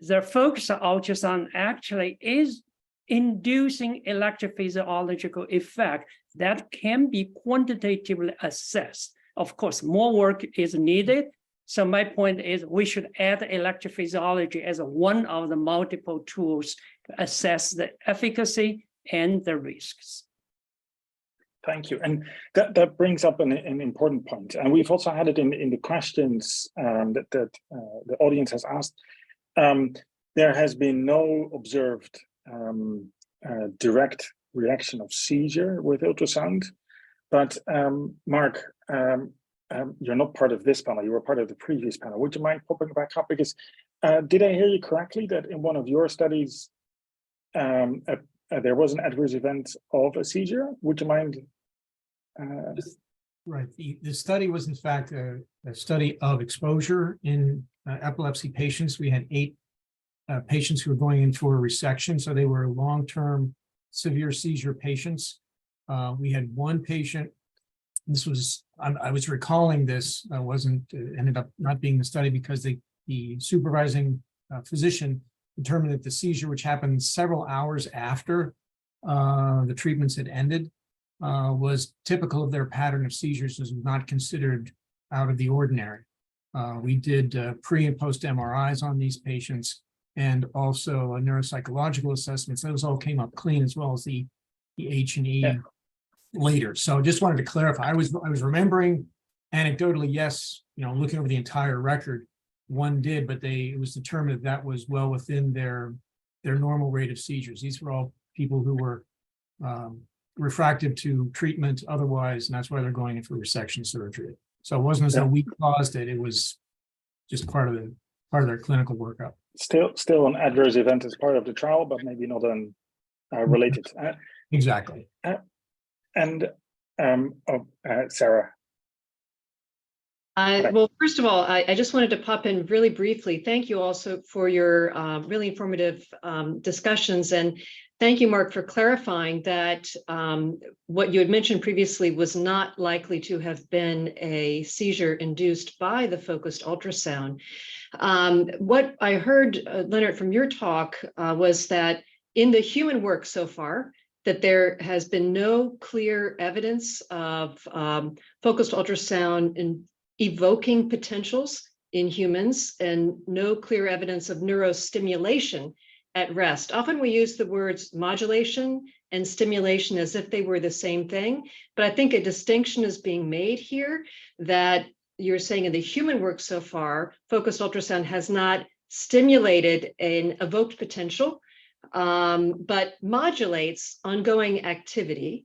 the focus of ultrasound actually is inducing electrophysiological effect that can be quantitatively assessed. Of course, more work is needed. So my point is we should add electrophysiology as one of the multiple tools to assess the efficacy and the risks. Thank you. And that brings up an important point. And we've also had it in the questions that the audience has asked. There has been no observed direct reaction of seizure with ultrasound. But Mark, you're not part of this panel, you were part of the previous panel. Would you mind popping back up? Because did I hear you correctly that in one of your studies, there was an adverse event of a seizure? Would you mind? Right. The study was in fact a study of exposure in epilepsy patients. We had 8 patients who were going in for a resection. So they were long-term severe seizure patients. We had one patient. This was, I was recalling this, ended up not being the study because the supervising physician determined that the seizure, which happened several hours after the treatments had ended, was typical of their pattern of seizures, was not considered out of the ordinary. We did pre and post MRIs on these patients and also a neuropsychological assessments. Those all came up clean, as well as the H&E later. So just wanted to clarify. I was remembering anecdotally, yes, looking over the entire record, one did, but it was determined that was well within their normal rate of seizures. These were all people who were refractive to treatment otherwise, and that's why they're going in for resection surgery. So it wasn't as though we caused it; it was just part of their clinical workup. Still an adverse event as part of the trial, but maybe not related. Exactly. Sarah. Well, first of all, I just wanted to pop in really briefly. Thank you also for your really informative discussions. And thank you, Mark, for clarifying that what you had mentioned previously was not likely to have been a seizure induced by the focused ultrasound. What I heard, Leonard, from your talk was that in the human work so far, that there has been no clear evidence of focused ultrasound in evoking potentials in humans and no clear evidence of neurostimulation at rest. Often we use the words modulation and stimulation as if they were the same thing, but I think a distinction is being made here that you're saying in the human work so far, focused ultrasound has not stimulated an evoked potential, but modulates ongoing activity.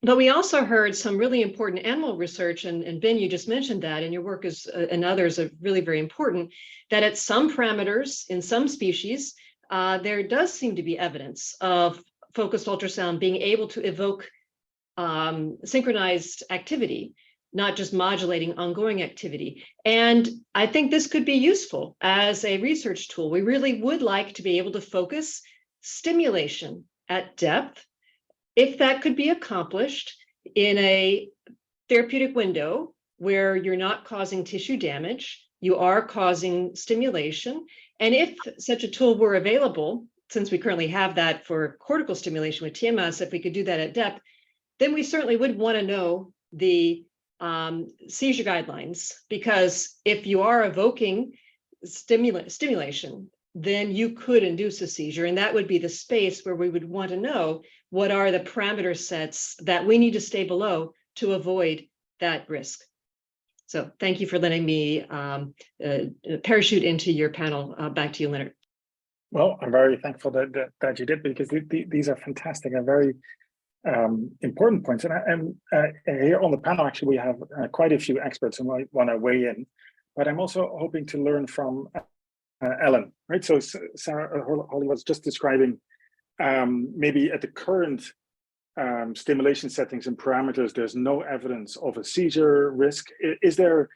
But we also heard some really important animal research, and Ben, you just mentioned that, and your work is and others are really very important, that at some parameters in some species, there does seem to be evidence of focused ultrasound being able to evoke synchronized activity, not just modulating ongoing activity. And I think this could be useful as a research tool. We really would like to be able to focus stimulation at depth. If that could be accomplished in a therapeutic window where you're not causing tissue damage, you are causing stimulation. And if such a tool were available, since we currently have that for cortical stimulation with TMS, if we could do that at depth, then we certainly would want to know the seizure guidelines, because if you are evoking stimulation, then you could induce a seizure. And that would be the space where we would want to know what are the parameter sets that we need to stay below to avoid that risk. So thank you for letting me parachute into your panel. Back to you, Leonard. Well, I'm very thankful that you did, because these are fantastic and very important points. And here on the panel, actually, we have quite a few experts who might want to weigh in. But I'm also hoping to learn from Ellen, right? So Sarah, Holly was just describing maybe at the current stimulation settings and parameters, there's no evidence of a seizure risk. Is there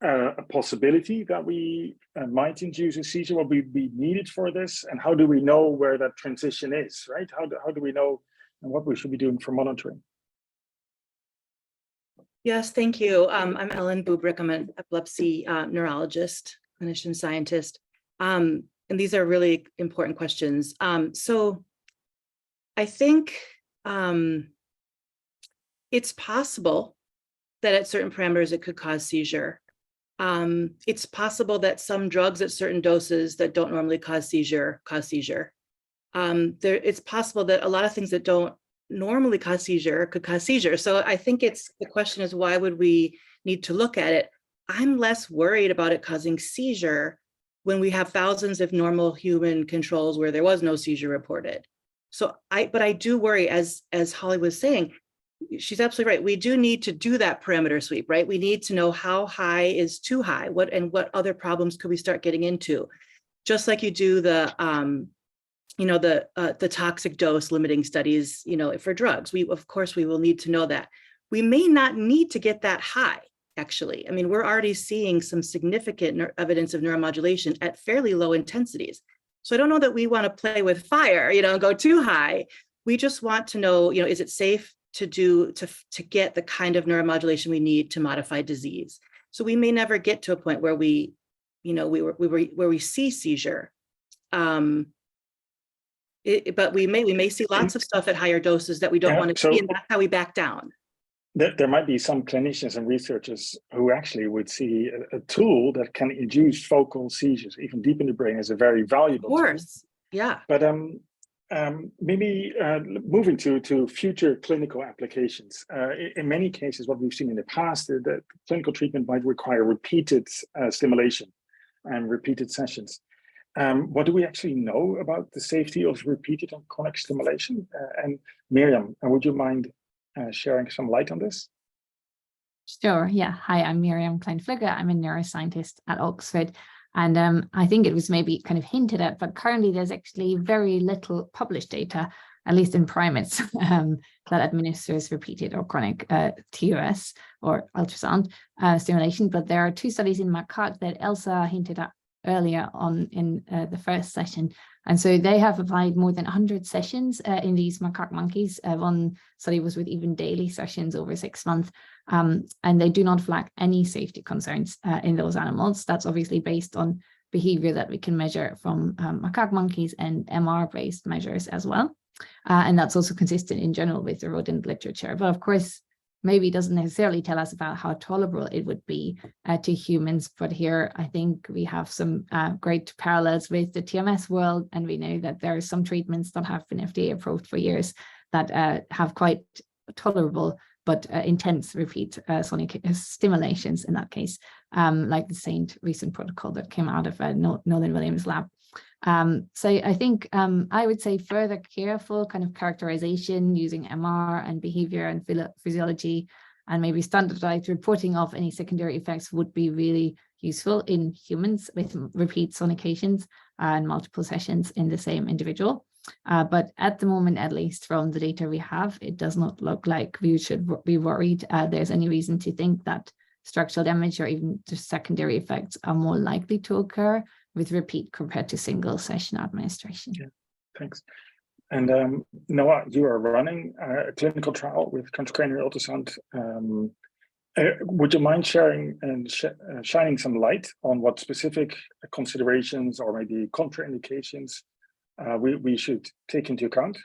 a possibility that we might induce a seizure? Will we be needed for this? And how do we know where that transition is, right? How do we know and what we should be doing for monitoring? Yes, thank you. I'm Ellen Bubrick. I'm an epilepsy neurologist, clinician scientist. And these are really important questions. So I think it's possible that at certain parameters it could cause seizure. It's possible that some drugs at certain doses that don't normally cause seizure. It's possible that a lot of things that don't normally cause seizure could cause seizure. So I think the question is, why would we need to look at it? I'm less worried about it causing seizure when we have thousands of normal human controls where there was no seizure reported. But I do worry, as Holly was saying, she's absolutely right. We do need to do that parameter sweep, right? We need to know how high is too high, what other problems could we start getting into? Just like you do the toxic dose limiting studies, for drugs. Of course, we will need to know that. We may not need to get that high, actually. I mean, we're already seeing some significant evidence of neuromodulation at fairly low intensities. So I don't know that we want to play with fire, and go too high. We just want to know, is it safe to get the kind of neuromodulation we need to modify disease? So we may never get to a point where we see seizure. But we may see lots of stuff at higher doses that we don't want to see, and that's how we back down. There might be some clinicians and researchers who actually would see a tool that can induce focal seizures, even deep in the brain, as a very valuable tool. Of course, yeah. But maybe moving to future clinical applications. In many cases, what we've seen in the past, that clinical treatment might require repeated stimulation and repeated sessions. What do we actually know about the safety of repeated and chronic stimulation? And Miriam, would you mind sharing some light on this? Sure, yeah. Hi, I'm Miriam Klein-Flügge. I'm a neuroscientist at Oxford. And I think it was maybe kind of hinted at, but currently there's actually very little published data, at least in primates, that administers repeated or chronic TUS or ultrasound stimulation. But there are two studies in macaque that Elsa hinted at earlier on in the first session. And so they have applied more than 100 sessions in these macaque monkeys. One study was with even daily sessions over 6 months. And they do not flag any safety concerns in those animals. That's obviously based on behavior that we can measure from macaque monkeys and MR-based measures as well. And that's also consistent in general with the rodent literature. But of course, maybe it doesn't necessarily tell us about how tolerable it would be to humans. But here, I think we have some great parallels with the TMS world. And we know that there are some treatments that have been FDA approved for years that have quite tolerable but intense repeat sonic stimulations in that case, like the Saint recent protocol that came out of Nolan Williams' lab. So I think I would say further careful kind of characterization using MR and behavior and physiology and maybe standardized reporting of any secondary effects would be really useful in humans with repeat sonications and multiple sessions in the same individual. But at the moment, at least from the data we have, it does not look like we should be worried. There's any reason to think that structural damage or even just secondary effects are more likely to occur with repeat compared to single session administration. Yeah, thanks. And Noah, you are running a clinical trial with transcranial ultrasound. Would you mind sharing and shining some light on what specific considerations or maybe contraindications we should take into account?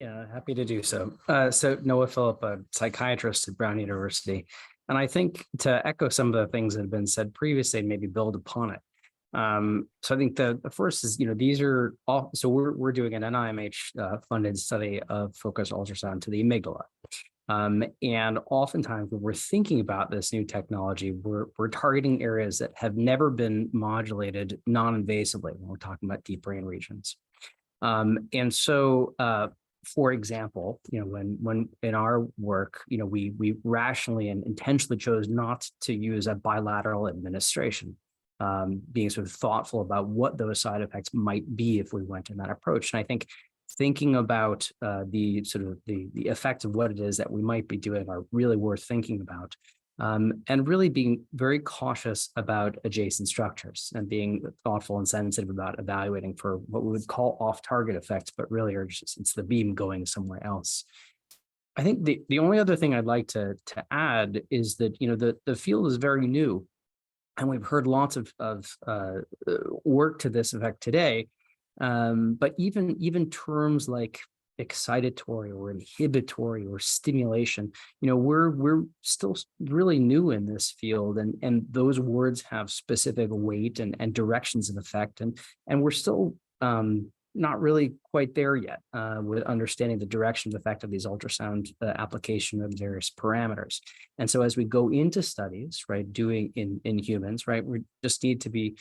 Yeah, happy to do so. So Noah Phillip, a psychiatrist at Brown University. And I think to echo some of the things that have been said previously and maybe build upon it. So I think the first is, these are all, so we're doing an NIMH funded study of focused ultrasound to the amygdala. And oftentimes when we're thinking about this new technology, we're targeting areas that have never been modulated non-invasively when we're talking about deep brain regions. And so, for example, when in our work, we rationally and intentionally chose not to use a bilateral administration, being sort of thoughtful about what those side effects might be if we went in that approach. And I think thinking about the effects of what it is that we might be doing are really worth thinking about, and really being very cautious about adjacent structures and being thoughtful and sensitive about evaluating for what we would call off-target effects, but really are just, it's the beam going somewhere else. I think the only other thing I'd like to add is that the field is very new, and we've heard lots of work to this effect today. But even terms like excitatory or inhibitory or stimulation. We're still really new in this field, and those words have specific weight and directions of effect, and we're still not really quite there yet with understanding the direction of effect of these ultrasound application of various parameters. And so as we go into studies, right, doing in humans, right, we just need to be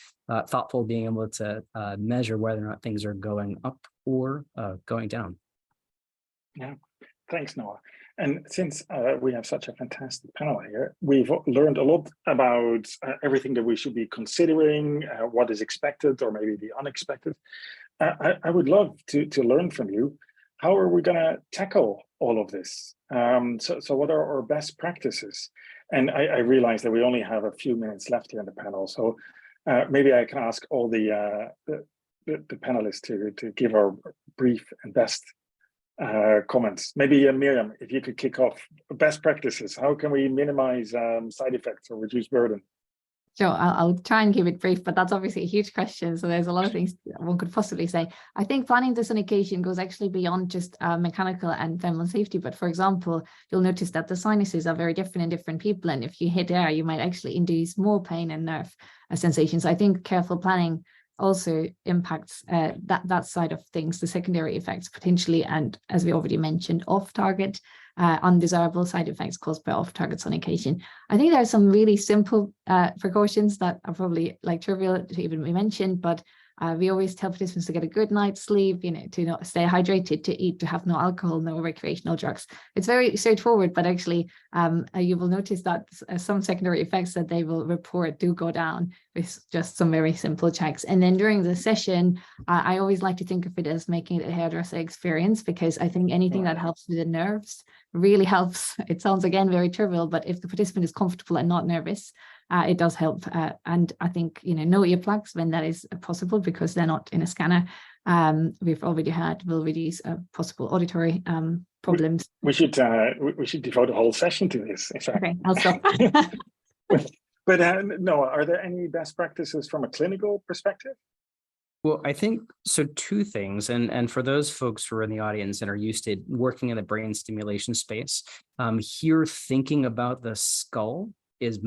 thoughtful, being able to measure whether or not things are going up or going down. Yeah, thanks, Noah. And since we have such a fantastic panel here, we've learned a lot about everything that we should be considering, what is expected or maybe the unexpected. I would love to learn from you. How are we going to tackle all of this? So what are our best practices? And I realize that we only have a few minutes left here in the panel. So maybe I can ask all the panelists to give our brief and best comments. Maybe Miriam, if you could kick off best practices. How can we minimize side effects or reduce burden? Sure, I'll try and keep it brief, but that's obviously a huge question. So there's a lot of things one could possibly say. I think planning the sonication goes actually beyond just mechanical and thermal safety. But for example, you'll notice that the sinuses are very different in different people. And if you hit air, you might actually induce more pain and nerve sensations. I think careful planning also impacts that side of things, the secondary effects potentially, and as we already mentioned, off-target undesirable side effects caused by off-target sonication. I think there are some really simple precautions that are probably like trivial to even be mentioned, but we always tell participants to get a good night's sleep, to not stay hydrated, to eat, to have no alcohol, no recreational drugs. It's very straightforward, but actually you will notice that some secondary effects that they will report do go down with just some very simple checks. And then during the session, I always like to think of it as making it a hairdresser experience, because I think anything that helps with the nerves really helps. It sounds again very trivial, but if the participant is comfortable and not nervous, it does help. And I think, no earplugs when that is possible, because they're not in a scanner. We've already had will reduce possible auditory problems. We should devote a whole session to this. In fact. Okay, I'll stop. But Noah, are there any best practices from a clinical perspective? Well, I think so. Two things, and for those folks who are in the audience and are used to working in the brain stimulation space, here thinking about the skull is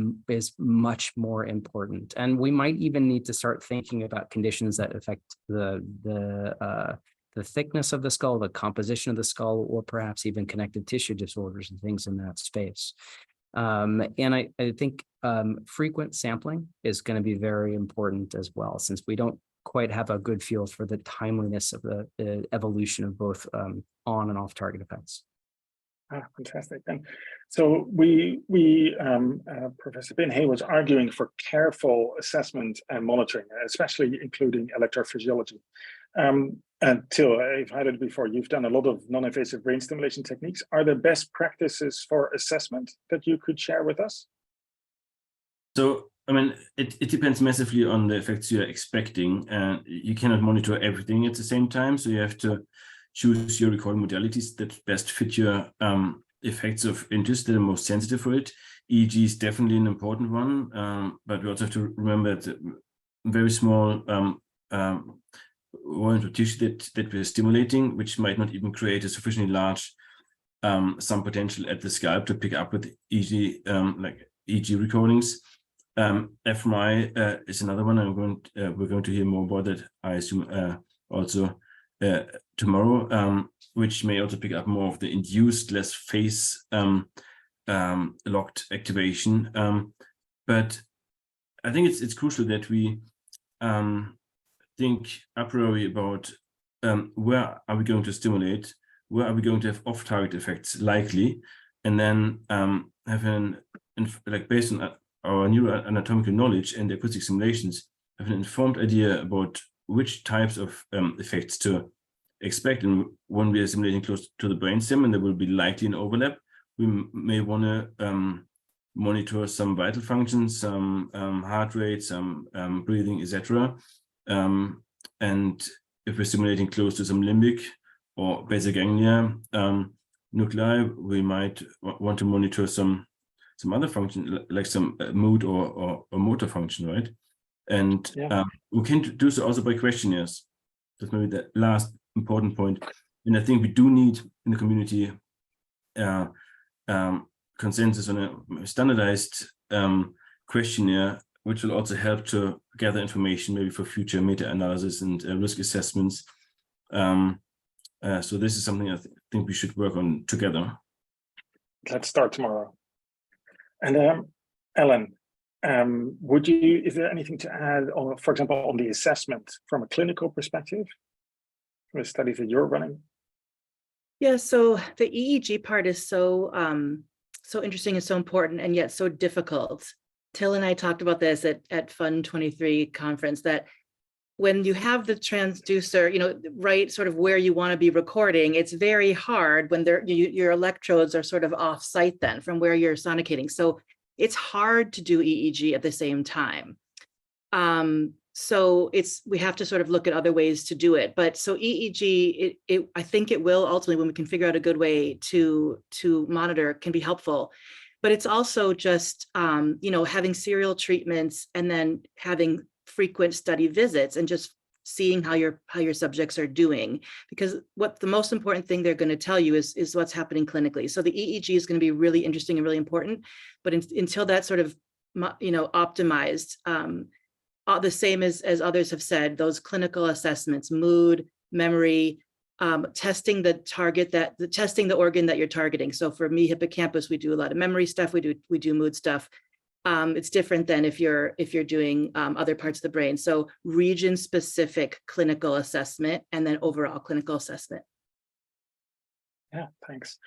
much more important, and we might even need to start thinking about conditions that affect the thickness of the skull, the composition of the skull, or perhaps even connective tissue disorders and things in that space. And I think frequent sampling is going to be very important as well, since we don't quite have a good feel for the timeliness of the evolution of both on and off target effects. Fantastic. And so Professor Bin-Hay was arguing for careful assessment and monitoring, especially including electrophysiology. And Till, I've had it before, you've done a lot of non-invasive brain stimulation techniques. Are there best practices for assessment that you could share with us? So, I mean, it depends massively on the effects you're expecting, and you cannot monitor everything at the same time. So you have to choose your recording modalities that best fit your effects of interest that are most sensitive for it. EEG is definitely an important one, but we also have to remember that very small volumes of tissue that we're stimulating, which might not even create a sufficiently large some potential at the scalp to pick up with EEG, like EEG recordings. fMRI is another one. We're going to hear more about that, I assume, also tomorrow, which may also pick up more of the induced, less phase locked activation. But I think it's crucial that we think a priori about where are we going to stimulate, where are we going to have off-target effects likely, and then have based on our neuroanatomical knowledge and acoustic simulations, have an informed idea about which types of effects to expect. And when we are simulating close to the brainstem, and there will be likely an overlap, we may want to monitor some vital functions, some heart rate, some breathing, etc. And if we're simulating close to some limbic or basal ganglia nuclei, we might want to monitor some other function, like some mood or motor function, right? And we can do so also by questionnaires. That's maybe the last important point. And I think we do need in the community consensus on a standardized questionnaire, which will also help to gather information maybe for future meta-analysis and risk assessments. So this is something I think we should work on together. Let's start tomorrow. And Ellen, is there anything to add, on, for example, on the assessment from a clinical perspective, from the studies that you're running? Yeah, so the EEG part is so interesting and so important, and yet so difficult. Till and I talked about this at Fun 23 conference, that when you have the transducer, right sort of where you want to be recording, it's very hard when your electrodes are sort of off site then from where you're sonicating. So it's hard to do EEG at the same time. So we have to sort of look at other ways to do it. But so EEG, I think it will ultimately, when we can figure out a good way to monitor, can be helpful. But it's also just, having serial treatments and then having frequent study visits and just seeing how your subjects are doing, because what the most important thing they're going to tell you is what's happening clinically. So the EEG is going to be really interesting and really important, but until that's sort of optimized, the same as others have said, those clinical assessments, mood, memory, testing testing the organ that you're targeting. So for me, hippocampus, we do a lot of memory stuff. We do mood stuff. It's different than if you're doing other parts of the brain. So region-specific clinical assessment and then overall clinical assessment. Yeah, thanks.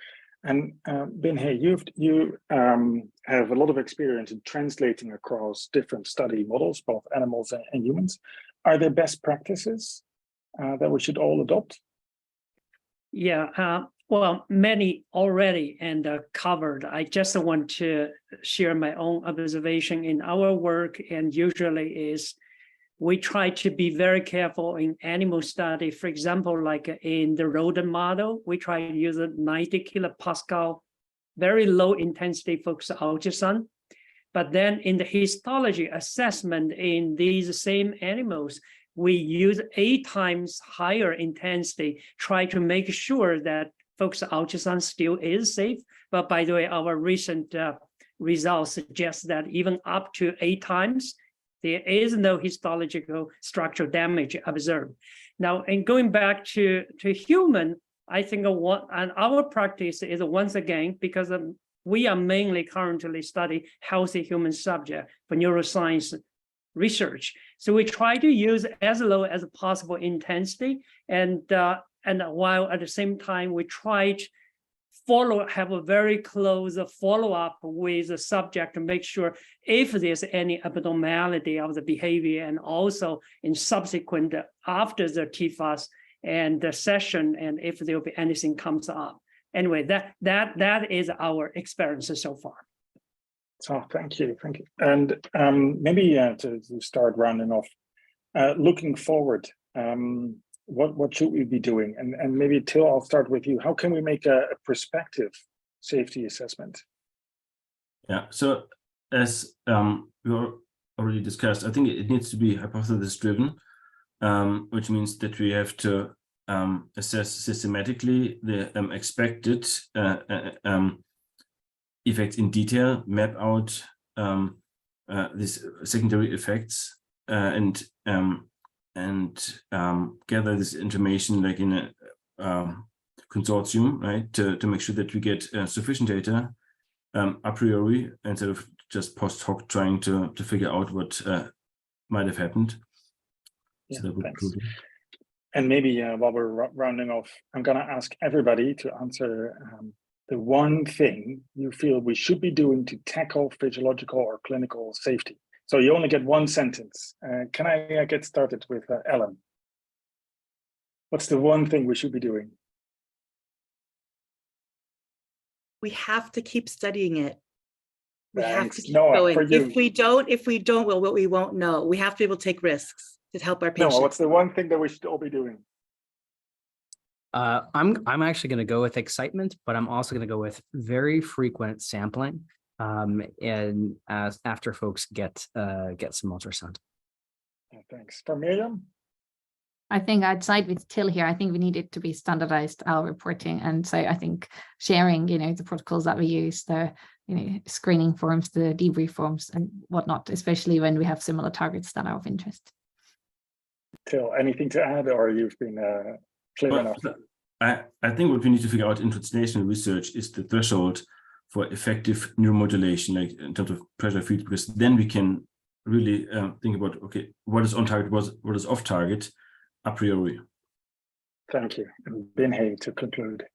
And Binhe, you have a lot of experience in translating across different study models, both animals and humans. Are there best practices that we should all adopt? Yeah, well, many already and covered. I just want to share my own observation in our work, and usually is we try to be very careful in animal study. For example, like in the rodent model, we try to use a 90 kilopascal, very low intensity focused ultrasound. But then in the histology assessment in these same animals, we use 8 times higher intensity, try to make sure that focused ultrasound still is safe. But by the way, our recent results suggest that even up to 8 times, there is no histological structural damage observed. Now, and going back to human, I think and our practice is once again, because we are mainly currently studying healthy human subject for neuroscience research. So we try to use as low as possible intensity, and while at the same time we try to have a very close follow-up with the subject to make sure if there's any abnormality of the behavior, and also in subsequent after the TFAS and the session, and if there will be anything comes up. Anyway, that is our experience so far. So thank you. And maybe to start rounding off, looking forward, what should we be doing? And maybe Till, I'll start with you. How can we make a prospective safety assessment? Yeah, so as we already discussed, I think it needs to be hypothesis driven, which means that we have to assess systematically the expected effects in detail, map out these secondary effects, and gather this information like in a consortium, right, to make sure that we get sufficient data a priori instead of just post hoc trying to figure out what might have happened. Yeah, so that would thanks. And maybe while we're rounding off, I'm going to ask everybody to answer the one thing you feel we should be doing to tackle physiological or clinical safety. So you only get one sentence. Can I get started with Ellen? What's the one thing we should be doing? We have to keep studying it. We have to keep Noah, going. for you. If we don't, well, we won't know. We have to be able to take risks to help our patients. Noah, what's the one thing that we should all be doing? I'm actually going to go with excitement, but I'm also going to go with very frequent sampling, and after folks get some ultrasound. Thanks. For Miriam? I think I'd side with Till here. I think we need it to be standardized, our reporting. And so I think sharing, the protocols that we use, the, screening forms, the debrief forms and whatnot, especially when we have similar targets that are of interest. Till, anything to add, or you've been clear enough? I think what we need to figure out in translational research is the threshold for effective neuromodulation, like in terms of pressure fields, because then we can really think about, okay, what is on target, what is off target a priori. Thank you. And Binhay to conclude.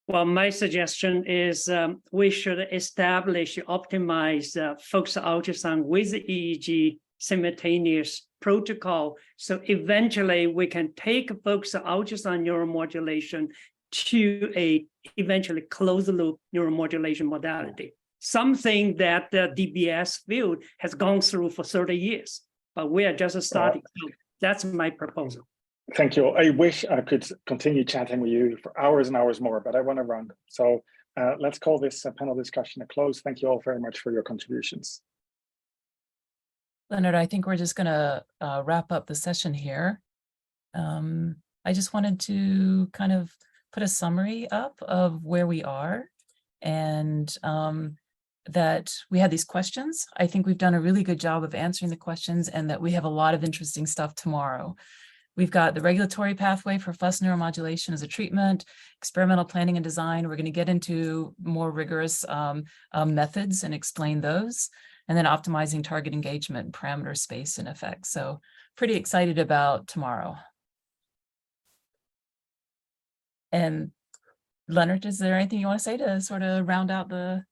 Well, my suggestion is we should establish, optimize focused ultrasound with EEG simultaneous protocol. So eventually we can take focused ultrasound neuromodulation to a eventually closed loop neuromodulation modality. Something that the DBS field has gone through for 30 years, but we are just starting. So that's my proposal. Thank you. I wish I could continue chatting with you for hours and hours more, but I want to run. So let's call this panel discussion a close. Thank you all very much for your contributions. Leonard, I think we're just going to wrap up the session here. I just wanted to kind of put a summary up of where we are and that we had these questions. I think we've done a really good job of answering the questions and that we have a lot of interesting stuff tomorrow. We've got the regulatory pathway for FUS neuromodulation as a treatment, experimental planning and design. We're going to get into more rigorous methods and explain those, and then optimizing target engagement, parameter space and effects. So pretty excited about tomorrow. And Leonard, is there anything you want to say to sort of round out the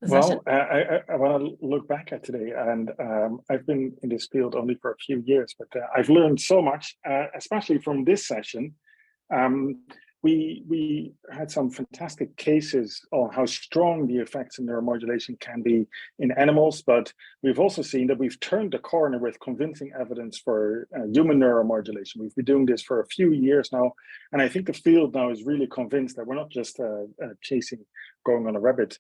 session? Well, I want to look back at today, and I've been in this field only for a few years, but I've learned so much, especially from this session. We had some fantastic cases on how strong the effects of neuromodulation can be in animals, but we've also seen that we've turned the corner with convincing evidence for human neuromodulation. We've been doing this for a few years now, and I think the field now is really convinced that we're not just going on a rabbit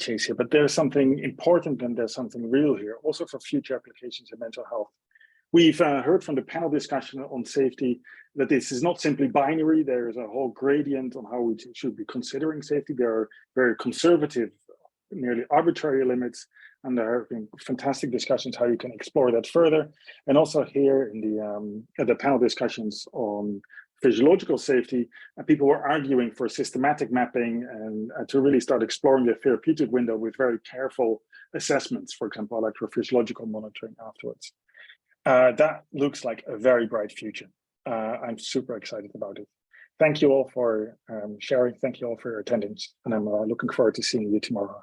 chase here, but there's something important and there's something real here, also for future applications in mental health. We've heard from the panel discussion on safety that this is not simply binary. There is a whole gradient on how we should be considering safety. There are very conservative, nearly arbitrary limits, and there have been fantastic discussions how you can explore that further. And also here in the panel discussions on physiological safety, people were arguing for systematic mapping and to really start exploring the therapeutic window with very careful assessments, for example, electrophysiological monitoring afterwards. That looks like a very bright future. I'm super excited about it. Thank you all for sharing. Thank you all for your attendance. And I'm looking forward to seeing you tomorrow.